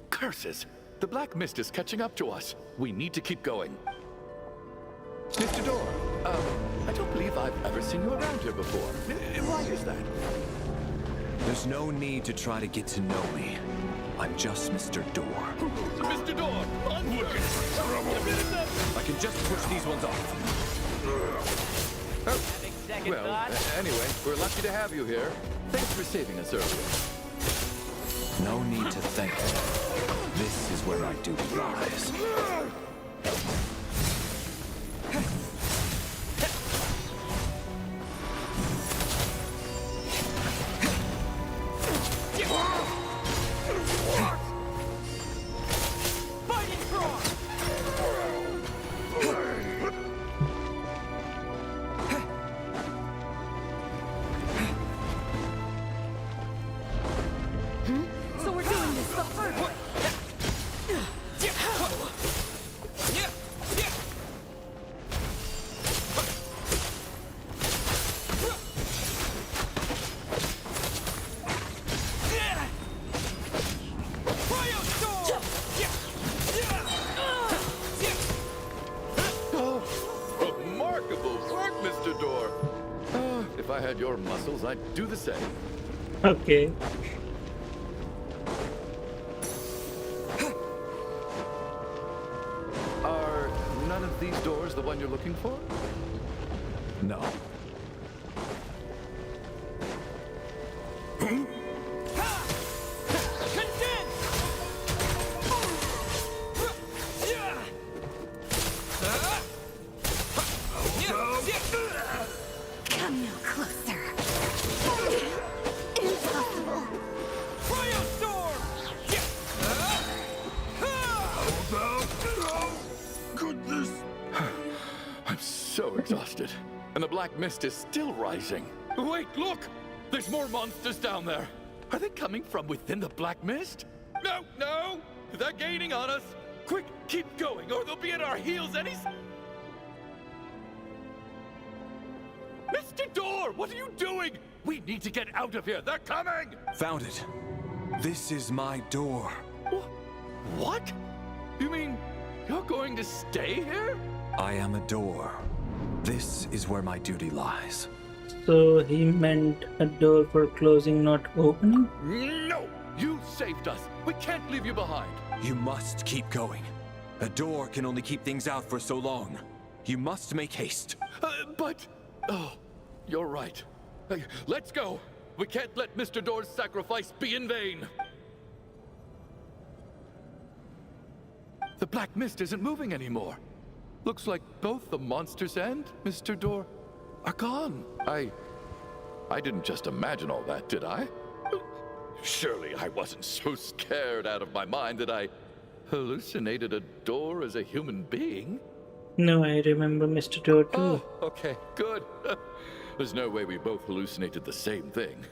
Curses! The black mist is catching up to us. We need to keep going. Mr. Door, I don't believe I've ever seen you around here before. Why is that? There's no need to try to get to know me. I'm just Mr. Door. Mr. Door! I can just push these ones off. Well, anyway, we're lucky to have you here. Thanks for saving us earlier. No need to thank me. This is where my duty lies. So we're doing this the hard way. Oh, remarkable work, Mr. Door. If I had your muscles, I'd do the same. Okay. Are none of these doors the one you're looking for? No. Come no closer. Impossible. Goodness! I'm so exhausted. And the black mist is still rising. Wait, look! There's more monsters down there. Are they coming from within the black mist? No, no! They're gaining on us. Quick, keep going, or they'll be at our heels any... Mr. Door, what are you doing? We need to get out of here. They're coming! Found it. This is my door. What? You mean you're going to stay here? I am a door. This is where my duty lies. So he meant a door for closing, not opening? No! You saved us. We can't leave you behind. You must keep going. A door can only keep things out for so long. You must make haste. But... Oh, you're right. Let's go. We can't let Mr. Door's sacrifice be in vain. The black mist isn't moving anymore. Looks like both the monsters and Mr. Door are gone. I didn't just imagine all that, did I? Surely I wasn't so scared out of my mind that I hallucinated a door as a human being. No, I remember Mr. Door too. Oh, okay, good. There's no way we both hallucinated the same thing.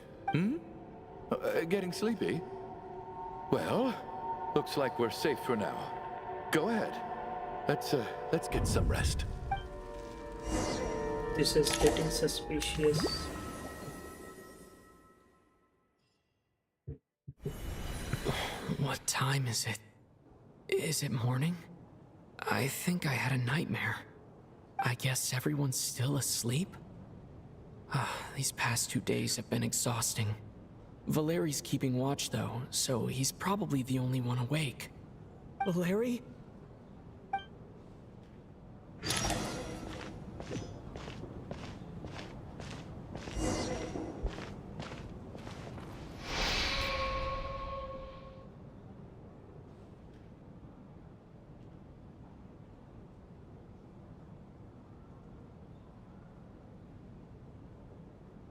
Getting sleepy? Well, looks like we're safe for now. Go ahead. Let's get some rest. This is getting suspicious. What time is it? Is it morning? I think I had a nightmare. I guess everyone's still asleep? These past 2 days have been exhausting. Valeri's keeping watch though, so he's probably the only one awake. Valeri?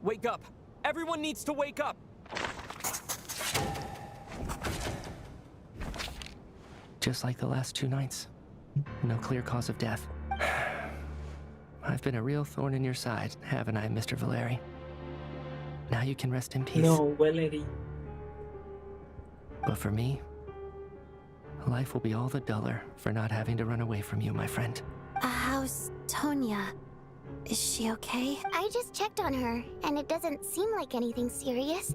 Wake up! Everyone needs to wake up! Just like the last 2 nights. No clear cause of death. I've been a real thorn in your side, haven't I, Mr. Valeri? Now you can rest in peace. No, Valeri. But for me, life will be all the duller for not having to run away from you, my friend. How's Tonya? Is she okay? I just checked on her, and it doesn't seem like anything serious.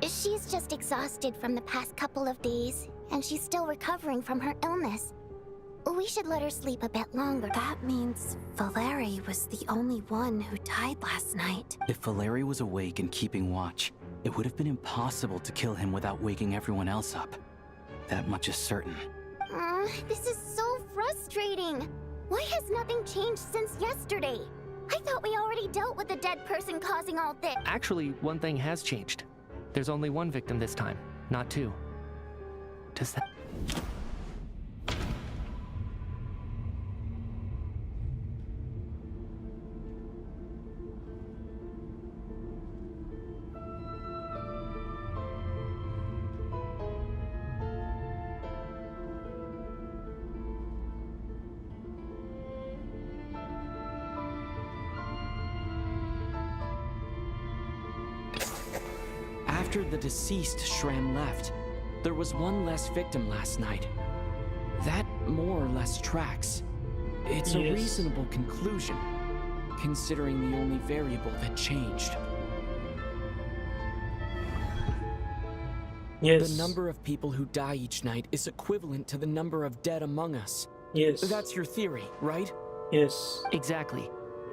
She's just exhausted from the past couple of days, and she's still recovering from her illness. We should let her sleep a bit longer. That means Valeri was the only one who died last night. If Valeri was awake and keeping watch, it would have been impossible to kill him without waking everyone else up. That much is certain. This is so frustrating. Why has nothing changed since yesterday? I thought we already dealt with the dead person causing all this. Actually, one thing has changed. There's only one victim this time, not two. Does that... After the deceased Shram left, there was one less victim last night. That more or less tracks. It's a reasonable conclusion, considering the only variable that changed. Yes. The number of people who die each night is equivalent to the number of dead among us. Yes. That's your theory, right? Yes. Exactly.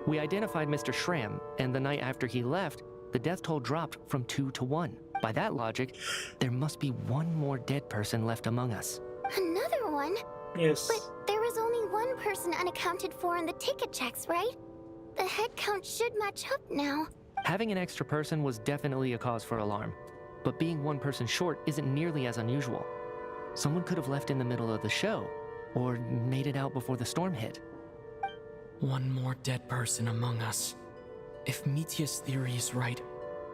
We identified Mr. Shram, and the night after he left, the death toll dropped from 2 to 1. By that logic, there must be one more dead person left among us. Another one? Yes. But there was only one person unaccounted for in the ticket checks, right? The head count should match up now. Having an extra person was definitely a cause for alarm, but being one person short isn't nearly as unusual. Someone could have left in the middle of the show, or made it out before the storm hit. One more dead person among us. If Mitya's theory is right,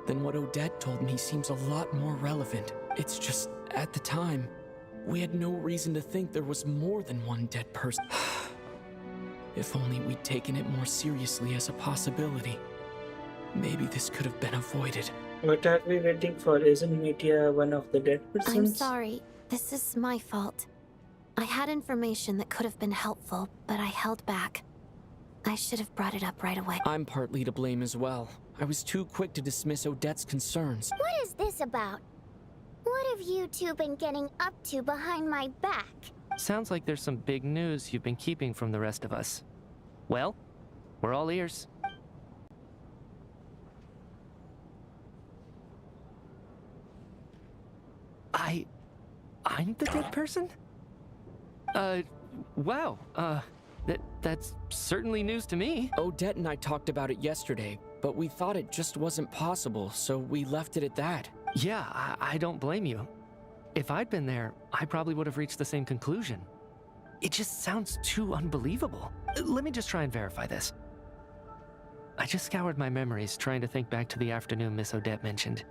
then what Odette told me seems a lot more relevant. It's just, at the time, we had no reason to think there was more than one dead person. If only we'd taken it more seriously as a possibility. Maybe this could have been avoided. What are we waiting for? Isn't Mitya one of the dead persons? I'm sorry. This is my fault. I had information that could have been helpful, but I held back. I should have brought it up right away. I'm partly to blame as well. I was too quick to dismiss Odette's concerns. What is this about? What have you two been getting up to behind my back? Sounds like there's some big news you've been keeping from the rest of us. Well, we're all ears. I'm the dead person? Wow, that's certainly news to me. Odette and I talked about it yesterday, but we thought it just wasn't possible, so we left it at that. Yeah, I don't blame you. If I'd been there, I probably would have reached the same conclusion. It just sounds too unbelievable. Let me just try and verify this. I just scoured my memories trying to think back to the afternoon Miss Odette mentioned.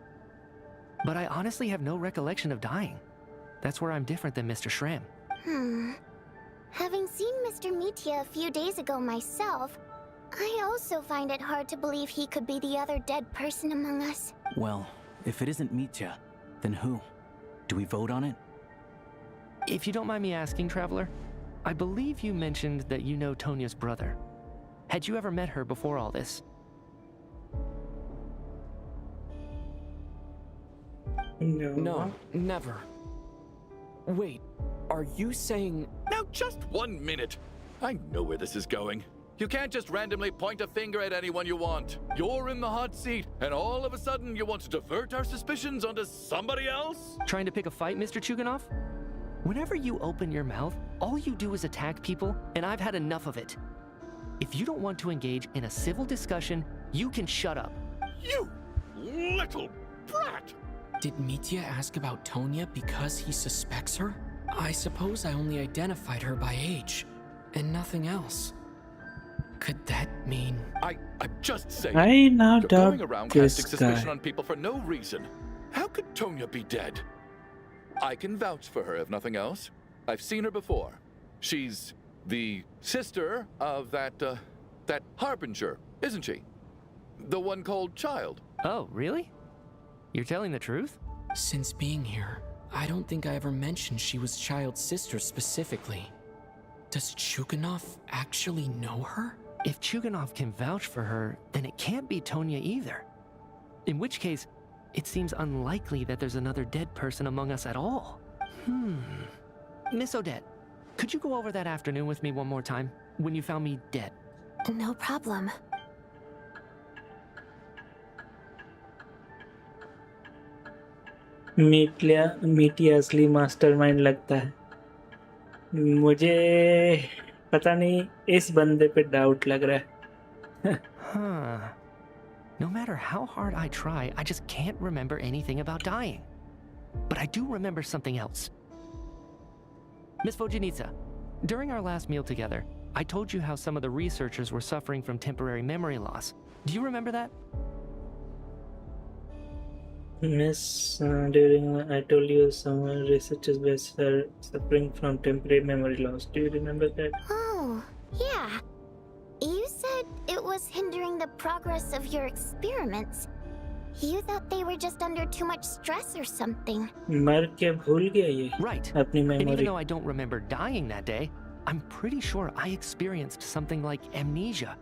But I honestly have no recollection of dying. That's where I'm different than Mr. Shram. Having seen Mr. Mitya a few days ago myself, I also find it hard to believe he could be the other dead person among us. Well, if it isn't Mitya, then who? Do we vote on it? If you don't mind me asking, Traveler, I believe you mentioned that you know Tonya's brother. Had you ever met her before all this? No, never. Wait, are you saying... Now just 1 minute. I know where this is going. You can't just randomly point a finger at anyone you want. You're in the hot seat, and all of a sudden you want to divert our suspicions onto somebody else? Trying to pick a fight, Mr. Chuganov? Whenever you open your mouth, all you do is attack people, and I've had enough of it. If you don't want to engage in a civil discussion, you can shut up. You little brat! Did Mitya ask about Tonya because he suspects her? I suppose I only identified her by age, and nothing else. Could that mean... I'm just saying. I now You're doubt going around this casting suspicion guy. on people for no reason. How could Tonya be dead? I can vouch for her, if nothing else. I've seen her before. She's the sister of that Harbinger, isn't she? The one called Child. Oh, really? You're telling the truth? Since being here, I don't think I ever mentioned she was Child's sister specifically. Does Chuganov actually know her? If Chuganov can vouch for her, then it can't be Tonya either. In which case, it seems unlikely that there's another dead person among us at all. Miss Odette, could you go over that afternoon with me one more time, when you found me dead? No problem. मीटी असली mastermind लगता है। मुझे पता नहीं, इस बंदे पे डाउट लग रहा है। No matter how hard I try, I just can't remember anything about dying. But I do remember something else. Miss Vojanitsa, during our last meal together, I told you how some of the researchers were suffering from temporary memory loss. Do you remember that? Miss, during I told you some researchers were suffering from temporary memory loss. Do you remember that? Oh, yeah. You said it was hindering the progress of your experiments. You thought they were just under too much stress or something. मर के भूल गया ये Right. अपनी And even memory. though I don't remember dying that day, I'm pretty sure I experienced something like amnesia.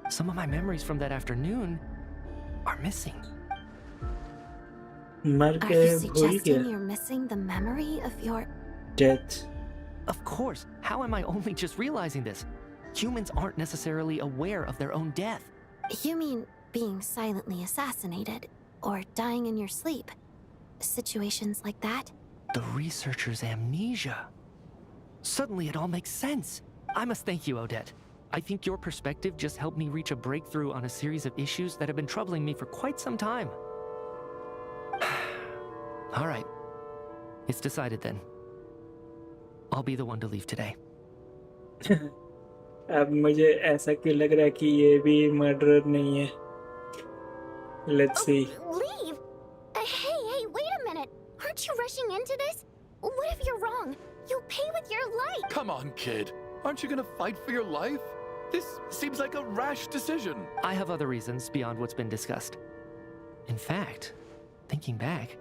Some of my memories from that afternoon are missing. मर Are के you भूल suggesting गया you're missing the memory of your... death. Of course. How am I only just realizing this? Humans aren't necessarily aware of their own death. You mean being silently assassinated or dying in your sleep? Situations like that? The researcher's amnesia. Suddenly it all makes sense. I must thank you, Odette. I think your perspective just helped me reach a breakthrough on a series of issues that have been troubling me for quite some time. All right. It's decided then. I'll be the one to leave today. अब मुझे ऐसा क्यों लग रहा है कि ये भी मर्डरर नहीं है? Let's see. Leave? Hey, wait a minute. Aren't you rushing into this? What if you're wrong? You'll pay with your life. Come on, kid. Aren't you gonna fight for your life? This seems like a rash decision. I have other reasons beyond what's been discussed. In fact, thinking back,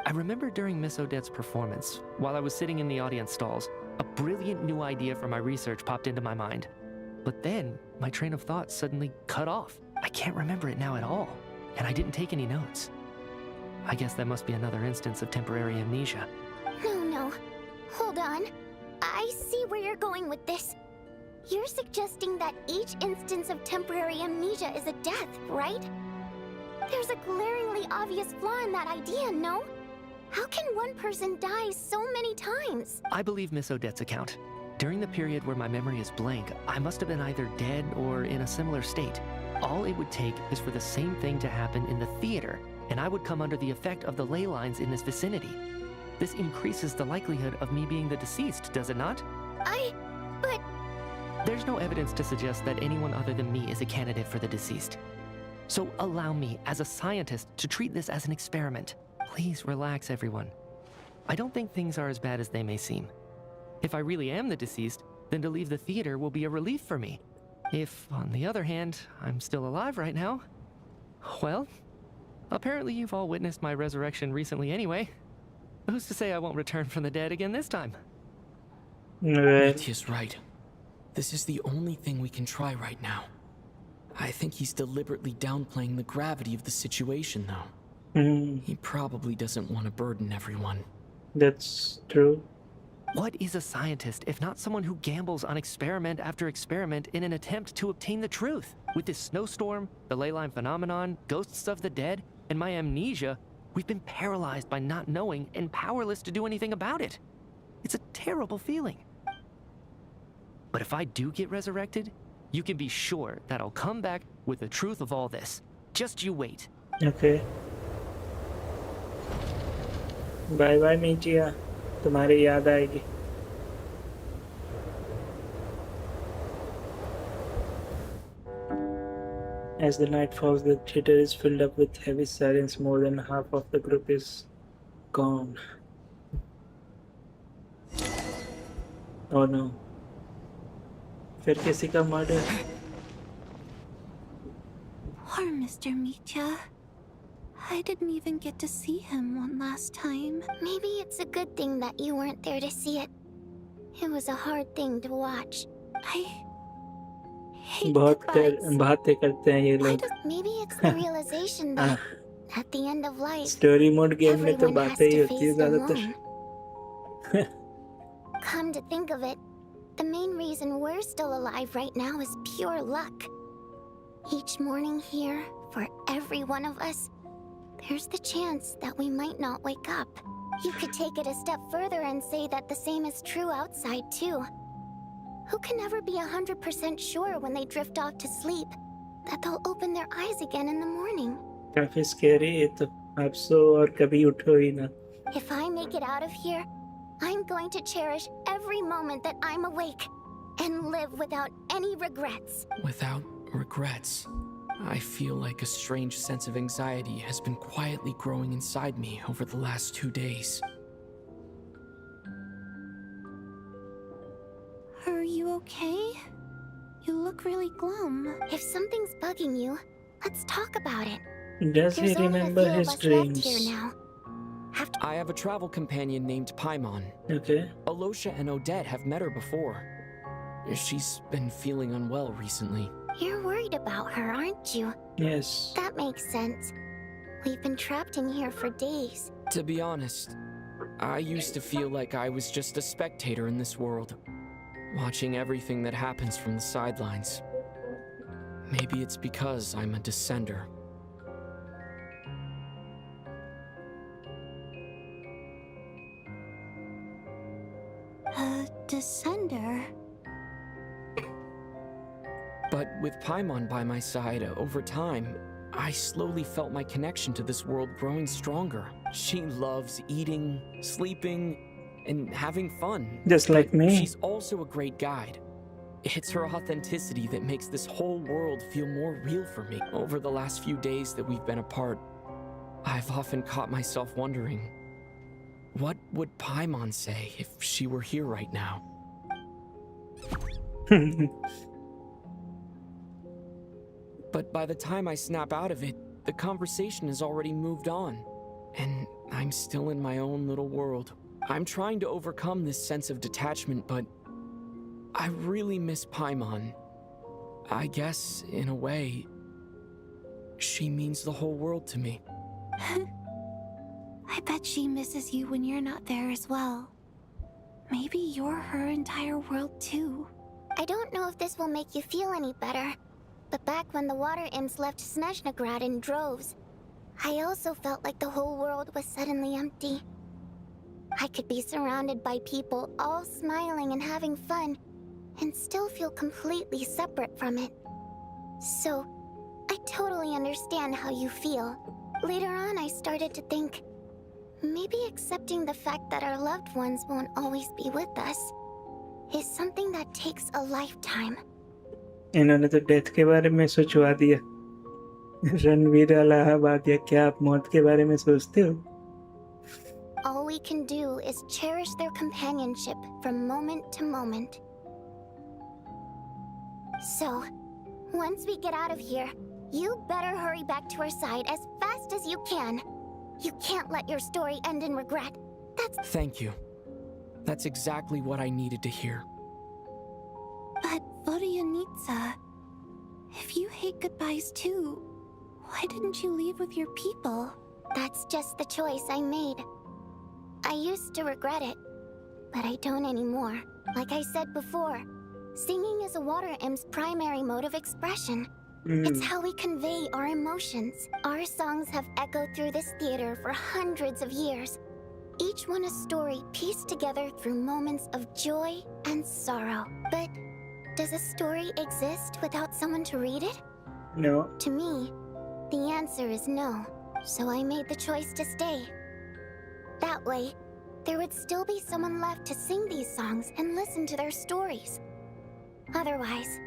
I remember during Miss Odette's performance, while I was sitting in the audience stalls, a brilliant new idea for my research popped into my mind. But then, my train of thought suddenly cut off. I can't remember it now at all, and I didn't take any notes. I guess that must be another instance of temporary amnesia. No. Hold on. I see where you're going with this. You're suggesting that each instance of temporary amnesia is a death, right? There's a glaringly obvious flaw in that idea, no? How can one person die so many times? I believe Miss Odette's account. During the period where my memory is blank, I must have been either dead or in a similar state. All it would take is for the same thing to happen in the theater, and I would come under the effect of the ley lines in this vicinity. This increases the likelihood of me being the deceased, does it not? But... There's no evidence to suggest that anyone other than me is a candidate for the deceased. So allow me, as a scientist, to treat this as an experiment. Please relax, everyone. I don't think things are as bad as they may seem. If I really am the deceased, then to leave the theater will be a relief for me. If, on the other hand, I'm still alive right now, well, apparently you've all witnessed my resurrection recently anyway. Who's to say I won't return from the dead again this time? Mitya's right. This is the only thing we can try right now. I think he's deliberately downplaying the gravity of the situation, though. He probably doesn't want to burden everyone. That's true. What is a scientist if not someone who gambles on experiment after experiment in an attempt to obtain the truth? With this snowstorm, the ley line phenomenon, ghosts of the dead, and my amnesia, we've been paralyzed by not knowing and powerless to do anything about it. It's a terrible feeling. But if I do get resurrected, you can be sure that I'll come back with the truth of all this. Just you wait. Okay. Bye bye, media. तुम्हारी याद आएगी. As the night falls, the theater is filled up with heavy silence. More than half of the group is gone. Oh no. फिर किसी का murder. Poor Mr. Mitya. I didn't even get to see him one last time. Maybe it's a good thing that you weren't there to see it. It was a hard thing to watch. hate बहुत goodbyes. बातें करते हैं ये लोग. Maybe it's the realization that at the end of life, story mode game में तो everyone has बातें ही to होती है face their ज्यादातर. own. Come to think of it, the main reason we're still alive right now is pure luck. Each morning here, for every one of us, there's the chance that we might not wake up. You could take it a step further and say that the same is true outside too. Who can never be 100% sure when they drift off to sleep that they'll open their eyes again in the morning? काफी scary है तो आप सो और कभी उठो ही ना. If I make it out of here, I'm going to cherish every moment that I'm awake and live without any regrets. Without regrets. I feel like a strange sense of anxiety has been quietly growing inside me over the last 2 days. Are you okay? You look really glum. If something's bugging you, let's talk about it. Does he There's only a remember few of his us left dreams? here now. I have a travel companion named Paimon. Okay. Alosha and Odette have met her before. She's been feeling unwell recently. You're worried about her, aren't you? Yes. That makes sense. We've been trapped in here for days. To be honest, I used to feel like I was just a spectator in this world, watching everything that happens from the sidelines. Maybe it's because I'm a descender. A descender? But with Paimon by my side, over time, I slowly felt my connection to this world growing stronger. She loves eating, sleeping, and having fun. Just like me. She's also a great guide. It's her authenticity that makes this whole world feel more real for me. Over the last few days that we've been apart, I've often caught myself wondering, what would Paimon say if she were here right now? But by the time I snap out of it, the conversation has already moved on, and I'm still in my own little world. I'm trying to overcome this sense of detachment, but I really miss Paimon. I guess, in a way, she means the whole world to me. I bet she misses you when you're not there as well. Maybe you're her entire world too. I don't know if this will make you feel any better, but back when the water imps left Snezhnaya in droves, I also felt like the whole world was suddenly empty. I could be surrounded by people all smiling and having fun, and still feel completely separate from it. So, I totally understand how you feel. Later on, I started to think, maybe accepting the fact that our loved ones won't always be with us is something that takes a lifetime. इन्होंने तो death के बारे में सोचवा दिया. रणवीर इलाहाबाद, या क्या आप मौत के बारे में सोचते हो? All we can do is cherish their companionship from moment to moment. So, once we get out of here, you better hurry back to our side as fast as you can. You can't let your story end in regret. Thank you. That's exactly what I needed to hear. But Vodyanitsa, if you hate goodbyes too, why didn't you leave with your people? That's just the choice I made. I used to regret it, but I don't anymore. Like I said before, singing is a water imp's primary mode of expression. It's how we convey our emotions. Our songs have echoed through this theater for hundreds of years. Each one a story pieced together through moments of joy and sorrow. But does a story exist without someone to read it? No. To me, the answer is no. So I made the choice to stay. That way, there would still be someone left to sing these songs and listen to their stories. Otherwise,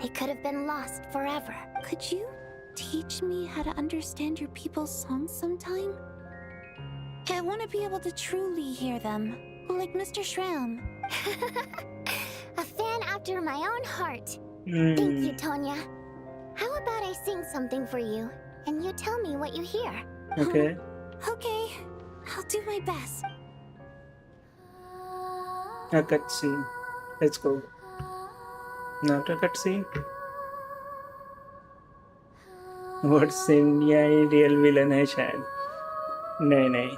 they could have been lost forever. Could you teach me how to understand your people's songs sometime? I want to be able to truly hear them, like Mr. Shram. A fan after my own heart. Thank you, Tonya. How about I sing something for you, and you tell me what you hear? Okay. Okay, I'll do my best. A cutscene. Let's go. Not a cutscene. और स्नेज़नाया ही real villain है शायद। नहीं,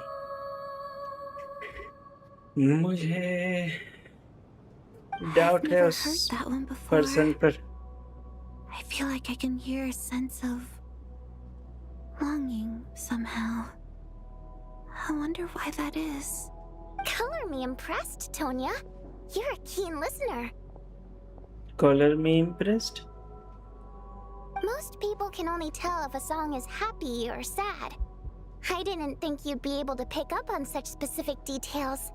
मुझे doubt है उस person पर। I feel like I can hear a sense of longing somehow. I wonder why that is. Color me impressed, Tonya. You're a keen listener. Color me impressed? Most people can only tell if a song is happy or sad. I didn't think you'd be able to pick up on such specific details.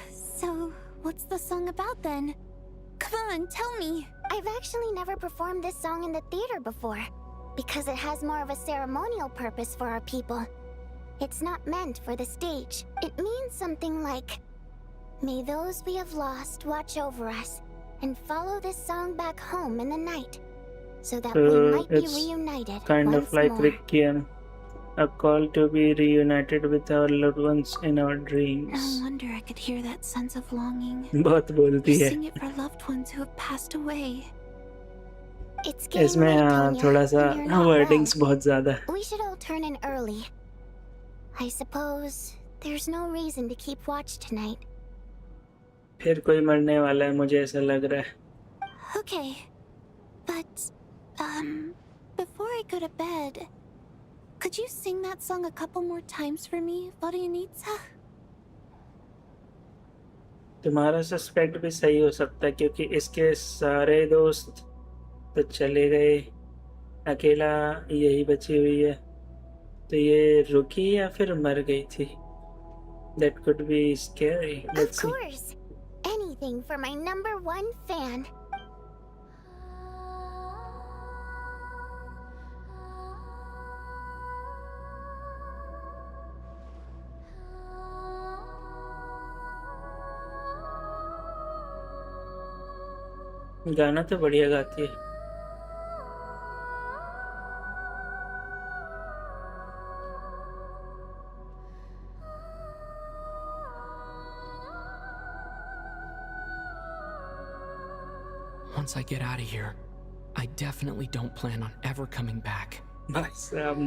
So, what's the song about then? Come on, tell me. I've actually never performed this song in the theater before, because it has more of a ceremonial purpose for our people. It's not meant for the stage. It means something like, "May those we have lost watch over us, and follow this song back home in the night, so that we might be reunited kind once of like more." Requiem, a call to be reunited with our loved ones in our dreams. No wonder I could hear that sense of longing. बहुत बोलती है। Sing it for loved ones who have passed away. It's getting इसमें late, हाँ Tonya, थोड़ा सा and you're not wordings well. बहुत ज़्यादा। We should all turn in early. I suppose there's no reason to keep watch tonight. फिर कोई मरने वाला है मुझे ऐसा लग रहा है। Okay, but before I go to bed, could you sing that song a couple more times for me, Vodyanitsa? तुम्हारा सस्पेक्ट भी सही हो सकता है क्योंकि इसके सारे दोस्त तो चले गए, अकेला यही बची हुई है, तो ये रुकी या फिर मर गई थी। That could be scary. Let's see. Of course. Anything for my #1 fan. गाना तो बढ़िया गाती है। Once I get out of here, I definitely don't plan on ever coming back. बस अब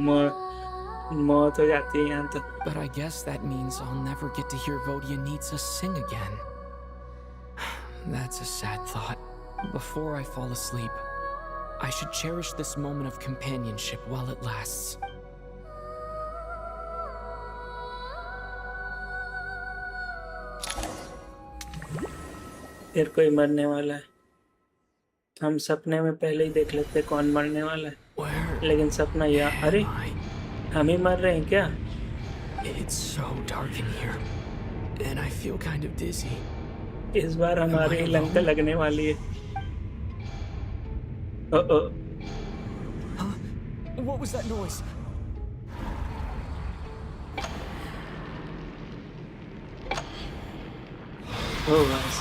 मौत हो जाती है यहाँ तो। But I guess that means I'll never get to hear Vodyanitsa sing again. That's a sad thought. Before I fall asleep, I should cherish this moment of companionship while it lasts. फिर कोई मरने वाला है। हम सपने में पहले ही देख लेते कौन मरने वाला है, लेकिन सपना यहाँ, अरे हम ही मर रहे हैं क्या? It's so dark in here, and I feel kind of dizzy. इस बार हमारी लंका लगने वाली है। Huh? What was that noise? Oh, nice.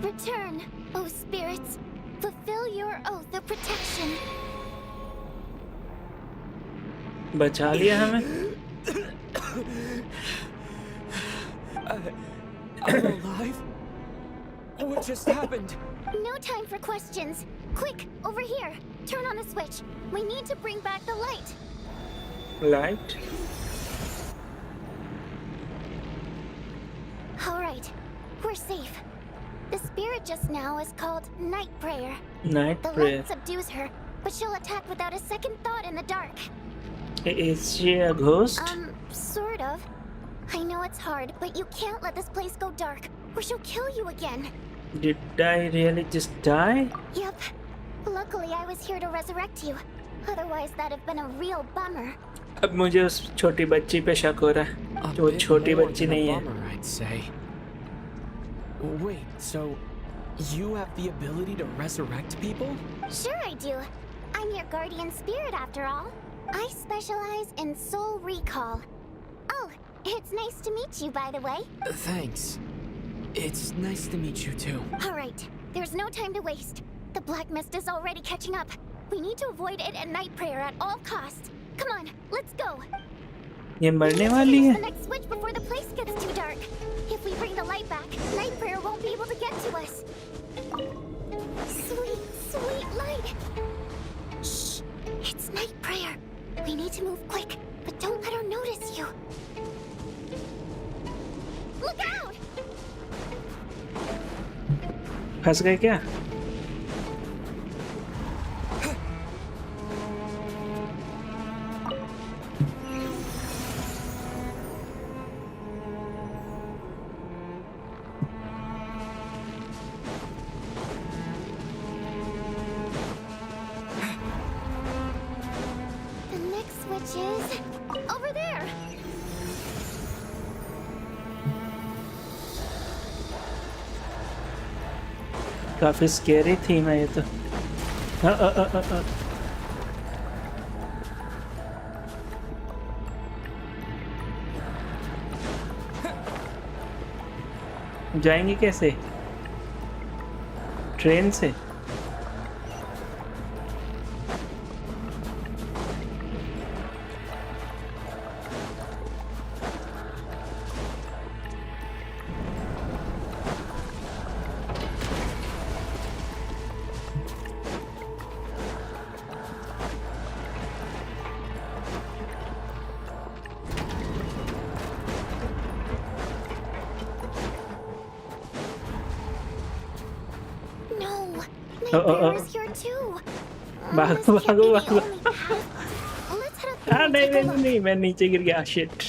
Return, O spirits. Fulfill your oath of protection. बचा लिया हमें। I'm alive? What just happened? No time for questions. Quick, over here. Turn on the switch. We need to bring back the light. Light? All right, we're safe. The spirit just now is called Night Prayer. Night The Prayer. light subdues her, but she'll attack without a second thought in the dark. Is she a ghost? Sort of. I know it's hard, but you can't let this place go dark, or she'll kill you again. Did I really just die? Yep. Luckily, I was here to resurrect you. Otherwise, that'd have been a real bummer. अब मुझे उस छोटी बच्ची पे शक हो रहा है कि वो छोटी बच्ची नहीं है। Bummer, I'd say. Wait, so you have the ability to resurrect people? Sure I do. I'm your guardian spirit after all. I specialize in soul recall. Oh, it's nice to meet you, by the way. Thanks. It's nice to meet you too. All right, there's no time to waste. The black mist is already catching up. We need to avoid it at Night Prayer at all costs. Come on, let's go. ये मरने वाली Use है। the next switch before the place gets too dark. If we bring the light back, Night Prayer won't be able We need to move quick, but don't let her notice you. Look out! फंस गए क्या? The next switch is over there. काफी scary theme है ये तो। जाएंगे कैसे? Train से? भागो भागो भागो। हाँ नहीं नहीं नहीं मैं नीचे गिर गया। शिट,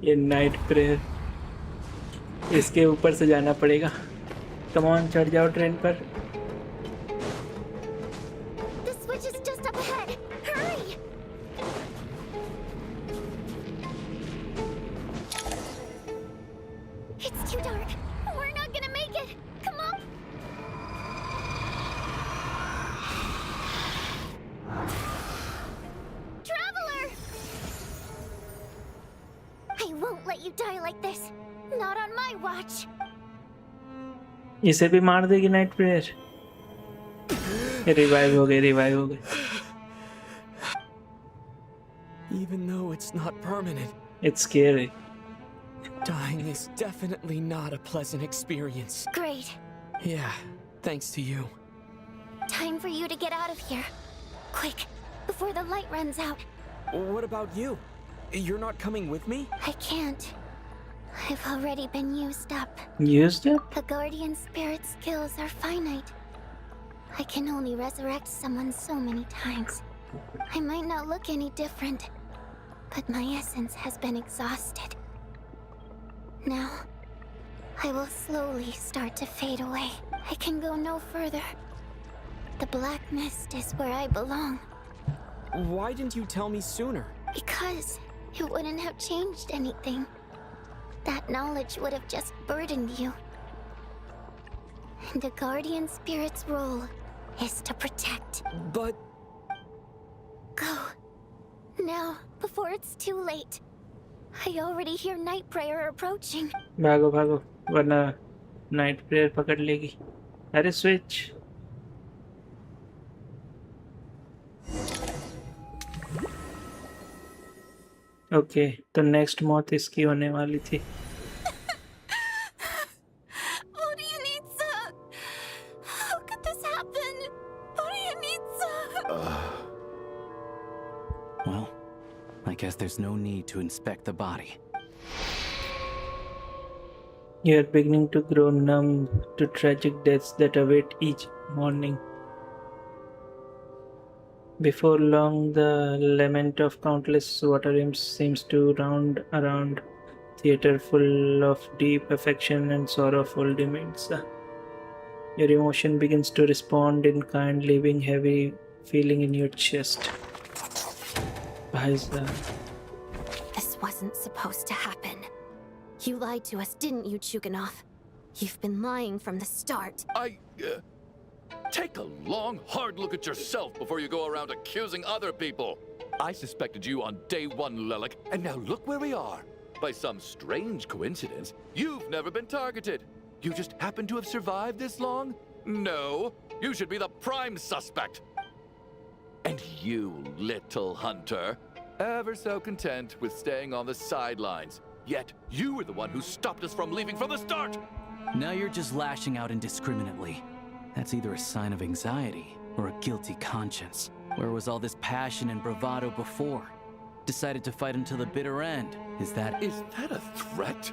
ये नाइट प्रेयर इसके ऊपर से जाना पड़ेगा। कम ऑन, चढ़ जाओ ट्रेन पर। इसे भी मार देगी नाइट प्रेयर। रिवाइव हो गए, रिवाइव हो गए। Even though it's not permanent, It's scary. Dying is definitely not a pleasant experience. Great. Yeah, thanks to you. Time for you to get out of here. Quick, before the light runs out. What about you? You're not coming with me? I can't. I've already been used up. Used up? The Guardian Spirit skills are finite. I can only resurrect someone so many times. I might not look any different, but my essence has been exhausted. Now, I will slowly start to fade away. I can go no further. The black mist is where I belong. Why didn't you tell me sooner? Because it wouldn't have changed anything. That knowledge would have just burdened you. And the Guardian Spirit's role is to protect. But... Go. Now, before it's too late. I already hear Night Prayer approaching. भागो भागो, वरना night prayer पकड़ लेगी। अरे switch. Okay, तो next मौत इसकी होने वाली थी। How could this happen? Well, I guess there's no need to inspect the body. You are beginning to grow numb to tragic deaths that await each morning. Before long, the lament of countless water imps seems to round around theater full of deep affection and sorrowful demands. Your emotion begins to respond in kind, leaving heavy feeling in your chest. This wasn't supposed to happen. You lied to us, didn't you, Chuganov? You've been lying from the start. Take a long, hard look at yourself before you go around accusing other people. I suspected you on day one, Lelik, and now look where we are. By some strange coincidence, you've never been targeted. You just happen to have survived this long? No, you should be the prime suspect. And you, little hunter, ever so content with staying on the sidelines. Yet, you were the one who stopped us from leaving from the start! Now you're just lashing out indiscriminately. That's either a sign of anxiety or a guilty conscience. Where was all this passion and bravado before? Decided to fight until the bitter end. Is that a threat?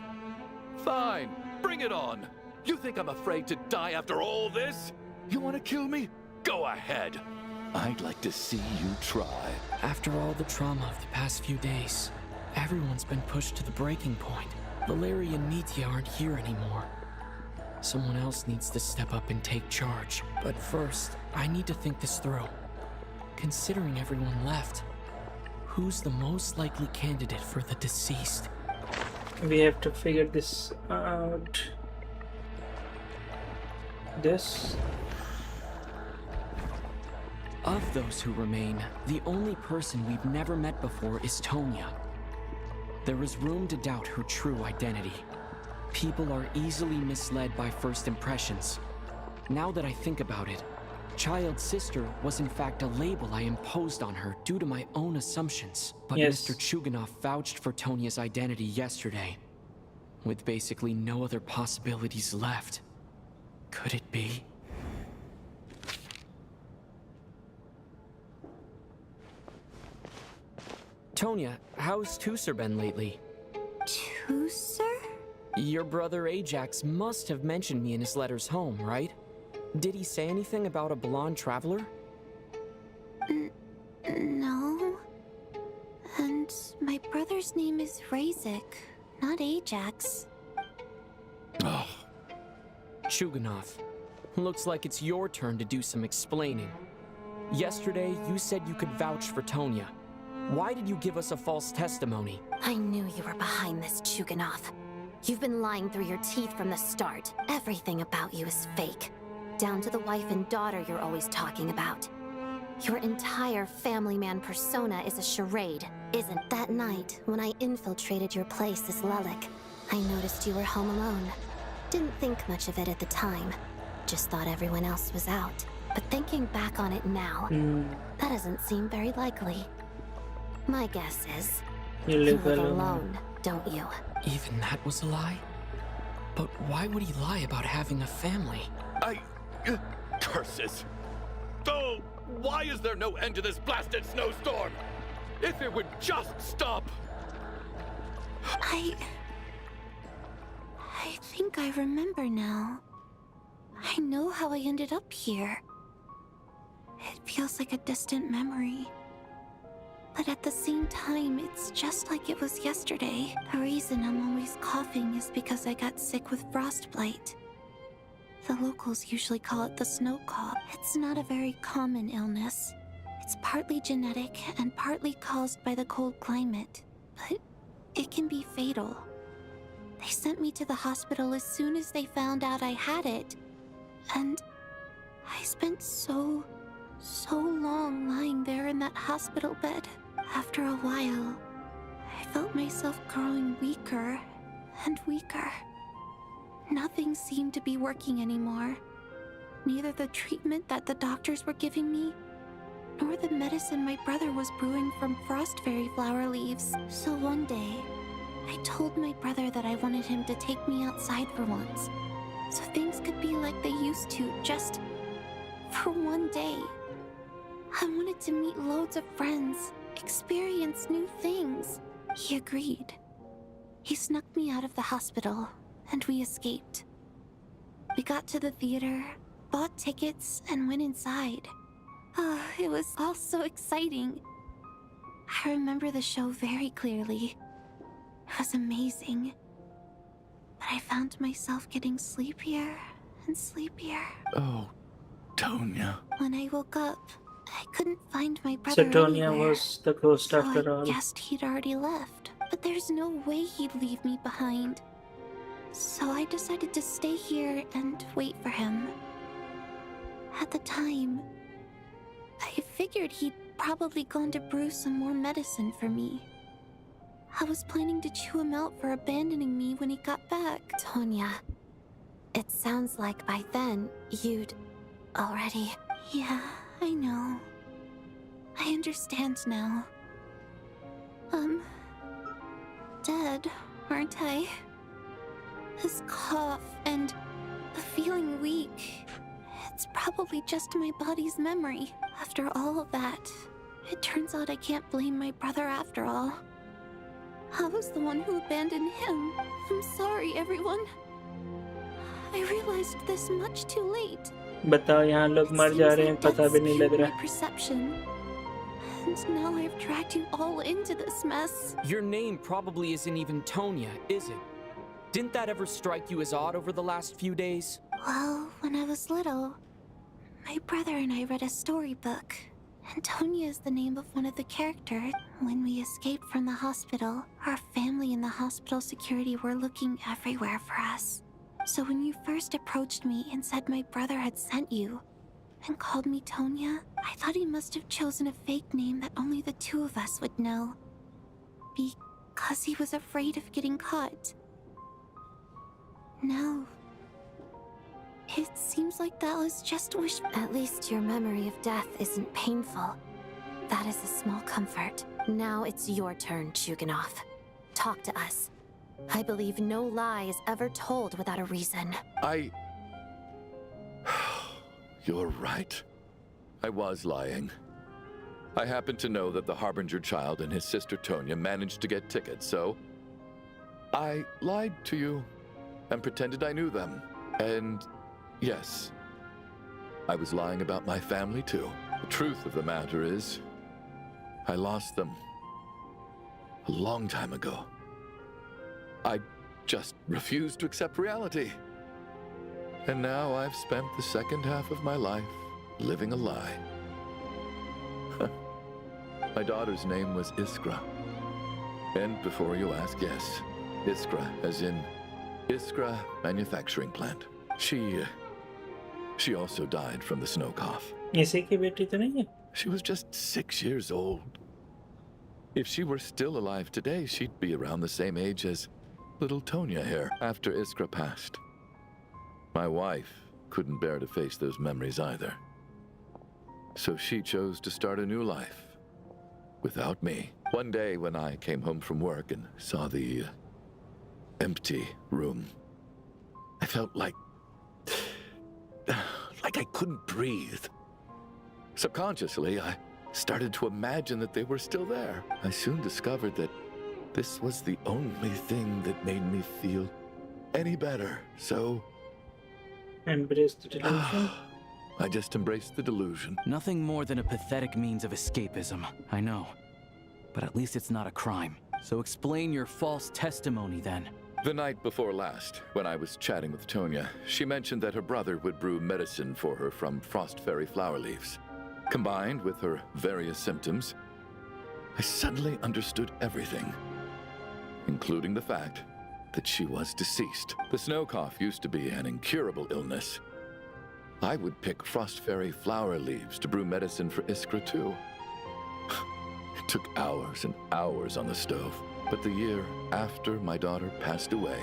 Fine, bring it on. You think I'm afraid to die after all this? You want to kill me? Go ahead. I'd like to see you try. After all the trauma of the past few days, everyone's been pushed to the breaking point. Valeria and Nitya aren't here anymore. Someone else needs to step up and take charge. But first, I need to think this through. Considering everyone left, who's the most likely candidate for the deceased? We have to figure this out. Of those who remain, the only person we've never met before is Tonya. There is room to doubt her true identity. People are easily misled by first impressions. Now that I think about it, Child's sister was in fact a label I imposed on her due to my own assumptions. But Yes. Mr. Chuganov vouched for Tonya's identity yesterday, with basically no other possibilities left. Could it be? Tonya, how's Tusser been lately? Tusser? Your brother Ajax must have mentioned me in his letters home, right? Did he say anything about a blonde traveler? No. And my brother's name is Razik, not Ajax. Oh. Chuganov, looks like it's your turn to do some explaining. Yesterday, you said you could vouch for Tonya. Why did you give us a false testimony? I knew you were behind this, Chuganov. You've been lying through your teeth from the start. Everything about you is fake. Down to the wife and daughter you're always talking about. Your entire family man persona is a charade, isn't? That night, when I infiltrated your place as Lelik, I noticed you were home alone. Didn't think much of it at the time. Just thought everyone else was out. But thinking back on it now, that doesn't seem very likely. My guess is, you live alone, don't you? Even that was a lie? But why would he lie about having a family? Curses! Oh, why is there no end to this blasted snowstorm? If it would just stop! I think I remember now. I know how I ended up here. It feels like a distant memory. But at the same time, it's just like it was yesterday. The reason I'm always coughing is because I got sick with frostbite. The locals usually call it the snow cough. It's not a very common illness. It's partly genetic and partly caused by the cold climate. But it can be fatal. They sent me to the hospital as soon as they found out I had it. And I spent so long lying there in that hospital bed. After a while, I felt myself growing weaker and weaker. Nothing seemed to be working anymore. Neither the treatment that the doctors were giving me, nor the medicine my brother was brewing from frost fairy flower leaves. So one day, I told my brother that I wanted him to take me outside for once, so things could be like they used to, just for one day. I wanted to meet loads of friends, experience new things. He agreed. He snuck me out of the hospital, and we escaped. We got to the theater, bought tickets, and went inside. Oh, it was all so exciting. I remember the show very clearly. It was amazing. But I found myself getting sleepier and sleepier. Oh, Tonya. When I woke up, I couldn't find my brother So Tonya anywhere. was the ghost So after I all. guessed he'd already left. But there's no way he'd leave me behind. So I decided to stay here and wait for him. At the time, I figured he'd probably gone to brew some more medicine for me. I was planning to chew him out for abandoning me when he got back. Tonya, it sounds like by then you'd already... Yeah, I know. I understand now. Dead, aren't I? This cough and the feeling weak, It's probably just my body's memory. After all of that, it turns out I can't blame my brother after all. I was the one who abandoned him. I'm sorry, everyone. I realized this much too late. बताओ यहाँ लोग मर जा रहे हैं पता भी नहीं लग रहा. Perception. And now I've dragged you all into this mess. Your name probably isn't even Tonya, is it? Didn't that ever strike you as odd over the last few days? Well, when I was little, my brother and I read a storybook. Antonia is the name of one of the characters. When we escaped from the hospital, our family and the hospital security were looking everywhere for us. So when you first approached me and said my brother had sent you, and called me Tonya, I thought he must have chosen a fake name that only the two of us would know. Because he was afraid of getting caught. No. It seems like that was just wish. At least your memory of death isn't painful. That is a small comfort. Now it's your turn, Chuganov. Talk to us. I believe no lie is ever told without a reason. You're right. I was lying. I happened to know that the Harbinger child and his sister Tonya managed to get tickets, so I lied to you and pretended I knew them. And yes, I was lying about my family too. The truth of the matter is, I lost them a long time ago. I just refused to accept reality. And now I've spent the second half of my life living a lie. My daughter's name was Iskra. And before you ask, yes, Iskra, as in Iskra Manufacturing Plant. She also died from the snow cough. She was just 6 years old. If she were still alive today, she'd be around the same age as little Tonya here after Iskra passed. My wife couldn't bear to face those memories either. So she chose to start a new life without me. One day when I came home from work and saw the empty room, I felt like I couldn't breathe. Subconsciously, I started to imagine that they were still there. I soon discovered that this was the only thing that made me feel any better. So embrace the delusion. I just embraced the delusion. Nothing more than a pathetic means of escapism, I know. But at least it's not a crime. So explain your false testimony then. The night before last, when I was chatting with Tonya, she mentioned that her brother would brew medicine for her from frost fairy flower leaves. Combined with her various symptoms, I suddenly understood everything, including the fact that she was deceased. The snow cough used to be an incurable illness. I would pick frost fairy flower leaves to brew medicine for Iskra too. It took hours and hours on the stove. But the year after my daughter passed away,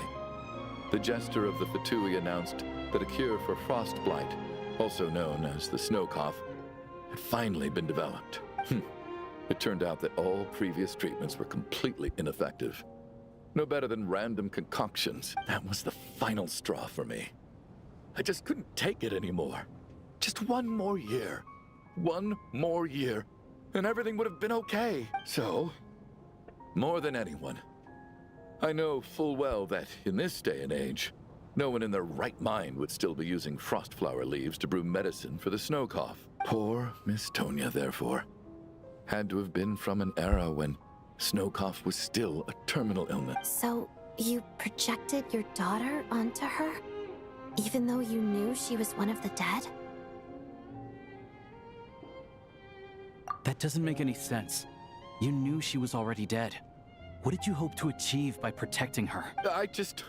the jester of the Fatui announced that a cure for frost blight, also known as the snow cough, had finally been developed. It turned out that all previous treatments were completely ineffective. No better than random concoctions. That was the final straw for me. I just couldn't take it anymore. Just one more year. One more year, and everything would have been okay. So, more than anyone, I know full well that in this day and age, no one in their right mind would still be using frost flower leaves to brew medicine for the snow cough. Poor Miss Tonya, therefore, had to have been from an era when snow cough was still a terminal illness. So, you projected your daughter onto her? Even though you knew she was one of the dead? That doesn't make any sense. You knew she was already dead. What did you hope to achieve by protecting her? I just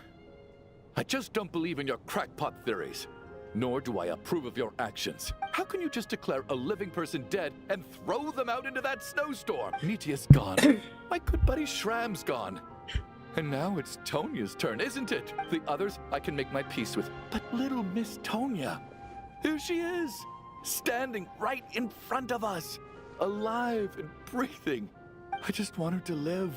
don't believe in your crackpot theories. Nor do I approve of your actions. How can you just declare a living person dead and throw them out into that snowstorm? Nitia's gone. My good buddy Shram's gone. And now it's Tonya's turn, isn't it? The others I can make my peace with. But little Miss Tonya, here she is, standing right in front of us, alive and breathing. I just want her to live.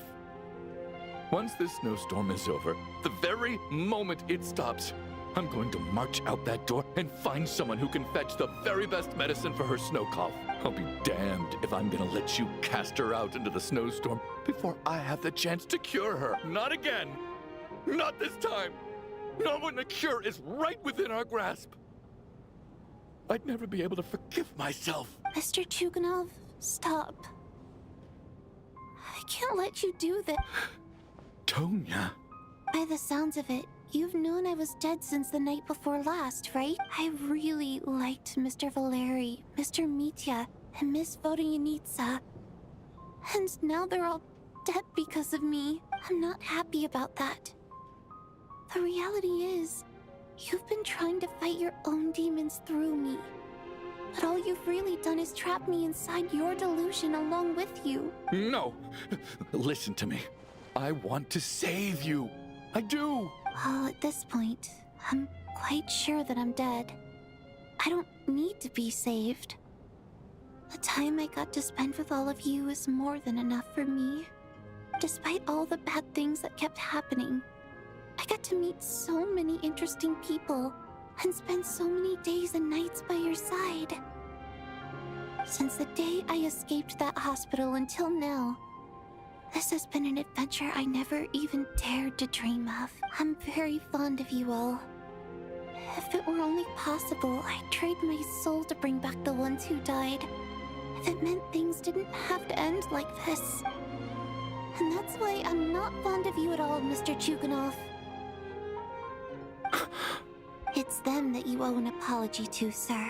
Once this snowstorm is over, the very moment it stops, I'm going to march out that door and find someone who can fetch the very best medicine for her snow cough. I'll be damned if I'm gonna let you cast her out into the snowstorm before I have the chance to cure her. Not again! Not this time! Not when the cure is right within our grasp! I'd never be able to forgive myself. Mr. Chuganov, stop. I can't let you do that. Tonya. By the sounds of it, you've known I was dead since the night before last, right? I really liked Mr. Valeri, Mr. Mitya, and Miss Vodyanitsa. And now they're all dead because of me. I'm not happy about that. The reality is, you've been trying to fight your own demons through me. But all you've really done is trap me inside your delusion along with you. No! Listen to me. I want to save you. I do! Well, at this point, I'm quite sure that I'm dead. I don't need to be saved. The time I got to spend with all of you is more than enough for me. Despite all the bad things that kept happening, I got to meet so many interesting people and spend so many days and nights by your side. Since the day I escaped that hospital until now, this has been an adventure I never even dared to dream of. I'm very fond of you all. If it were only possible, I'd trade my soul to bring back the ones who died. If it meant things didn't have to end like this. And that's why I'm not fond of you at all, Mr. Chuganov. It's them that you owe an apology to, sir.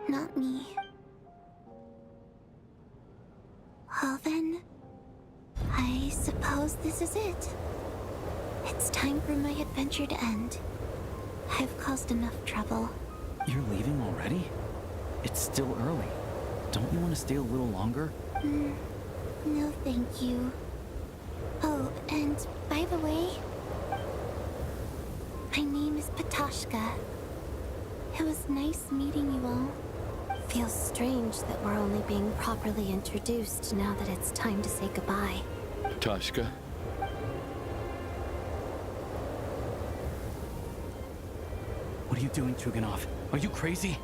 Not me. Well then, I suppose this is it. It's time for my adventure to end. I've caused enough trouble. You're leaving already? It's still early. Don't you want to stay a little longer? No, thank you. Oh, and by the way, my name is Patashka. It was nice meeting you all. Feels strange that we're only being properly introduced now that it's time to say goodbye. Patashka? What are you doing, Chuganov? Are you crazy?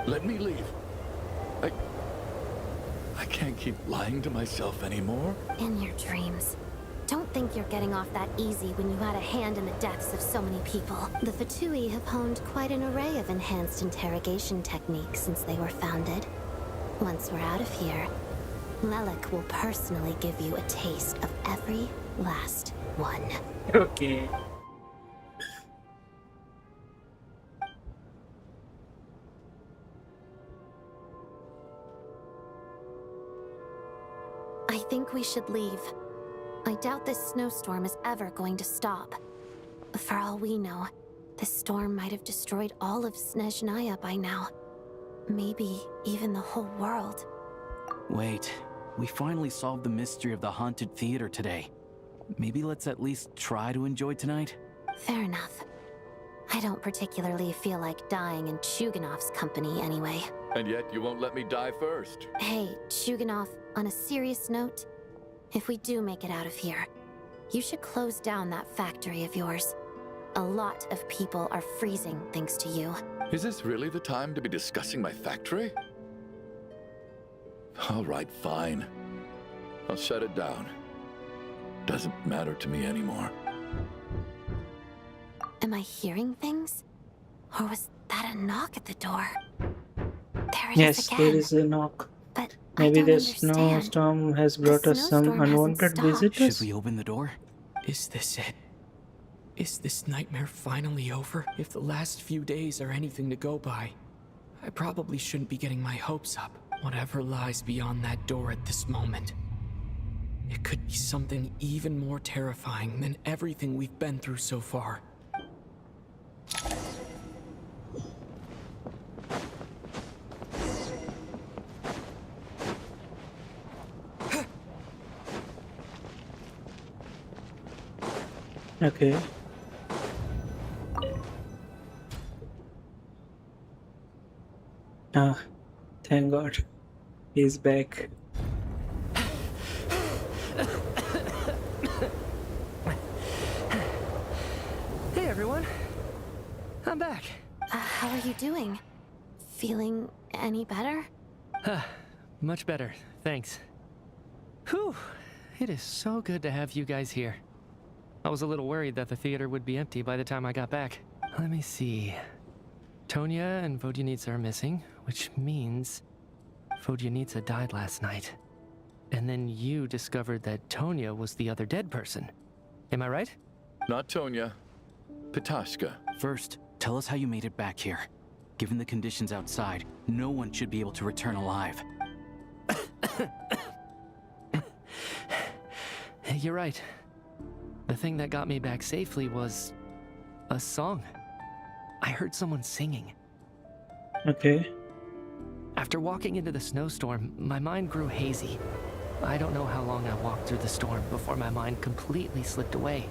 Let me leave. I can't keep lying to myself anymore. In your dreams. Don't think you're getting off that easy when you had a hand in the deaths of so many people. The Fatui have honed quite an array of enhanced interrogation techniques since they were founded. Once we're out of here, Lelik will personally give you a taste of every last one. Okay. I think we should leave. I doubt this snowstorm is ever going to stop. For all we know, this storm might have destroyed all of Sneznaya by now. Maybe even the whole world. Wait, we finally solved the mystery of the haunted theater today. Maybe let's at least try to enjoy tonight? Fair enough. I don't particularly feel like dying in Chuganov's company anyway. And yet you won't let me die first. Hey, Chuganov, on a serious note, if we do make it out of here, you should close down that factory of yours. A lot of people are freezing thanks to you. Is this really the time to be discussing my factory? All right, fine. I'll shut it down. Doesn't matter to me anymore. Am I hearing things? Or was that a knock at the door? There it is Yes, again. there is a knock. But maybe I don't the understand. snowstorm has brought us some snowstorm hasn't unwanted stopped. visitors. Should we open the door? Is this it? Is this nightmare finally over? If the last few days are anything to go by, I probably shouldn't be getting my hopes up. Whatever lies beyond that door at this moment. It could be something even more terrifying than everything we've been through so far. Okay. Ah, thank God. He's back. Hey everyone. I'm back. How are you doing? Feeling any better? Much better, thanks. Whew, it is so good to have you guys here. I was a little worried that the theater would be empty by the time I got back. Let me see. Tonya and Vodyanitsa are missing, which means Vodyanitsa died last night. And then you discovered that Tonya was the other dead person. Am I right? Not Tonya. Petashka. First, tell us how you made it back here. Given the conditions outside, no one should be able to return alive. You're right. The thing that got me back safely was a song. I heard someone singing. Okay. After walking into the snowstorm, my mind grew hazy. I don't know how long I walked through the storm before my mind completely slipped away.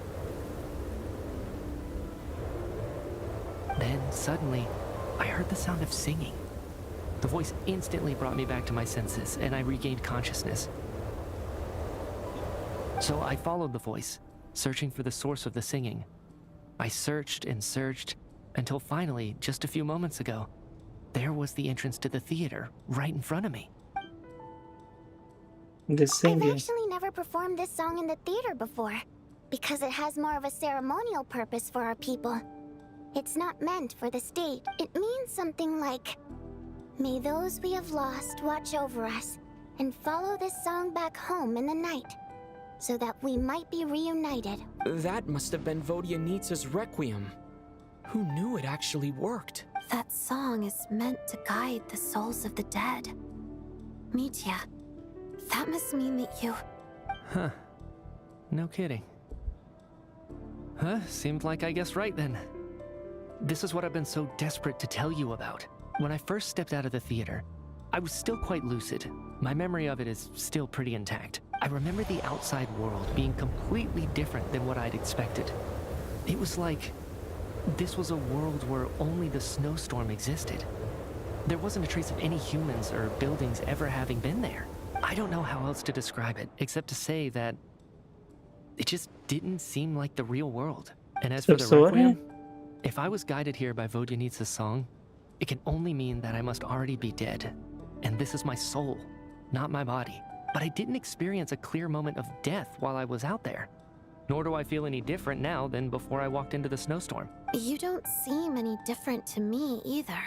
Then, suddenly, I heard the sound of singing. The voice instantly brought me back to my senses, and I regained consciousness. So I followed the voice, searching for the source of the singing. I searched and searched, until finally, just a few moments ago, there was the entrance to the theater, right in front of me. The I've singing. actually never performed this song in the theater before, because it has more of a ceremonial purpose for our people. It's not meant for the stage. It means something like, "May those we have lost watch over us, and follow this song back home in the night, so that we might be reunited." That must have been Vodyanitsa's requiem. Who knew it actually worked? That song is meant to guide the souls of the dead. Mitya, that must mean that you... Huh. No kidding. Huh? Seemed like I guessed right then. This is what I've been so desperate to tell you about. When I first stepped out of the theater, I was still quite lucid. My memory of it is still pretty intact. I remember the outside world being completely different than what I'd expected. It was like this was a world where only the snowstorm existed. There wasn't a trace of any humans or buildings ever having been there. I don't know how else to describe it, except to say that it just didn't seem like the real world. And as for the requiem, if I was guided here by Vodyanitsa's song, it can only mean that I must already be dead. And this is my soul, not my body. But I didn't experience a clear moment of death while I was out there. Nor do I feel any different now than before I walked into the snowstorm. You don't seem any different to me either.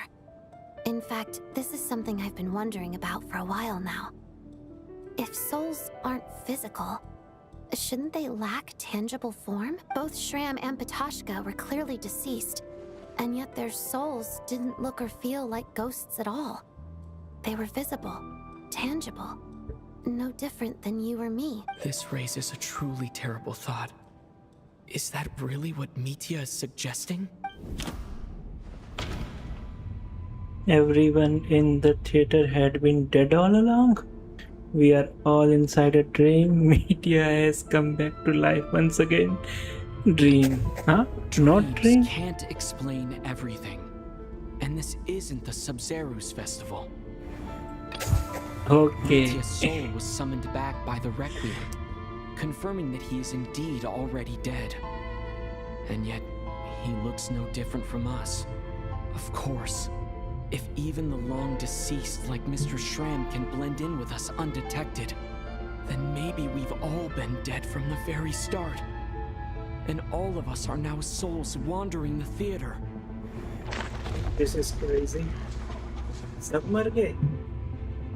In fact, this is something I've been wondering about for a while now. If souls aren't physical, shouldn't they lack tangible form? Both Shram and Petashka were clearly deceased, and yet their souls didn't look or feel like ghosts at all. They were visible, tangible, no different than you or me. This raises a truly terrible thought. Is that really what Mitya is suggesting? Everyone in the theater had been dead all along. We are all inside a dream. Mitya has come back to life once again. Dream, huh? Not dream? Dreams can't explain everything. And this isn't the Sub-Zeru's festival. Okay. Mitya's soul was summoned back by the Requiem, confirming that he is indeed already dead. And yet, he looks no different from us. Of course, if even the long-deceased like Mr. Shram can blend in with us undetected, then maybe we've all been dead from the very start. And all of us are now souls wandering the theater. This is crazy. सब मर गए.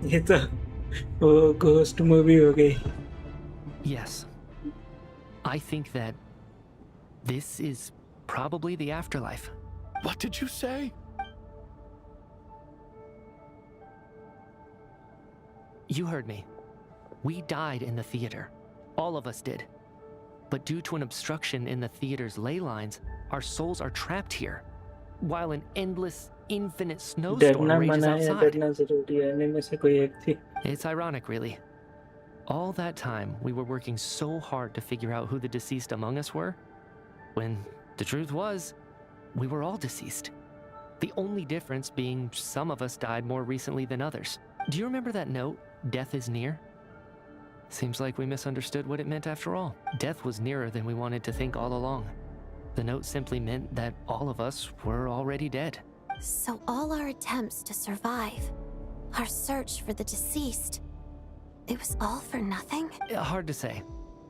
ये तो वो ghost movie हो गई. Yes. I think that this is probably the afterlife. What did you say? You heard me. We died in the theater. All of us did. But due to an obstruction in the theater's ley lines, our souls are trapped here, while an endless, infinite snowstorm rages outside. It's ironic, really. All that time, we were working so hard to figure out who the deceased among us were, when the truth was, we were all deceased. The only difference being some of us died more recently than others. Do you remember that note, "Death is near"? Seems like we misunderstood what it meant after all. Death was nearer than we wanted to think all along. The note simply meant that all of us were already dead. So all our attempts to survive, our search for the deceased, it was all for nothing? Hard to say.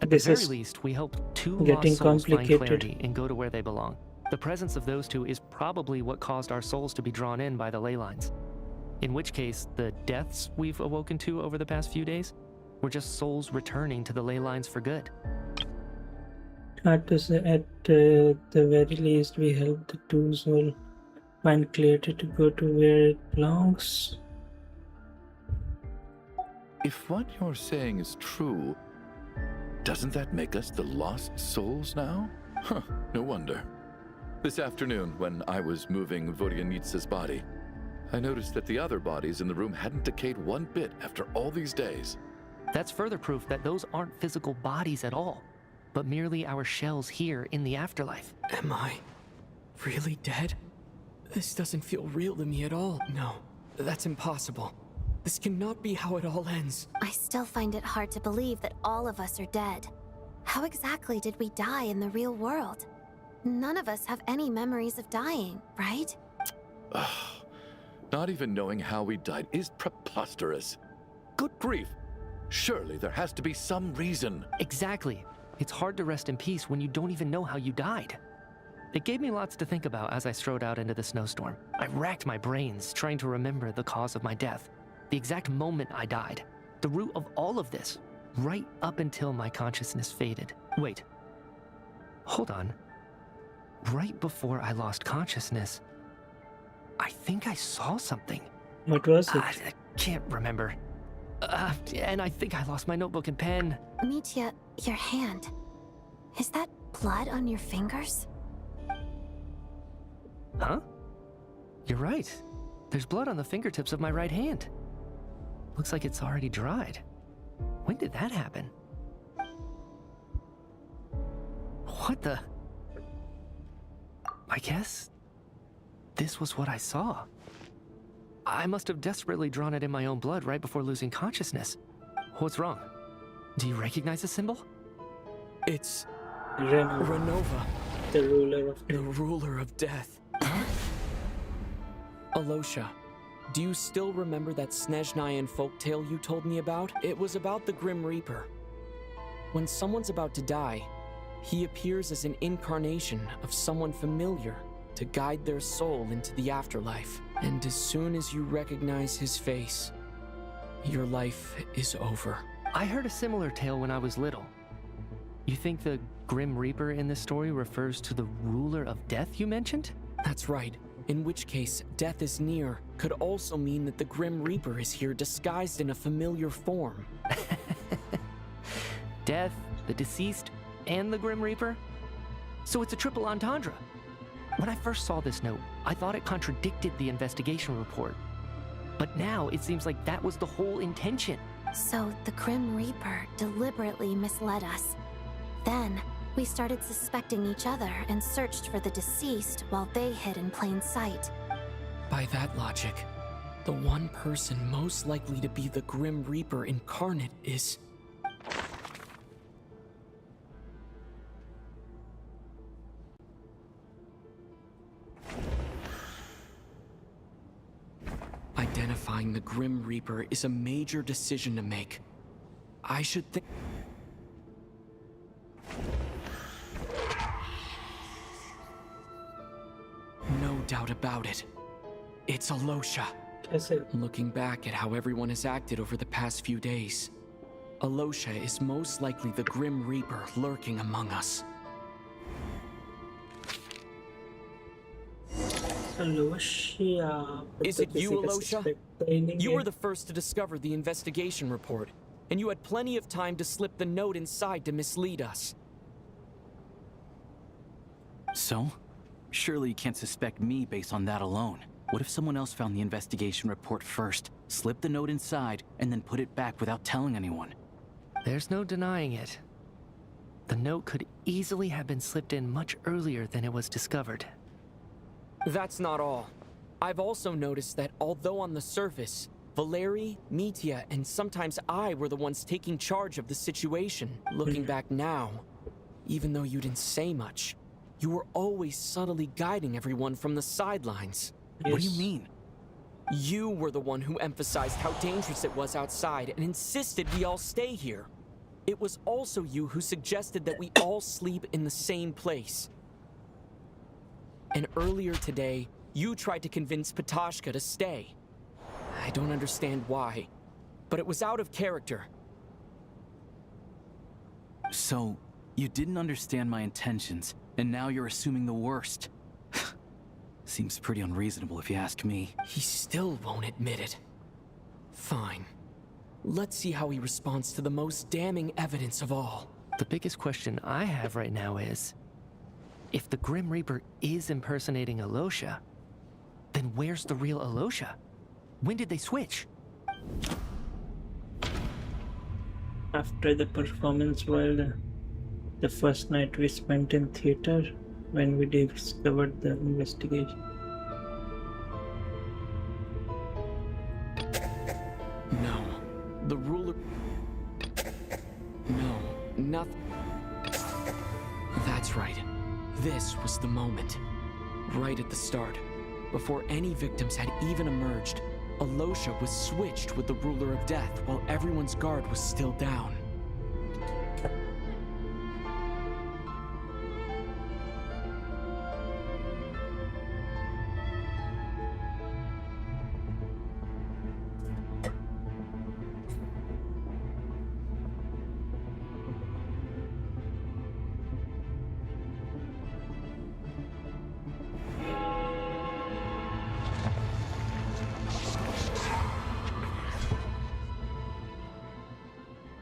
At This the very is least, we hope two getting lost souls find complicated. clarity and go to where they belong. The presence of those two is probably what caused our souls to be drawn in by the ley lines. In which case, the deaths we've awoken to over the past few days were just souls returning to the ley lines for good. Hard to say. At the very least, we help the two souls find clarity to go to where it belongs. If what you're saying is true, doesn't that make us the lost souls now? Huh, no wonder. This afternoon, when I was moving Vodyanitsa's body, I noticed that the other bodies in the room hadn't decayed one bit after all these days. That's further proof that those aren't physical bodies at all, but merely our shells here in the afterlife. Am I really dead? This doesn't feel real to me at all. No, that's impossible. This cannot be how it all ends. I still find it hard to believe that all of us are dead. How exactly did we die in the real world? None of us have any memories of dying, right? Not even knowing how we died is preposterous. Good grief. Surely there has to be some reason. Exactly. It's hard to rest in peace when you don't even know how you died. It gave me lots to think about as I strode out into the snowstorm. I racked my brains trying to remember the cause of my death, the exact moment I died, the root of all of this, right up until my consciousness faded. Wait. Hold on. Right before I lost consciousness, I think I saw something. What was it? I can't remember. And I think I lost my notebook and pen. Mitya, your hand. Is that blood on your fingers? Huh? You're right. There's blood on the fingertips of my right hand. Looks like it's already dried. When did that happen? What the? I guess this was what I saw. I must have desperately drawn it in my own blood right before losing consciousness. What's wrong? Do you recognize the symbol? It's Renova, Renova, the ruler of the ruler of death. Alosha, do you still remember that Snezhnayan folktale you told me about? It was about the Grim Reaper. When someone's about to die, he appears as an incarnation of someone familiar to guide their soul into the afterlife. And as soon as you recognize his face, your life is over. I heard a similar tale when I was little. You think the Grim Reaper in this story refers to the ruler of death you mentioned? That's right. In which case, death is near could also mean that the Grim Reaper is here disguised in a familiar form. Death, the deceased, and the Grim Reaper? So it's a triple entendre. When I first saw this note, I thought it contradicted the investigation report. But now it seems like that was the whole intention. So the Grim Reaper deliberately misled us. Then, we started suspecting each other and searched for the deceased while they hid in plain sight. By that logic, the one person most likely to be the Grim Reaper incarnate is... Identifying the Grim Reaper is a major decision to make. I should think... No doubt about it. It's Alosha. Looking back at how everyone has acted over the past few days, Alosha is most likely the Grim Reaper lurking among us. Alosha. Is it you, Alosha? You were the first to discover the investigation report, and you had plenty of time to slip the note inside to mislead us. So? Surely you can't suspect me based on that alone. What if someone else found the investigation report first, slipped the note inside, and then put it back without telling anyone? There's no denying it. The note could easily have been slipped in much earlier than it was discovered. That's not all. I've also noticed that although on the surface, Valeri, Mitya, and sometimes I were the ones taking charge of the situation, looking back now, even though you didn't say much, You were always subtly guiding everyone from the sidelines. What do you mean? You were the one who emphasized how dangerous it was outside and insisted we all stay here. It was also you who suggested that we all sleep in the same place. And earlier today, you tried to convince Patashka to stay. I don't understand why, but it was out of character. So, you didn't understand my intentions, and now you're assuming the worst. Seems pretty unreasonable if you ask me. He still won't admit it. Fine. Let's see how he responds to the most damning evidence of all. The biggest question I have right now is, if the Grim Reaper is impersonating Alosha, then where's the real Alosha? When did they switch? After the performance, while the first night we spent in theater, when we discovered the investigation. No. The ruler... No. Nothing. That's right. This was the moment. Right at the start. Before any victims had even emerged, Alosha was switched with the Ruler of Death while everyone's guard was still down.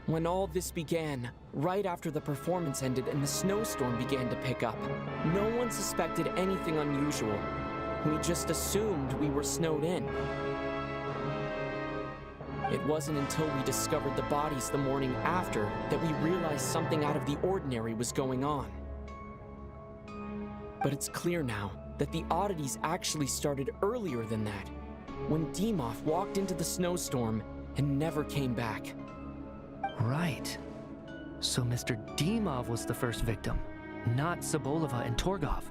When all this began, right after the performance ended and the snowstorm began to pick up, no one suspected anything unusual. We just assumed we were snowed in. It wasn't until we discovered the bodies the morning after that we realized something out of the ordinary was going on. But it's clear now that the oddities actually started earlier than that, when Dimov walked into the snowstorm and never came back. Right. So Mr. Dimov was the first victim, not Sobolova and Torgov.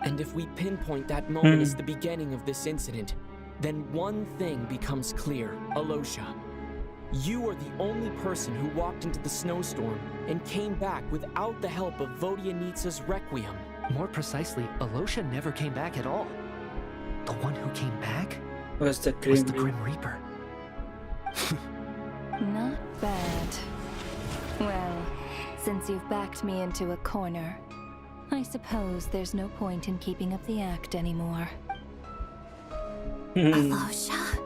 And if we pinpoint that moment as the beginning of this incident, then one thing becomes clear, Alosha. You are the only person who walked into the snowstorm and came back without the help of Vodyanitsa's Requiem. More precisely, Alosha never came back at all. The one who came back was the Grim Reaper. Not bad. Well, since you've backed me into a corner, I suppose there's no point in keeping up the act anymore. Alosha?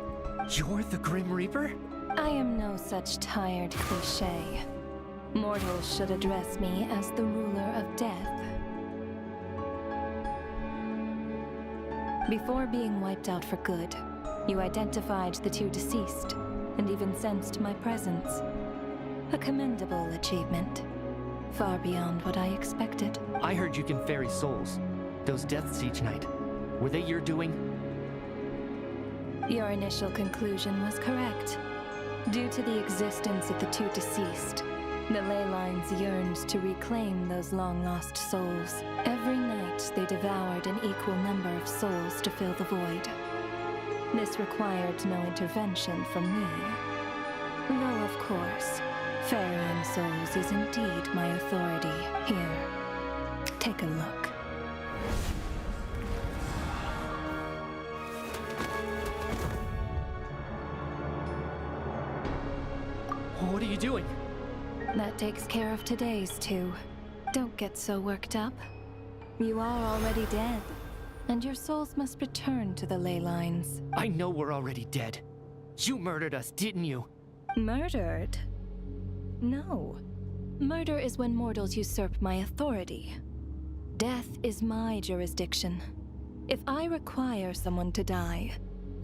You're the Grim Reaper? I am no such tired cliché. Mortals should address me as the ruler of death. Before being wiped out for good, you identified the two deceased, and even sensed my presence. A commendable achievement. Far beyond what I expected. I heard you can ferry souls. Those deaths each night. Were they your doing? Your initial conclusion was correct. Due to the existence of the two deceased, the ley lines yearned to reclaim those long-lost souls. Every night they devoured an equal number of souls to fill the void. This required no intervention from me. Though, of course, ferrying souls is indeed my authority. Here, take a look. What are you doing? That takes care of today's two. Don't get so worked up. You are already dead, and your souls must return to the ley lines. I know we're already dead. You murdered us, didn't you? Murdered? No. Murder is when mortals usurp my authority. Death is my jurisdiction. If I require someone to die,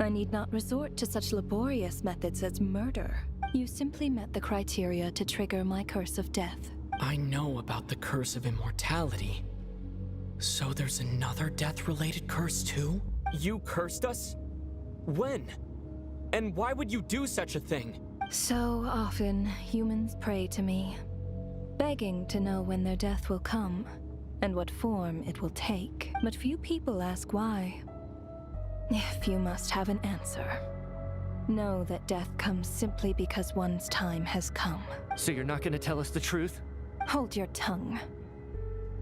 I need not resort to such laborious methods as murder. You simply met the criteria to trigger my curse of death. I know about the curse of immortality. So there's another death-related curse too? You cursed us? When? And why would you do such a thing? So often, humans pray to me, begging to know when their death will come. and what form it will take. But few people ask why. If you must have an answer, know that death comes simply because one's time has come. So you're not gonna tell us the truth? Hold your tongue.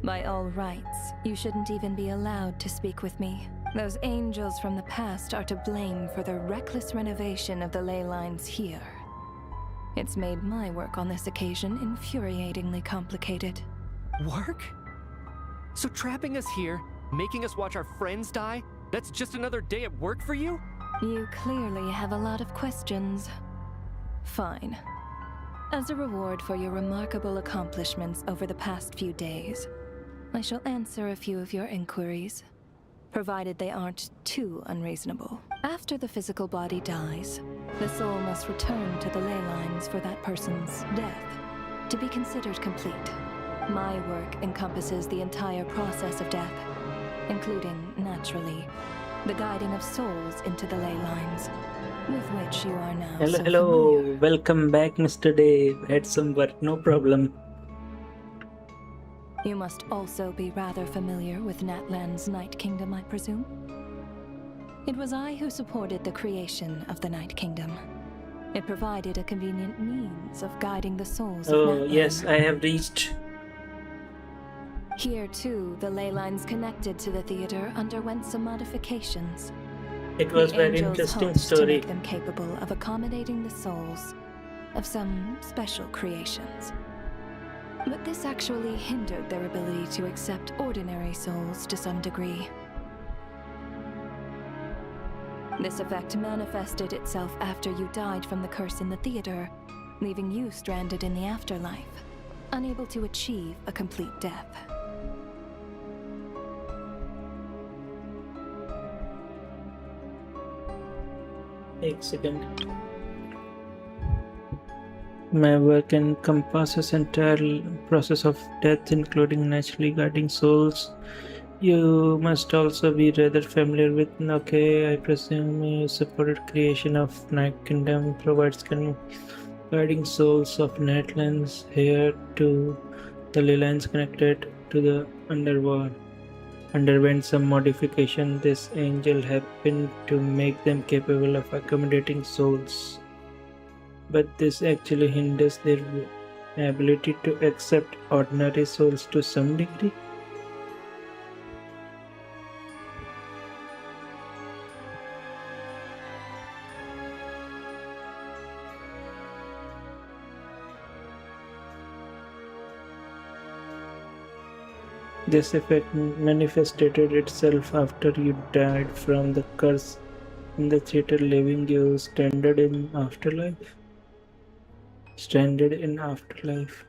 By all rights, you shouldn't even be allowed to speak with me. Those angels from the past are to blame for the reckless renovation of the ley lines here. It's made my work on this occasion infuriatingly complicated. Work? So trapping us here, making us watch our friends die, that's just another day at work for you? You clearly have a lot of questions. Fine. As a reward for your remarkable accomplishments over the past few days, I shall answer a few of your inquiries, provided they aren't too unreasonable. After the physical body dies, the soul must return to the ley lines for that person's death to be considered complete. My work encompasses the entire process of death, including, naturally, the guiding of souls into the ley lines, with which you are now Hello, so hello. familiar. Welcome back, Mr. Dave. Had some work, no problem. You must also be rather familiar with Natlan's Night Kingdom, I presume? It was I who supported the creation of the Night Kingdom. It provided a convenient means of guiding the souls of Oh, Natlan. yes, I have reached. Here, too, the ley lines connected to the theater underwent some modifications. It was The very angels interesting hoped to story. make them capable of accommodating the souls of some special creations. But this actually hindered their ability to accept ordinary souls to some degree. This effect manifested itself after you died from the curse in the theater, leaving you stranded in the afterlife, unable to achieve a complete death. एक second. My work encompasses entire process of death, including naturally guiding souls. You must also be rather familiar with. Okay, I presume you supported creation of Night Kingdom, provides guiding souls of Netlands here to the ley lines connected to the underworld. Underwent some modification. This angel happened to make them capable of accommodating souls. But this actually hinders their ability to accept ordinary souls to some degree. This effect manifested itself after you died from the curse in the theater, leaving you stranded in afterlife. Stranded in afterlife.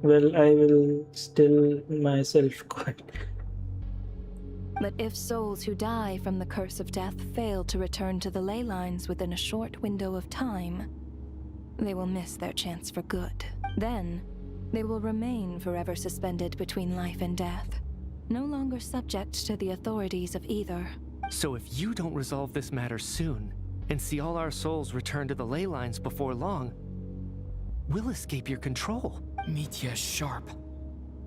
Well, I will still myself quiet. But if souls who die from the curse of death fail to return to the ley lines within a short window of time, they will miss their chance for good. Then, they will remain forever suspended between life and death, no longer subject to the authorities of either. So if you don't resolve this matter soon, and see all our souls return to the ley lines before long, we'll escape your control. Mitya's sharp.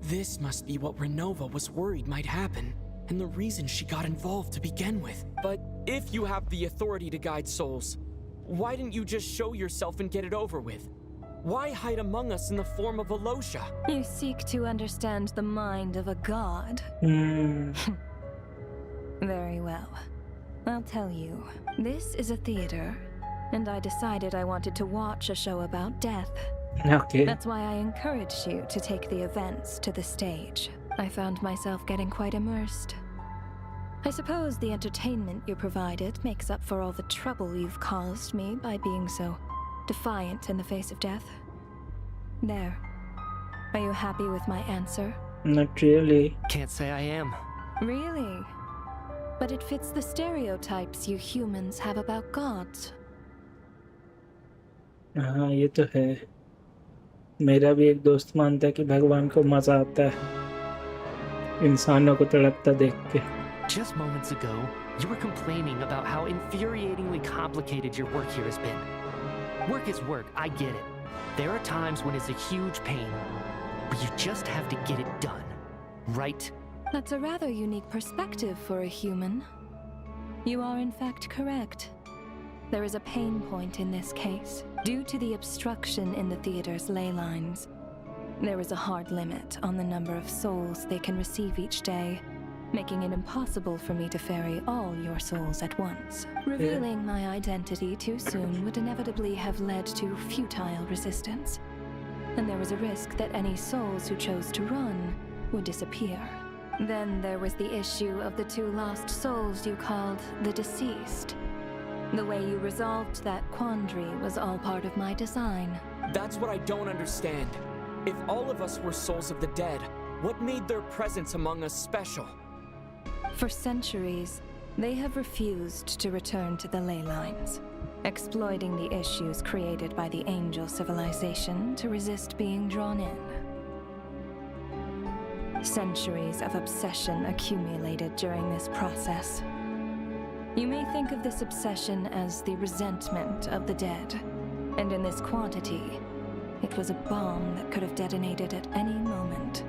This must be what Renova was worried might happen, and the reason she got involved to begin with. But if you have the authority to guide souls, why didn't you just show yourself and get it over with? Why hide among us in the form of Alosha? You seek to understand the mind of a god. Very well. I'll tell you. This is a theater, and I decided I wanted to watch a show about death. Okay. That's why I encouraged you to take the events to the stage. I found myself getting quite immersed. I suppose the entertainment you provided makes up for all the trouble you've caused me by being so defiant in the face of death. There. Are you happy with my answer? Not really. Can't say I am. Really? But it fits the stereotypes you humans have about gods. हाँ ये तो है. मेरा भी एक दोस्त मानता है कि भगवान को मजा आता है इंसानों को तड़पता देख के. Just moments ago, you were complaining about how infuriatingly complicated your work here has been. Work is work, I get it. There are times when it's a huge pain, but you just have to get it done, right? That's a rather unique perspective for a human. You are in fact correct. There is a pain point in this case, due to the obstruction in the theater's ley lines. There is a hard limit on the number of souls they can receive each day, making it impossible for me to ferry all your souls at once. Revealing my identity too soon would inevitably have led to futile resistance, and there was a risk that any souls who chose to run would disappear. Then there was the issue of the 2 lost souls you called the deceased. The way you resolved that quandary was all part of my design. That's what I don't understand. If all of us were souls of the dead, what made their presence among us special? For centuries, they have refused to return to the ley lines, exploiting the issues created by the angel civilization to resist being drawn in. Centuries of obsession accumulated during this process. You may think of this obsession as the resentment of the dead, and in this quantity, it was a bomb that could have detonated at any moment.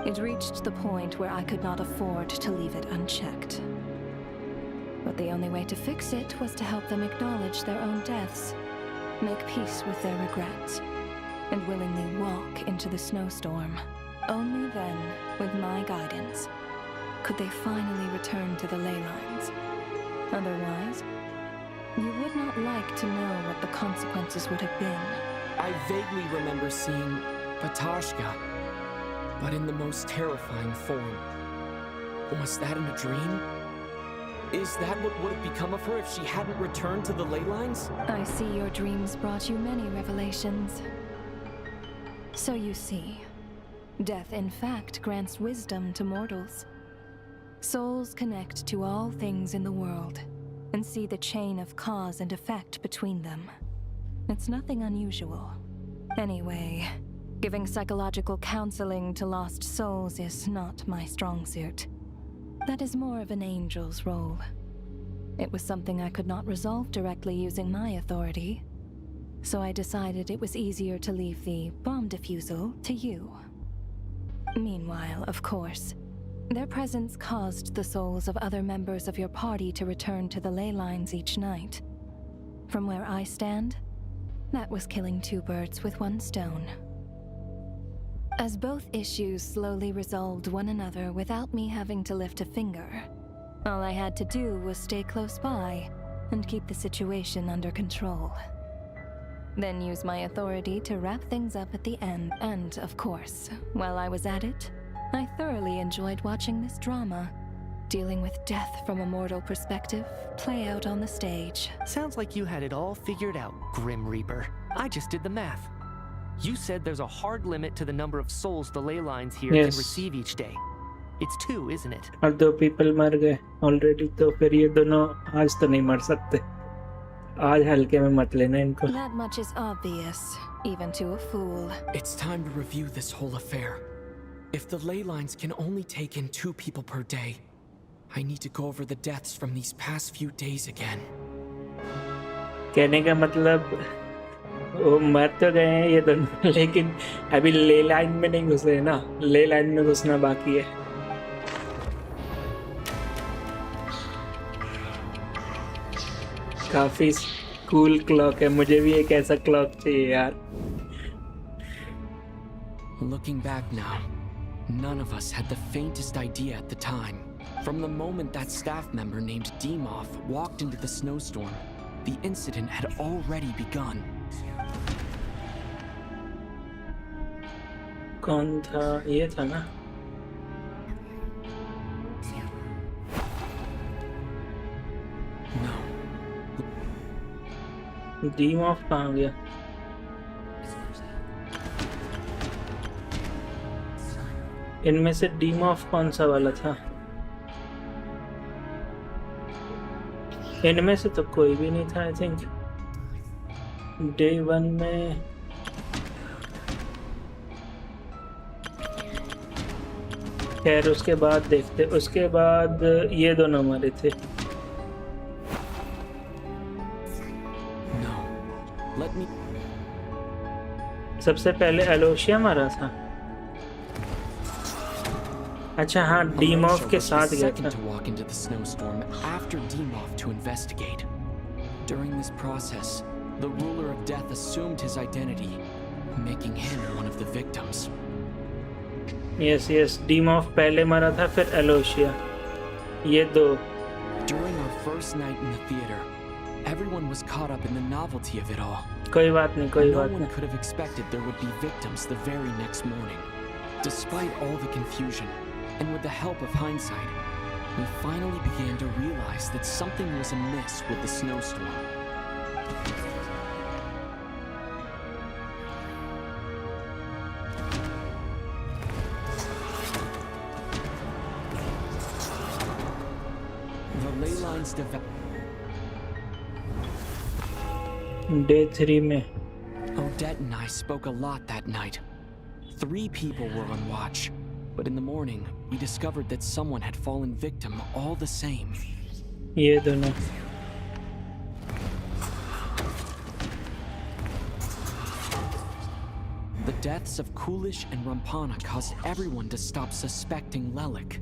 It reached the point where I could not afford to leave it unchecked. But the only way to fix it was to help them acknowledge their own deaths, make peace with their regrets, and willingly walk into the snowstorm. Only then, with my guidance, could they finally return to the ley lines. Otherwise, you would not like to know what the consequences would have been. I vaguely remember seeing Patashka, but in the most terrifying form. Was that in a dream? Is that what would have become of her if she hadn't returned to the ley lines? I see your dreams brought you many revelations. So you see, death in fact grants wisdom to mortals. Souls connect to all things in the world and see the chain of cause and effect between them. It's nothing unusual. Anyway, giving psychological counseling to lost souls is not my strong suit. That is more of an angel's role. It was something I could not resolve directly using my authority, so I decided it was easier to leave the bomb defusal to you. Meanwhile, of course, their presence caused the souls of other members of your party to return to the ley lines each night. From where I stand, that was killing 2 birds with 1 stone. As both issues slowly resolved one another without me having to lift a finger, all I had to do was stay close by and keep the situation under control. Then use my authority to wrap things up at the end. And, of course, while I was at it, I thoroughly enjoyed watching this drama, dealing with death from a mortal perspective, play out on the stage. Sounds like you had it all figured out, Grim Reaper. I just did the math. You said there's a hard limit to the number of souls the ley lines here can receive each day. It's 2, isn't it? और 2 people मर गए already, तो फिर ये दोनों आज तो नहीं मर सकते. आज हल्के में मत लेना इनको. That much is obvious, even to a fool. It's time to review this whole affair. If the ley lines can only take in 2 people per day, I need to go over the deaths from these past few days again. कहने का मतलब वो मर तो गए हैं ये दोनों, लेकिन अभी ले लाइन में नहीं घुसे हैं ना. ले लाइन में घुसना बाकी है. काफी कूल क्लॉक है. मुझे भी एक ऐसा क्लॉक चाहिए यार. Looking back now, none of us had the faintest idea at the time. From the moment that staff member named Dimov walked into the snowstorm, the incident had already begun. कौन था? ये था ना. No. Dimov कहाँ गया? इनमें से Dimov कौन सा वाला था? इनमें से तो कोई भी नहीं था. आई थिंक डे 1 में खैर उसके बाद देखते. उसके बाद ये दोनों मरे थे. No. सबसे पहले एलोशिया मारा था। अच्छा हाँ, डीमॉफ के साथ गया था। to walk into the snowstorm after Demoff to investigate. During this process, the ruler of death assumed his identity, making him one of the victims. Yes, डीमॉफ पहले मारा था, फिर एलोशिया। ये दो। During our first night in the theater, everyone was caught up in the novelty of it all. कोई बात नहीं, कोई बात No one नहीं। could have expected there would be victims the very next morning. Despite all the confusion, and with the help of hindsight, we finally began to realize that something was amiss with the snowstorm. The ley lines developed. Day 3 में Odette and I spoke a lot that night. 3 people were on watch, but in the morning, we discovered that someone had fallen victim all the same. ये दोनों। The deaths of Coolish and Rampana caused everyone to stop suspecting Lelik.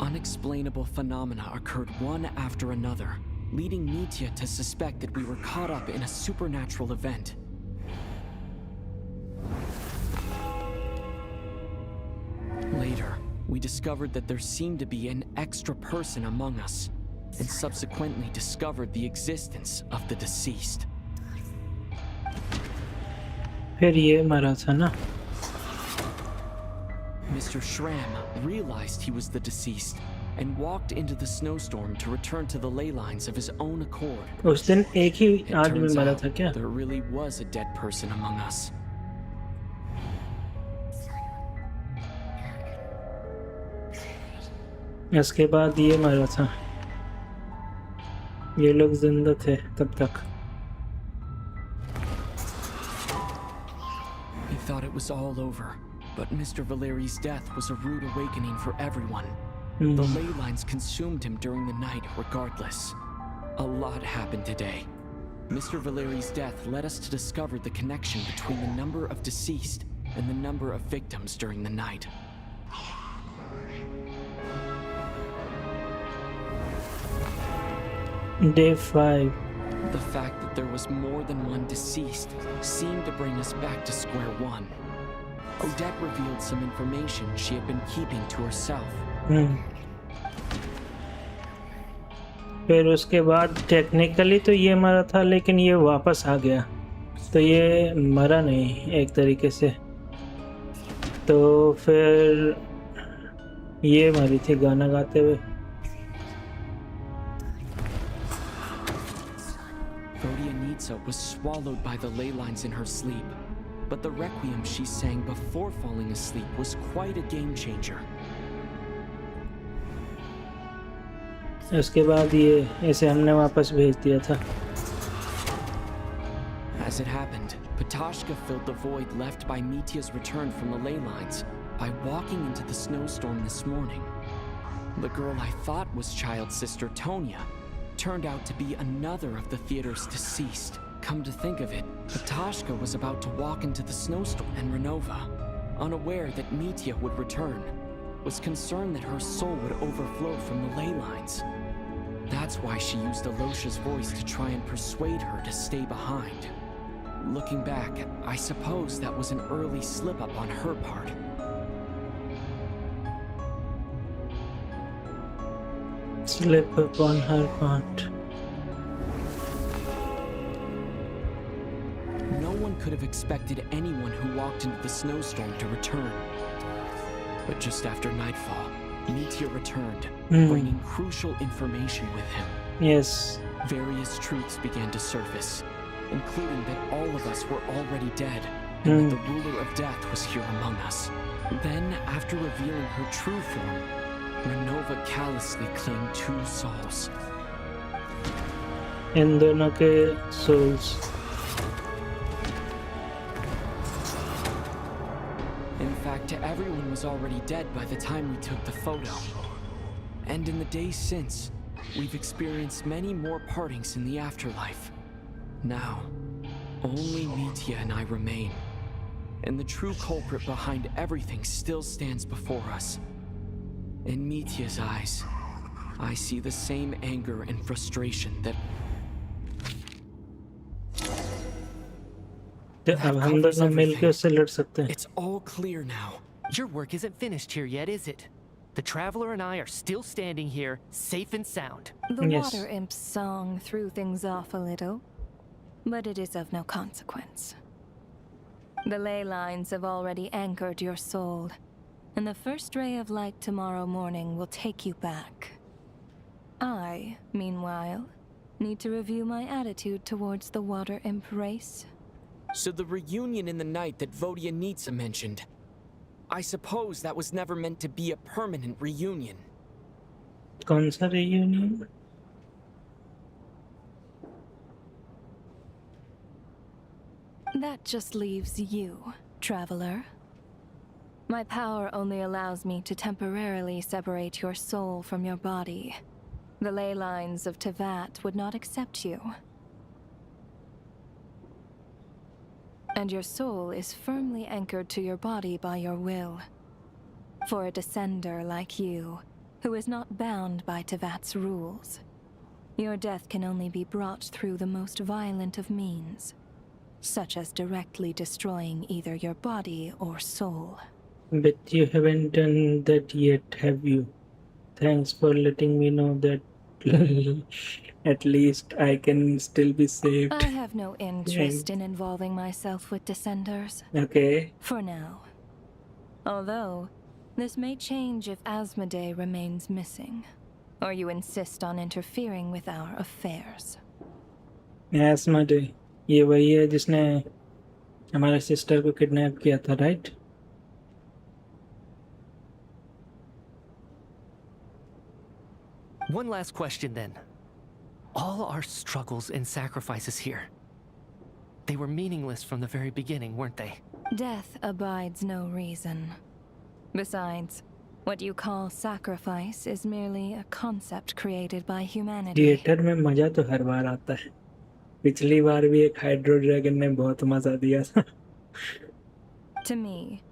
Unexplainable phenomena occurred one after another, leading Mitya to suspect that we were caught up in a supernatural event. Later, we discovered that there seemed to be an extra person among us, and subsequently discovered the existence of the deceased. फिर ये मरा था ना। Mr. Schramm realized he was the deceased and walked into the snowstorm to return to the ley lines of his own accord. उस दिन एक ही It आदमी turns मरा out था क्या? there really was a dead person among us. इसके बाद ये मरा था। ये लोग जिंदा थे तब तक। We thought it was all over, but Mr. Valeri's death was a rude awakening for everyone. The ley lines consumed him during the night regardless. A lot happened today. Mr. Valeri's death led us to discover the connection between the number of deceased and the number of victims during the night. Day 5. The fact that there was more than one deceased seemed to bring us back to square one. Odette revealed some information she had been keeping to herself. फिर उसके बाद technically तो ये मरा था, लेकिन ये वापस आ गया, तो ये मरा नहीं एक तरीके से। तो फिर ये मरी थी गाना गाते हुए। Vodyanitsa was swallowed by the ley lines in her sleep, but the requiem she sang before falling asleep was quite a game changer. उसके बाद ये इसे हमने वापस भेज दिया था। As it happened, Patashka filled the void left by Mitya's return from the ley lines by walking into the snowstorm this morning. The girl I thought was child sister Tonya turned out to be another of the theater's deceased. Come to think of it, Patashka was about to walk into the snowstorm, and Renova, unaware that Mitya would return, was concerned that her soul would overflow from the ley lines. That's why she used Alosha's voice to try and persuade her to stay behind. Looking back, I suppose that was an early slip-up on her part. Slip up on her part. No one could have expected anyone who walked into the snowstorm to return. But just after nightfall, Mitya returned, bringing crucial information with him. Yes. Various truths began to surface, including that all of us were already dead, and that the ruler of death was here among us. Then, after revealing her true form, Renova callously claimed 2 souls. इन दोनों के souls. In fact, everyone was already dead by the time we took the photo. And in the days since, we've experienced many more partings in the afterlife. Now, only Mitya and I remain. And the true culprit behind everything still stands before us. In Mitya's eyes, I see the same anger and frustration that... It's all clear now. Your work isn't finished here yet, is it? The Traveler and I are still standing here, safe and sound. The Water Imp's song threw things off a little, but it is of no consequence. The ley lines have already anchored your soul, and the first ray of light tomorrow morning will take you back. I, meanwhile, need to review my attitude towards the Water Imp race. So the reunion in the night that Vodyanitsa mentioned, I suppose that was never meant to be a permanent reunion. कौन सा reunion? That just leaves you, Traveler. My power only allows me to temporarily separate your soul from your body. The ley lines of Tevat would not accept you. And your soul is firmly anchored to your body by your will. For a descender like you, who is not bound by Tevat's rules, your death can only be brought through the most violent of means, such as directly destroying either your body or soul. But you haven't done that yet, have you? Thanks for letting me know that. At least I can still be saved. I have no interest in involving myself with Descenders. Okay. For now. Although, this may change if Asmodee remains missing, or you insist on interfering with our affairs. Asmodee, ये वही है जिसने हमारे sister को kidnap किया था, right? One last question then. All our struggles and sacrifices here, they were meaningless from the very beginning, weren't they? Death abides no reason. Besides, what you call sacrifice is merely a concept created by humanity. Theatre में मजा तो हर बार आता है. पिछली बार भी एक hydro dragon ने बहुत मजा दिया था. To me,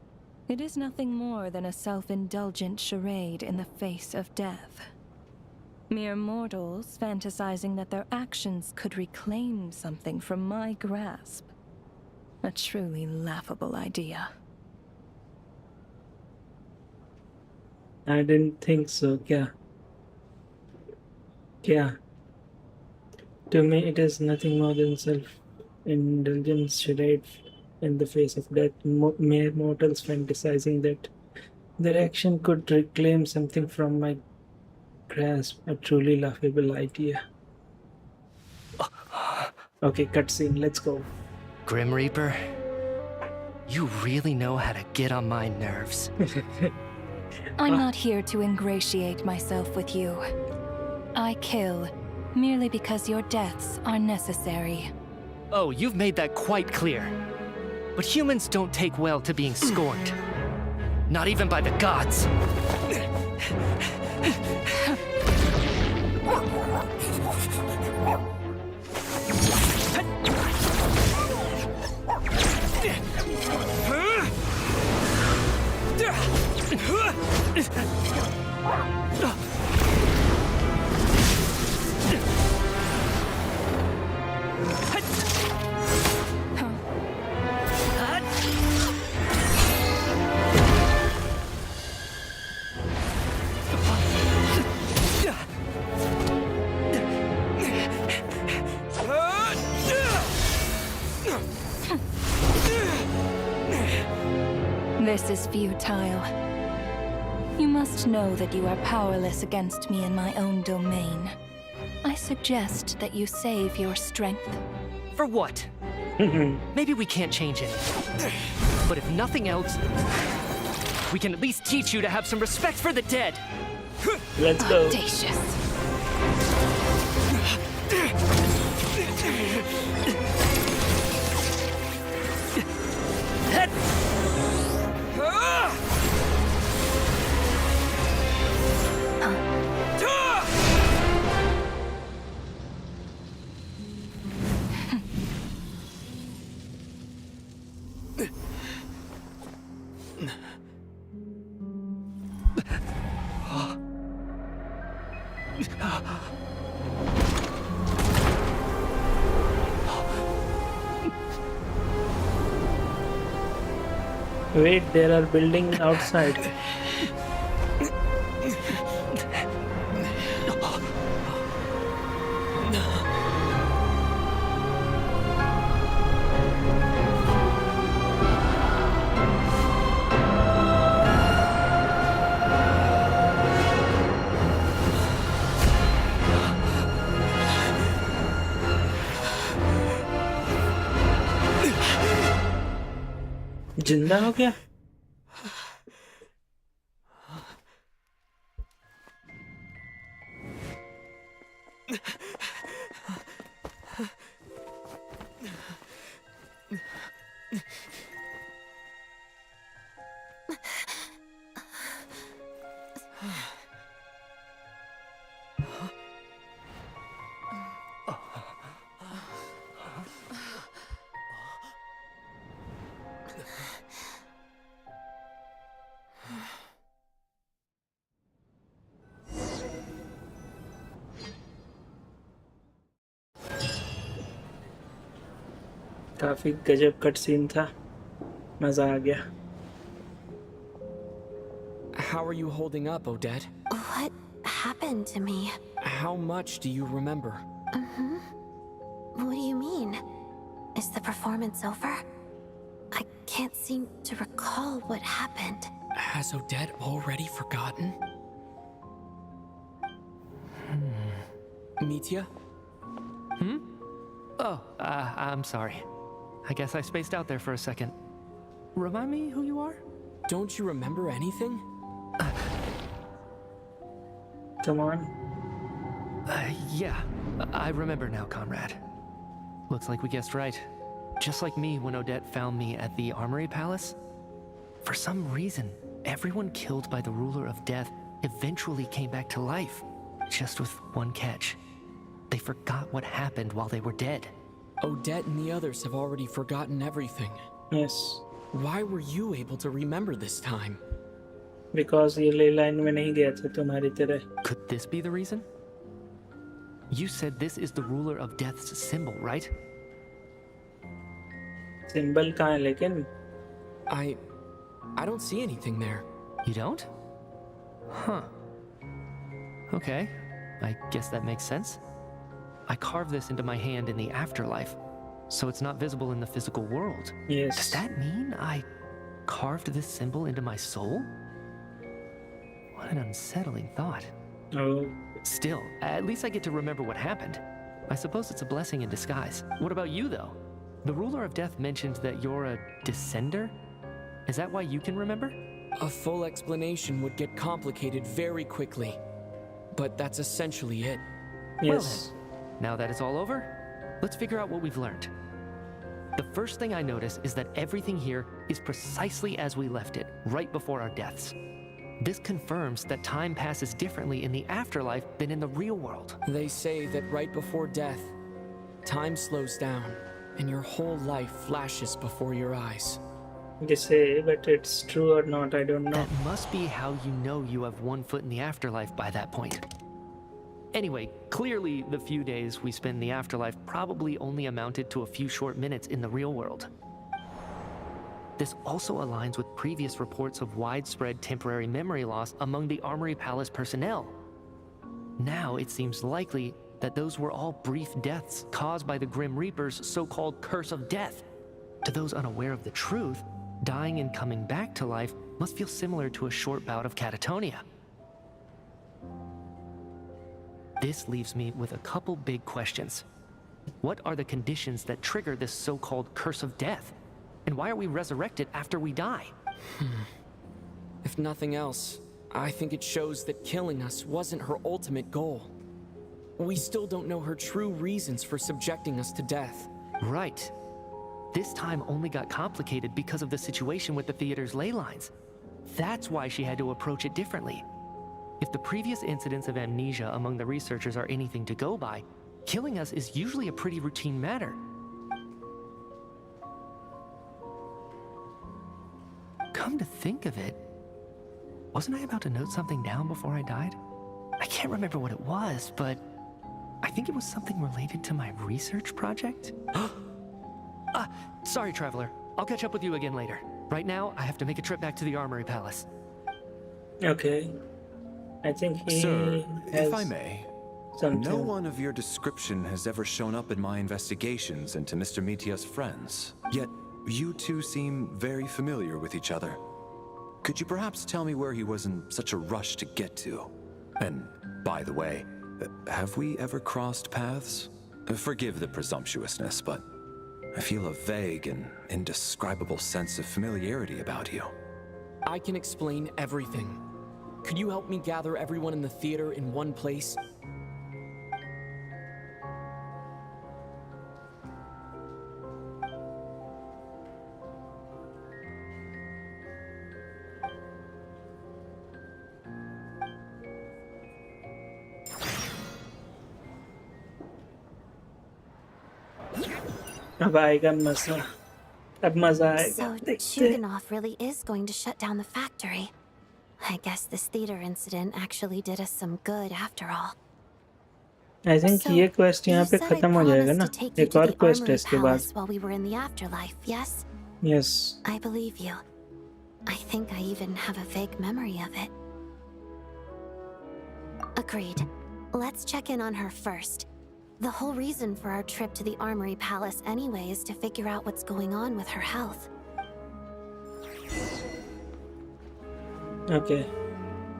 it is nothing more than a self-indulgent charade in the face of death. Mere mortals fantasizing that their actions could reclaim something from my grasp. A truly laughable idea. I didn't think so. क्या? To me, it is nothing more than self-indulgent charade in the face of death. Mere mortals fantasizing that their action could reclaim something from my grasp. A truly laughable idea. Okay, cutscene. Let's go. Grim Reaper, you really know how to get on my nerves. I'm not here to ingratiate myself with you. I kill merely because your deaths are necessary. Oh, you've made that quite clear. But humans don't take well to being scorned. Not even by the gods. This is futile. You must know that you are powerless against me in my own domain. I suggest that you save your strength. For what? Maybe we can't change it. But if nothing else, we can at least teach you to have some respect for the dead. Let's go. Audacious. Wait, there are buildings outside. जिंदा हो गया? काफी गजब cut scene था, मजा आ गया। How are you holding up, Odette? What happened to me? How much do you remember? What do you mean? Is the performance over? I can't seem to recall what happened. Has Odette already forgotten? Mitya? Oh, I'm sorry. I guess I spaced out there for a second. Remind me who you are? Don't you remember anything? Come on. Yeah, I remember now, comrade. Looks like we guessed right. Just like me when Odette found me at the Armory Palace. For some reason, everyone killed by the Ruler of Death eventually came back to life. Just with one catch. They forgot what happened while they were dead. Odette and the others have already forgotten everything. Yes. Why were you able to remember this time? Because ये ley line में नहीं गया था तुम्हारी तरह. Could this be the reason? You said this is the Ruler of Death's symbol, right? Symbol कहाँ है लेकिन? I don't see anything there. You don't? Huh. Okay, I guess that makes sense. I carved this into my hand in the afterlife, so it's not visible in the physical world. Yes. Does that mean I carved this symbol into my soul? What an unsettling thought. Oh. Still, at least I get to remember what happened. I suppose it's a blessing in disguise. What about you, though? The Ruler of Death mentioned that you're a descender? Is that why you can remember? A full explanation would get complicated very quickly. But that's essentially it. Yes. Well then, now that it's all over, let's figure out what we've learned. The first thing I notice is that everything here is precisely as we left it, right before our deaths. This confirms that time passes differently in the afterlife than in the real world. They say that right before death, time slows down, and your whole life flashes before your eyes. They say, but it's true or not, I don't know. That must be how you know you have one foot in the afterlife by that point. Anyway, clearly the few days we spend in the afterlife probably only amounted to a few short minutes in the real world. This also aligns with previous reports of widespread temporary memory loss among the Armory Palace personnel. Now it seems likely that those were all brief deaths caused by the Grim Reaper's so-called curse of death. To those unaware of the truth, dying and coming back to life must feel similar to a short bout of catatonia. This leaves me with a couple big questions. What are the conditions that trigger this so-called curse of death? And why are we resurrected after we die? If nothing else, I think it shows that killing us wasn't her ultimate goal. We still don't know her true reasons for subjecting us to death. Right. This time only got complicated because of the situation with the theater's ley lines. That's why she had to approach it differently. If the previous incidents of amnesia among the researchers are anything to go by, killing us is usually a pretty routine matter. Come to think of it, wasn't I about to note something down before I died? I can't remember what it was, but I think it was something related to my research project. Sorry, Traveler. I'll catch up with you again later. Right now, I have to make a trip back to the Armory Palace. Okay. I think he Sir, has if I may, something. no one of your description has ever shown up in my investigations into Mr. Mitia's friends. Yet, you two seem very familiar with each other. Could you perhaps tell me where he was in such a rush to get to? And, by the way, have we ever crossed paths? Forgive the presumptuousness, but I feel a vague and indescribable sense of familiarity about you. I can explain everything. Could you help me gather everyone in the theater in one place? अब आएगा मजा अब मजा आएगा So देखते हैं। Chuganov really is going to shut down the factory. I guess this theater incident actually did us some good after all. I think So, ये quest यहाँ you पे said I खत्म हो जाएगा promised ना, to take you एक to और the quest है Armory इसके बाद। Palace while we were in the afterlife, yes? Yes. I believe you. I think I even have a vague memory of it. Agreed. Let's check in on her first. The whole reason for our trip to the Armory Palace anyway is to figure out what's going on with her health. Okay.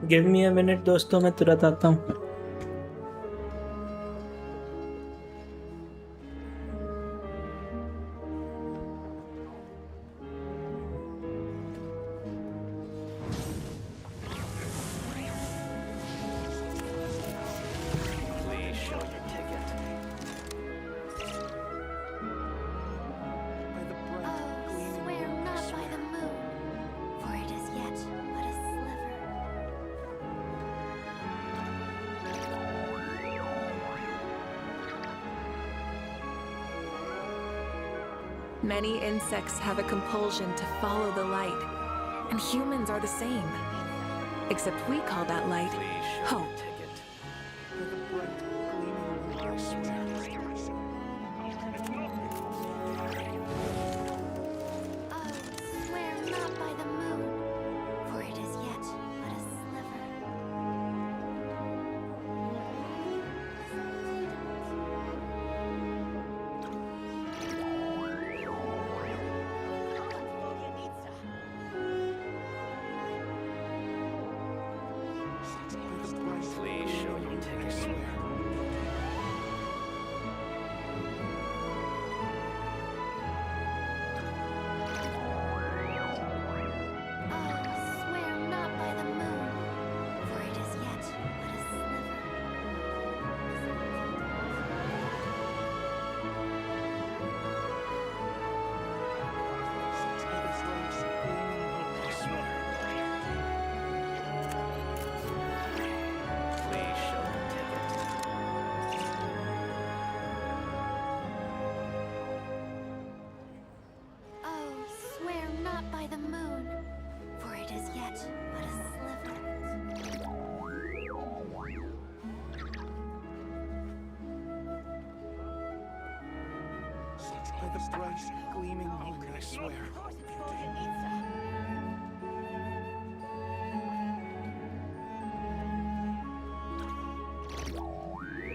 Give me a minute दोस्तों, मैं तुरंत आता हूँ। Please show your ticket. Swear not by the moon, for it is yet but a sliver. Many insects have a compulsion to follow the light, and humans are the same. Except we call that light hope. Swear not by the moon, for it is yet but a sliver. Please show your ticket. Swear not by the moon, for it is yet but a sliver. Please show your ticket. Oh, swear not by the moon, for it is yet but a sliver. By the bright, gleaming moon, I swear.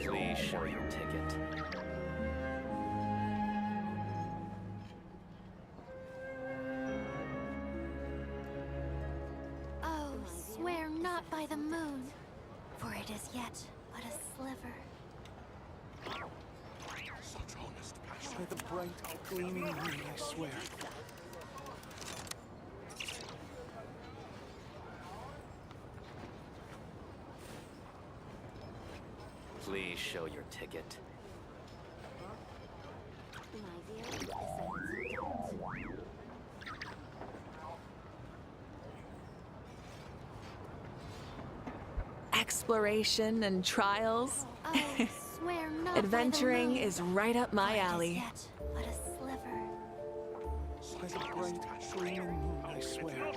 Please show your ticket. Oh, swear not by the moon, for it is yet but a sliver. By the bright, gleaming moon, I swear. Please show your ticket. Exploration and trials. Swear not Adventuring by the moon, is right up my alley. yet but a sliver. bright, gleaming moon, I swear.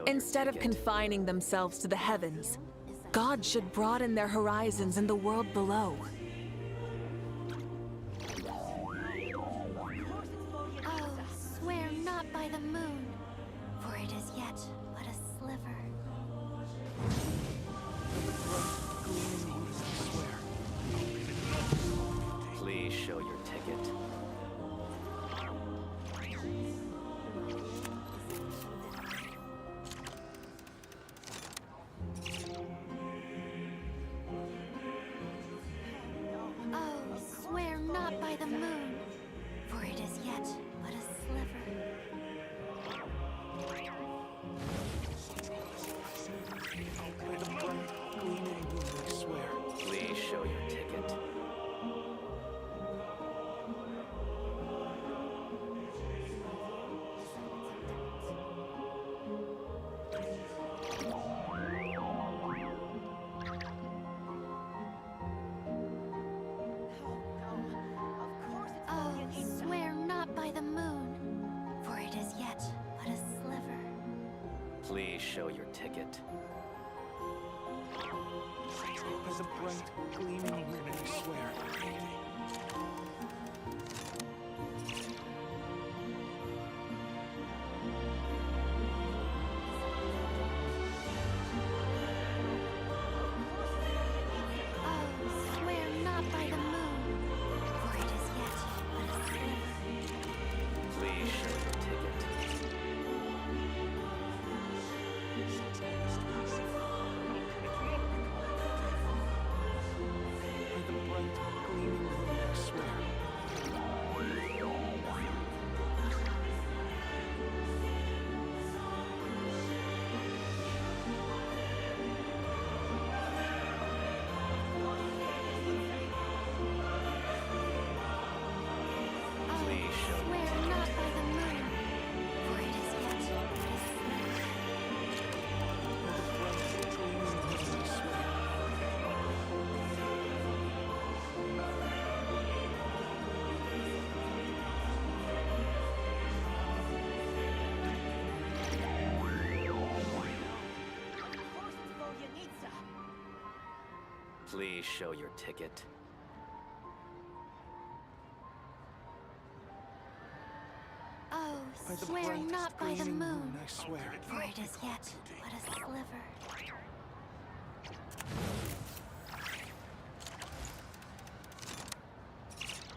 Instead of confining themselves to the heavens, God should broaden their horizons in the world below. Oh, swear not by the moon, for it is yet but a sliver. Please show your ticket. Oh, swear not by the moon, for it is yet but a sliver. By the bright, gleaming moon, I swear. Please show your ticket. Oh, swear not by the moon, for it is yet but a sliver. Please show your ticket. By the bright, gleaming moon, I swear. Oh, swear not by the moon, for it is yet but a sliver. Please show your ticket. By the bright, gleaming moon, I swear. Please show your Swear ticket. not by the moon, for it is yet but a sliver. By the bright, gleaming moon, I swear. Please show your ticket. Oh, By the swear bright, not by the gleaming moon, I swear. for it is yet but a sliver.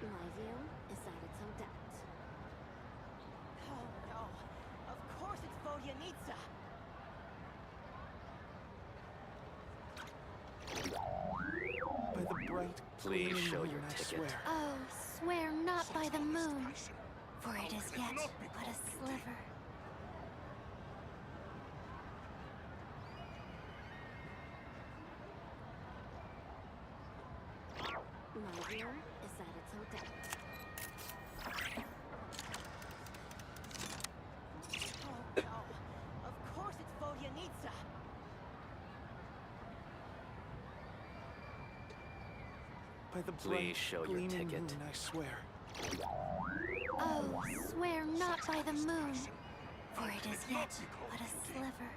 My view is that it's Odette. Oh no, of course it's Volyanitsa. By the bright, Please gleaming show moon, your I ticket. swear. Oh, swear not by the moon, for it is yet but a sliver. My view is that it's Odette. Oh no, of course it's Volyanitsa. By the Please bright, show your gleaming ticket. moon, I swear. Oh, swear not by the moon, for it is yet but a sliver.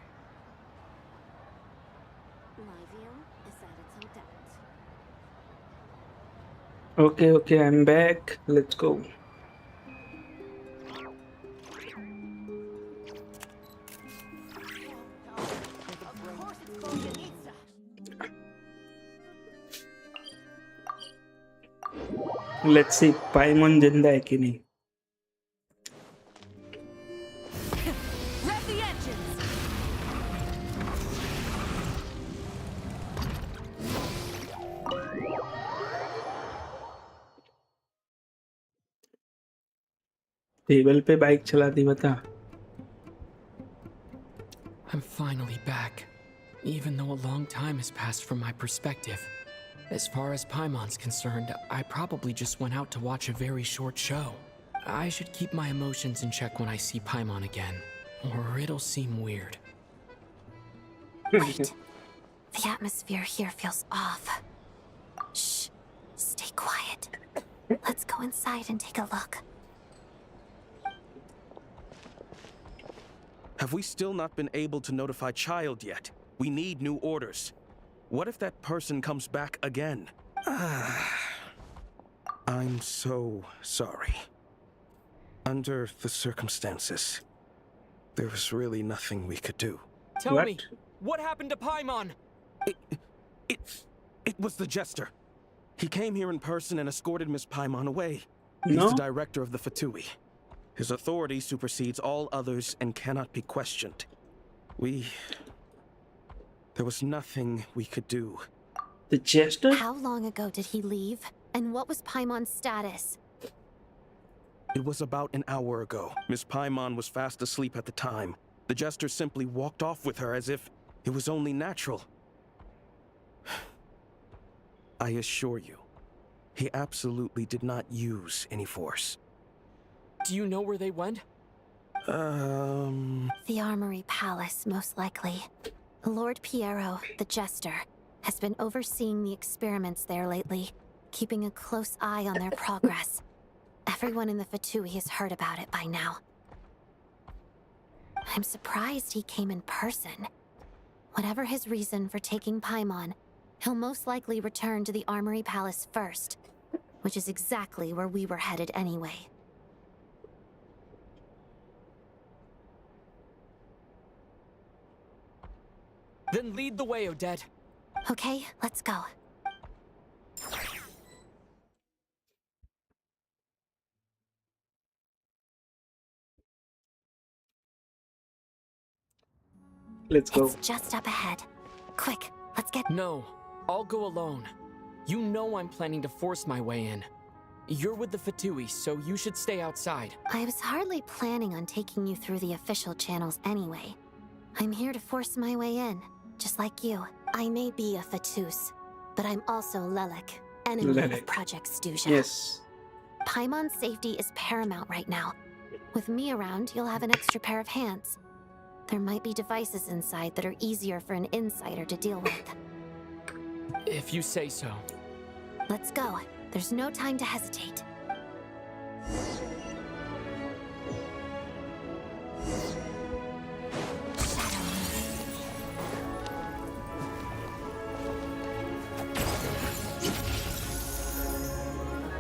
My view is that it's Odette. Okay, I'm back. Let's go. Of course it's Volyanitsa. Let's see पाइमन जिंदा है कि नहीं. Rev the engines! Table पे bike चलाती बता. I'm finally back, even though a long time has passed from my perspective. As far as Paimon's concerned, I probably just went out to watch a very short show. I should keep my emotions in check when I see Paimon again, or it'll seem weird. Wait. The atmosphere here feels off. Shh. Let's go inside and take a look. Have we still not been able to notify Child yet? We need new orders. What if that person comes back again? I'm so sorry. Under the circumstances, there was really nothing we could do. Tell me, what happened to Paimon? It was the Jester. He came here in person and escorted Miss Paimon away. No? He's the director of the Fatui. His authority supersedes all others and cannot be questioned. There was nothing we could do. The Jester? How long ago did he leave? And what was Paimon's status? It was about an hour ago. Miss Paimon was fast asleep at the time. The Jester simply walked off with her as if it was only natural. I assure you, he absolutely did not use any force. Do you know where they went? The Armory Palace, most likely. Lord Piero, the Jester, has been overseeing the experiments there lately, keeping a close eye on their progress. Everyone in the Fatui has heard about it by now. I'm surprised he came in person. Whatever his reason for taking Paimon, he'll most likely return to the Armory Palace first, which is exactly where we were headed anyway. Then lead the way, Odette. Okay, let's go. Let's go. It's just up ahead. Quick, let's get... No, I'll go alone. You know I'm planning to force my way in. You're with the Fatui, so you should stay outside. I was hardly planning on taking you through the official channels anyway. I'm here to force my way in, just like you. I may be a Fatus, but I'm also Lelik, enemy of Project Stuja. Yes. Paimon's safety is paramount right now. With me around, you'll have an extra pair of hands. There might be devices inside that are easier for an insider to deal with. If you say so. Let's go. There's no time to hesitate.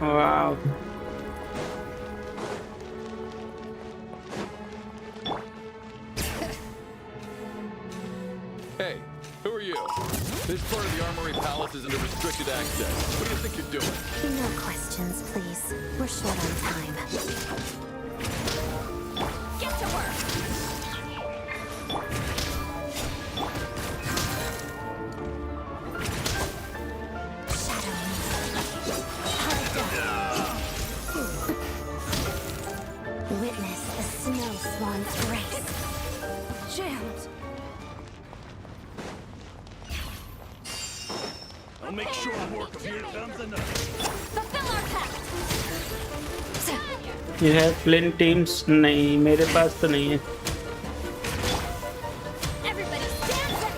Wow. Hey, who are you? This part of the Armory Palace is under restricted access. What do you think you're doing? No questions, please. We're short on time. Get to work! Witness the snow swan's grace. Gerald! I'll make sure work of here comes enough. Fulfill our pact! You have plenty teams? नहीं, मेरे पास तो नहीं है. Everybody stand up!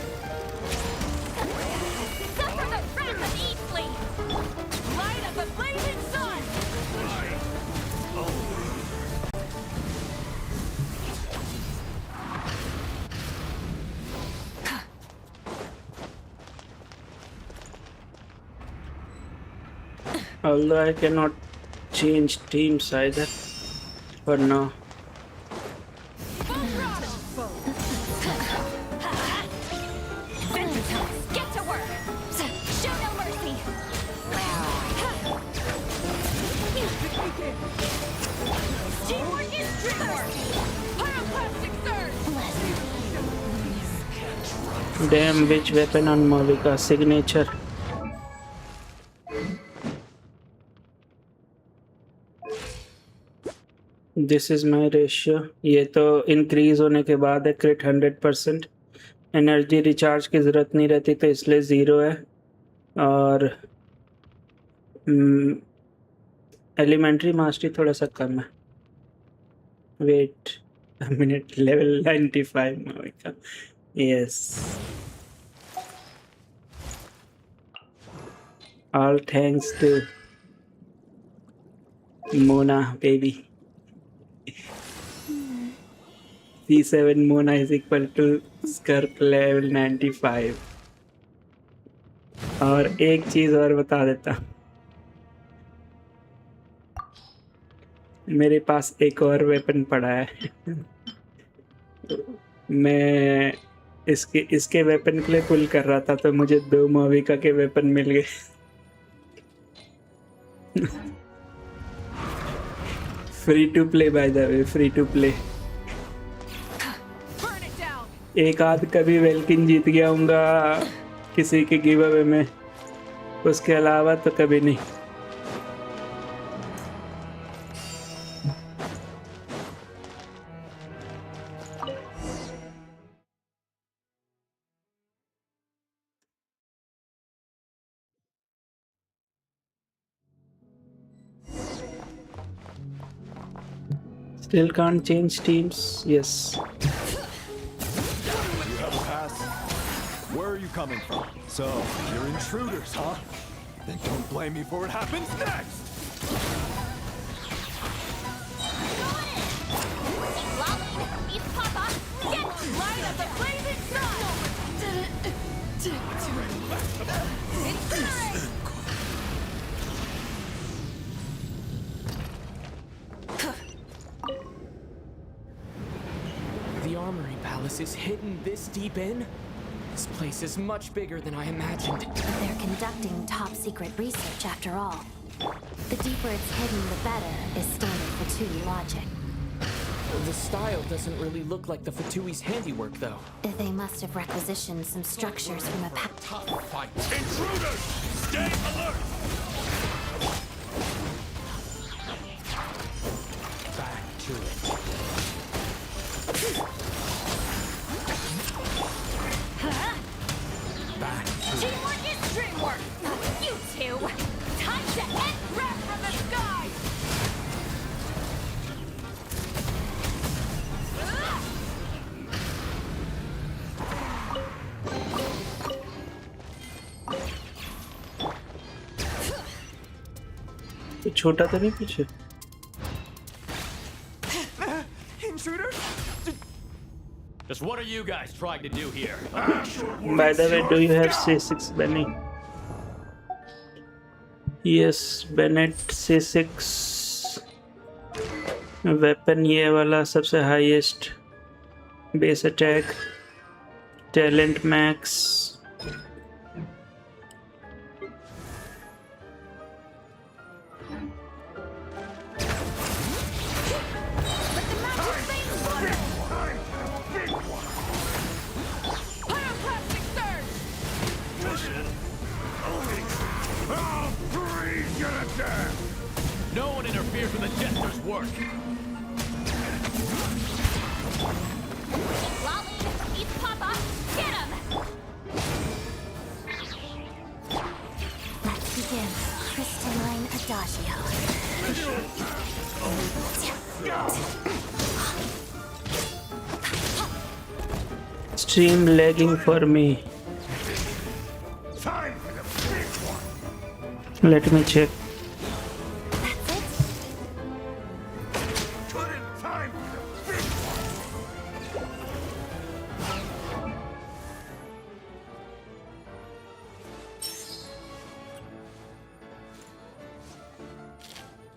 Suffer the wrath of Eastleigh! Light up a blazing sun! Although I cannot change teams either. But no. Get to work! Show no mercy! Teamwork is teamwork! Pyroclastic surge! Damn, which weapon on Malika? Signature. This is my ratio. ये तो increase होने के बाद है crit 100%. Energy recharge की ज़रूरत नहीं रहती तो इसलिए 0 है. और elementary mastery थोड़ा सा कम है. Wait a minute. Level 95 Malika. Yes. All thanks to Mona, baby. C7 Mona is equal to Skirk level 95. और एक चीज और बता देता, मेरे पास एक और वेपन पड़ा है। मैं इसके वेपन के लिए पुल कर रहा था तो मुझे 2 मोविका के वेपन मिल गए। Free to play by the way, free to play. एक आध कभी वेल्किन जीत गया हूँगा किसी के गिव अवे में, उसके अलावा तो कभी नहीं। Still can't change teams. Yes. You have a pass? Where are you coming from? So, you're intruders, huh? Then don't blame me for what happens next! The Armory Palace is hidden this deep in? This place is much bigger than I imagined. They're conducting top-secret research after all. The deeper it's hidden, the better, is standard Fatui logic. The style doesn't really look like the Fatui's handiwork, though. They must have requisitioned some structures from a Tough fight! Intruders! Stay alert! Back to it. Back to it. Teamwork is dreamwork! You two! Time to end rap from the sky! तो छोटा तो नहीं पीछे? Intruder? Just what are you guys trying to do here? By the way, do you have C6 Benny? Yes, Bennett C6 weapon ये वाला सबसे highest base attack, talent max. No one interferes with the Jester's work. Lolly, eat Papa, get him! Let's begin. Crystalline Adagio. Stream lagging for me. Time for the big one. Let me check. Time for the big one.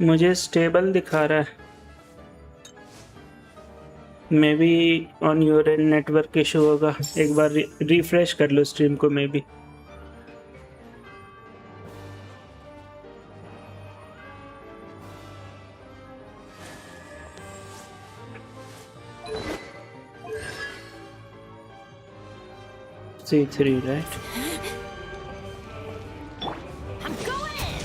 मुझे stable दिखा रहा है। May be on your and network issue होगा। एक बार refresh कर लो stream को। May be C3, right? I'm going in!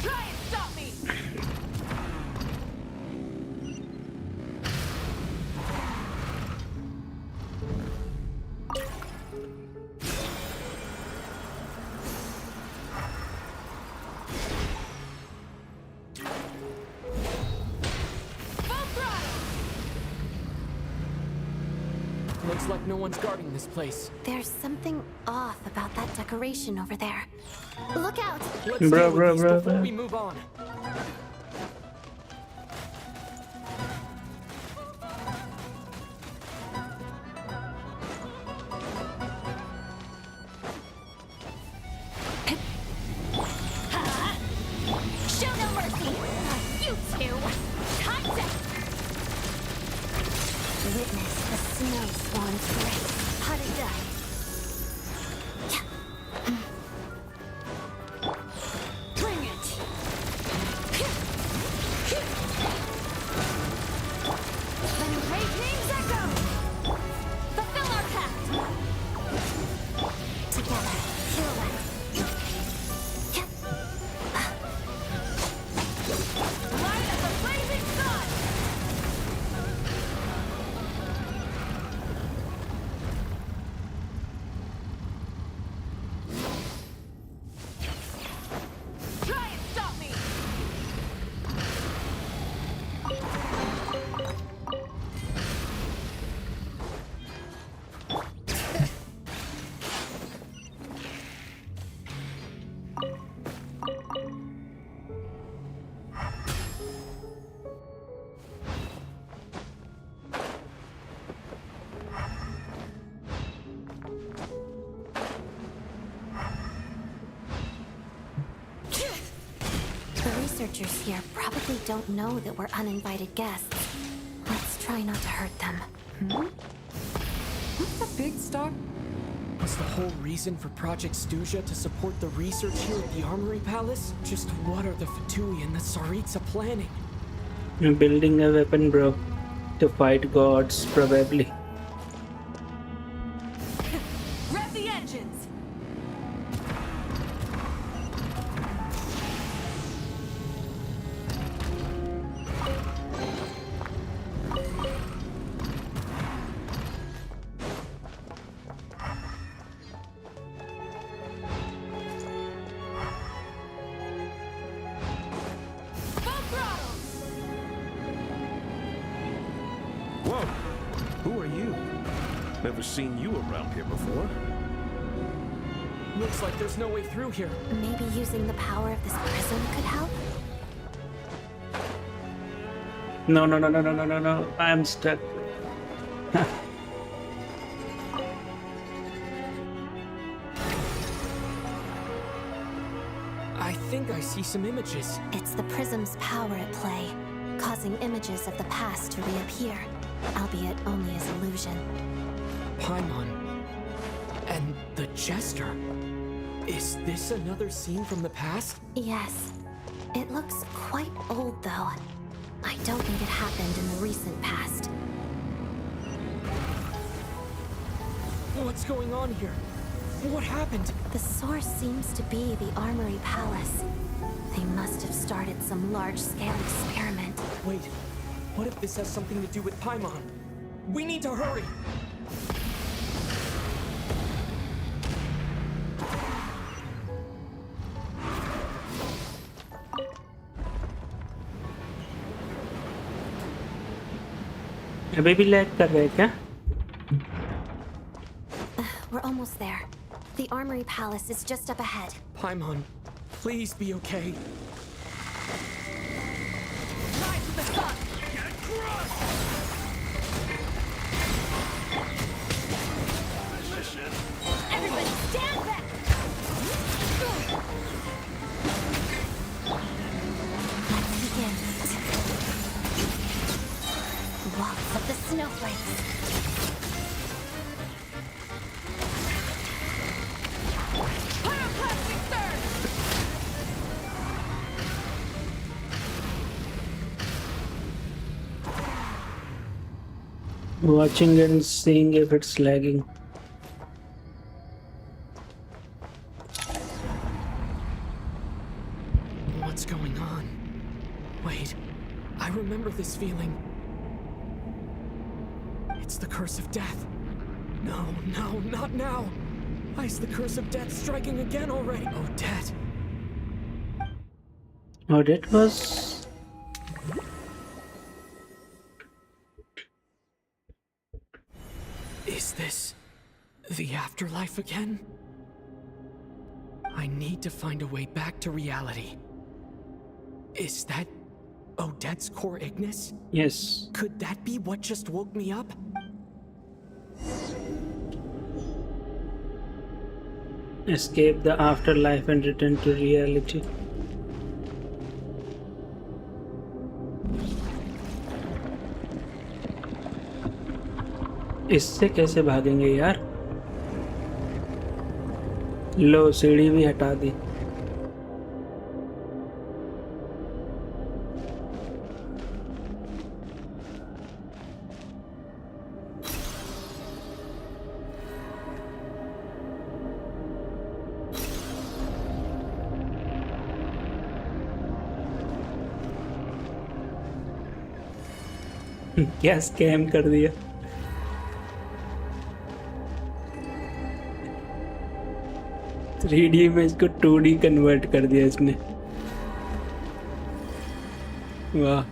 Try and stop me! Looks like no one's guarding this place. There's something off about that decoration over there. Look out! Let's deal with these before we move on. Show no mercy! You two! Time's up! Witness the snow swan's race. Hot it done. Bring it! When great names echo! Fulfill our pact! Together, heal it. Light of the blazing sun! Try and stop me! The researchers here probably don't know that we're uninvited guests. Let's try not to hurt them. What's the big star? Was the whole reason for Project Stuja to support the research here at the Armory Palace? Just what are the Fatui and the Tsaritsa planning? Building a weapon, bro, to fight gods, probably. Rev the engines! Full throttle! Whoa! Who are you? Never seen you around here before. Looks like there's no way through here. Maybe using the power of this prism could help? No, no, no, no, no, no, no, no. I'm stuck. I think I see some images. It's the prism's power at play, causing images of the past to reappear, albeit only as illusion. Paimon. And the Jester. Is this another scene from the past? Yes. It looks quite old, though. I don't think it happened in the recent past. What's going on here? What happened? The source seems to be the Armory Palace. They must have started some large-scale experiment. Wait, what if this has something to do with Paimon? We need to hurry! अभी भी lag कर रहे हैं क्या? We're almost there. The Armory Palace is just up ahead. Paimon, please be okay. Rise to the sun! Everybody stand back! Let's begin. Waltz of the snowflakes. Pyroclastic surge! Watching and seeing if it's lagging. What's going on? Wait, I remember this feeling. It's the curse of death. No, no, not now. Why is the curse of death striking again already? Odette. Odette was... Is The afterlife again? I need to find a way back to reality. Is that Odette's core Ignis? Yes. Could that be what just woke me up? Escape the afterlife and return to reality. इससे कैसे भागेंगे यार? लो सीढ़ी भी हटा दी. क्या scam कर दिया. 3D इमेज को 2D कन्वर्ट कर दिया इसने. वाह.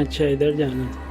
अच्छा इधर जाना था.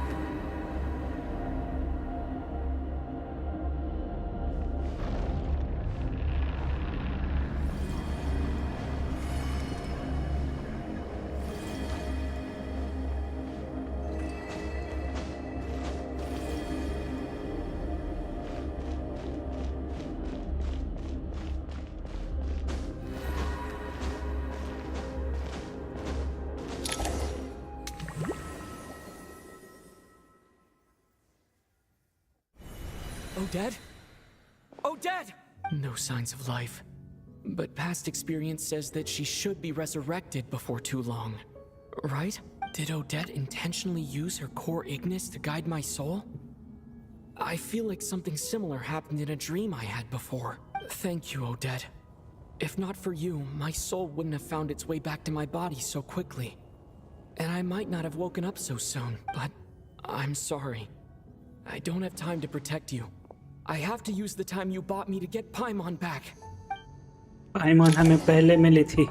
Odette? Odette! No signs of life. But past experience says that she should be resurrected before too long. Right? Did Odette intentionally use her core Ignis to guide my soul? I feel like something similar happened in a dream I had before. Thank you, Odette. If not for you, my soul wouldn't have found its way back to my body so quickly. And I might not have woken up so soon, but I'm sorry. I don't have time to protect you. I have to use the time you bought me to get Paimon back. Paimon हमें पहले मिली थी.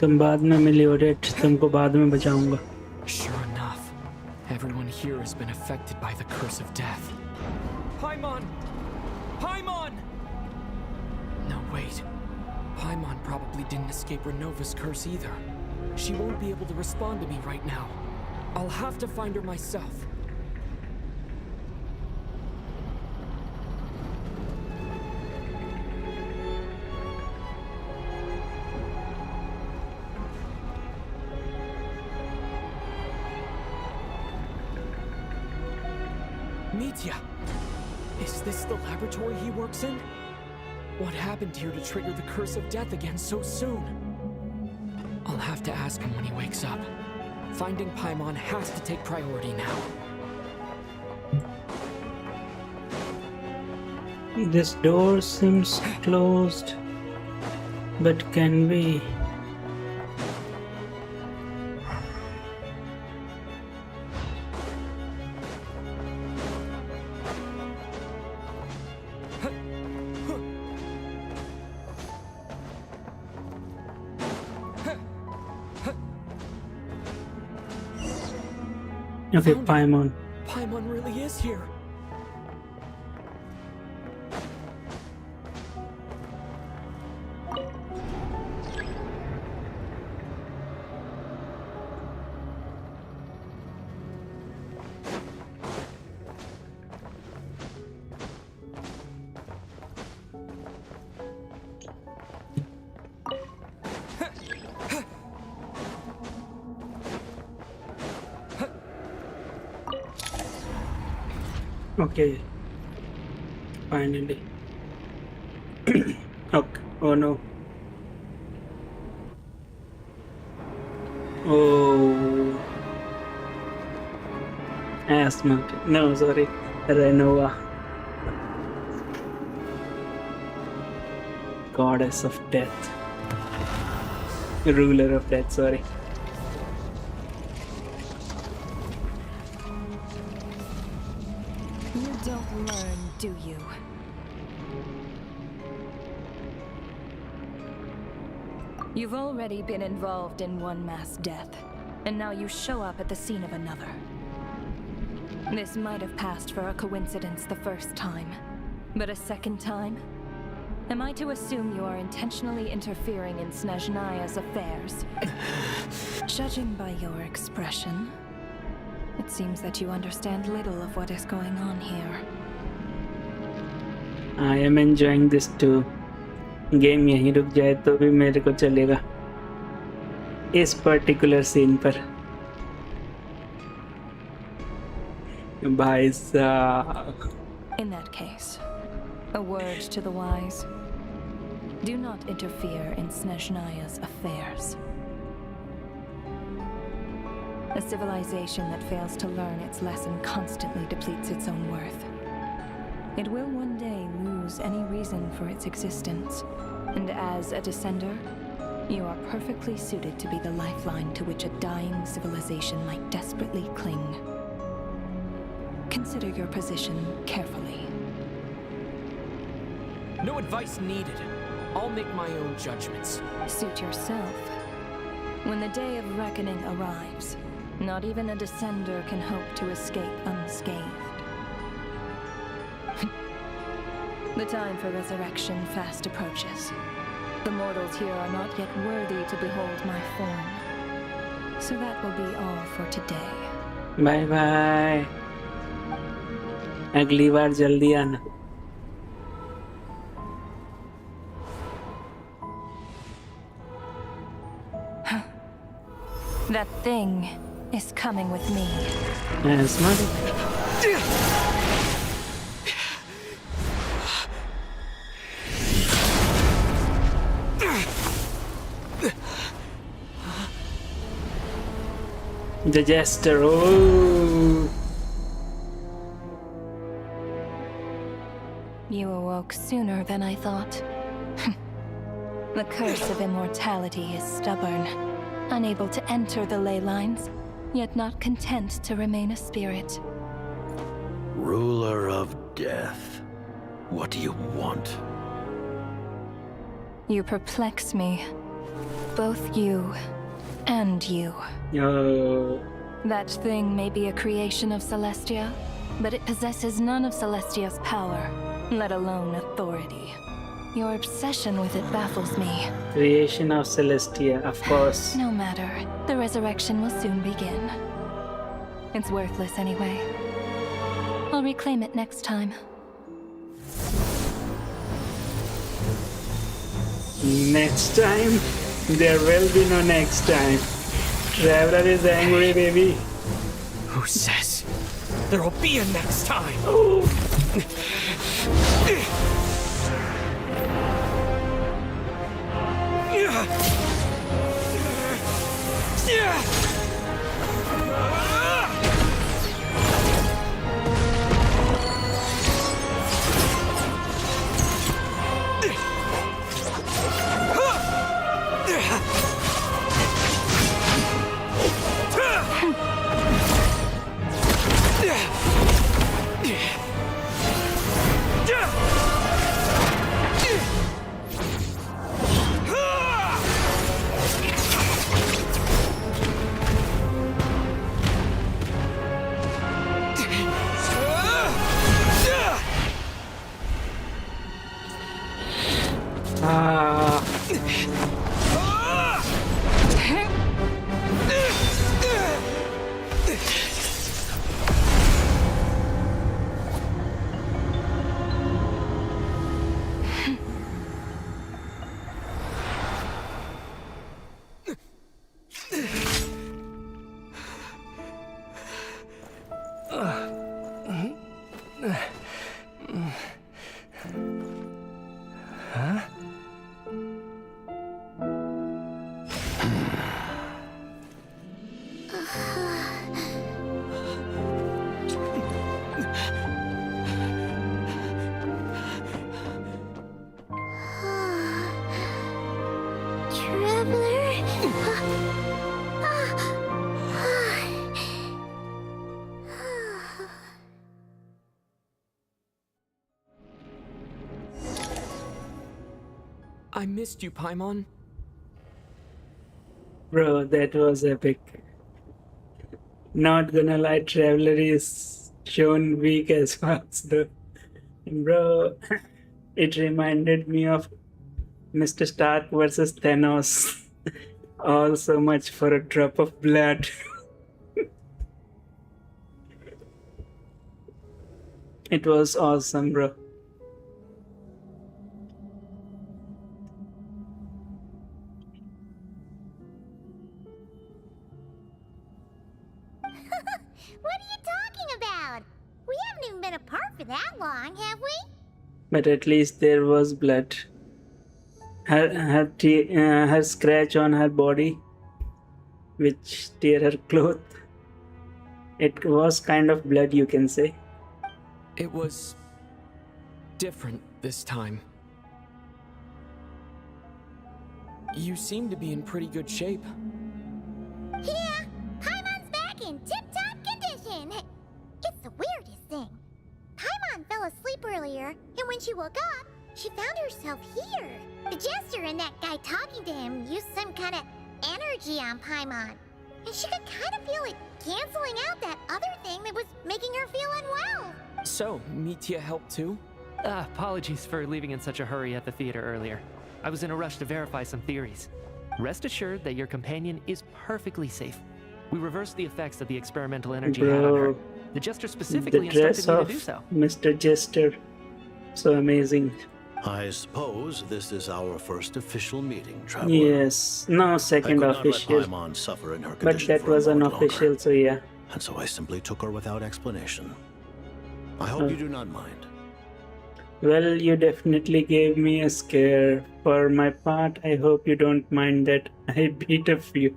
तुम बाद में मिली ओडेट. तुमको बाद में बचाऊंगा. Sure enough, everyone here has been affected by the curse of death. Paimon! Paimon! No, wait. Paimon probably didn't escape Renova's curse either. She won't be able to respond to me right now. I'll have to find her myself. Mitya! Is this the laboratory he works in? What happened here to trigger the curse of death again so soon? I'll have to ask him when he wakes up. Finding Paimon has to take priority now. This door seems closed, but can we? Okay, Paimon. Paimon really is here. Okay, finally. Okay. Oh no. Oh, asthma. No, sorry, Renova. Goddess of death. Ruler of death. Sorry. You don't learn, do you? You've already been involved in one mass death, and now you show up at the scene of another. This might have passed for a coincidence the first time, but a second time? Am I to assume you are intentionally interfering in Snezhnaya's affairs? Judging by your expression, it seems that you understand little of what is going on here. I am enjoying this too. Game यहीं रुक जाए तो भी मेरे को चलेगा इस particular scene पर भाई साहब. In that case, a word to the wise. Do not interfere in Snezhnaya's affairs. A civilization that fails to learn its lesson constantly depletes its own worth. It will one day lose any reason for its existence, and as a descender, you are perfectly suited to be the lifeline to which a dying civilization might desperately cling. Consider your position carefully. No advice needed. I'll make my own judgments. Suit yourself. When the day of reckoning arrives, not even a descender can hope to escape unscathed. The time for resurrection fast approaches. The mortals here are not yet worthy to behold my form. So that will be all for today. Bye bye. अगली बार जल्दी आना. That thing is coming with me. Yes, man. The jester. Oh. You awoke sooner than I thought. The curse of immortality is stubborn, unable to enter the ley lines, yet not content to remain a spirit. Ruler of death, what do you want? You perplex me. Both you and you. Oh. That thing may be a creation of Celestia, but it possesses none of Celestia's power, let alone authority. Your obsession with it baffles me. Creation of Celestia, of course. No matter. The resurrection will soon begin. It's worthless anyway. I'll reclaim it next time. Next time? There will be no next time. Traveler is angry, baby. Who says there will be a next time? Oh. I missed you, Paimon. Bro, that was epic. Not gonna lie, Traveler is shown weak as fuck, though. Bro, it reminded me of Mr. Stark versus Thanos. All so much for a drop of blood. It was awesome, bro. What are you talking about? We haven't even been apart for that long, have we? But at least there was blood. Her scratch on her body, which tear her cloth. It was kind of blood, you can say. It was different this time. You seem to be in pretty good shape. Yeah, Paimon's back in tip-top condition. It's the weirdest thing. Paimon fell asleep earlier, and when she woke up, she found herself here. The jester and that guy talking to him used some kind of energy on Paimon, and she could kind of feel it canceling out that other thing that was making her feel unwell. So, Mitya helped too? Apologies for leaving in such a hurry at the theater earlier. I was in a rush to verify some theories. Rest assured that your companion is perfectly safe. We reversed the effects that the experimental energy had on her. The Jester specifically The dress instructed me of to do so. Mr. Jester. So amazing. I suppose this is our first official meeting, Traveler. Yes. No, second I could official. not let Paimon suffer in her But condition that for a was moment unofficial, longer, so yeah. and so I simply took her without explanation. I hope you do not mind. Well, you definitely gave me a scare. For my part, I hope you don't mind that I beat a few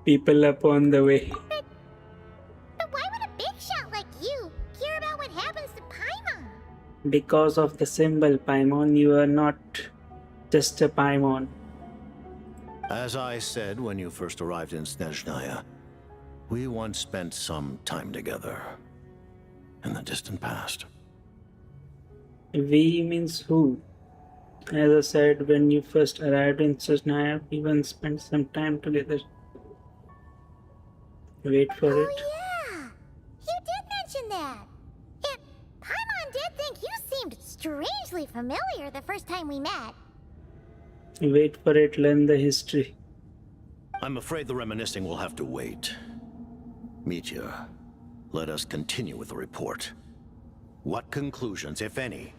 people up on the way. But why would a big shot like you care about what happens to Paimon? Because of the symbol, Paimon, you are not just a Paimon. As I said when you first arrived in Sneznaya, we once spent some time together in the distant past. We means who? As I said, when you first arrived in Sneznaya, we once spent some time together. Wait for it. Yeah, you did mention that. And Paimon did think you seemed strangely familiar the first time we met. Wait for it, learn the history. I'm afraid the reminiscing will have to wait. Mitya, let us continue with the report. What conclusions, if any,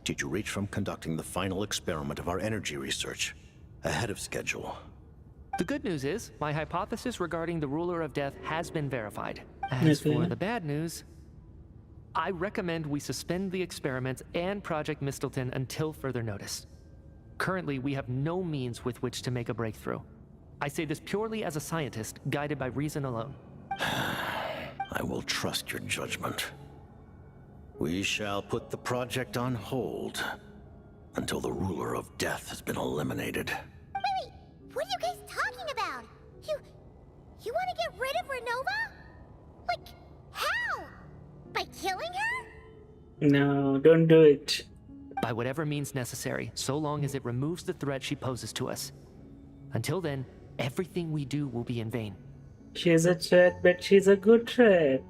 did you reach from conducting the final experiment of our energy research ahead of schedule? The good news is, my hypothesis regarding the Ruler of Death has been verified. As Okay. for the bad news, I recommend we suspend the experiments and Project Mistleton until further notice. Currently, we have no means with which to make a breakthrough. I say this purely as a scientist, guided by reason alone. I will trust your judgment. We shall put the project on hold until the Ruler of Death has been eliminated. Wait, what are you guys talking about? You want to get rid of Renova? Like, how? By killing her? No, don't do it. By whatever means necessary, so long as it removes the threat she poses to us. Until then, everything we do will be in vain. She's a threat, but she's a good threat.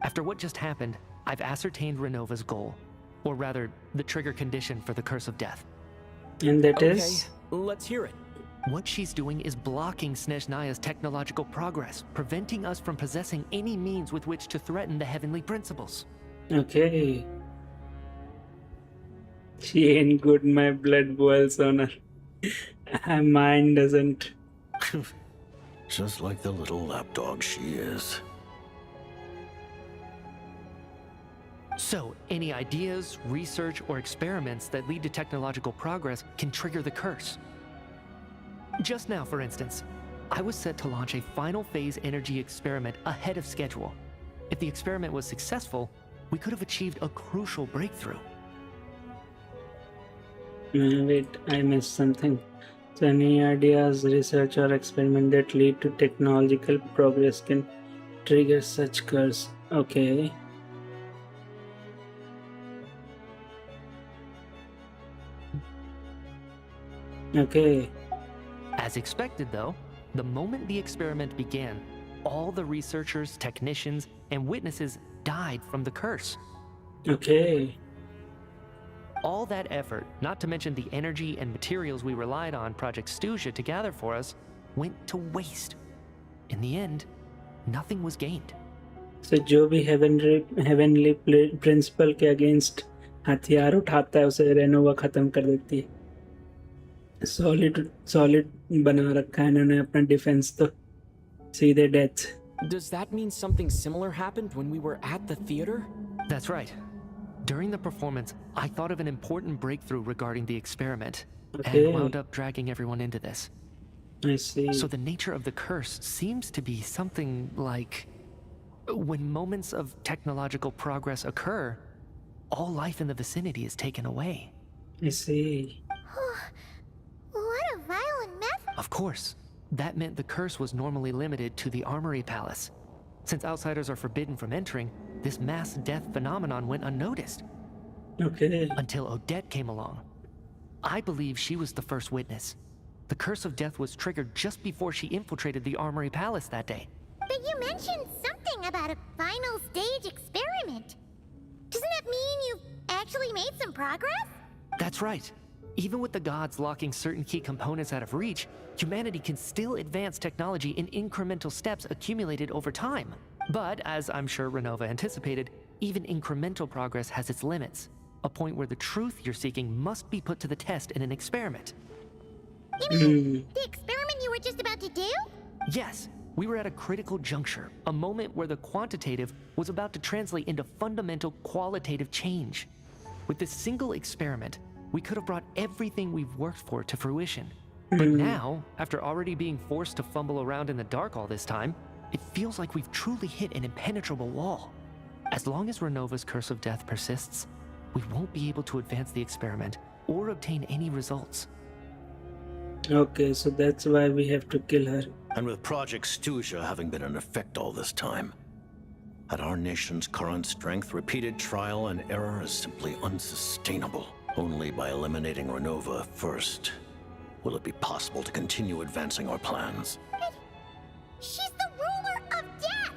After what just happened, I've ascertained Renova's goal. Or rather, the trigger condition for the Curse of Death. And that Okay, is? let's hear it. What she's doing is blocking Sneznaya's technological progress, preventing us from possessing any means with which to threaten the heavenly principles. Okay. She ain't good, my blood boils on her. Mine doesn't. Just like the little lapdog she is. So, any ideas, research, or experiments that lead to technological progress can trigger the curse. Just now, for instance, I was set to launch a final phase energy experiment ahead of schedule. If the experiment was successful, we could have achieved a crucial breakthrough. Wait, I missed something. So any ideas, research, or experiment that lead to technological progress can trigger such curse. Okay. As expected, though, The moment the experiment began, all the researchers, technicians, and witnesses died from the curse. Okay. All that effort, not to mention the energy and materials we relied on Project Stuja to gather for us, went to waste. In the end, nothing was gained. So जो भी heavenly principle के against हथियार उठाता है उसे Renova खत्म कर देती है. Solid बना रखा है इन्होंने अपना डिफेंस तो सीधे death. Does that mean something similar happened when we were at the theater? That's right. During the performance, I thought of an important breakthrough regarding the experiment, and wound up dragging everyone into this. I see. So the nature of the curse seems to be something like when moments of technological progress occur, all life in the vicinity is taken away. I see. What a violent method! Of course, that meant the curse was normally limited to the Armory Palace. Since outsiders are forbidden from entering, this mass death phenomenon went unnoticed. Okay. Until Odette came along. I believe she was the first witness. The curse of death was triggered just before she infiltrated the Armory Palace that day. But you mentioned something about a final stage experiment. Doesn't that mean you've actually made some progress? That's right. Even with the gods locking certain key components out of reach, humanity can still advance technology in incremental steps accumulated over time. But, as I'm sure Renova anticipated, even incremental progress has its limits. A point where the truth you're seeking must be put to the test in an experiment. You mean the experiment you were just about to do? Yes, we were at a critical juncture, a moment where the quantitative was about to translate into fundamental qualitative change. With this single experiment, we could have brought everything we've worked for to fruition. But now, after already being forced to fumble around in the dark all this time, it feels like we've truly hit an impenetrable wall. As long as Renova's curse of death persists, we won't be able to advance the experiment or obtain any results. Okay, so that's why we have to kill her. And with Project Stuja having been in effect all this time, at our nation's current strength, repeated trial and error is simply unsustainable. Only by eliminating Renova first will it be possible to continue advancing our plans. But she's the ruler of death!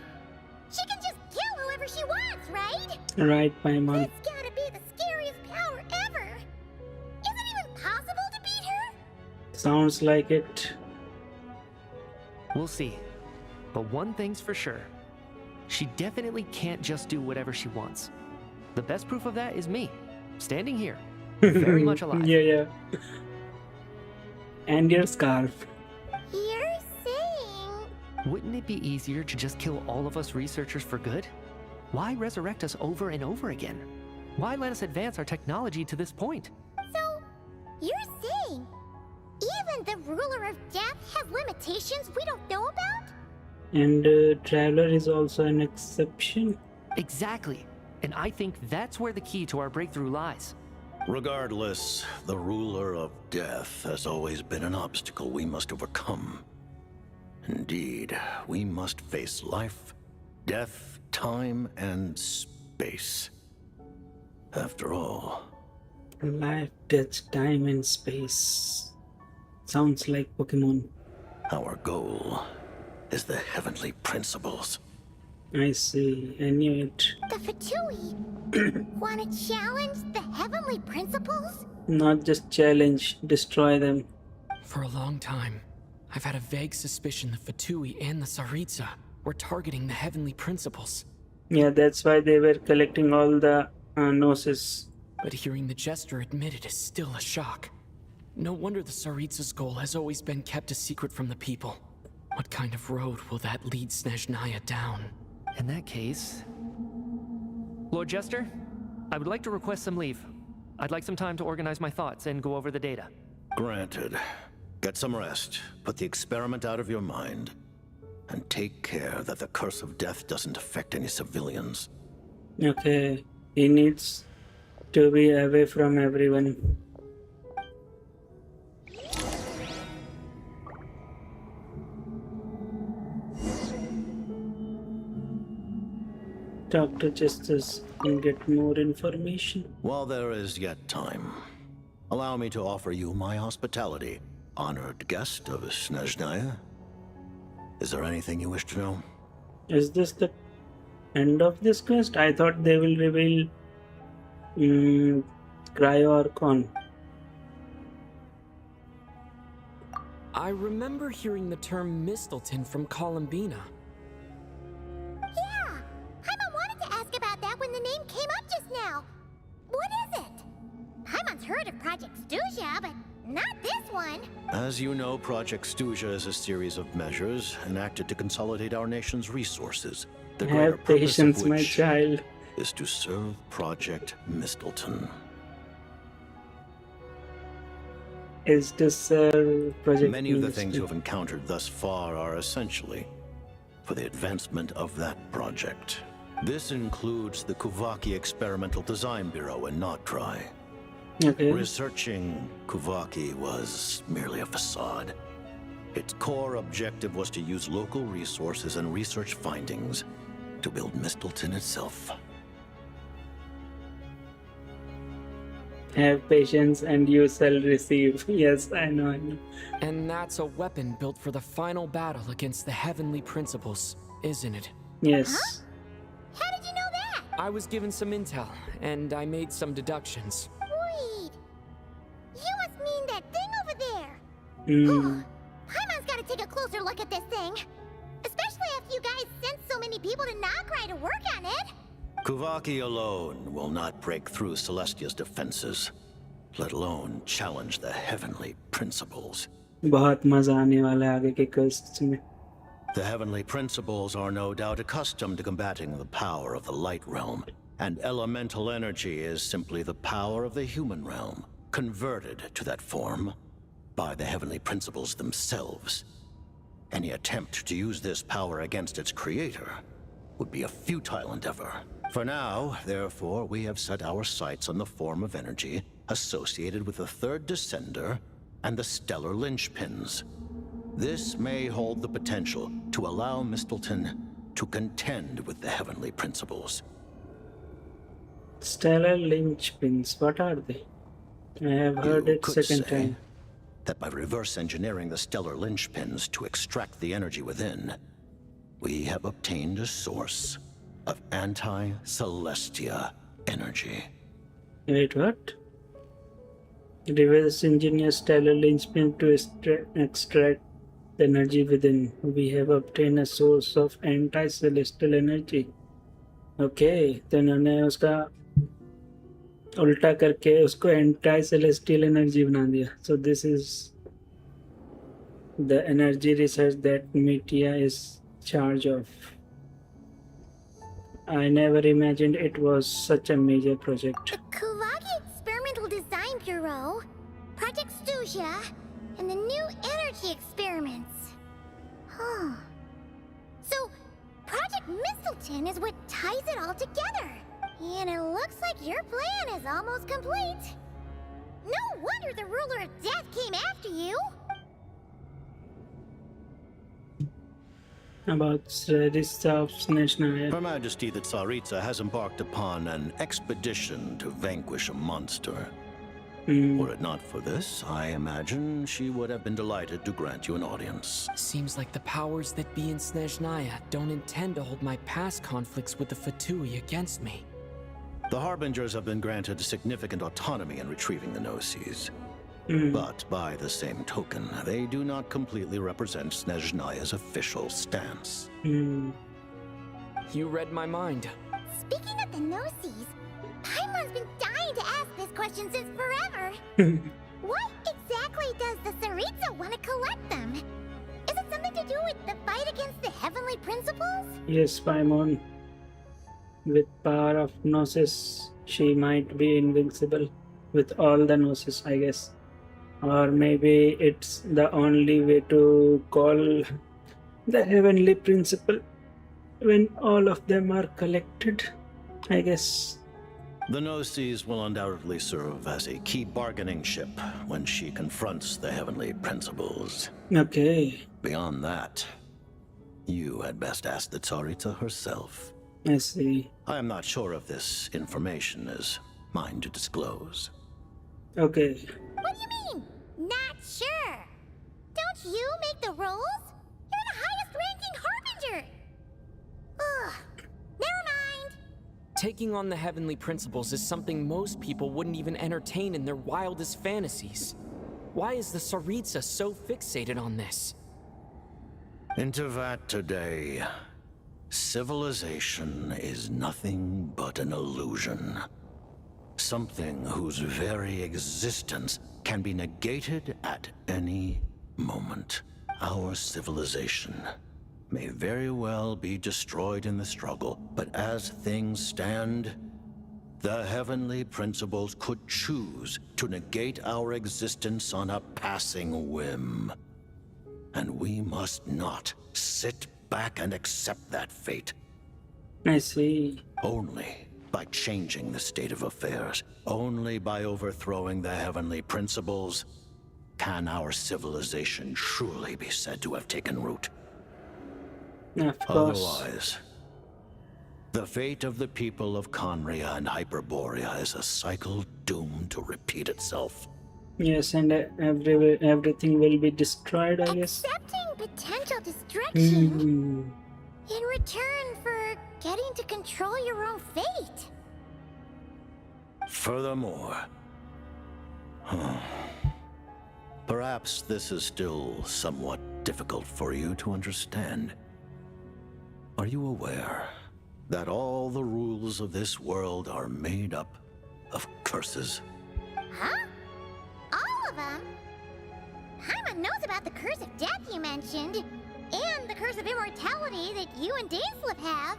She can just kill whoever she wants, right? Right, Paimon. That's gotta be the scariest power ever! Is it even possible to beat her? Sounds like it. We'll see. But one thing's for sure. She definitely can't just do whatever she wants. The best proof of that is me, standing here, very much alive. Yeah. And your scarf. You're saying... Wouldn't it be easier to just kill all of us researchers for good? Why resurrect us over and over again? Why let us advance our technology to this point? So, you're saying even the ruler of death has limitations we don't know about? And Traveler is also an exception. Exactly. And I think that's where the key to our breakthrough lies. Regardless, the ruler of death has always been an obstacle we must overcome. Indeed, we must face life, death, time, and space. After all... Life, death, time, and space. Sounds like Pokemon. Our goal is the heavenly principles. I see. I knew it. The Fatui want to challenge the heavenly principles? Not just challenge, destroy them. For a long time, I've had a vague suspicion the Fatui and the Tsaritsa were targeting the heavenly principles. Yeah, that's why they were collecting all the gnosis. But hearing the Jester admit it is still a shock. No wonder the Tsaritsa's goal has always been kept a secret from the people. What kind of road will that lead Sneznaya down? In that case... Lord Jester, I would like to request some leave. I'd like some time to organize my thoughts and go over the data. Granted. Get some rest, put the experiment out of your mind, and take care that the curse of death doesn't affect any civilians. Okay, he needs to be away from everyone. Talk to Justice and get more information. While there is yet time, allow me to offer you my hospitality, honored guest of Sneznaya. Is there anything you wish to know? Is this the end of this quest? I thought they will reveal cryo Archon. I remember hearing the term Mistleton from Columbina. Yeah! Paimon wanted to ask about that when the name came up just now. What is it? Paimon's heard of Project Stuja, but not this one. As you know, Project Stuja is a series of measures enacted to consolidate our nation's resources. The greater Have purpose patience, of my which child. is to serve Project Mistleton. Is to serve Project Many of the Ministry. things you have encountered thus far are essentially for the advancement of that project. This includes the Kuvaki Experimental Design Bureau in Notdry. Okay. Researching Kuvaki was merely a facade. Its core objective was to use local resources and research findings to build Mistleton itself. Have patience and you shall receive. Yes, I know. And that's a weapon built for the final battle against the Heavenly Principles, isn't it? Yes. How did you know that? I was given some intel, and I made some deductions. Wait. You must mean that thing over there. Paimon's gotta take a closer look at this thing. Especially after you guys sent so many people to Nagrai to work on it. Kuvaki alone will not break through Celestia's defenses, let alone challenge the Heavenly Principles. बहुत मजा आने वाला है आगे के quests में. The Heavenly Principles are no doubt accustomed to combating the power of the Light Realm, and elemental energy is simply the power of the human realm, converted to that form by the Heavenly Principles themselves. Any attempt to use this power against its creator would be a futile endeavor. For now, therefore, we have set our sights on the form of energy associated with the third descender and the stellar linchpins. This may hold the potential to allow Mistleton to contend with the Heavenly Principles. Stellar linchpins, what are they? I have heard You it could second say time. that by reverse engineering the stellar linchpins to extract the energy within, we have obtained a source of anti-Celestia energy. Wait, what? Reverse engineer stellar linchpin to extract the energy within. We have obtained a source of anti-celestial energy. Okay, तो इन्होंने उसका उल्टा करके उसको anti-celestial energy बना दिया. So this is the energy research that Metia is charge of. I never imagined it was such a major project. The Kuvaki Experimental Design Bureau, Project Stuja, and the new energy experiments. Huh. So, Project Mistleton is what ties it all together. And it looks like your plan is almost complete. No wonder the Ruler of Death came after you. About Tsaritsa of Sneznaya. Her Majesty the Tsaritsa has embarked upon an expedition to vanquish a monster. Were it not for this, I imagine she would have been delighted to grant you an audience. Seems like the powers that be in Sneznaya don't intend to hold my past conflicts with the Fatui against me. The Harbingers have been granted significant autonomy in retrieving the Gnosis. But by the same token, they do not completely represent Snezhnaya's official stance. You read my mind. Speaking of the Gnosis, Paimon's been dying to ask this question since forever. Why exactly does the Tsaritsa want to collect them? Is it something to do with the fight against the Heavenly Principles? Yes, Paimon. With power of Gnosis, she might be invincible with all the Gnosis, I guess. Or maybe it's the only way to call the Heavenly Principle when all of them are collected, I guess. The Gnosis will undoubtedly serve as a key bargaining chip when she confronts the Heavenly Principles. Okay. Beyond that, you had best ask the Tsaritsa herself. I see. I am not sure if this information is mine to disclose. Okay. What do you mean, not sure? Don't you make the rules? You're the highest rank Taking on the heavenly principles is something most people wouldn't even entertain in their wildest fantasies. Why is the Tsaritsa so fixated on this? Intervat today. Civilization is nothing but an illusion. Something whose very existence can be negated at any moment. Our civilization may very well be destroyed in the struggle, but as things stand, the heavenly principles could choose to negate our existence on a passing whim. And we must not sit back and accept that fate. I see. Only by changing the state of affairs, only by overthrowing the heavenly principles, can our civilization truly be said to have taken root. Of course. Otherwise, the fate of the people of Conria and Hyperborea is a cycle doomed to repeat itself. Yes, and everything will be destroyed, I guess. Accepting potential destruction in return for getting to control your own fate. Furthermore, perhaps this is still somewhat difficult for you to understand. Are you aware that all the rules of this world are made up of curses? Huh? All of them? Paimon knows about the curse of death you mentioned, and the curse of immortality that you and Dainsleif have.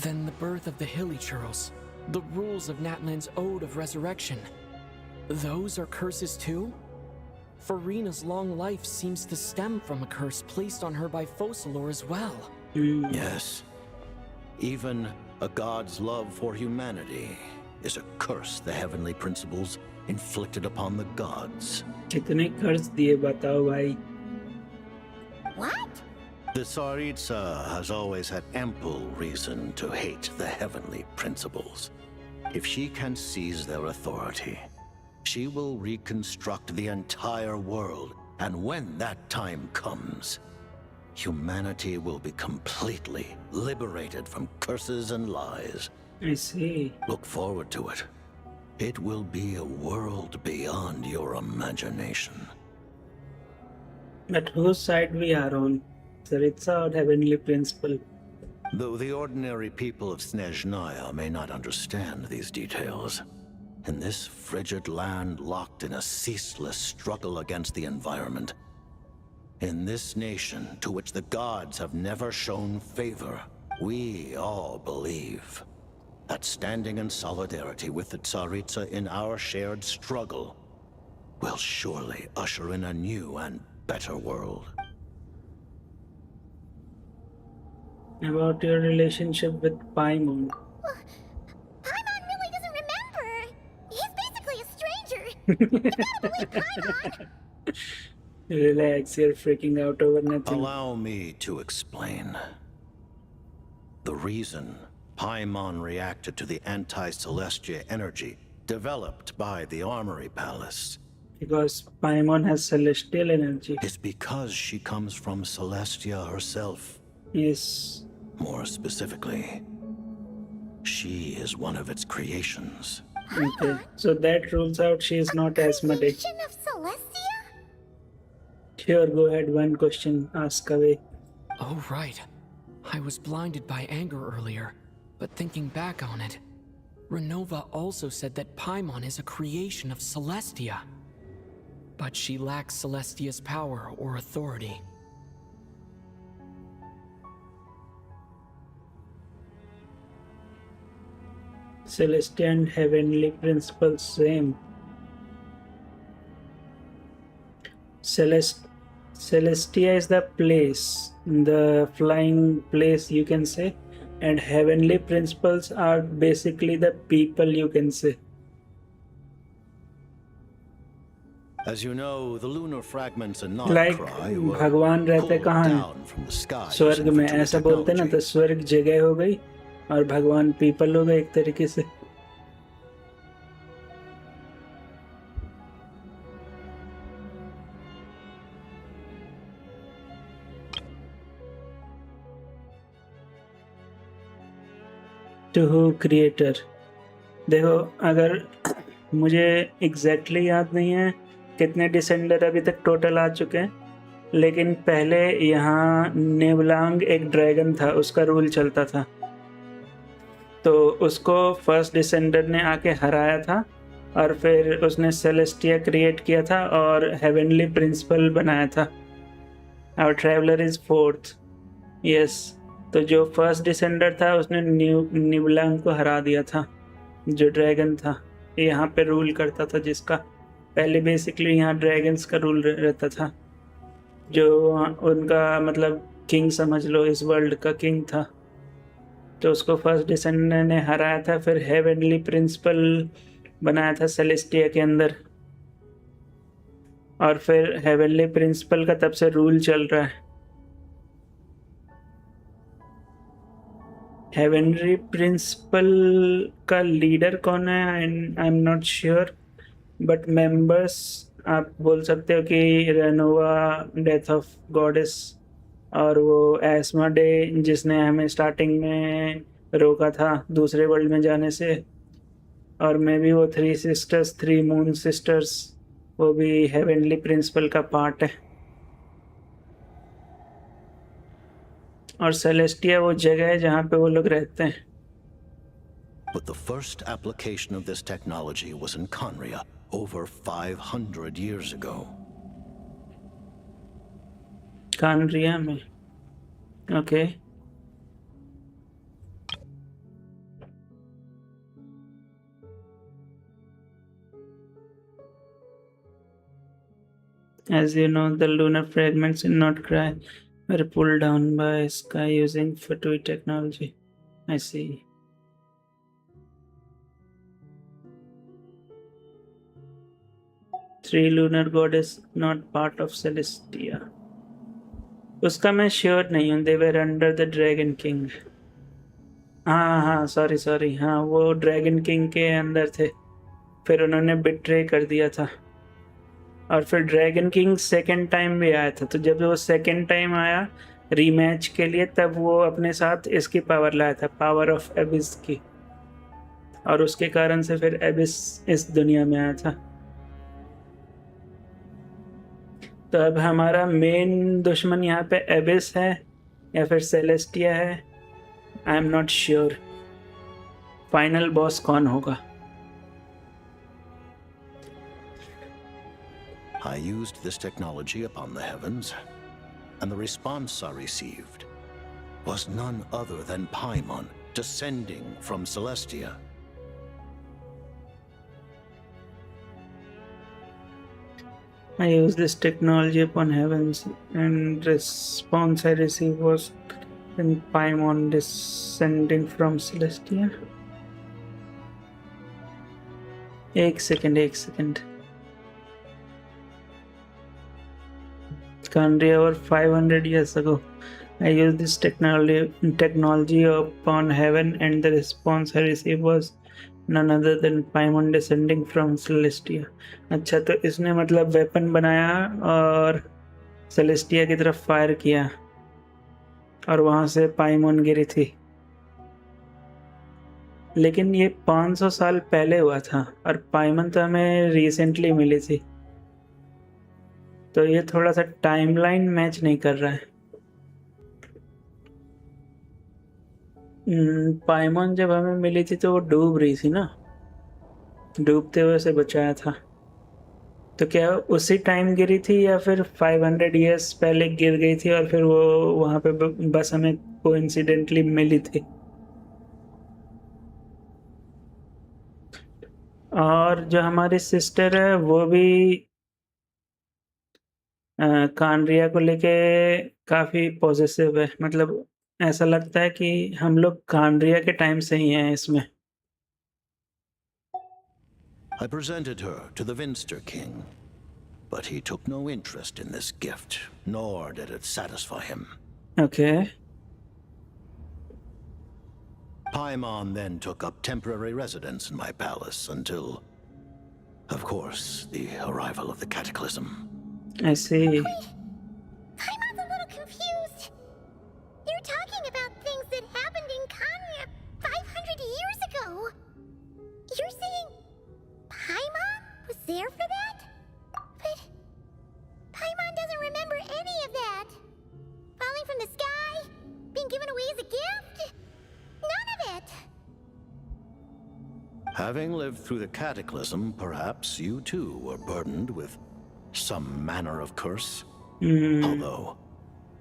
Then the birth of the Hilichurls, the rules of Natlan's Ode of Resurrection, those are curses too? Farina's long life seems to stem from a curse placed on her by Focalor as well. Yes. Even a god's love for humanity is a curse the heavenly principles inflicted upon the gods. कितने कर्ज दिए बताओ भाई? What? The Tsaritsa has always had ample reason to hate the heavenly principles. If she can seize their authority, she will reconstruct the entire world, and when that time comes, humanity will be completely liberated from curses and lies. I see. Look forward to it. It will be a world beyond your imagination. But whose side we are on? Tsaritsa or Heavenly Principle? Though the ordinary people of Sneznaya may not understand these details, in this frigid land locked in a ceaseless struggle against the environment, in this nation to which the gods have never shown favor, we all believe that standing in solidarity with the Tsaritsa in our shared struggle will surely usher in a new and better world. About your relationship with Paimon. Paimon really doesn't remember. He's basically a stranger. You gotta believe Paimon. Relax, you're freaking out over nothing. Allow me to explain. The reason Paimon reacted to the anti-Celestia energy developed by the Armory Palace Because Paimon has celestial energy. is because she comes from Celestia herself. Yes. More specifically, she is one of its creations. Okay. So that rules out she is not Asmodee. Creation of Celestia? Sure, go ahead. One question. Ask away. Oh, right. I was blinded by anger earlier, but thinking back on it, Renova also said that Paimon is a creation of Celestia. But she lacks Celestia's power or authority. Celestia and Heavenly Principles same. Celestia is the place, the flying place you can say, and Heavenly Principles are basically the people you can say. As you know, the lunar fragments in Not Like Cry were भगवान रहते pulled कहाँ down from the हैं? sky स्वर्ग using में future ऐसा बोलते ना, तो स्वर्ग जगह हो गई और भगवान पीपल हो गए एक तरीके से. to who creator. देखो अगर मुझे एग्जैक्टली याद नहीं है कितने डिसेंडर अभी तक टोटल आ चुके हैं, लेकिन पहले यहाँ नेबलांग एक ड्रैगन था, उसका रूल चलता था, तो उसको फर्स्ट डिसेंडर ने आके हराया था और फिर उसने सेलेस्टिया क्रिएट किया था और हेवनली प्रिंसिपल बनाया था. Our traveller is 4th. Yes, तो जो फर्स्ट डिसेंडर था उसने नेबलांग को हरा दिया था, जो ड्रैगन था यहाँ पे रूल करता था, जिसका पहले बेसिकली यहाँ ड्रैगन्स का रूल रहता था, जो उनका मतलब किंग समझ लो, इस वर्ल्ड का किंग था. तो उसको फर्स्ट डिसेंडर ने हराया था, फिर हेवनली प्रिंसिपल बनाया था सेलेस्टिया के अंदर, और फिर हेवनली प्रिंसिपल का तब से रूल चल रहा है. हेवनली प्रिंसिपल का लीडर कौन है I am not sure, but members आप बोल सकते हो कि रेनोवा, डेथ ऑफ गॉडेस, और वो एस्मोडे जिसने हमें स्टार्टिंग में रोका था दूसरे वर्ल्ड में जाने से, और मे बी वो 3 सिस्टर्स, 3 मून सिस्टर्स, वो भी हेवनली प्रिंसिपल का पार्ट है. और सेलेस्टिया वो जगह है जहाँ पे वो लोग रहते हैं. But the first application of this technology was in Conria over 500 years ago. कानरिया में, okay. As you know, the lunar fragments in North Cry were pulled down by Sky using Fatui technology. I see. Three lunar goddess not part of Celestia. उसका मैं sure नहीं हूँ. They were under the Dragon King. हाँ, sorry, हाँ वो dragon king के अंदर थे, फिर उन्होंने बिट्रे कर दिया था, और फिर ड्रैगन किंग सेकंड टाइम भी आया था. तो जब वो सेकंड टाइम आया रीमैच के लिए, तब वो अपने साथ इसकी पावर लाया था, पावर ऑफ एबिस की, और उसके कारण से फिर एबिस इस दुनिया में आया था. तो अब हमारा मेन दुश्मन यहाँ पे एबिस है या फिर सेलेस्टिया है, I am not sure. Final boss कौन होगा? I used this technology upon the heavens, and the response I received was none other than Paimon descending from Celestia. I used this technology upon heavens, and response I received was in Paimon descending from Celestia. एक second. Conria over 500 years ago. I used this technology upon heaven, and the response I received was none other than Paimon descending from Celestia. अच्छा, तो इसने मतलब weapon बनाया और Celestia की तरफ fire किया, और वहाँ से पाइमोन गिरी थी. लेकिन ये 500 साल पहले हुआ था, और पाइमन तो हमें रिसेंटली मिली थी, तो ये थोड़ा सा टाइमलाइन मैच नहीं कर रहा है. पाइमोन जब हमें मिली थी तो वो डूब रही थी ना, डूबते हुए से बचाया था. तो क्या उसी टाइम गिरी थी या फिर 500 इयर्स पहले गिर गई थी और फिर वो वहाँ पे बस हमें कोइंसिडेंटली मिली थी? और जो हमारी सिस्टर है वो भी कानरिया को लेके काफ़ी पॉजिटिव है. मतलब ऐसा लगता है कि हम लोग कानरिया के टाइम से ही हैं इसमें. I presented her to the Vinster King, but he took no interest in this gift, nor did it satisfy him. Okay. Paimon then took up temporary residence in my palace until, of course, the arrival of the Cataclysm. I see. Paimon's a little confused. You're talking about things that happened in Kanya 500 there for that? But Paimon doesn't remember any of that. Falling from the sky, being given away as a gift, none of it. Having lived through the cataclysm, perhaps you too were burdened with some manner of curse. Although,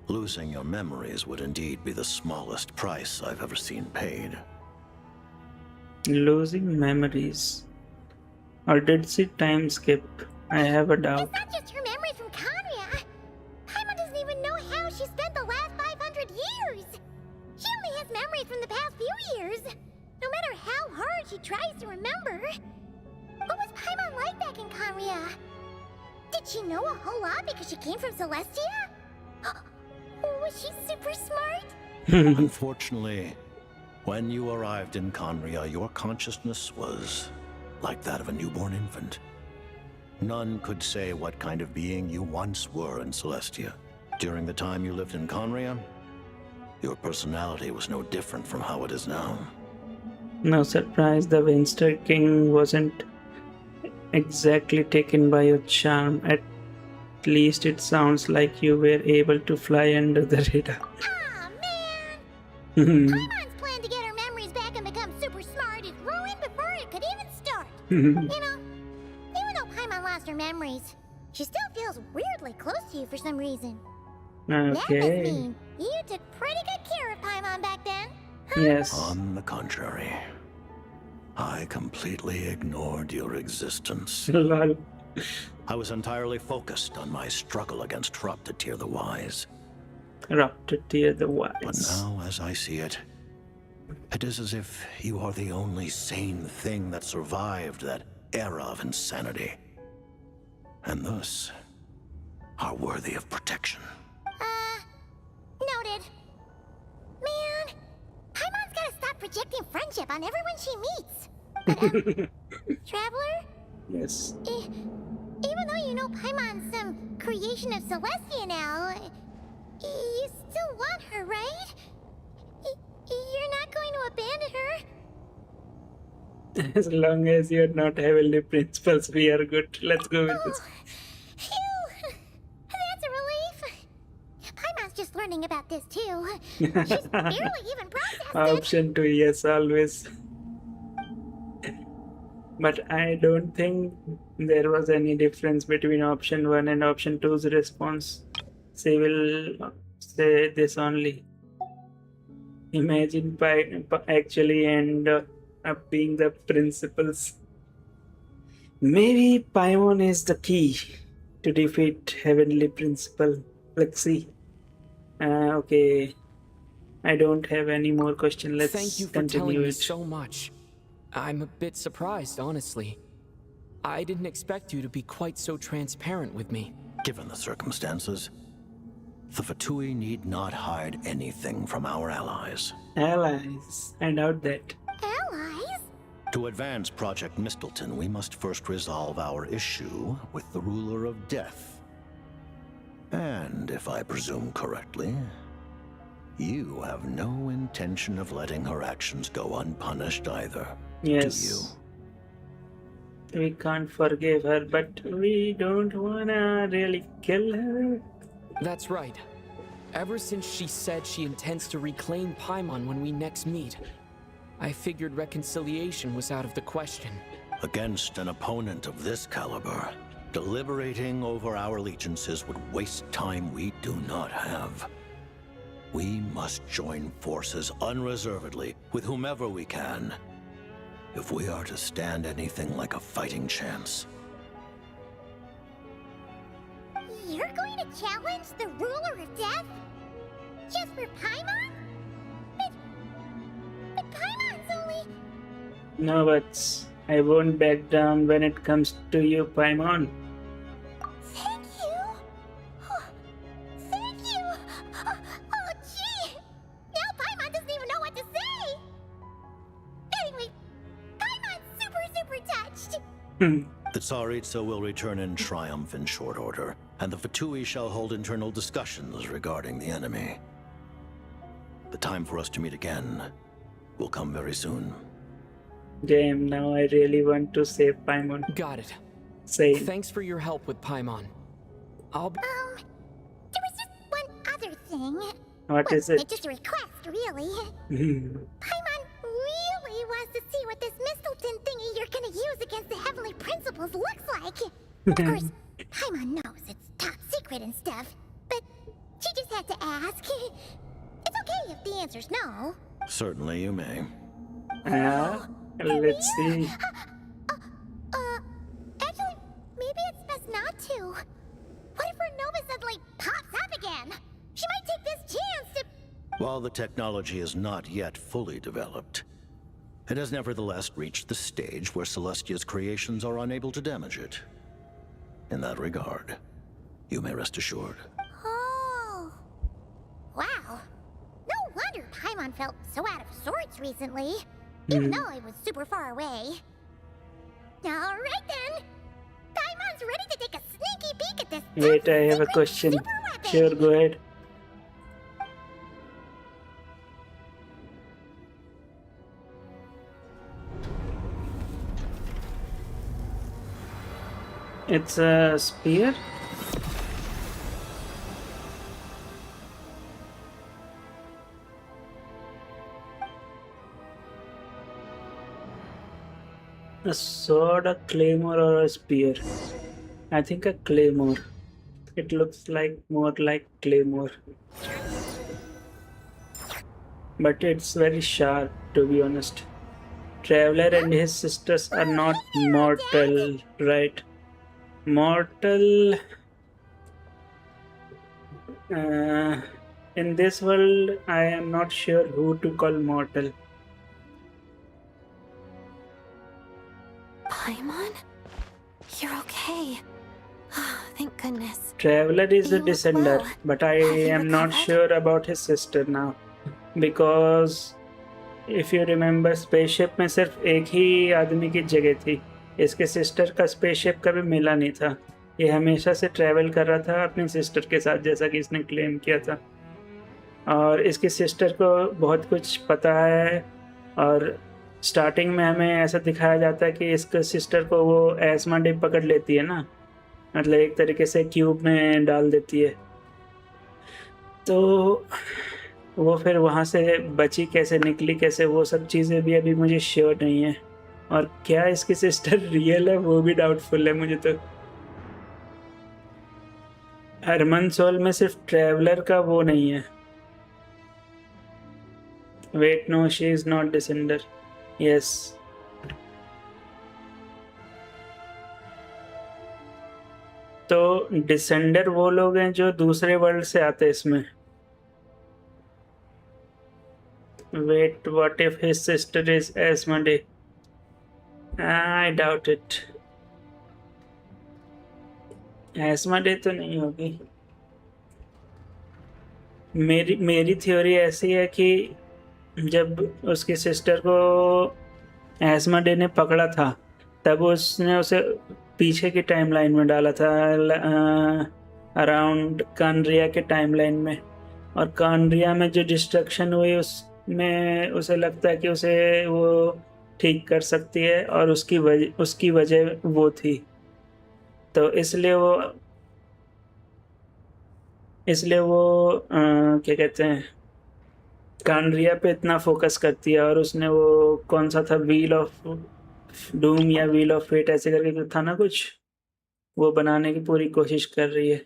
losing your memories would indeed be the smallest price I've ever seen paid. Losing memories. Or did she time skip? I have a doubt. It's not just her memories from Conria. Paimon doesn't even know how she spent the last 500 years. She only has memories from the past few years. No matter how hard she tries to remember. What was Paimon like back in Conria? Did she know a whole lot because she came from Celestia? Was she super smart? Unfortunately, when you arrived in Conria, your consciousness was like that of a newborn infant. None could say what kind of being you once were in Celestia. During the time you lived in Conria, your personality was no different from how it is now. No surprise the Winster King wasn't exactly taken by your charm. At least it sounds like you were able to fly under the radar. Aw, man! Paimon's plan to get her memories back and become super smart is ruined before it could even start. You know, even though Paimon lost her memories, she still feels weirdly close to you for some reason. That must Okay. mean you took pretty good care of Paimon back then. Yes. On the contrary, I completely ignored your existence. Lol. I was entirely focused on my struggle against Raptortir the Wise. Raptortir the But Wise. now, as I see it, it is as if you are the only sane thing that survived that era of insanity. And thus, are worthy of protection. Noted. Man, Paimon's gotta stop projecting friendship on everyone she meets. But, Traveler? Yes. Even though you know Paimon's some creation of Celestia now, you still want her, right? You're not going to abandon her? As long as you're not heavenly principles, we are good. Let's go with this. Phew! That's a relief. Paimon's just learning about this too. She's barely even processed it. Option 2, yes, always. But I don't think there was any difference between option 1 and option 2's response. She will say this only. Imagine actually end up being the principals. Maybe Paimon is the key to defeat Heavenly Principal. Let's see. Okay. I don't have any more questions. Let's Thank you for continue telling me it. so much. I'm a bit surprised, honestly. I didn't expect you to be quite so transparent with me. Given the circumstances, the Fatui need not hide anything from our allies. Allies. I doubt that. Allies? To advance Project Mistleton, we must first resolve our issue with the Ruler of Death. And if I presume correctly, you have no intention of letting her actions go unpunished either, Yes. We can't forgive her, but we don't wanna really kill her. That's right. Ever since she said she intends to reclaim Paimon when we next meet, I figured reconciliation was out of the question. Against an opponent of this caliber, deliberating over our allegiances would waste time we do not have. We must join forces unreservedly with whomever we can, if we are to stand anything like a fighting chance. You're going to challenge the Ruler of Death? Just for Paimon? But Paimon's only... No, but I won't back down when it comes to you, Paimon. Thank you! Thank you! Oh, gee! Now Paimon doesn't even know what to say! Anyway, Paimon's super touched! The Tsaritsa will return in triumph in short order, and the Fatui shall hold internal discussions regarding the enemy. The time for us to meet again will come very soon. Damn, now I really want to save Paimon. Got it. Same. Thanks for your help with Paimon. I'll be... There was just one other thing. What is it? It's just a request, really. Paimon really wants to see what this Mistleton thingy you're gonna use against the Heavenly Principles looks like. Of course, Paimon knows it's top secret and stuff, but she just had to ask. It's okay if the answer's no. Certainly you may. Let's see. Actually, maybe it's best not to. What if her Nova suddenly pops up again? She might take this chance to... While the technology is not yet fully developed, it has nevertheless reached the stage where Celestia's creations are unable to damage it. In that regard, you may rest assured. Oh. Wow. No wonder Paimon felt so out of sorts recently. Even though I was super far away. Alright then. Paimon's ready to take a sneaky peek at this. Wait, I have a question. Sure, go ahead. It's a spear? A sword, a claymore, or a spear? I think a claymore. It looks like more like claymore. But it's very sharp, to be honest. Traveler and his sisters are not mortal, right? Mortal... in this world, I am not sure who to call mortal. Paimon? You're okay. Thank goodness. Traveler is a descender, but I am not sure about his sister now. Because if you remember, spaceship में सिर्फ एक ही आदमी की जगह थी. इसके sister का spaceship कभी मिला नहीं था. ये हमेशा से ट्रैवल कर रहा था अपनी सिस्टर के साथ, जैसा कि इसने क्लेम किया था. और इसकी सिस्टर को बहुत कुछ पता है. और स्टार्टिंग में हमें ऐसा दिखाया जाता है कि इसके सिस्टर को वो एस्माडे पकड़ लेती है ना, मतलब एक तरीके से क्यूब में डाल देती है. तो वो फिर वहाँ से बची कैसे, निकली कैसे, वो सब चीज़ें भी अभी मुझे श्योर नहीं है. और क्या इसकी सिस्टर रियल है वो भी डाउटफुल है मुझे. तो हरमन सोल में सिर्फ ट्रैवलर का वो नहीं है. Wait, no, she is not descender. Yes, तो डिसेंडर वो लोग हैं जो दूसरे वर्ल्ड से आते हैं इसमें. Wait, what if his sister is एस्मोडे? I doubt it. एस्मोडे तो नहीं होगी. मेरी थ्योरी ऐसी है कि जब उसकी सिस्टर को एस्मोडे ने पकड़ा था तब उसने उसे पीछे की टाइमलाइन में डाला था, अराउंड कानरिया के टाइमलाइन में. और कानरिया में जो डिस्ट्रक्शन हुई उसमें उसे लगता है कि उसे वो ठीक कर सकती है और उसकी वजह वो थी. तो इसलिए वो क्या कहते हैं, कानरिया पे इतना फोकस करती है. और उसने वो कौन सा था, व्हील ऑफ डूम या व्हील ऑफ फेट ऐसे करके था ना कुछ, वो बनाने की पूरी कोशिश कर रही है.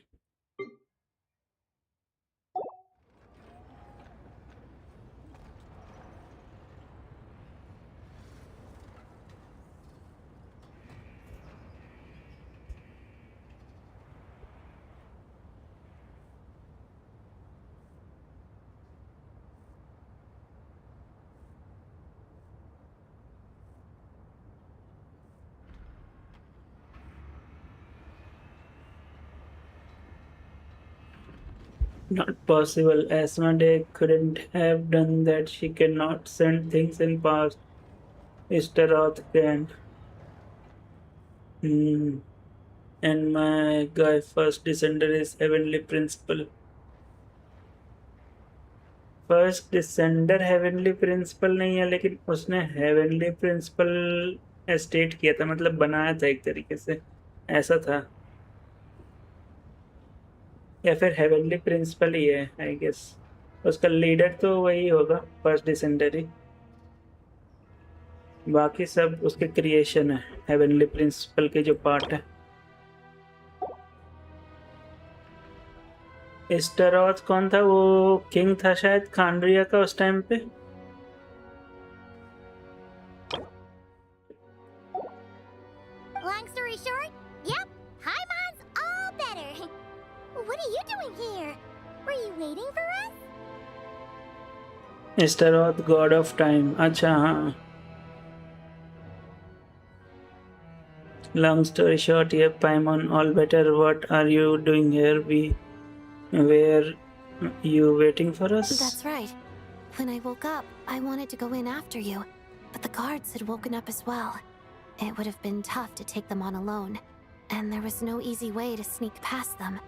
Not possible. Asmodee couldn't have done that. She cannot send things in past. Mr. Roth can. And my guy first descender is Heavenly Principle. First descender Heavenly Principle नहीं है, लेकिन उसने Heavenly Principle स्टेट किया था, मतलब बनाया था एक तरीके से. ऐसा था, या फिर हेवनली प्रिंसिपल ही है आई गेस। उसका लीडर तो वही होगा, फर्स्ट डिसेंडरी, बाकी सब उसके क्रिएशन है, हेवनली प्रिंसिपल के जो पार्ट है। एस्टेरोथ कौन था? वो किंग था शायद खांड्रिया का उस टाइम पे। Long story short, yep, Paimon's all better. What are you doing here? Were you waiting for us? Astaroth god of time, अच्छा हाँ। Long story short, yeah, Paimon, all better. What are you doing here? Were you waiting for us? That's right. When I woke up, I wanted to go in after you, but the guards had woken up as well. It would have been tough to take them on alone, and there was no easy way to sneak past them.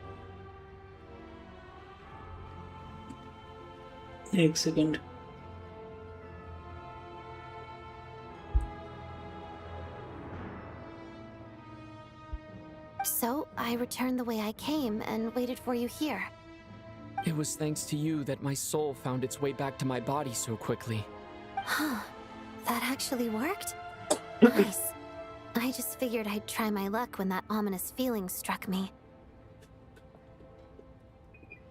एक second. So, I returned the way I came and waited for you here. It was thanks to you that my soul found its way back to my body so quickly. Huh. That actually worked? Nice. I just figured I'd try my luck when that ominous feeling struck me.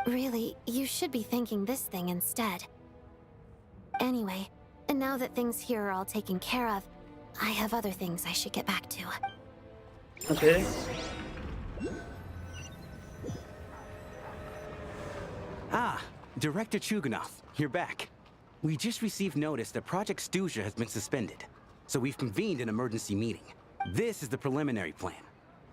Really, you should be thanking this thing instead. Anyway, and now that things here are all taken care of, I have other things I should get back to. Okay. Ah, Director Chuganov, you're back. We just received notice that Project Stuja has been suspended, so we've convened an emergency meeting. This is the preliminary plan.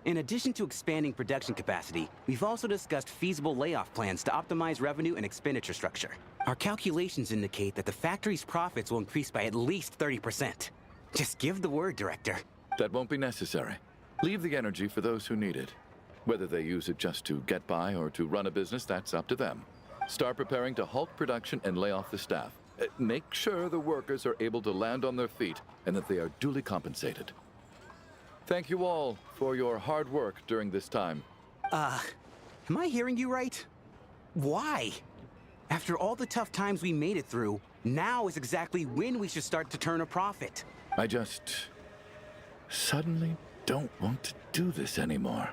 In addition to expanding production capacity, we've also discussed feasible layoff plans to optimize revenue and expenditure structure. Our calculations indicate that the factory's profits will increase by at least 30%. Just give the word, Director. That won't be necessary. Leave the energy for those who need it. Whether they use it just to get by or to run a business, that's up to them. Start preparing to halt production and lay off the staff. Make sure the workers are able to land on their feet and that they are duly compensated. Thank you all for your hard work during this time. Am I hearing you right? Why? After all the tough times we made it through, now is exactly when we should start to turn a profit. I just suddenly don't want to do this anymore.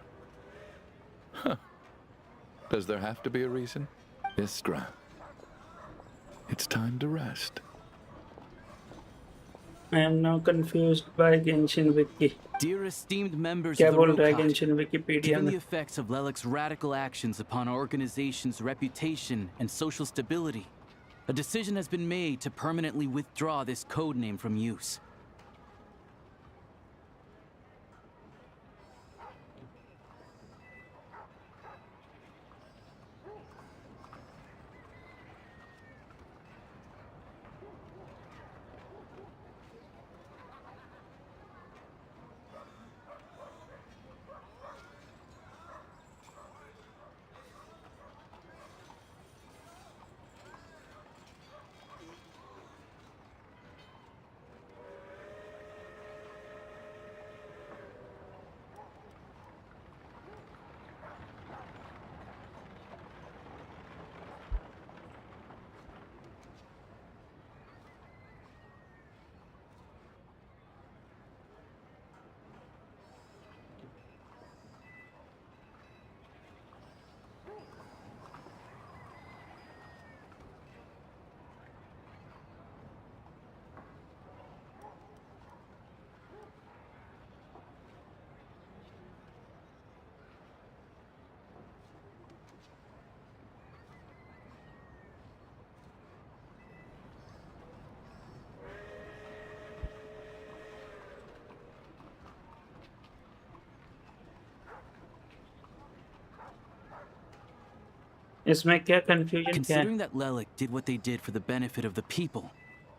Huh. Does there have to be a reason? Iskra. It's time to rest. I am now confused by Genshin Wiki. Dear esteemed members क्या of the बोल रहा है Rokot, Genshin Wikipedia given में? the effects of Lelek's radical actions upon our organization's reputation and social stability, a decision has been made to permanently withdraw this code name from use. इसमें क्या confusion क्या है? Considering that Lelek did what they did for the benefit of the people,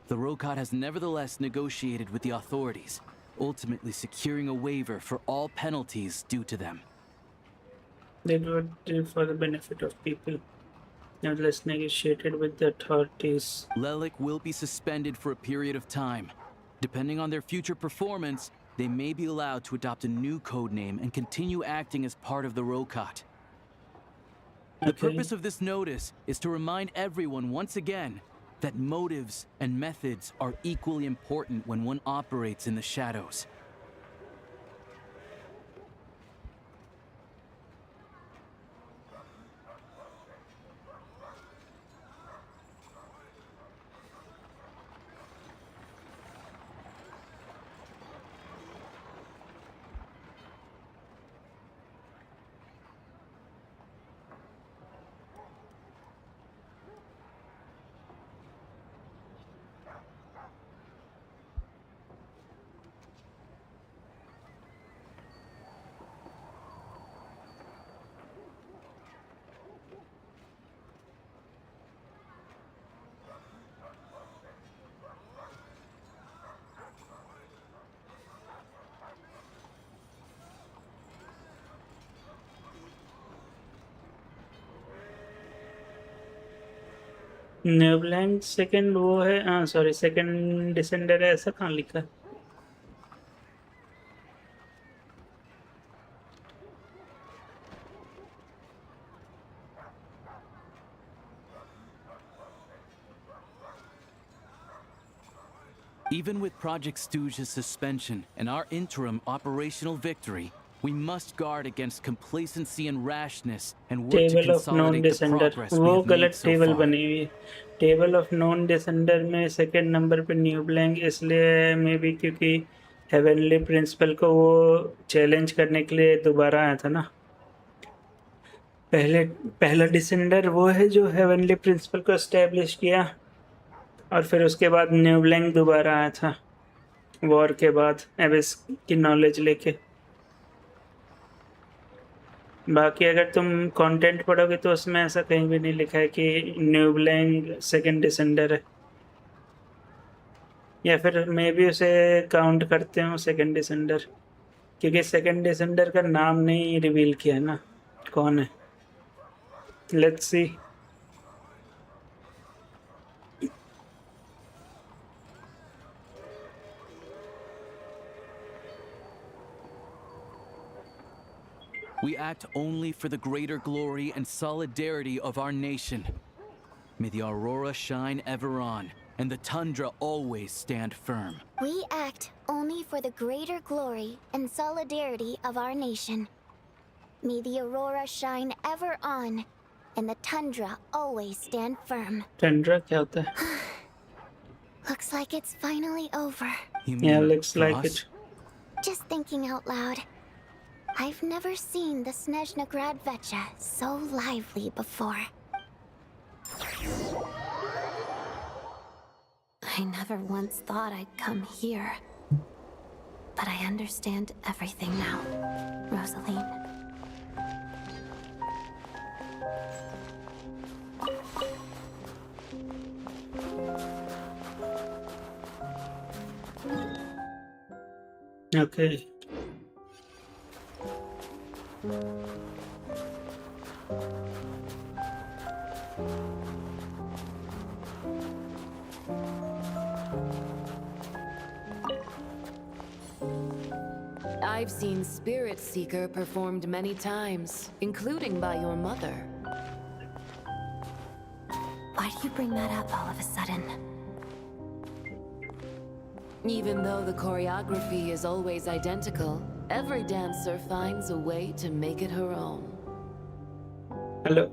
the Rokot has nevertheless negotiated with the authorities, ultimately securing a waiver for all penalties due to them. They do it for the benefit of people. Nevertheless negotiated with the authorities. Lelek will be suspended for a period of time. Depending on their future performance, they may be allowed to adopt a new code name and continue acting as part of the Rokot. The purpose of this notice is to remind everyone once again that motives and methods are equally important when one operates in the shadows. न्यूब्लैंड second वो है, हाँ sorry, second descender है, ऐसा कहाँ लिखा है? Even with Project Stooge's suspension and our interim operational victory, we must guard against complacency and rashness and work to table of non consolidate the descender, progress we वो have made गलत so table far. बनी हुई है। Table of non descender में second number पे न्यूब्लैंड, इसलिए may be क्योंकि heavenly principal को वो चैलेंज करने के लिए दोबारा आया था ना। पहला डिसेंडर वो है जो हेवनली प्रिंसिपल को एस्टेब्लिश किया, और फिर उसके बाद न्यूब्लैंड दोबारा आया था वॉर के बाद एबिस की नॉलेज लेके। बाकी अगर तुम कंटेंट पढ़ोगे तो उसमें ऐसा कहीं भी नहीं लिखा है कि न्यूब्लैंड सेकंड डिसेंडर है, या फिर मे भी उसे काउंट करते हो सेकंड डिसेंडर, क्योंकि सेकंड डिसेंडर का नाम नहीं रिवील किया है ना कौन है। Let's see. We act only for the greater glory and solidarity of our nation. May the aurora shine ever on, and the tundra always stand firm. We act only for the greater glory and solidarity of our nation. May the aurora shine ever on, and the tundra always stand firm. Tundra क्या होता है? Looks like it's finally over. Yeah, looks like it. Just thinking out loud. I've never seen the Snezhnagrad Vecha so lively before. I never once thought I'd come here. But I understand everything now, Rosaline. Okay. I've seen Spirit Seeker performed many times, including by your mother. Why do you bring that up all of a sudden? Even though the choreography is always identical, every dancer finds a way to make it her own. Hello.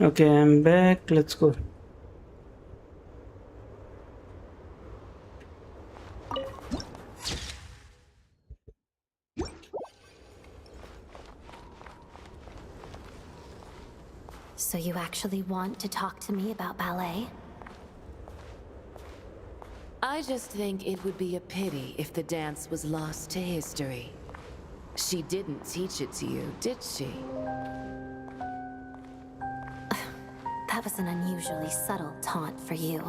Okay, I'm back. Let's go. So you actually want to talk to me about ballet? I just think it would be a pity if the dance was lost to history. She didn't teach it to you, did she? That was an unusually subtle taunt for you.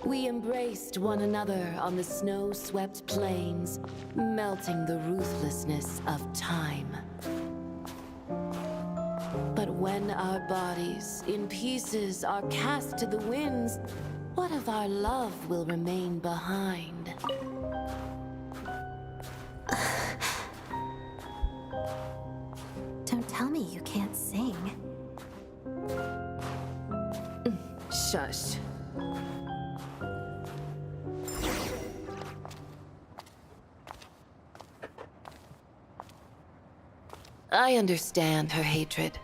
We embraced one another on the snow-swept plains, melting the ruthlessness of time. But when our bodies, in pieces, are cast to the winds, what of our love will remain behind? Don't tell me you can't sing. Shush. I understand her hatred.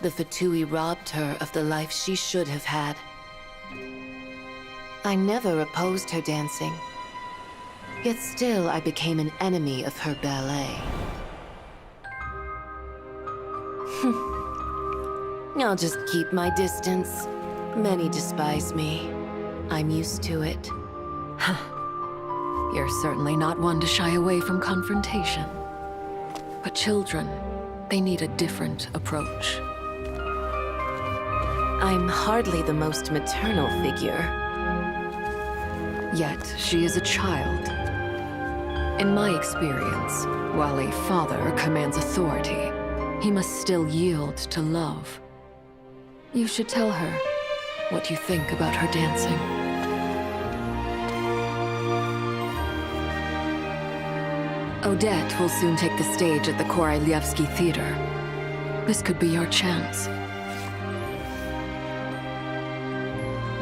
The Fatui robbed her of the life she should have had. I never opposed her dancing. Yet still I became an enemy of her ballet. I'll just keep my distance. Many despise me. I'm used to it. You're certainly not one to shy away from confrontation. But children, they need a different approach. I'm hardly the most maternal figure. Yet, she is a child. In my experience, while a father commands authority, he must still yield to love. You should tell her what you think about her dancing. Odette will soon take the stage at the Korylievsky Theater. This could be your chance.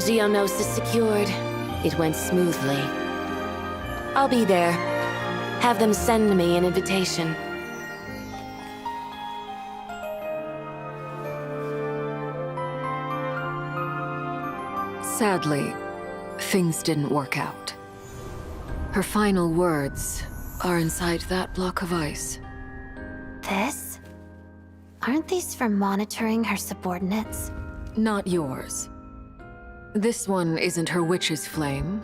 Geonosis secured. It went smoothly. I'll be there. Have them send me an invitation. Sadly, things didn't work out. Her final words are inside that block of ice. This? Aren't these for monitoring her subordinates? Not yours. This one isn't her witch's flame,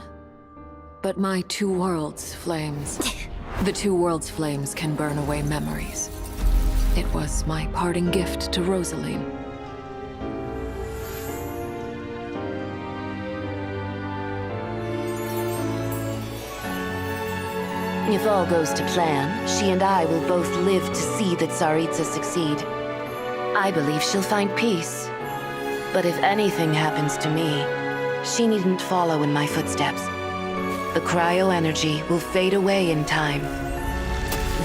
but my two worlds' flames. The two worlds' flames can burn away memories. It was my parting gift to Rosaline. If all goes to plan, she and I will both live to see the Tsaritsa succeed. I believe she'll find peace. But if anything happens to me, she needn't follow in my footsteps. The cryo energy will fade away in time.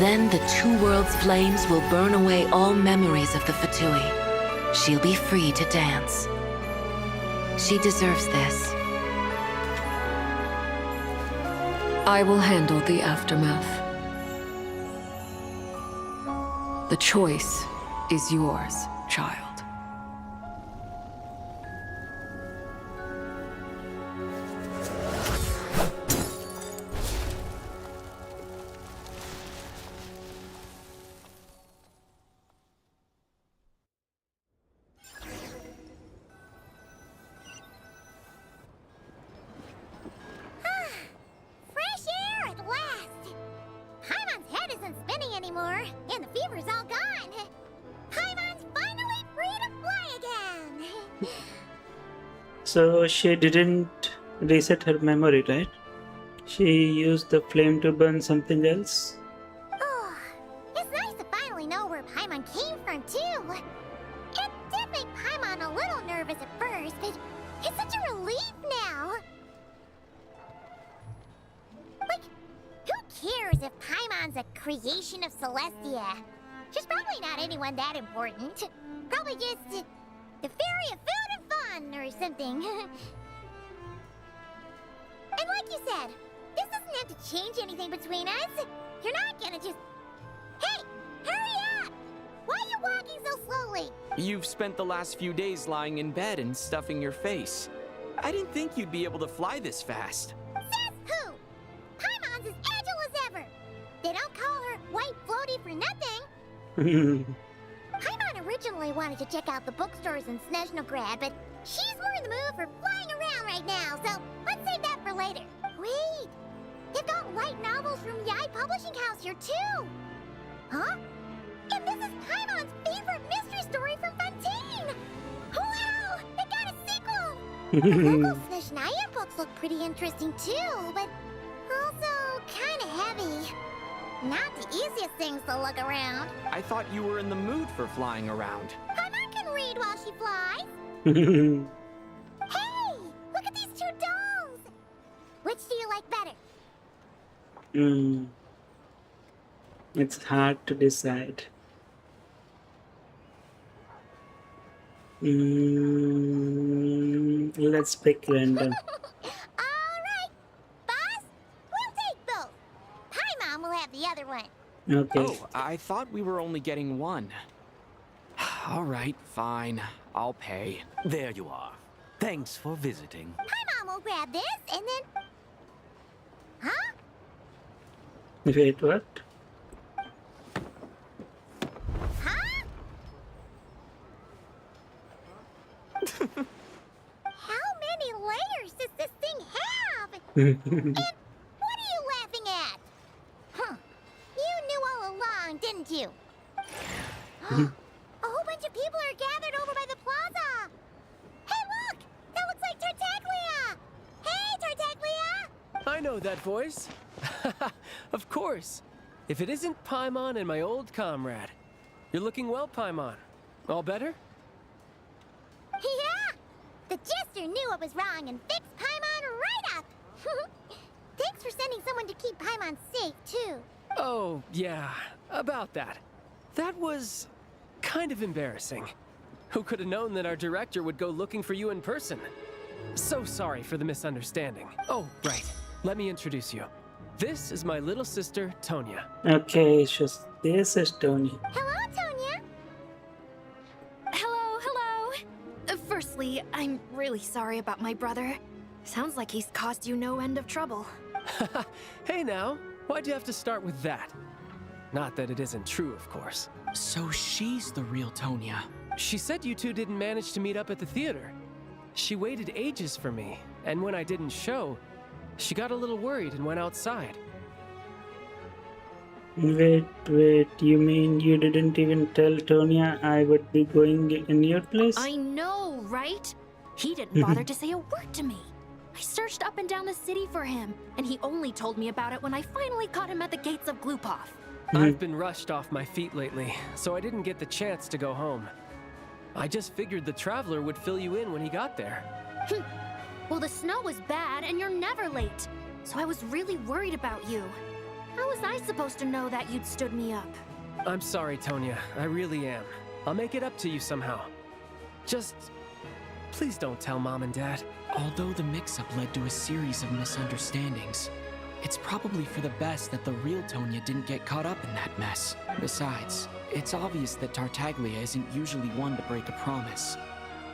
Then the two worlds' flames will burn away all memories of the Fatui. She'll be free to dance. She deserves this. I will handle the aftermath. The choice is yours, child. Fresh air at last! Paimon's head isn't spinning anymore, and the fever's all gone. Paimon's finally free to fly again! So she didn't reset her memory, right? She used the flame to burn something else. Oh, it's nice to finally know where Paimon came from, too. It did make Paimon a little nervous at first, but it's such a relief now. Like, who cares if Paimon's a creation of Celestia? She's probably not anyone that important. Probably just the fairy of food and fun or something. And like you said, this doesn't have to change anything between us. You're not gonna just... Hey! Hurry up! Why are you walking so slowly? You've spent the last few days lying in bed and stuffing your face. I didn't think you'd be able to fly this fast. Says who? Paimon's as agile as ever. They don't call her White Floaty for nothing. Paimon originally wanted to check out the bookstores in Snezhnaya, but she's more in the mood for flying around right now, so let's save that for later. Wait! They've got light novels from Yai Publishing House here, too! Huh? And this is Paimon's favorite mystery story from Fontaine! Wow! They got a sequel! The local Sneznaya books look pretty interesting, too, but also kinda heavy. Not the easiest things to look around. I thought you were in the mood for flying around. Paimon can read while she flies. Hey! Look at these two dolls! Which do you like better? It's hard to decide. Let's pick random. Alright! Boss, we'll take both. Paimon will have the other one. Okay. Oh, I thought we were only getting one. All right, fine. I'll pay. There you are. Thanks for visiting. Paimon will grab this and then... Huh? Wait, what? Huh? How many layers does this thing have? And what are you laughing at? Huh. You knew all along, didn't you? A whole bunch of people are gathered over by the plaza. Hey, look! That looks like Tartaglia! Hey, Tartaglia! I know that voice. Of course. If it isn't Paimon and my old comrade. You're looking well, Paimon. All better? Yeah! The Jester knew what was wrong and fixed Paimon right up! Thanks for sending someone to keep Paimon safe, too. Oh, yeah. About that. That was... kind of embarrassing. Who could have known that our director would go looking for you in person? So sorry for the misunderstanding. Oh, right. Let me introduce you. This is my little sister, Tonya. Okay, this is Tony. Hello, Tonya! Hello, hello! Firstly, I'm really sorry about my brother. Sounds like he's caused you no end of trouble. Hey now, why'd you have to start with that? Not that it isn't true, of course. So she's the real Tonya. She said you two didn't manage to meet up at the theater. She waited ages for me, and when I didn't show, she got a little worried and went outside. Wait, you mean you didn't even tell Tonya I would be going in your place? I know, right? He didn't bother to say a word to me. I searched up and down the city for him, and he only told me about it when I finally caught him at the gates of Glupov. I've been rushed off my feet lately, so I didn't get the chance to go home. I just figured the Traveler would fill you in when he got there. Well, the snow was bad, and you're never late. So I was really worried about you. How was I supposed to know that you'd stood me up? I'm sorry, Tonya. I really am. I'll make it up to you somehow. Just... please don't tell Mom and Dad. Although the mix-up led to a series of misunderstandings, it's probably for the best that the real Tonya didn't get caught up in that mess. Besides, it's obvious that Tartaglia isn't usually one to break a promise.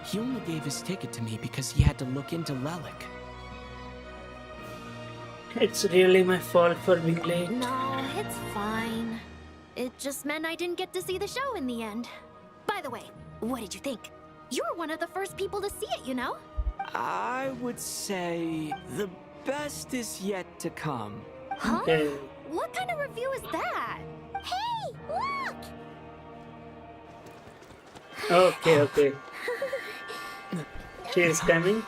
He only gave his ticket to me because he had to look into Lelik. It's really my fault for being late. No, it's fine. It just meant I didn't get to see the show in the end. By the way, what did you think? You were one of the first people to see it, you know? I would say the best is yet to come. Huh? Okay. What kind of review is that? Hey, look! Okay. She is coming.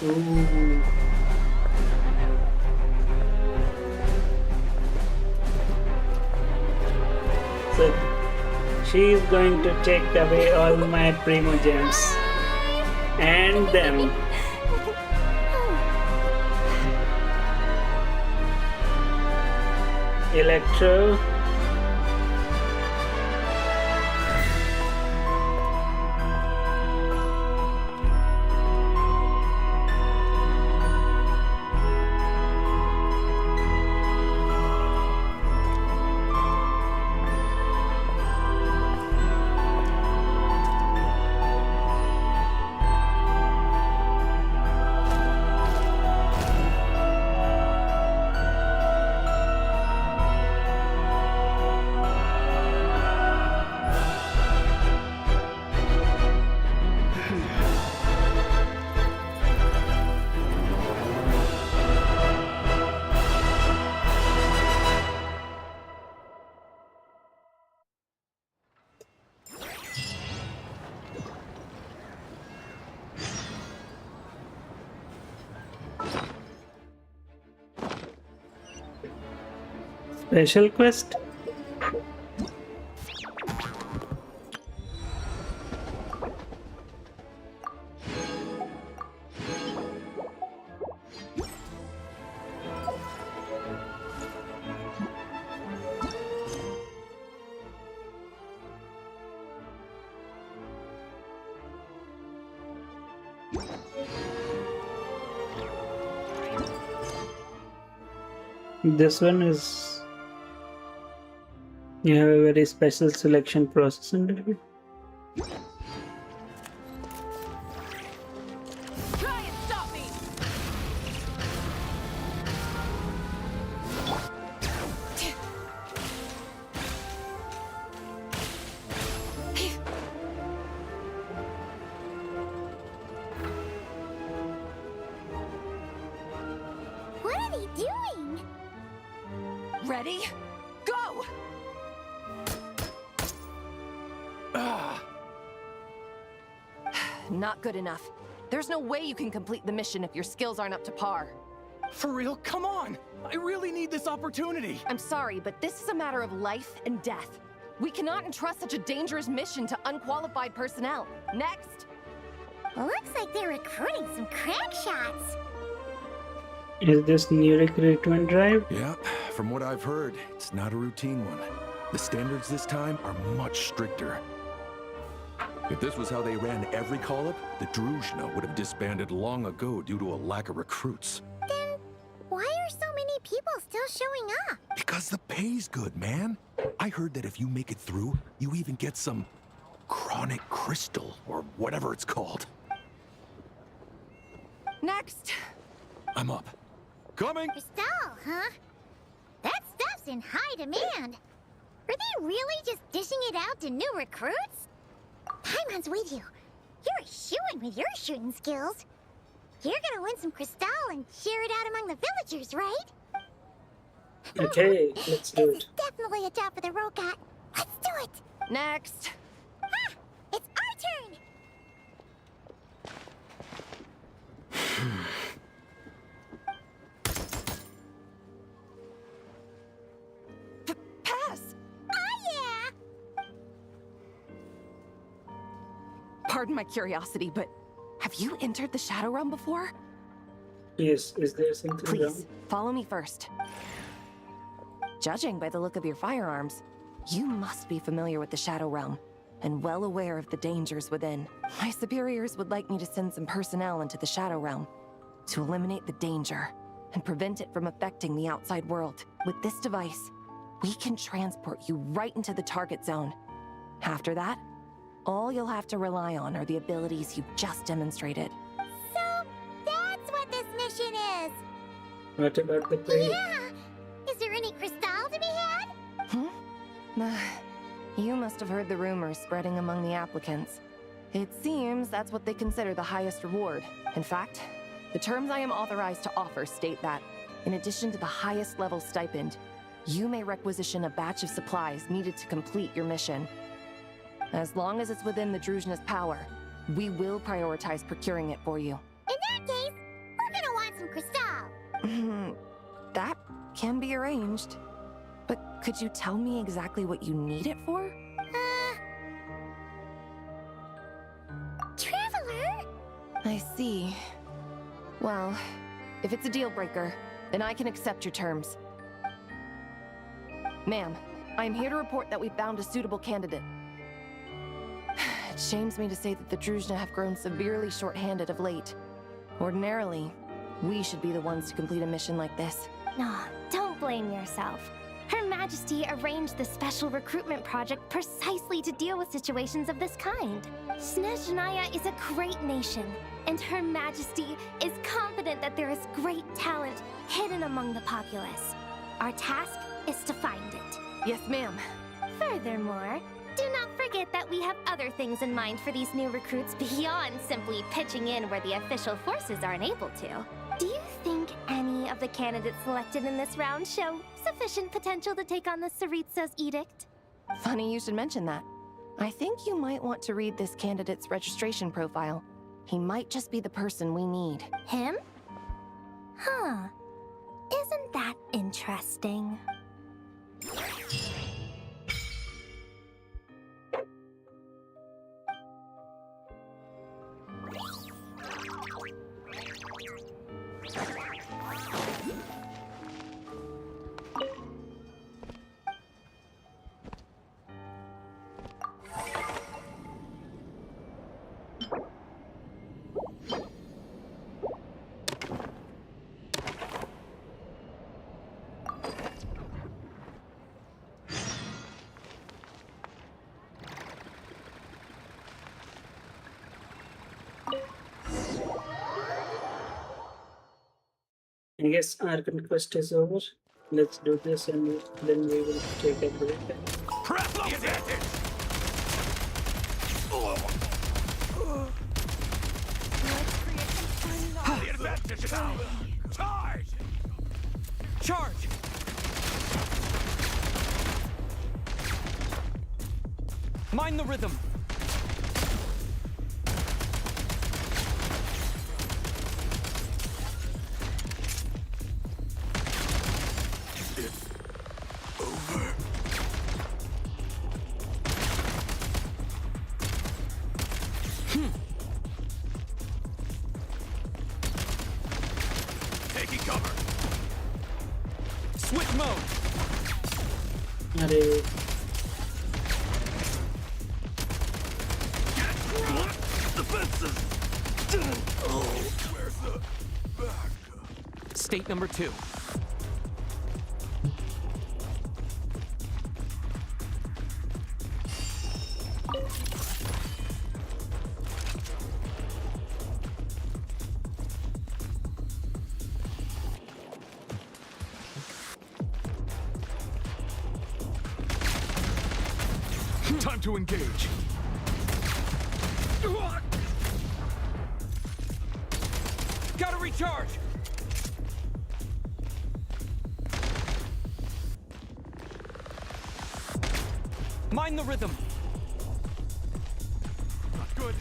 Ooh. So she is going to take away all my primo gems and them. Electro. Special quest? This one is, you have a very special selection process under it. Try and stop me! What are they doing? Ready? Go! Not good enough. There's no way you can complete the mission if your skills aren't up to par. For real? Come on! I really need this opportunity! I'm sorry, but this is a matter of life and death. We cannot entrust such a dangerous mission to unqualified personnel. Next! Looks like they're recruiting some crack shots. Is this new recruitment drive? Yeah, from what I've heard, it's not a routine one. The standards this time are much stricter. If this was how they ran every call-up, the Druzhna would have disbanded long ago due to a lack of recruits. Then why are so many people still showing up? Because the pay's good, man. I heard that if you make it through, you even get some chronic crystal, or whatever it's called. Next! I'm up. Coming! Crystal, huh? That stuff's in high demand. Are they really just dishing it out to new recruits? Paimon's with you. You're a shoo-in with your shooting skills. You're gonna win some crystal and share it out among the villagers, right? Okay, let's do This is definitely a job for the Rokat. Let's do it! Next! Ah! It's our turn! Pass! Oh yeah! Pardon my curiosity, but have you entered the Shadow Realm before? Yes, is there something Please, wrong? follow me first. Judging by the look of your firearms, you must be familiar with the Shadow Realm and well aware of the dangers within. My superiors would like me to send some personnel into the Shadow Realm to eliminate the danger and prevent it from affecting the outside world. With this device, we can transport you right into the target zone. After that, all you'll have to rely on are the abilities you've just demonstrated. So, that's what this mission is! What about the pay? Yeah! Is there any crystal to be had? You must have heard the rumors spreading among the applicants. It seems that's what they consider the highest reward. In fact, the terms I am authorized to offer state that, in addition to the highest level stipend, you may requisition a batch of supplies needed to complete your mission. As long as it's within the Druzhna's power, we will prioritize procuring it for you. In that case, we're gonna want some crystal. That can be arranged. But could you tell me exactly what you need it for? Traveler? I see. Well, if it's a deal breaker, then I can accept your terms. Ma'am, I am here to report that we found a suitable candidate. It shames me to say that the Druzhna have grown severely short-handed of late. Ordinarily, we should be the ones to complete a mission like this. No, don't blame yourself. Her Majesty arranged the special recruitment project precisely to deal with situations of this kind. Sneznaya is a great nation, and Her Majesty is confident that there is great talent hidden among the populace. Our task is to find it. Yes, ma'am. Furthermore, do not forget that we have other things in mind for these new recruits beyond simply pitching in where the official forces aren't able to. Do you think any of the candidates selected in this round show sufficient potential to take on the Tsaritsa's edict? Funny you should mention that. I think you might want to read this candidate's registration profile. He might just be the person we need. Him? Huh. Isn't that interesting? I guess Archon Quest is over. Let's do this and then we will take a break. The advantage is ours! Charge! Charge! Mind the rhythm! Taking cover. Switch mode. Arey. Defenses. Oh, where's the back? State number 2. Time to engage. Gotta recharge. Mind the rhythm. Not good.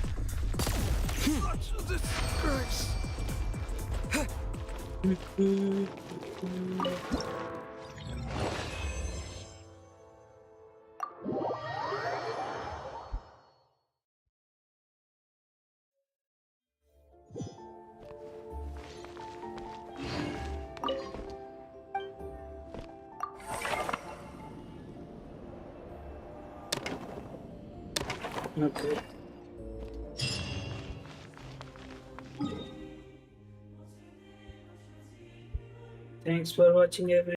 Such a disgrace. Okay. Thanks for watching everyone.